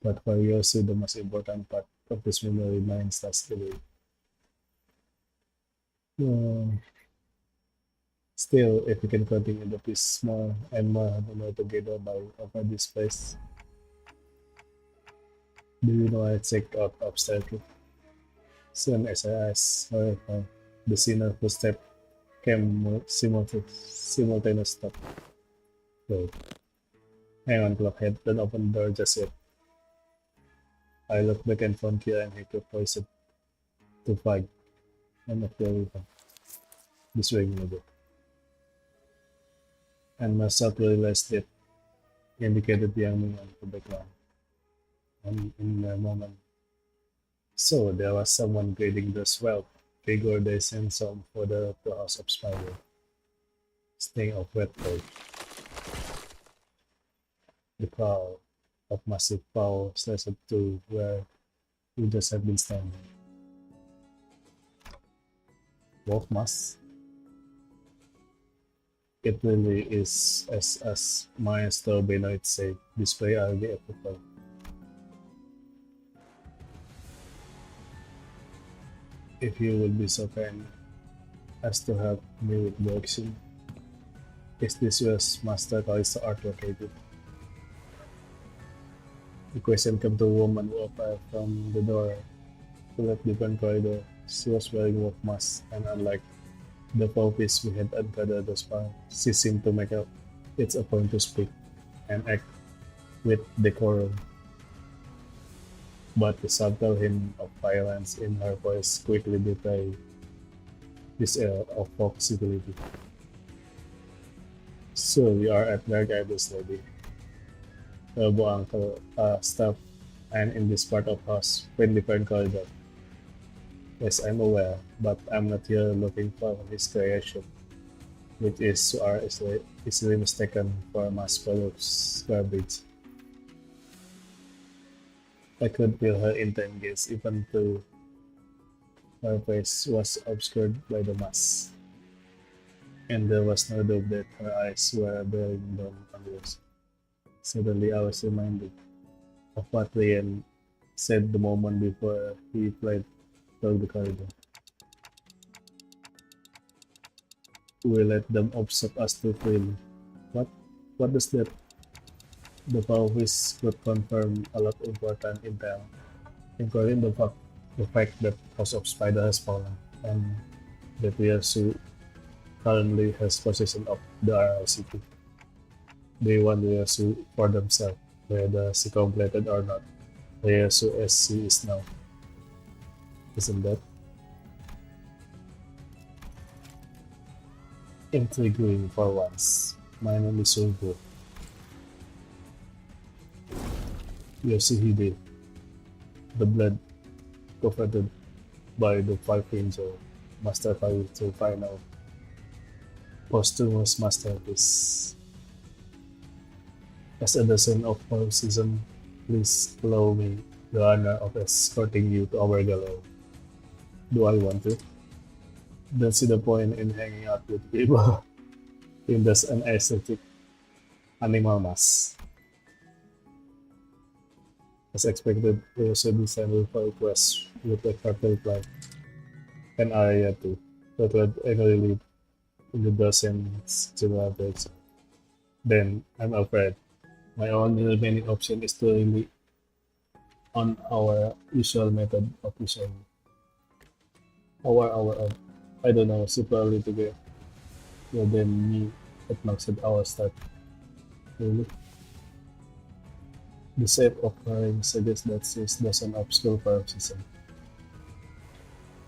But for Yosu, the most important part of this memory remains last delay. Still, if we can continue the piece more and more together by over this place. Do you know I checked out upstairs? Soon as I asked her if the sinner footstep came simultaneous stop. Wait. Hang on, Clockhead. Don't open the door just yet. I look back and found Kira and Hiko poised to fight. I'm not very fun. This way, maybe. And myself realized that indicated the young man on the background. And in the moment, so there was someone grading the swell. Figure they sent some for the house of spider. Staying of wet coat. The cloud of massive power slashed to where you just have been standing. Wolf mask. It really is as Maestro Benoit said, display are the epochal. If you would be so kind as to help me with the auction. Is this US Master Callisto art located? The question came to a woman who appeared from the door to left different corridor. She was wearing wolf mask, and unlike the puppies we had uncovered thus far, she seemed to make it a point to speak and act with decorum. But the subtle hint of violence in her voice quickly betrayed this air of folk civility. So we are at Dark Ibis Lady. Elbow uncle stop and in this part of house when different corridor. Yes, I'm aware, but I'm not here looking for his creation, which is are easily mistaken for mass produced garbage. I could feel her intent gaze even though her face was obscured by the mask, and there was no doubt that her eyes were bearing down on yours. Suddenly I was reminded of what Ryan said the moment before he fled through the corridor. We let them observe us too freely. What? What does that? The Pauvis could confirm a lot of important intel, including the fact that House of Spider has fallen, and that Yasu currently has possession of the RRCP. They want Yasu for themselves, whether she completed or not. Yasu as she is now. Isn't that intriguing for once? My name is Sunko Yoshihide, the blood coveted by the Five Angel Master Fire to final posthumous masterpiece. As a descendant of our season, please allow me the honor of escorting you to our gallery. Do I want to? Don't see the point in hanging out with people in this an aesthetic animal mass. As expected, we also designed for requests with a cartel plan and area too, that would annually in the dozens generators. Then I'm afraid my only remaining option is to rely on our usual method of vision. Our I don't know, super early to get well then me at max at our start. Really? The shape of her ring suggests that she doesn't obscure for season.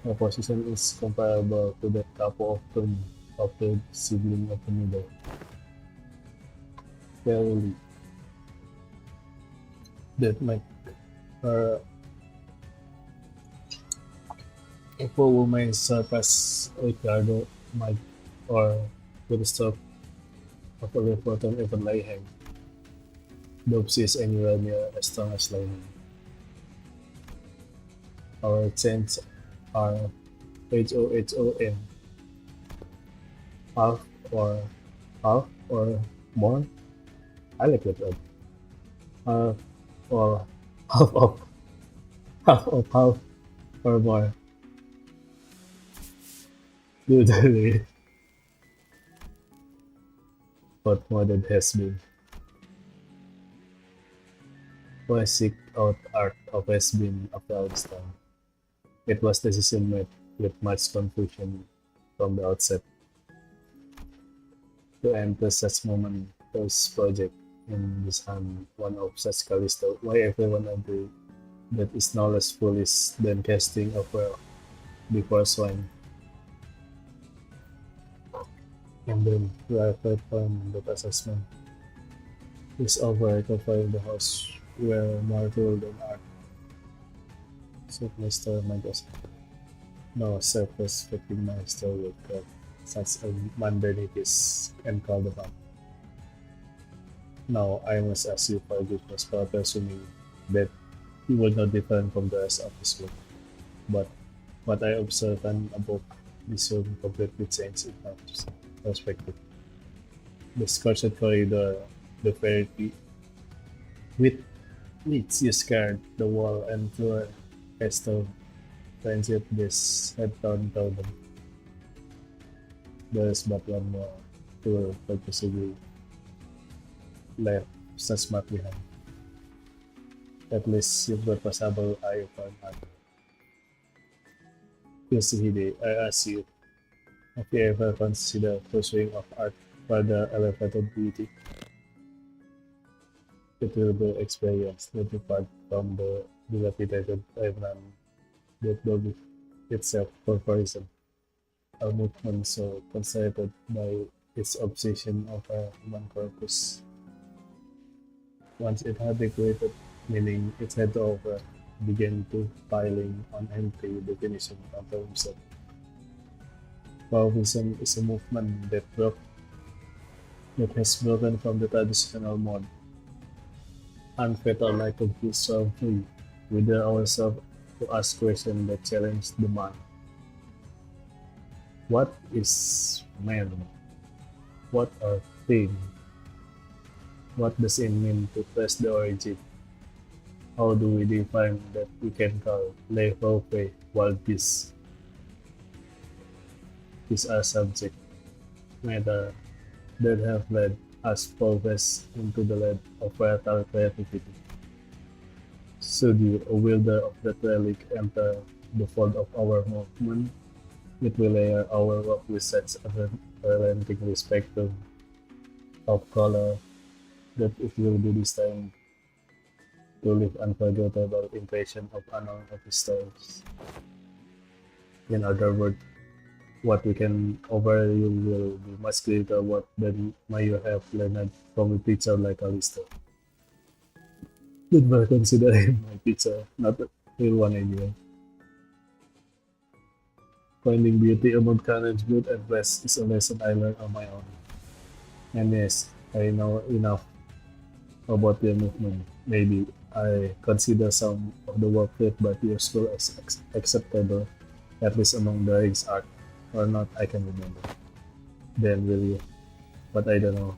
Her position is comparable to that couple of tomb of the sibling of the middle. Clearly, that make her a poor woman surpass Ricardo might or with the stroke of a important even Layhem. Dope is anywhere near as strong as Layhem. Our chances are HOHON half or half or more. I like that word. Half or half of half or more. Literally, but more than has been. Why seek out art of has been Afghanistan? It was decision made with much confusion from the outset. To enter such momentous project in this hand, one of such Callisto, why everyone agree that is no less foolish than casting a pearl before swine. And then reflect on that assessment is over recovering the house where more tool than art. So Mr. Magus. No self-respecting master would cut such a mundanities and call them up. Now I must ask you forgiveness for presuming that you were not different from the rest of this world. But what I observed and above this room completely changed in my perspective. The scorched corridor, the fairy with which you scared the wall and threw a stone, transit this head down them. There is but one more tour purposely left such mark behind. At least you've got passable eye for an art. Yoshihide, I ask you, have you ever considered pursuing of art for the elevated beauty? It will be experience that depart from the dilapidated island that built itself for tourism. A movement so concentrated by its obsession over human purpose. Once it had created meaning, its head over began to piling on empty definition of himself. Fauvism is a movement that has broken from the traditional mode, unfettered like a goose so free. We dare ourselves to ask questions that challenge the mind. What is man? What are things? What does it mean to trace the origin? How do we define that we can call les pauvres wild beasts? These are subject matter that have led us progress into the land of fertile creativity. Should you, a wielder of that relic, enter the fold of our movement, it will layer our work with such a relenting spectrum of color that it will be destined to leave unforgettable impression of unknown stories. In other words, what we can offer you will be much greater what than may you have learned from a teacher like Alistair. But by considering my teacher not a real one anyway. Finding beauty among carnage, good and blessed is a lesson I learned on my own. And yes, I know enough about your movement. Maybe I consider some of the work created by your school as acceptable, at least among the Riggs art, or not, I can remember. Then will you? But I don't know.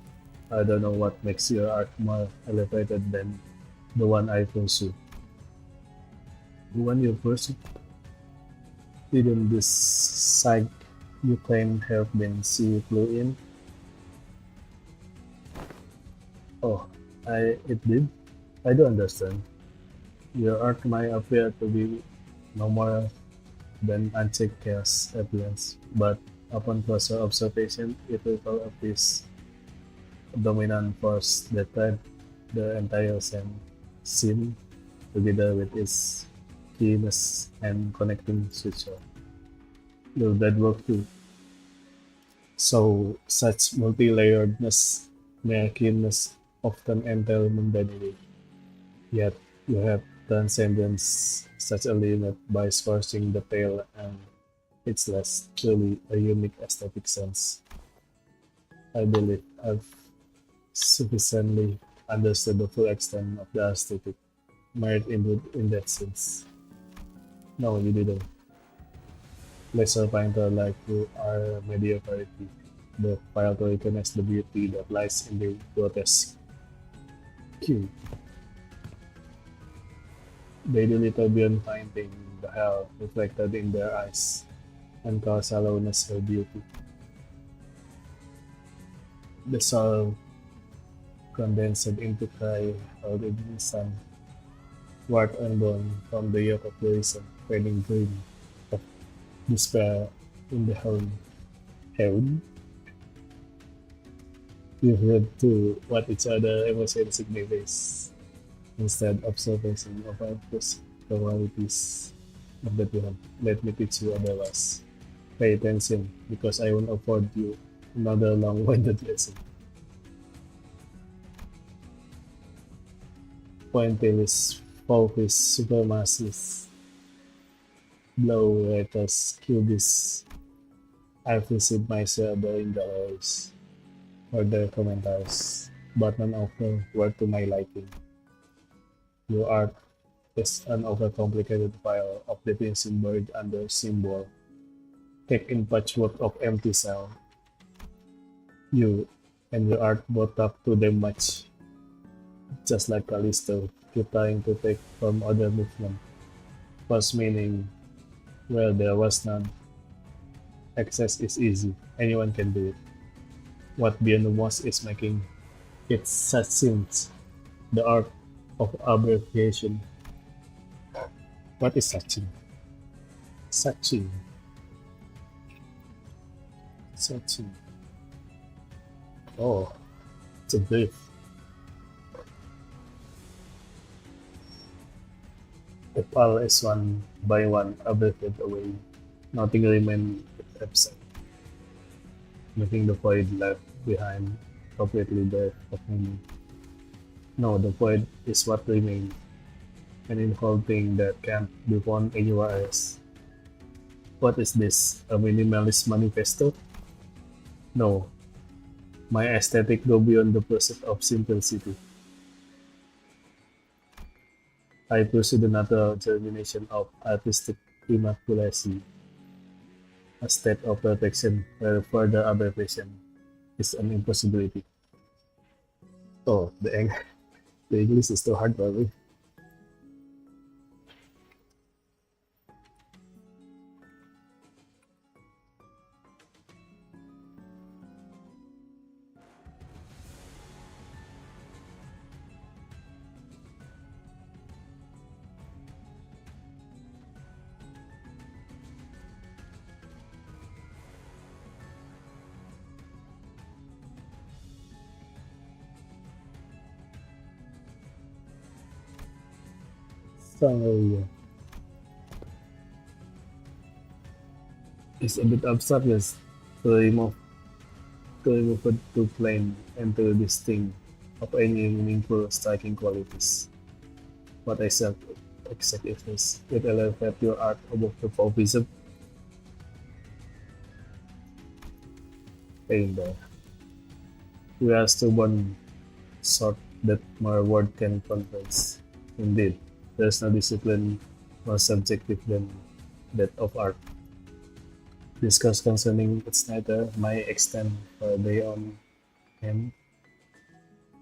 I don't know what makes your art more elevated than the one I pursue. The one you pursue? Didn't this psych you claim have been see flew in? Oh, it did? I do understand. Your art might appear to be no more than unchecked chaos evidence, but upon closer observation, it reveals a piece dominant force that tied the entire scene together with its keenness and connecting structure. Will that work too? So such multi-layeredness, mere keenness often entail mundanity. Yet you have transcended such a limit by scorching the tail and it's less truly a unique aesthetic sense. I believe I've sufficiently understood the full extent of the aesthetic merit in that sense. No, you didn't. Lesser painter like you are mediocrity, but fail to recognize the beauty that lies in the grotesque. Q. They do little beyond finding the hell reflected in their eyes and call shallowness her beauty. The soul condensed into cry held in the sun, wart unborn from the yoke of the reason, fading dream of despair in the home. Heaven? You heard to what each other emotions signifies, instead of surfacing of our qualities of that one. Let me teach you otherwise. Pay attention, because I won't afford you another long-winded lesson. Pointillist, focus, supermasses, blow writers, cubists. I've received myself in galleries for their commentaries, but none of them were to my liking. Your art is an overcomplicated file of definition buried under symbol, kept in patchwork of empty cell. You and your art both up to them much, just like Callisto, keep trying to take from other movement. First meaning, well, there was none. Access is easy, anyone can do it. What beyond the most is making it succinct, the art of abbreviation. What is succinct? Succinct. Succinct. Oh, it's a brief. If all is one by one abbreviated away, nothing remains absent, making the void left behind completely deaf of meaning. No, the point is what remains, an involved thing that can't be found anywhere else. What is this? A minimalist manifesto? No, my aesthetic go beyond the pursuit of simplicity. I pursue the natural germination of artistic immaculation, a state of perfection where further aberration is an impossibility. Oh, the English is too hard for me. So yeah, it's a bit abstract, yes, to remove it too plain and too distinct of any meaningful striking qualities. What exact is this? It elevates your art above the fauvism. Saying there. We are stubborn sort that more word can convince. Indeed, there is no discipline more subjective than that of art. Discourse concerning its nature may extend for beyond him,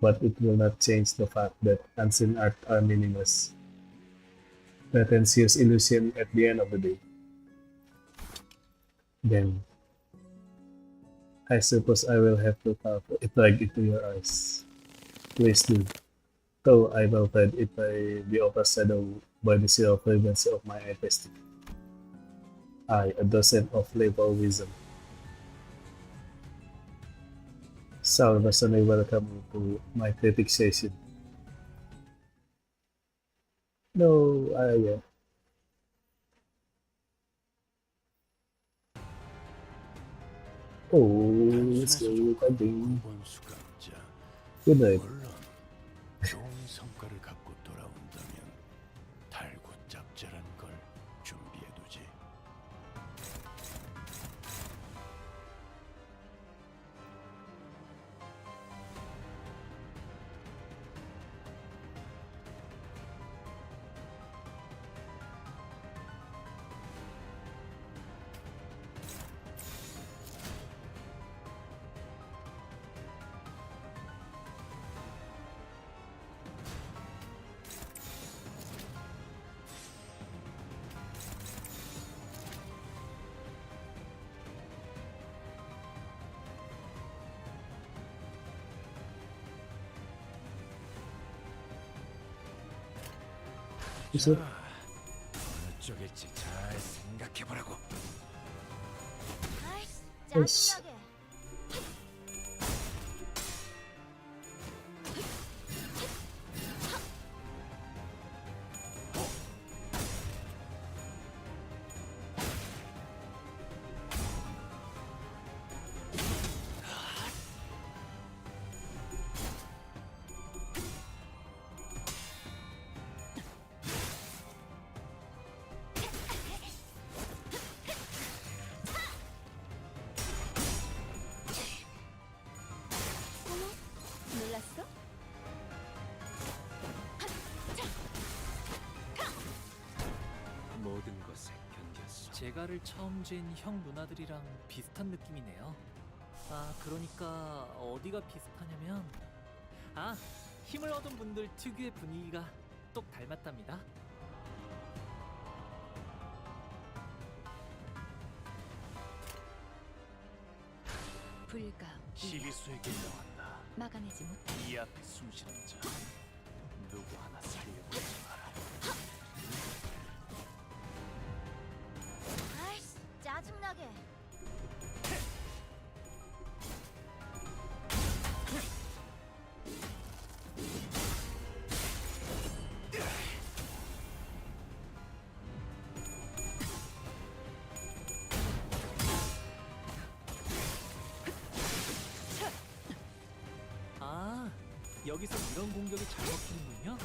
but it will not change the fact that unseen art are meaningless, pretentious illusion at the end of the day. Then, I suppose I will have to carve it right into your eyes. Please do. Though I will that it may be overshadowed by the sheer frequency of my artistic. I, a docent of labor wisdom, shall personally welcome you to my critic session. No, yeah. Oh, let's go with that thing. 구본 수감자. Good night. 물론 좋은 성과를 갖고 돌아온다면 달고 짭짤한 걸 준비해두지. Is it? 어느 쪽일지 잘 생각해보라고. 아이씨, 아이씨. 짜증나게. 놀랐어? 모든 것에 견뎠어. 제가를 처음 쥔 형 누나들이랑 비슷한 느낌이네요. 아, 그러니까 어디가 비슷하냐면 힘을 얻은 분들 특유의 분위기가 똑 닮았답니다. 불가 시비수에게 명한다. 막아내지 못해. 이 앞에 숨쉬는 자 누구 하나 살려보지 마라. 아이씨, 짜증나게. 여기서 이런 공격이 잘 먹히는군요.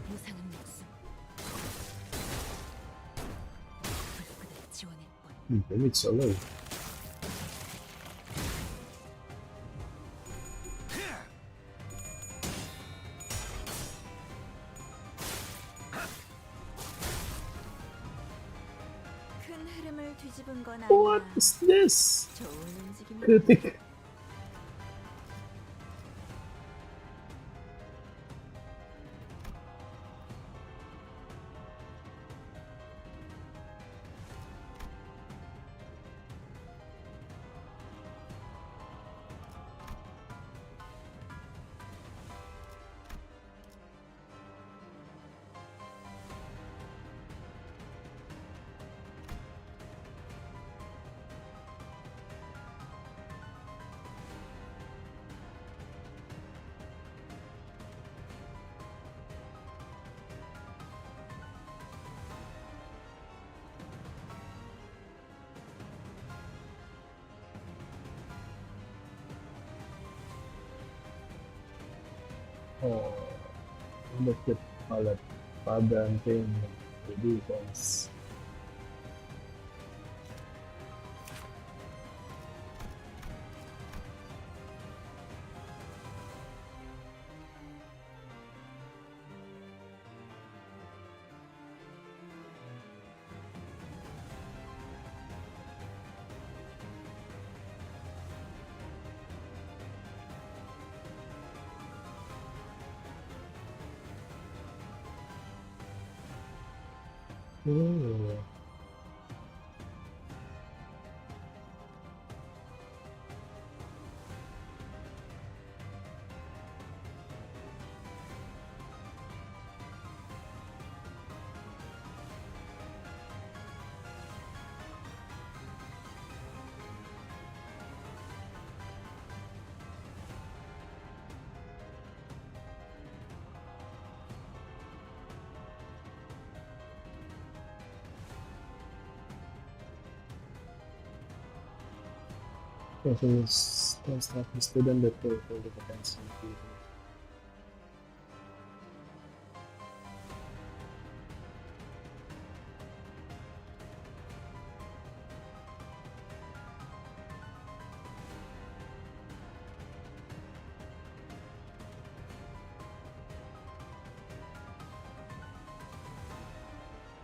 무상한 목숨. 불그대 지원할 뿐. 데미지 올라요. 큰 흐름을 뒤집은 건 What 아니야. is this? 좋은 움직임. 크리틱. Oh, bakit pala pabanting the defense? Hmm. This is construct the student that will the potential.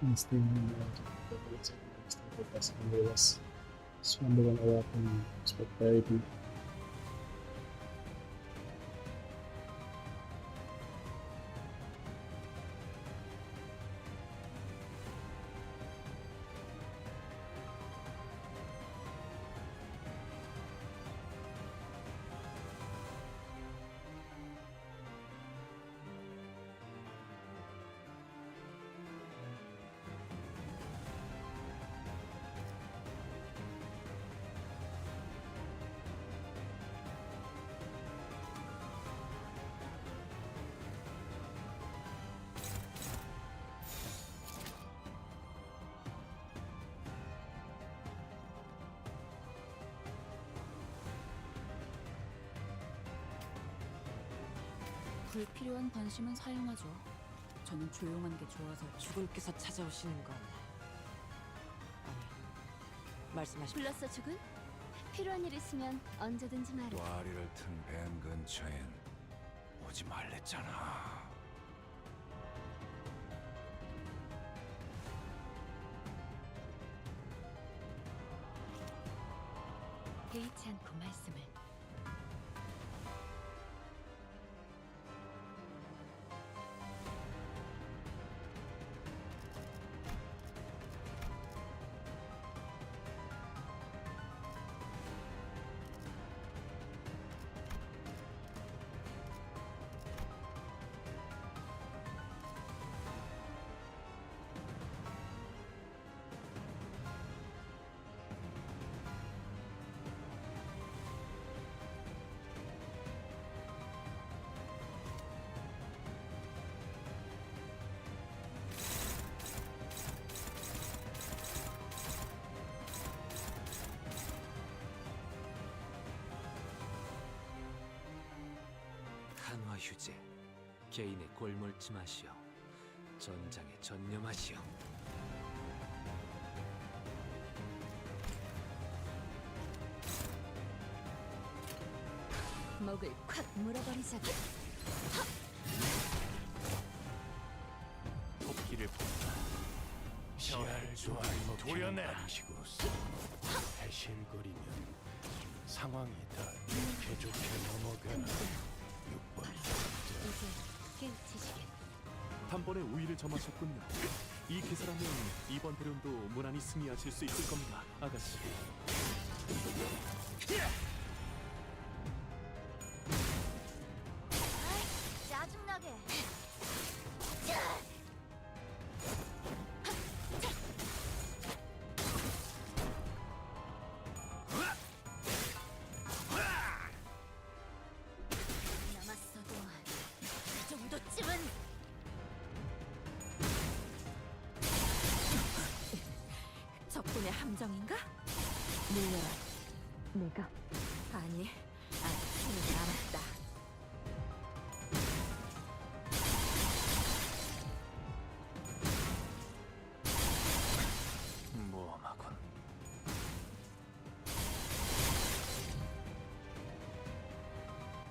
Instinct Sumber awal from prosperity. 불필요한 관심은 사용하죠. 저는 조용한 게 좋아서. 주군께서 찾아오시는 건 아니, 말씀하십시오. 불렀어, 주군? 필요한 일 있으면 언제든지 말해. 와리를 튼 밴 근처엔 오지 말랬잖아. 개의치 않고 말씀을. 휴재, 개인의 골몰침하시오. 전장에 전념하시오. 목을 콱 물어버리자고. 토끼를 본다. 씨알도 안 먹히는 방식으로서 해실거리면 상황이 다 좋게 좋게 넘어가나. 6번 이제 깨우치시게. 단번에 우위를 점하셨군요. 이 기세라면 이번 대련도 무난히 승리하실 수 있을 겁니다, 아가씨. 짜증나게. 남았어도 이 정도쯤은. 적군의 함정인가? 물려라. 내가. 아니, 아직 힘이 남았다. 모험하군.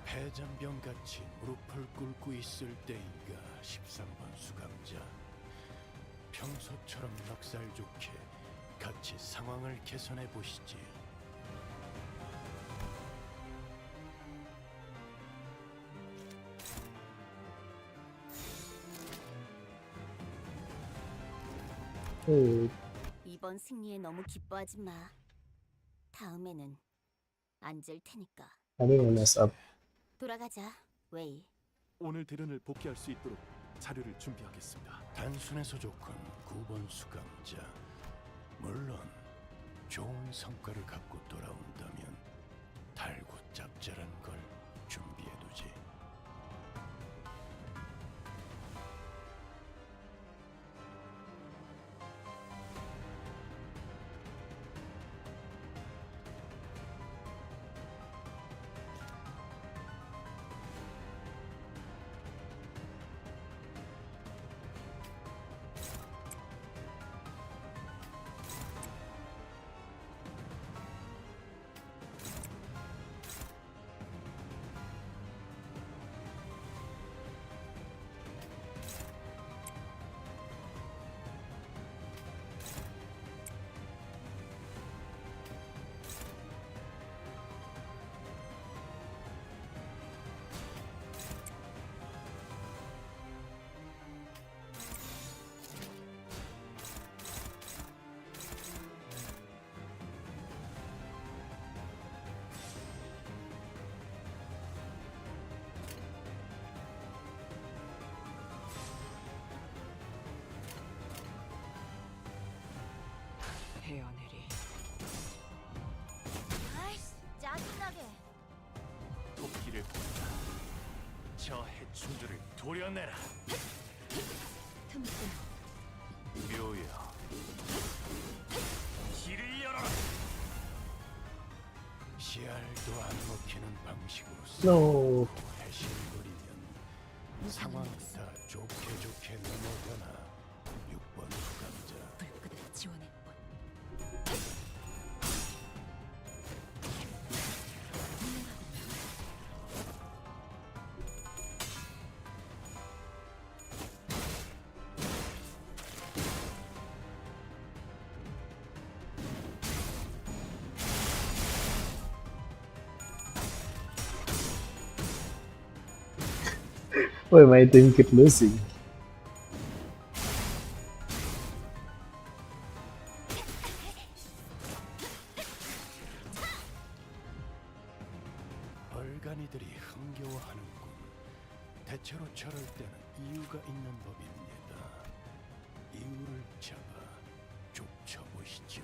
패잔병같이 무릎을 꿇고 있을 때인가. 13번 수감자, 평소처럼 넉살 좋게 같이 상황을 개선해 보시지. 이번 승리에 너무 기뻐하지 마. 다음에는 안 질 테니까. I think I messed up. 돌아가자, 웨이. 오늘 대련을 복귀할 수 있도록 자료를 준비하겠습니다. 단순해서 좋군. 9번 수감자. 물론 좋은 성과를 갖고 돌아온다면 달고 짭짤한 걸 준비해두지. 헤어내리. 아이씨, 짜증나게. 토끼를 본다. 저 해충들을 도려내라. 틈틈. 묘여, 길을 열어라. 씨알도 안 먹히는 방식으로서 No. 해실거리면 상황이 다 좋게 좋게 넘어가나. 6번 수감자. 불끈을 지원했군. Why my team keep losing? 얼간이들이 흥겨워하는군. 대체로 저럴 때는 이유가 있는 법입니다. 이유를 잡아 좁혀보시죠.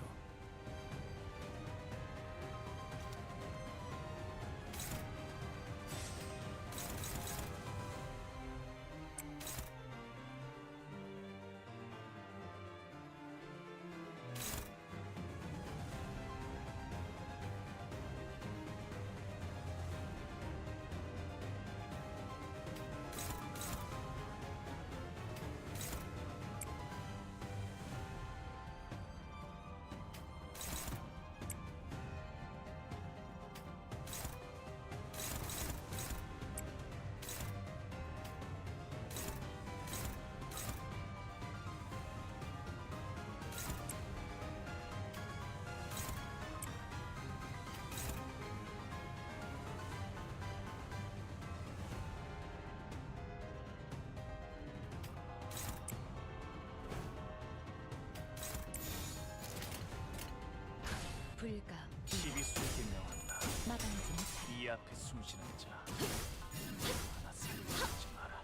앞에 숨쉬는 자 하나 살려주지 마라.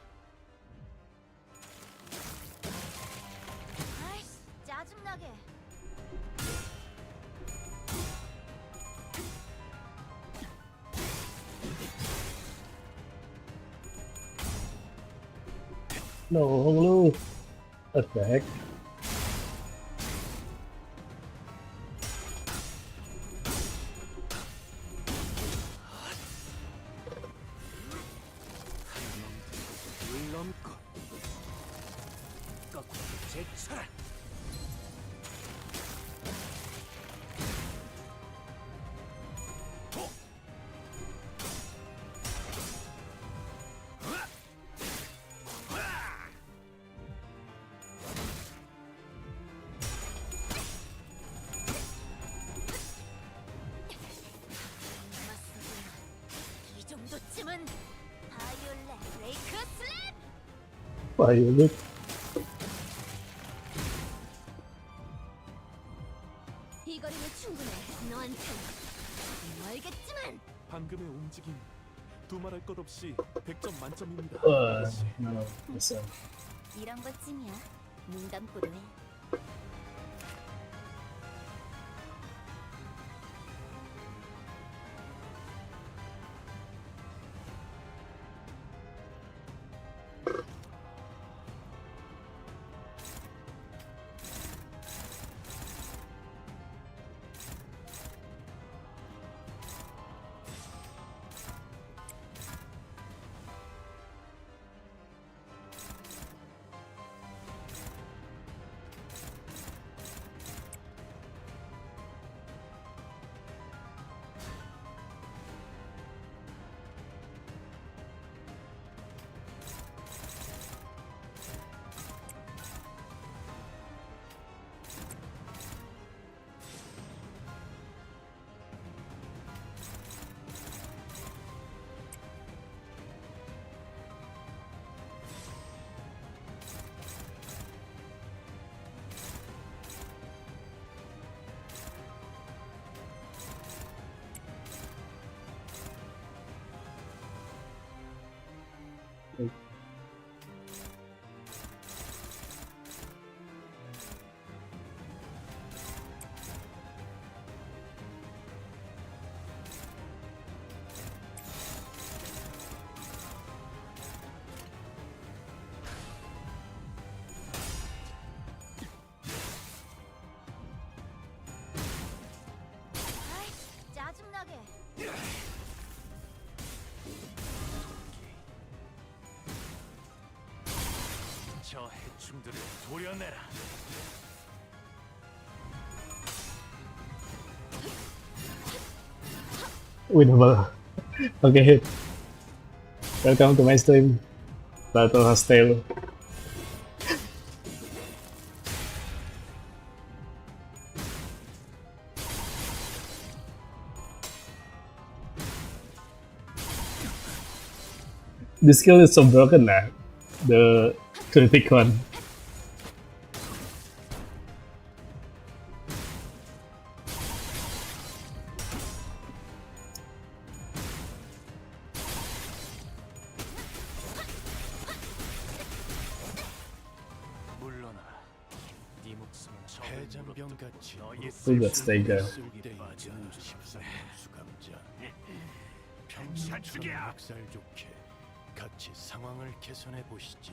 아이씨, 짜증나게. No, hello. What the heck? 물넘고 거꾸로 제쳐라. 이 정도쯤은 바이올렛 브레이크 슬랩! Violet. 이 거리면 충분해. 너한텐 알겠지만. 방금의 움직임 두말할 것 없이 100점 만점입니다. Uh, 아가씨. no, listen. 이런 것쯤이야. 눈 감고도 해. 아이씨, 짜증나게. 저 해충들을 도려내라. Winnable. Okay. Welcome to my stream. Battle Hostile. The skill is so broken now. The critic one. 물러나라. 네 목숨은 적을 해장병 같이 너의 Who got Stega? 쓸데 있는 14년 수감자. 평소처럼 학살 좋게 같이 상황을 개선해 보시지.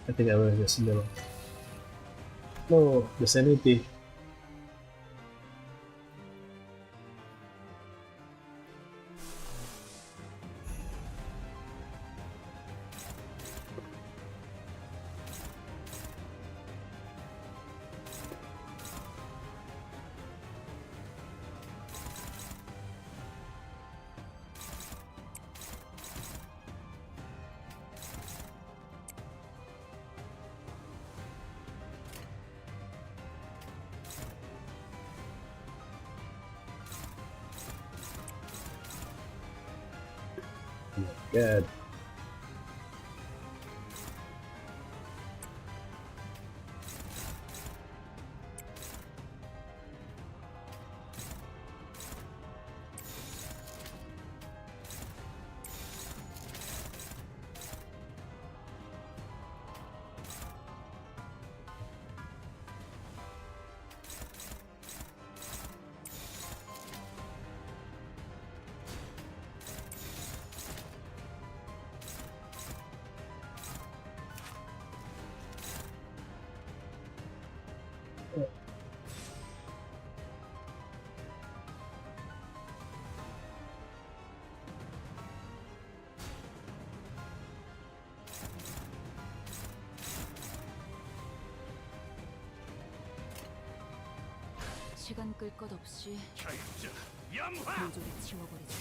I think I will just go. No, the sanity. Good. 시간 끌 것 없이 결자 염화. 모조리 치워버리자.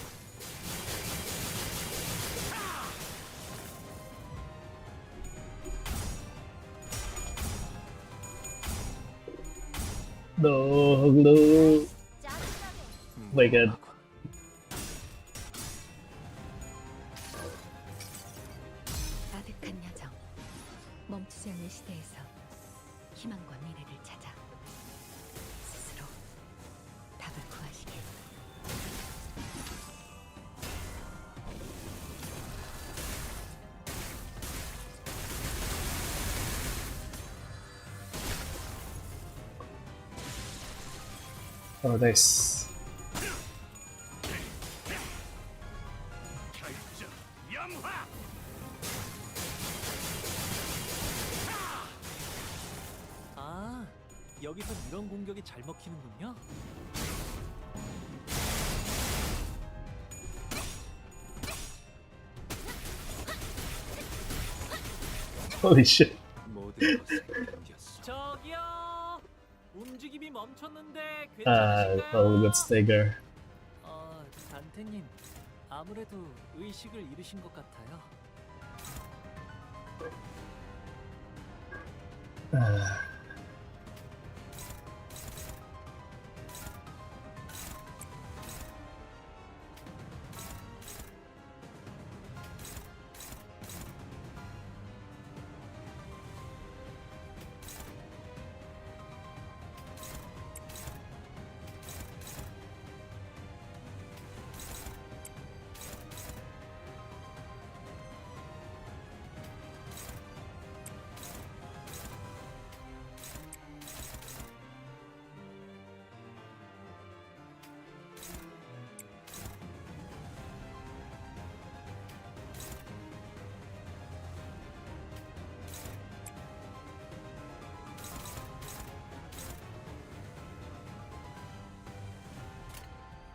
No, no. My God. 아득한 여정. 멈추지 않는 시대에서 희망과 미래를 찾아 스스로 답을 구하시길. Oh, nice. 결자 염화. 아, 여기서 이런 공격이 잘 먹히는군요. Holy shit. 모든 것을 견뎠어. 저기요, 움직임이 멈췄는데 Oh, 괜찮으신가요? good stagger. 단테님, 아무래도 의식을 잃으신 것 같아요.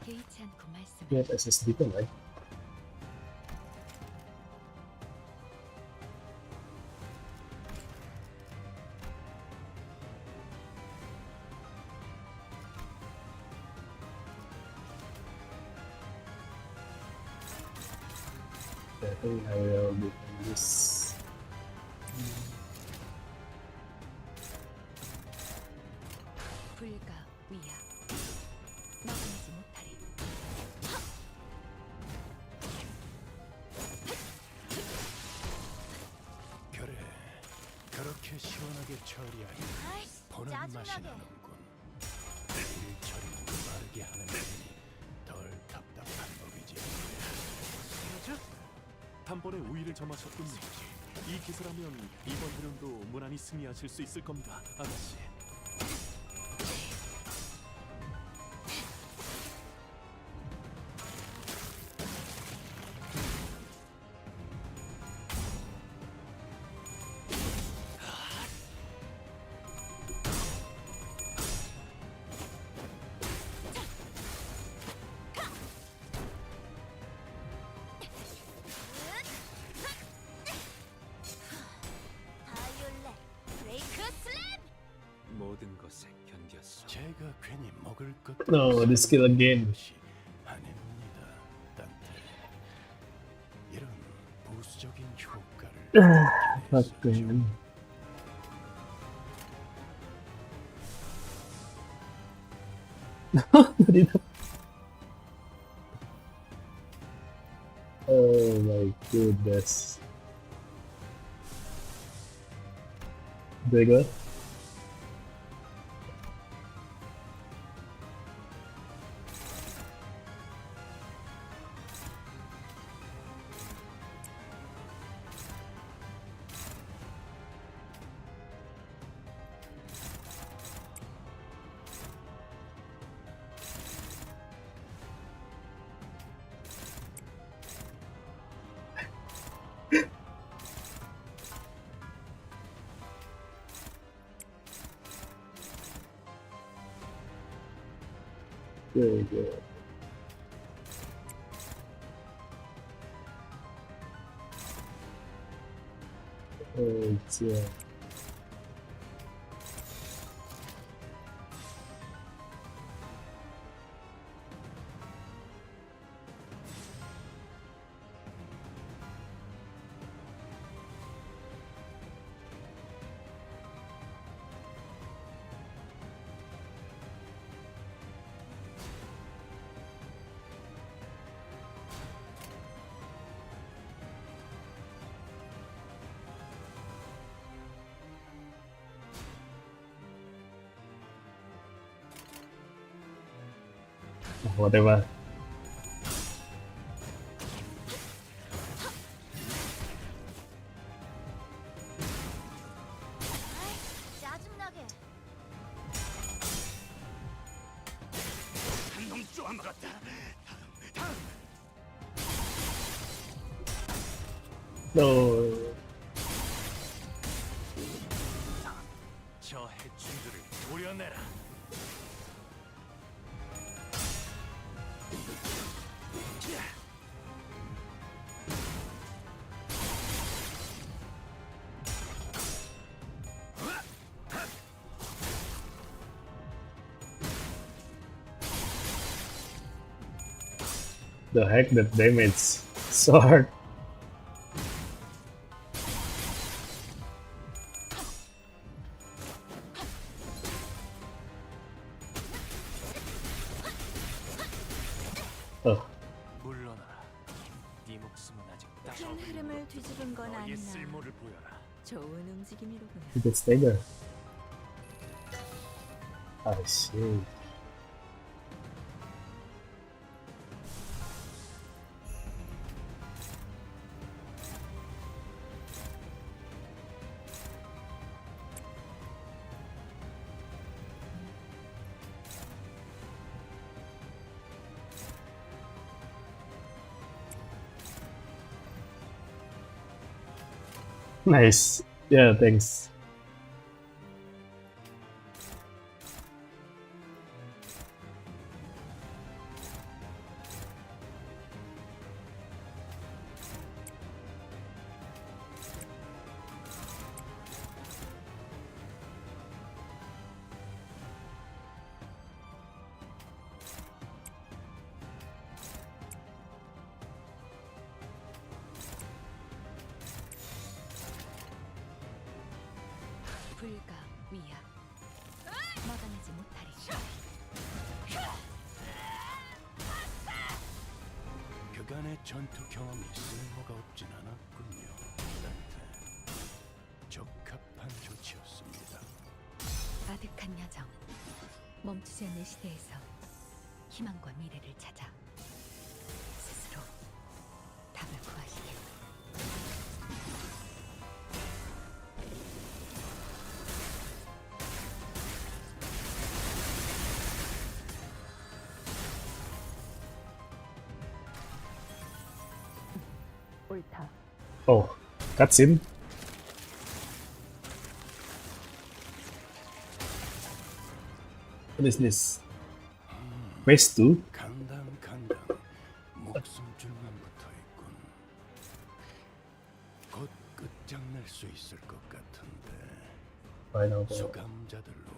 개의치 않고 말씀을. Get SSD ko na. I think I will be doing this. 불가 위야. 나가지 못하리. 그래, 그렇게 시원하게 처리하니 보는 맛이 나는군. 일처리는 빠르게 하는 편이 덜 답답한 법이지. 단번에 우위를 점하셨군요. 이 기세라면 이번 회련도 무난히 승리하실 수 있을 겁니다, 아가씨. 바이올렛 브레이크 슬램! 모든 것을 견뎠어. 제가 괜히 먹을 것 No, this skill again. 것이 아닙니다, 단테. 이런 부수적인 효과를 Fuck man. Dito. Oh my goodness. Very good. Very good. Oh, yeah. whatever. 짜증나게. 한놈 쪼아먹었다. No. 저 해충들을 도려내라. The heck, that damage so hard. Oh, 물러나라. 네 목숨은 아직 딱 큰 흐름을 뒤집은 건 너의 아니나 쓸모를 보여라. 좋은 움직임이로구나. he can stay there. I see. Nice. Yeah, thanks. 불가 위야 막아내지 못하리. 그간의 전투 경험이 쓸모가 없진 않았군요. 단테. 적합한 조치였습니다. 아득한 여정. 멈추지 않는 시대에서 희망과 미래를 찾아 스스로 답을 구하시길. 옳다. Oh, cutscene. What is this? Phase 2? 간당 목숨줄만 붙어있군. 곧 끝장낼 수 있을 것 같은데 Final boss. 수감자들로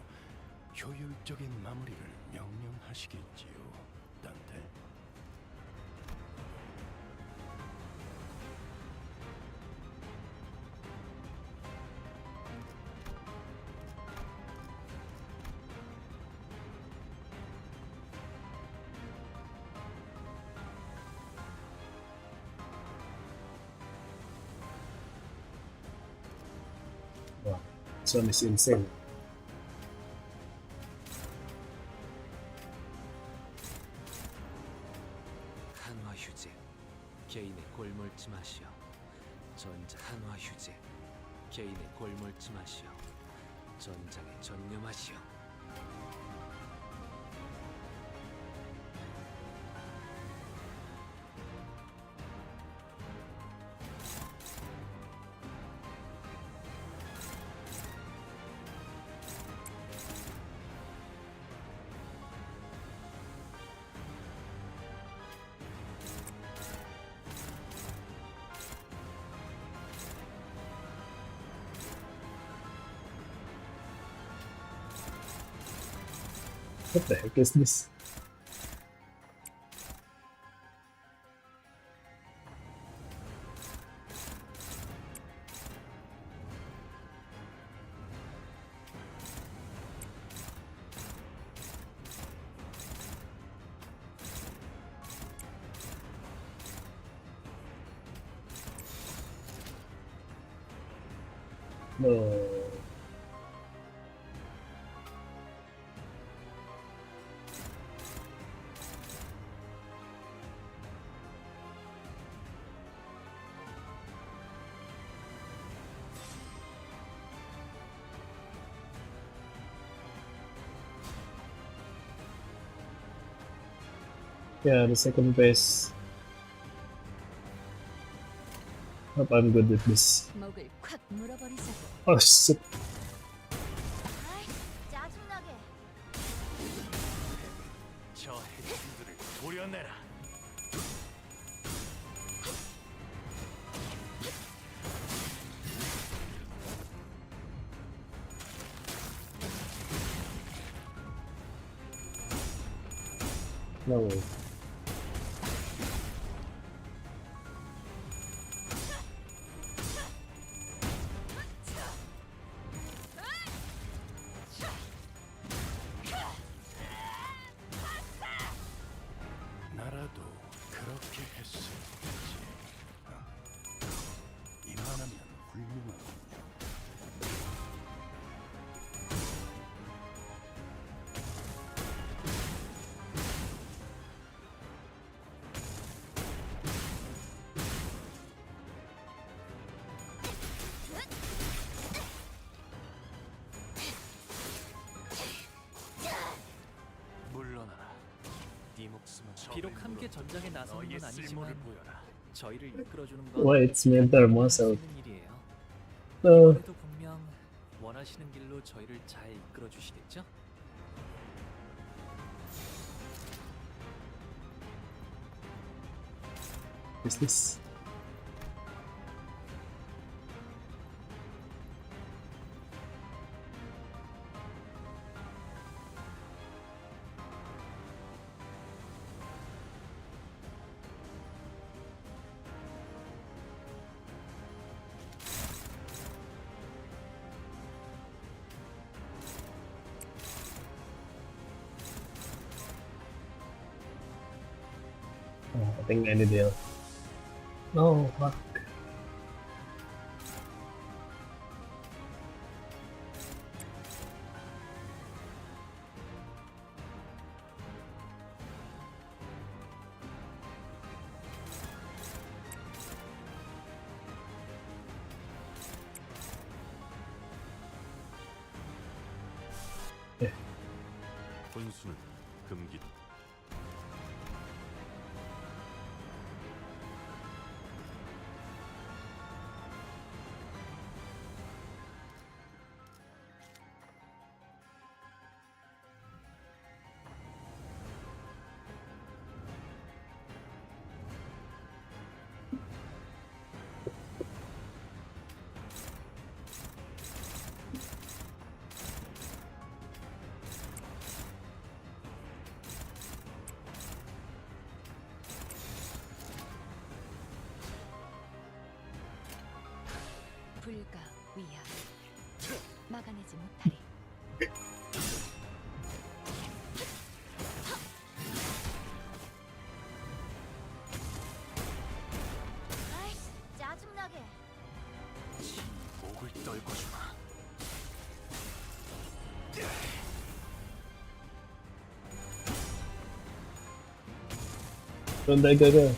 효율적인 마무리를 명령하시겠지요, 단테. Wow, this one is insane. 한화 휴재. 개인의 골몰지 전자 한화 휴재. 개인의 골몰지 전장에 전념하시오. What the heck is this? No. Yeah, the second base. Hope I'm good with this. 목을 콱 물어버리자고. Oh shit. 아이, 짜증나게. 저 해충들을 도려내라. No. 나라도 그렇게 했을 거지. 이만하면 훌륭하군요. 물러나라. 네 목숨은 비록 함께 전장에 나서는 너의 건 쓸모를 아니지만 보여라. 저희를 이끌어주는 건 Why it's me and their muscle? 있는 일이에요. Oh, 이번에도 분명 원하시는 길로 저희를 잘 이끌어 주시겠죠? is this? Oh, I think I need the. No, fuck. 혼수는 금기. 불가 위야. 막아내지 못하리. 아이씨, 짜증나게. 목을 떨궈 주마. Don't die, go.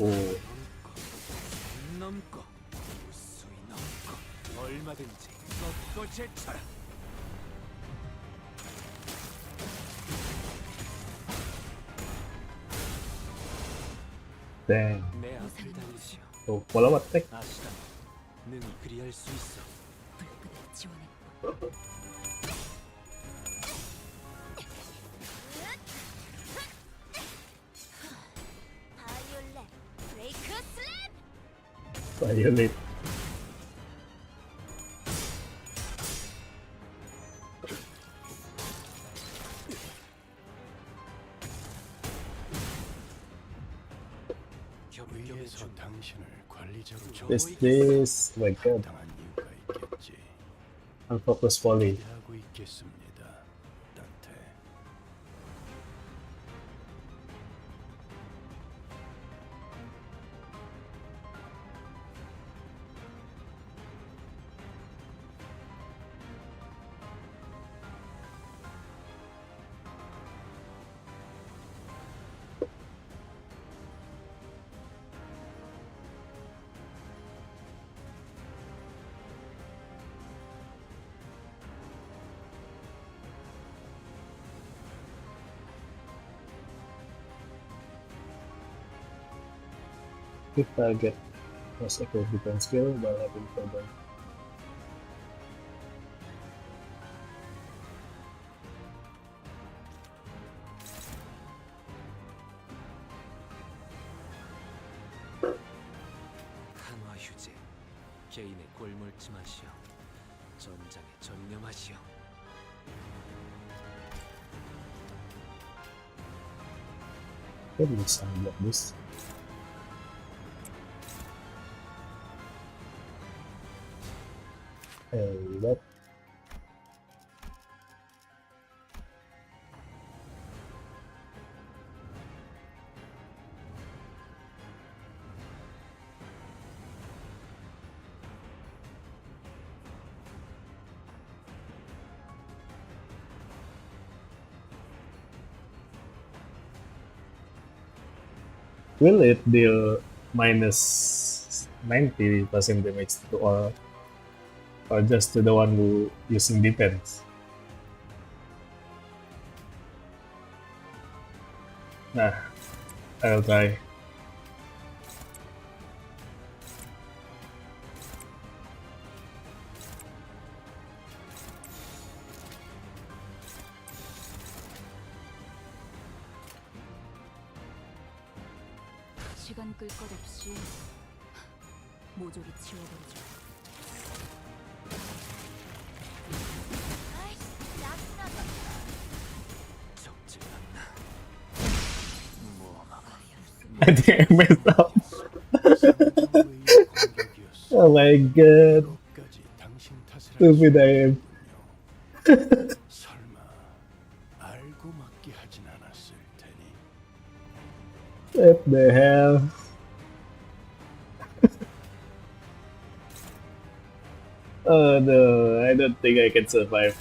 오, 넘고 무수히 넘고 얼마든지 꺾고 제쳐라. dang. 내 앞을 달리시오. So, follow attack. 아시다. 능히 그리할 수 있어. 불끈을 지원했고. 바이올렛 브레이크 슬랩. Violate. 위에서 당신을 관리자로 Is this? Oh my god. 당한 이유가 있겠지. Unfocused volley. 기대하고 있겠습니다, 단테. Hit target plus equal defense skill while having further. 한화 휴제, 개인의 꼴물지마시여, 전장에 전념하시오. What is sound like this? Hey, what? Will it deal minus 90% damage to all, or just to the one who using defense? Nah, I'll try. 시간 끌 것 없이 모조리 치워버리죠. 적질 않나? 뭐 I think I messed up. 상대의 공격이었어. Oh my god, 끝까지 당신 탓을 할 stupid I am. 설마 알고 맞게 하진 않았을 테니. What the hell? Oh no, I don't think I can survive.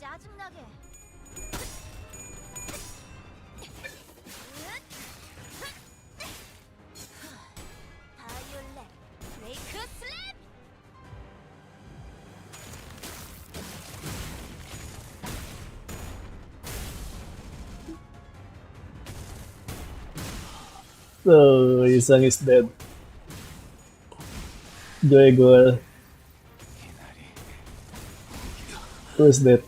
짜증나게. 바이올렛, 브레이크 슬랩. So, Isang is dead. Joy Who's that?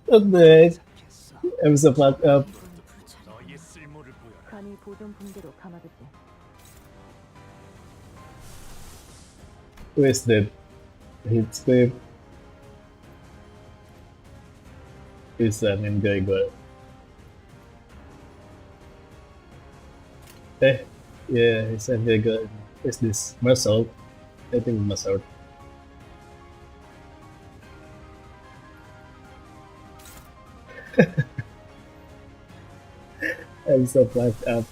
What the heck? I'm so fucked up. 너의 쓸모를 보여라. 감히 보던 붕대로 감아둘게. Who is that? Hit script is an enjoyable. Yeah, it's enjoyable. Is this muscle? I think muscle. I'm so fucked up.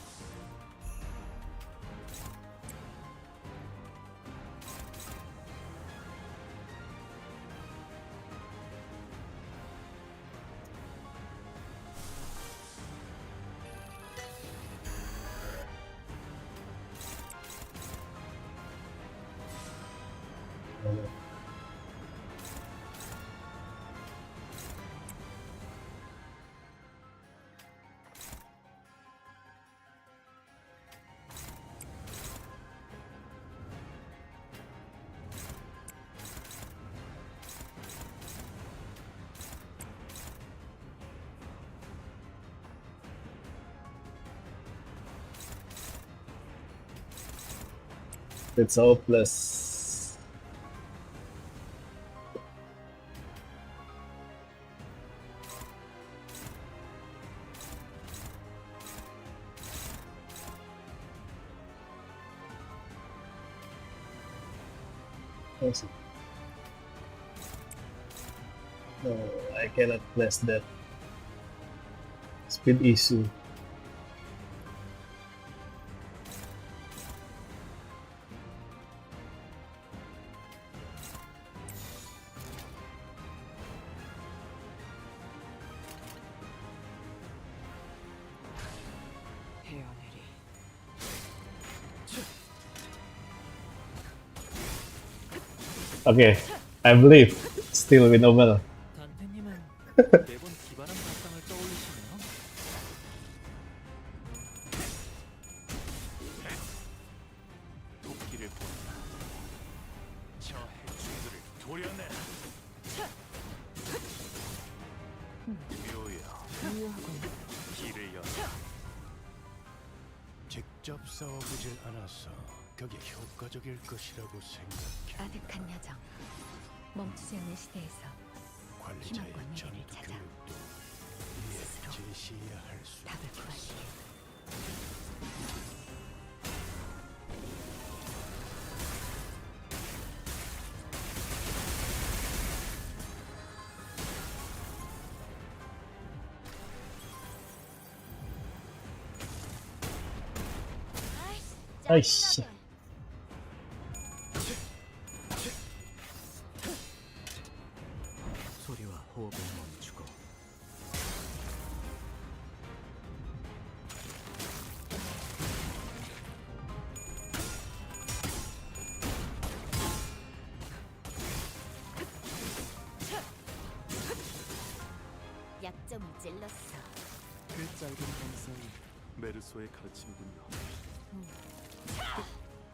It's hopeless. Awesome. No, I cannot press that. Speed issue. Okay, I believe. Still with Nobel. 단테님은 매번 기발한 발상을 떠올리시네요. 도끼를 본다. 저 해충들을 도려내라. 묘여, 유효하군. 길을 열어. 직접 싸워보질 않아서 그게 효과적일 것이라고 생각해. 아득한 여정. 멈추지 않는 시대에서 관리자의 희망과 미래를 전투 찾아 교육도 이에 제시해야 할 수 답을 있겠어. 구하시길. 아이씨. 소리와 호흡을 멈추고 약점을 찔렀어. 그 짧은 감상이 메르소의 가르침이군요.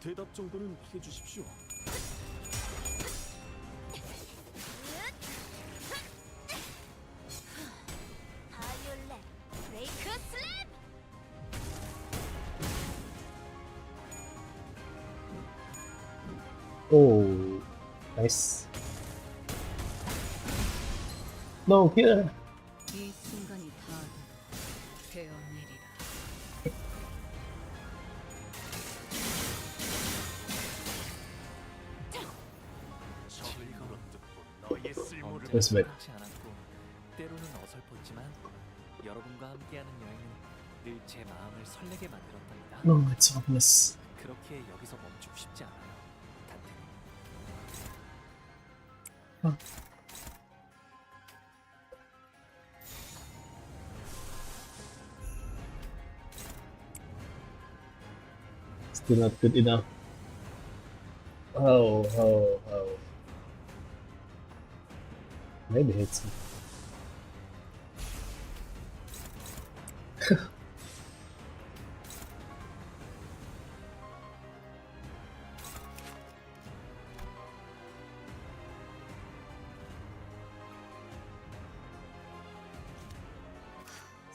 대답 정도는 해주십시오. 바이올렛 브레이크 슬랩. Oh, nice. No, here. 이 순간이 다 되어내리라. 적을 물어뜯고 너의 쓸모를 That's bad. 그렇지 않았고 때로는 어설펐지만 여러분과 함께하는 여행은 늘 제 마음을 설레게 만들었답니다. No, it's hopeless. 그렇게 여기서 멈추고 싶지 않아요. 단테님. Still not good enough. Oh. Maybe it's me.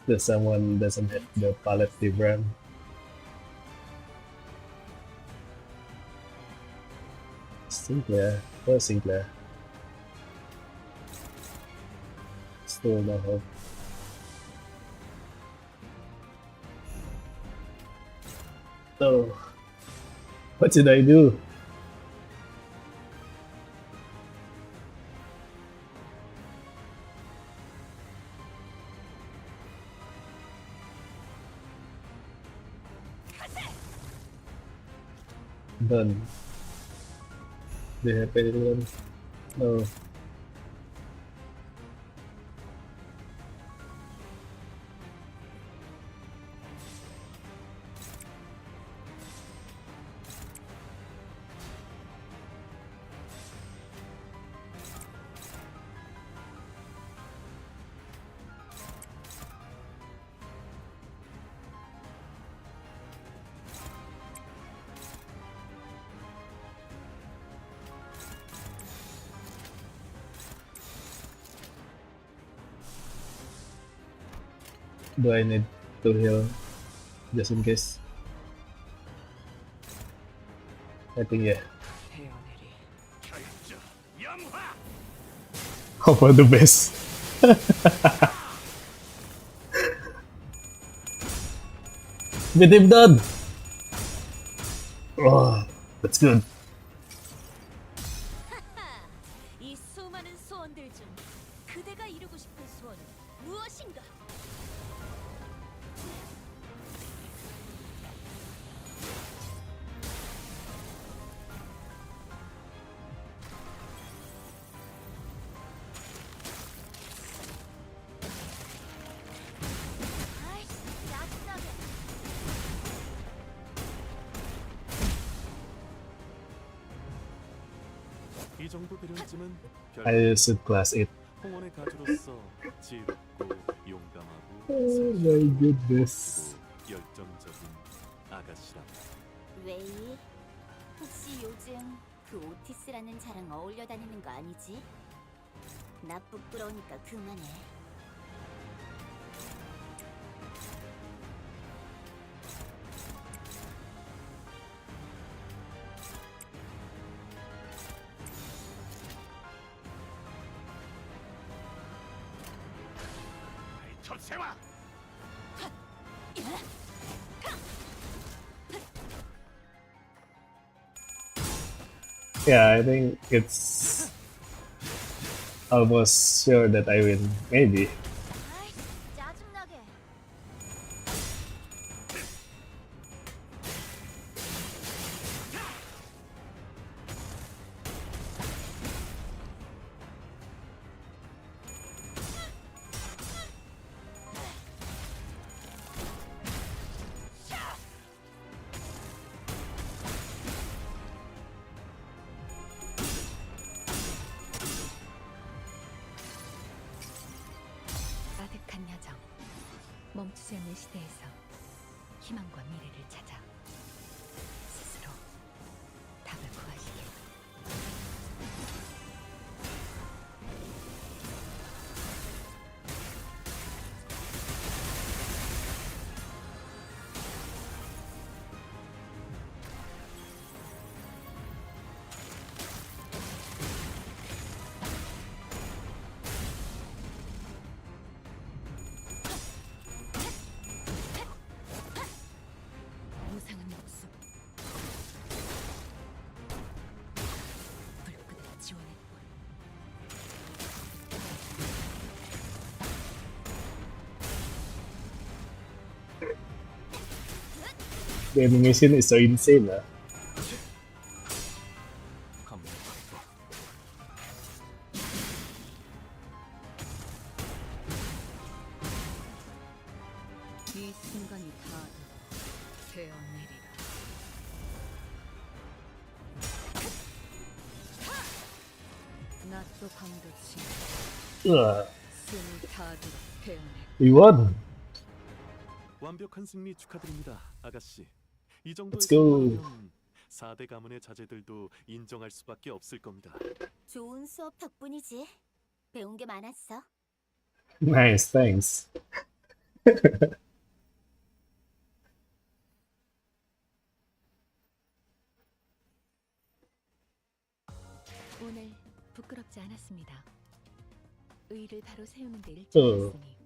That someone doesn't have the palette RAM. Sinclair. Oh, Sinclair. Still no hope. No. What did I do? Done. They have anyone? No. Do I need to heal just in case? I think yeah. 헤어내리. 결정 염화. Hope for the best. Get him done! Oh, that's good. 이 수많은 소원들 중 그대가 이루고 싶은 소원은 무엇인가? 아이씨, 짜증나게. 정도 되려쯤은 I used it class 8. 홍원의 가주로서 지혜롭고 용감하고 Oh my goodness. 그리고 열정적인 아가씨랍니다. 웨이, 혹시 요즘 그 오티스라는 자랑 어울려 다니는 거 아니지? 나 부끄러우니까 그만해. 첫세와 Yeah, I think it's almost sure that I win. Maybe. 아이, 짜증나게. 아득한 여정, 멈추지 않는 시대에서 희망과 미래를 찾아 스스로 답을 구하시길. 무상한 목숨, 불끈을 지원했군. The animation is so insane. 감독과 이 순간이 다 되어내리라. 낮도 밤도 지 Ugh, 숨을 다하도록 되어내. we won. 완벽한 승리 축하드립니다, 아가씨. 이 정도의 Let's go. 성과라면 4대 가문의 자제들도 인정할 수밖에 없을 겁니다. 좋은 수업 덕분이지. 배운 게 많았어. Nice, thanks. 오늘 부끄럽지 않았습니다. 의를 바로 세우는 데 어. 일조했으니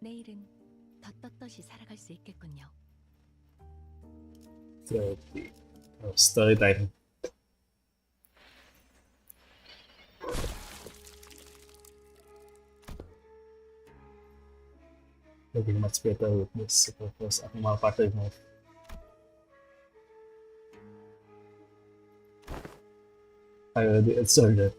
내일은 더 떳떳이 살아갈 수 있겠군요. So, story time. Looking much better with this super force animal party move. I already observed that.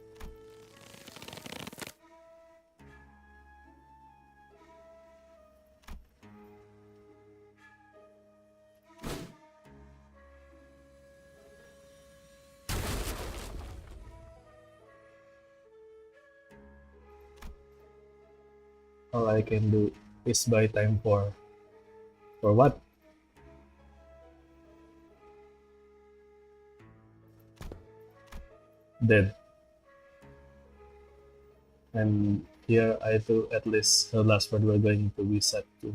All I can do is buy time for what? Dead. And here I do at least the last part we're going to be set to.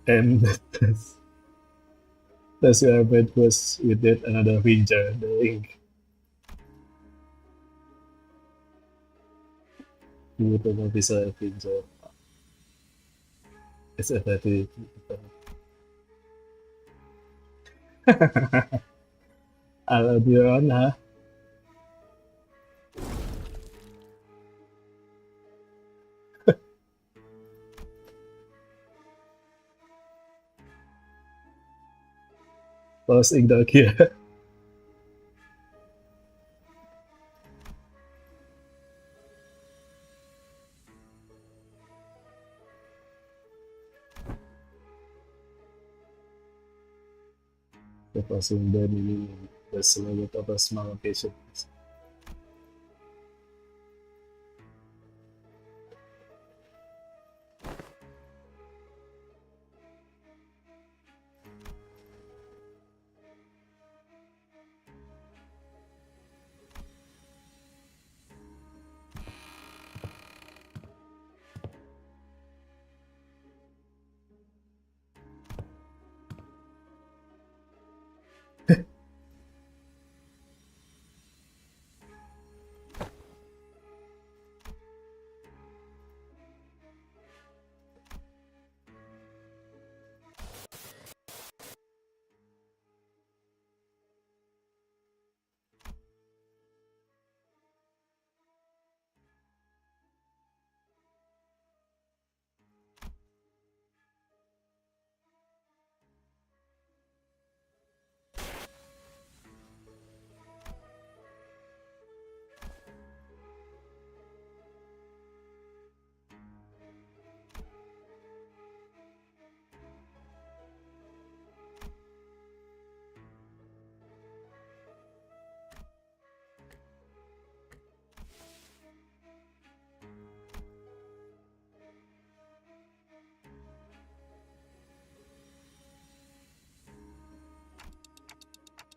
And that's where I was with it another ranger, the ink. You would have bisa ranger. It's a very I'll be on, huh? Closing the here. Tapos yung then there's a little bit of a small patient.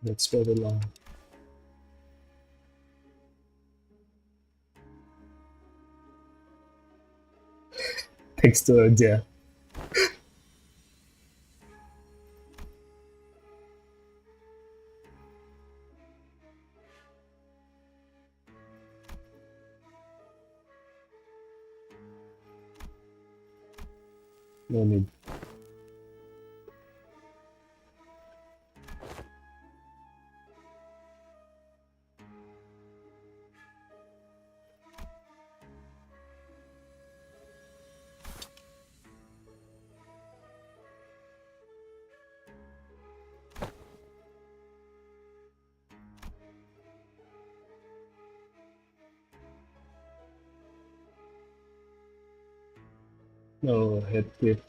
That's very long. Thanks to Aja. No need. No head clip.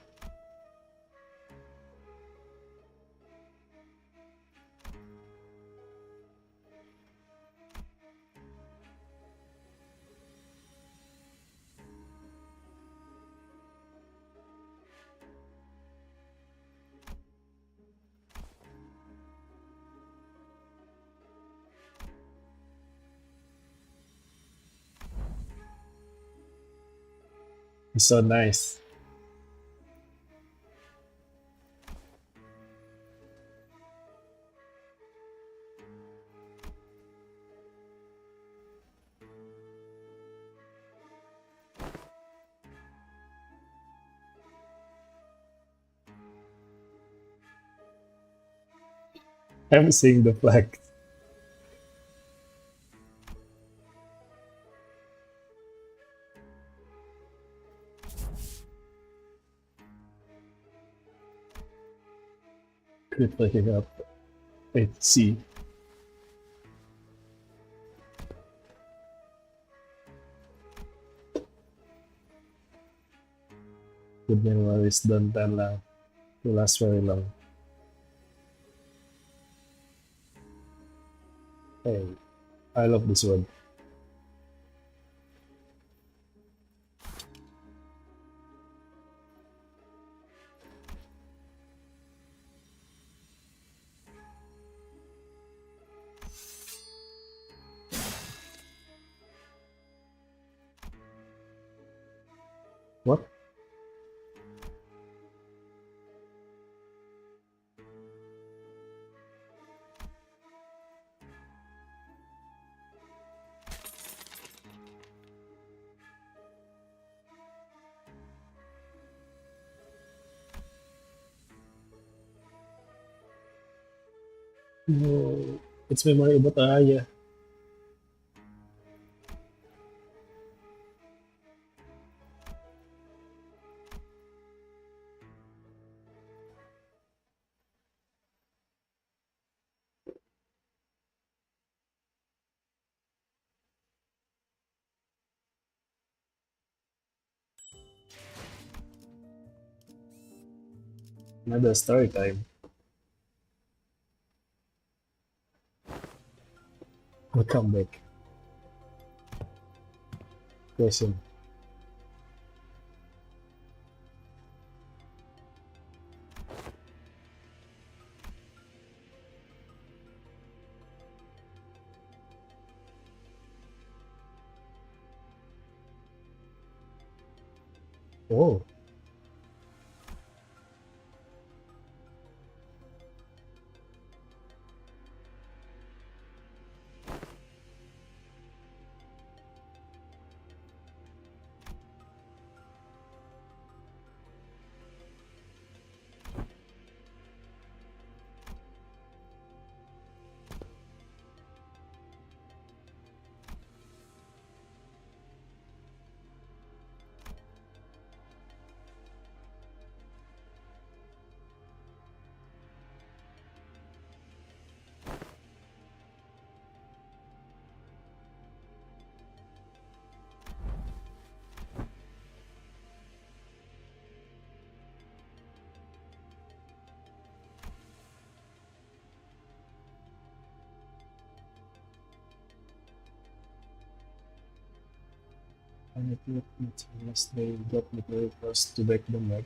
It's so nice. I'm seeing the flag. Quit looking up. HC. Good memories don't last very long. Hey, I love this one. What? No, it's memorable tayo. Another story time. I'll come back. Question. Oh. I think unless they get material first to back them up.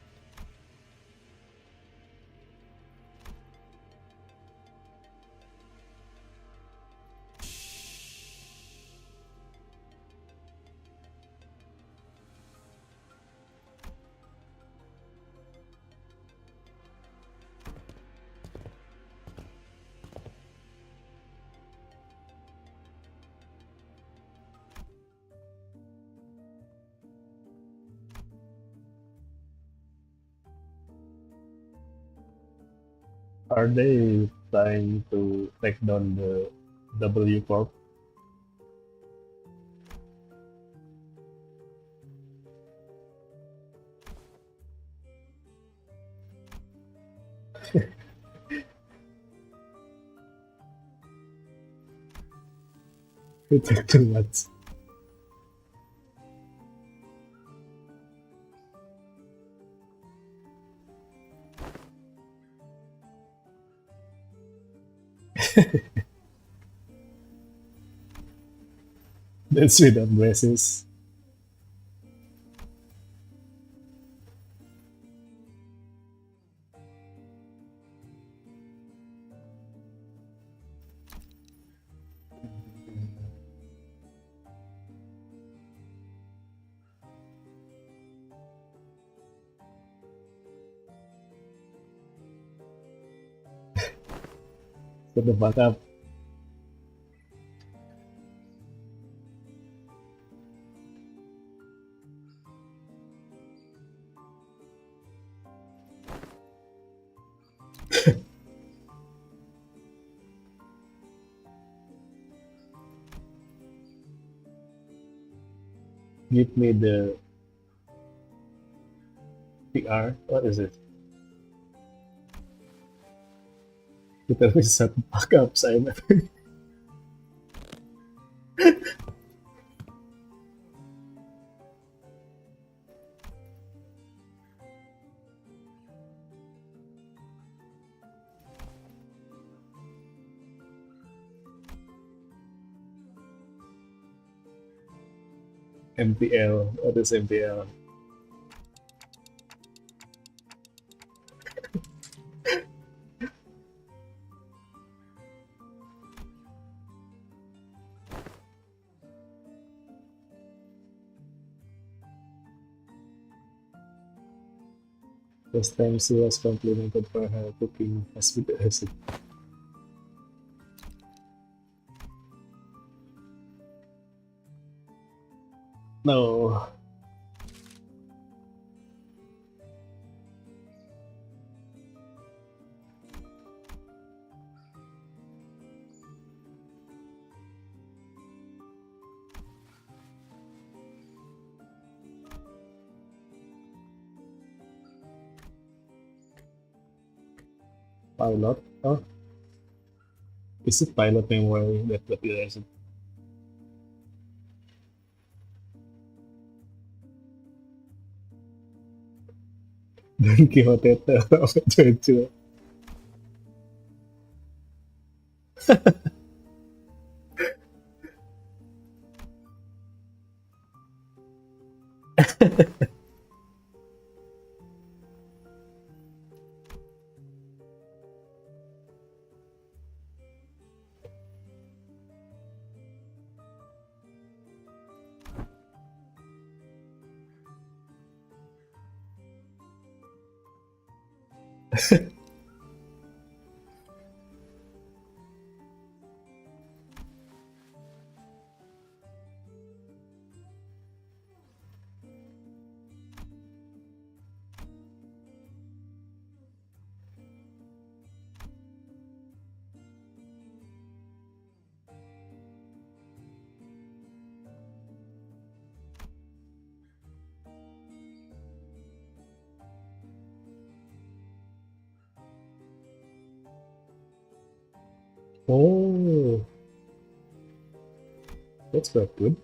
Are they trying to take down the W Corp? We took too much. That's without braces. Shut the fuck up. Give me the PR. What is it? Kita bisa shut the fuck up, Simon. MPL. What is MPL? First time she was complimented for her cooking hospitality. No. Pilot? Oh, is it pilot memory that what you guys? Don Quixote of Adventure. Oh, that's quite good.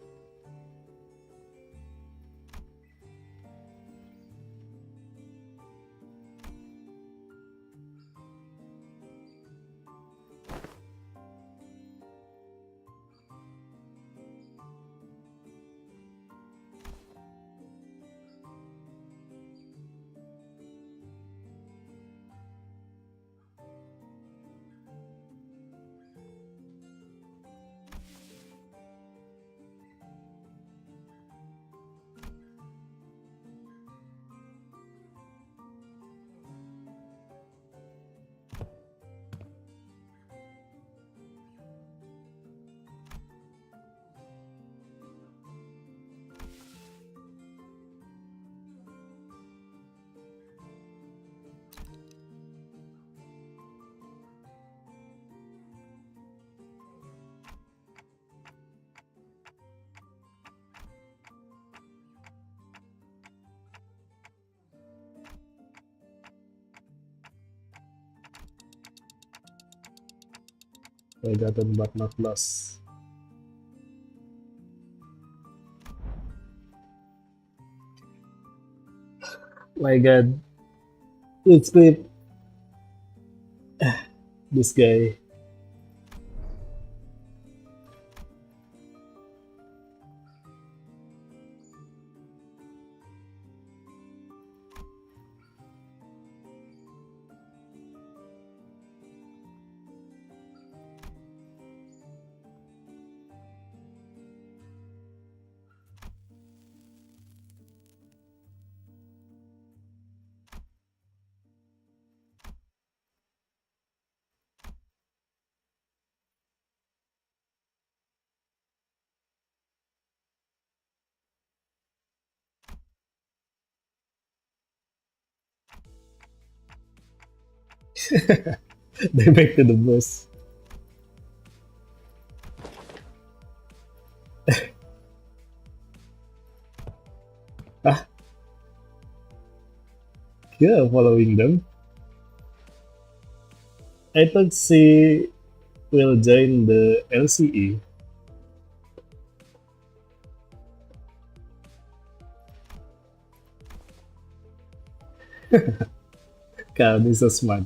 Forgotten but not lost. My god, let's clip this guy. They back to the bus. Ah, yeah, following them. I thought she will join the LCE. God, this is so smart.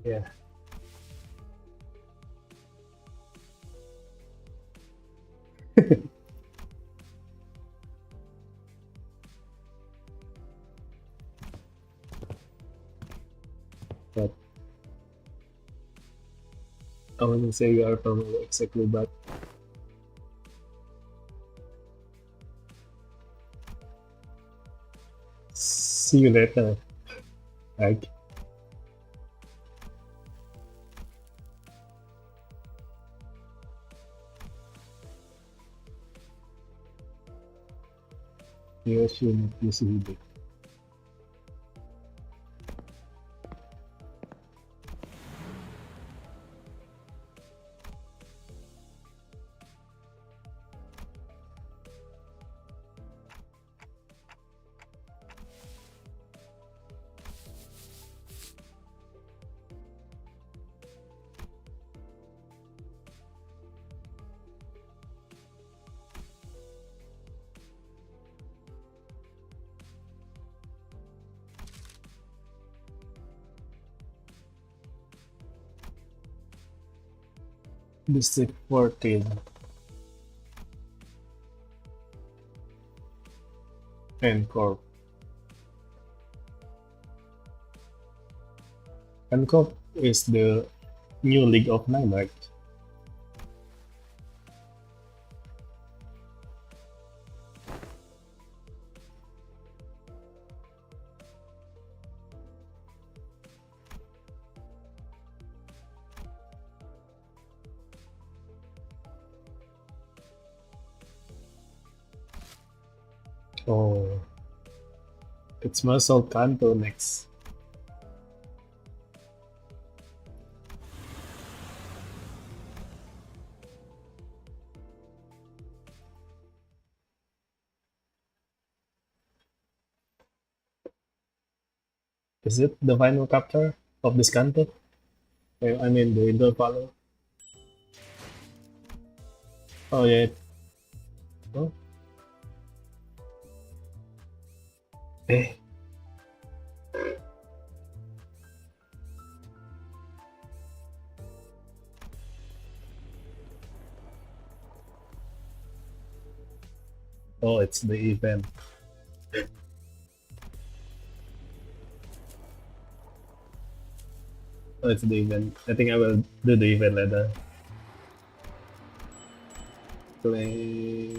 Yeah. But I wouldn't say you are familiar exactly, but see you later. Like, you assume you see it. District 14 Encore. Encore is the new League of Nine, right? Oh, it's Marcel Canto next. Is it the final chapter of this Canto? I mean the Intervallo. Oh yeah. Oh. Eh. Oh, it's the event. Oh, it's the event. I think I will do the event later. Play.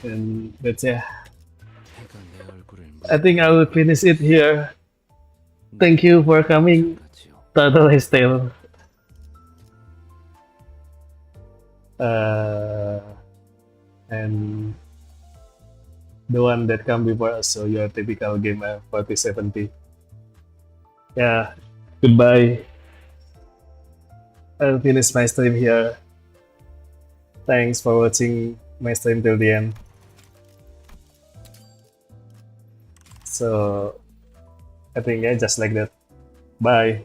And that's it. 해가 내 얼굴을 I think I will finish it here. Thank you for coming, 물었지요. Turtle Tale. And the one that come before us, so your typical gamer 4070. Yeah, goodbye. I'll finish my stream here. Thanks for watching my stream till the end. So I think yeah, just like that. Bye.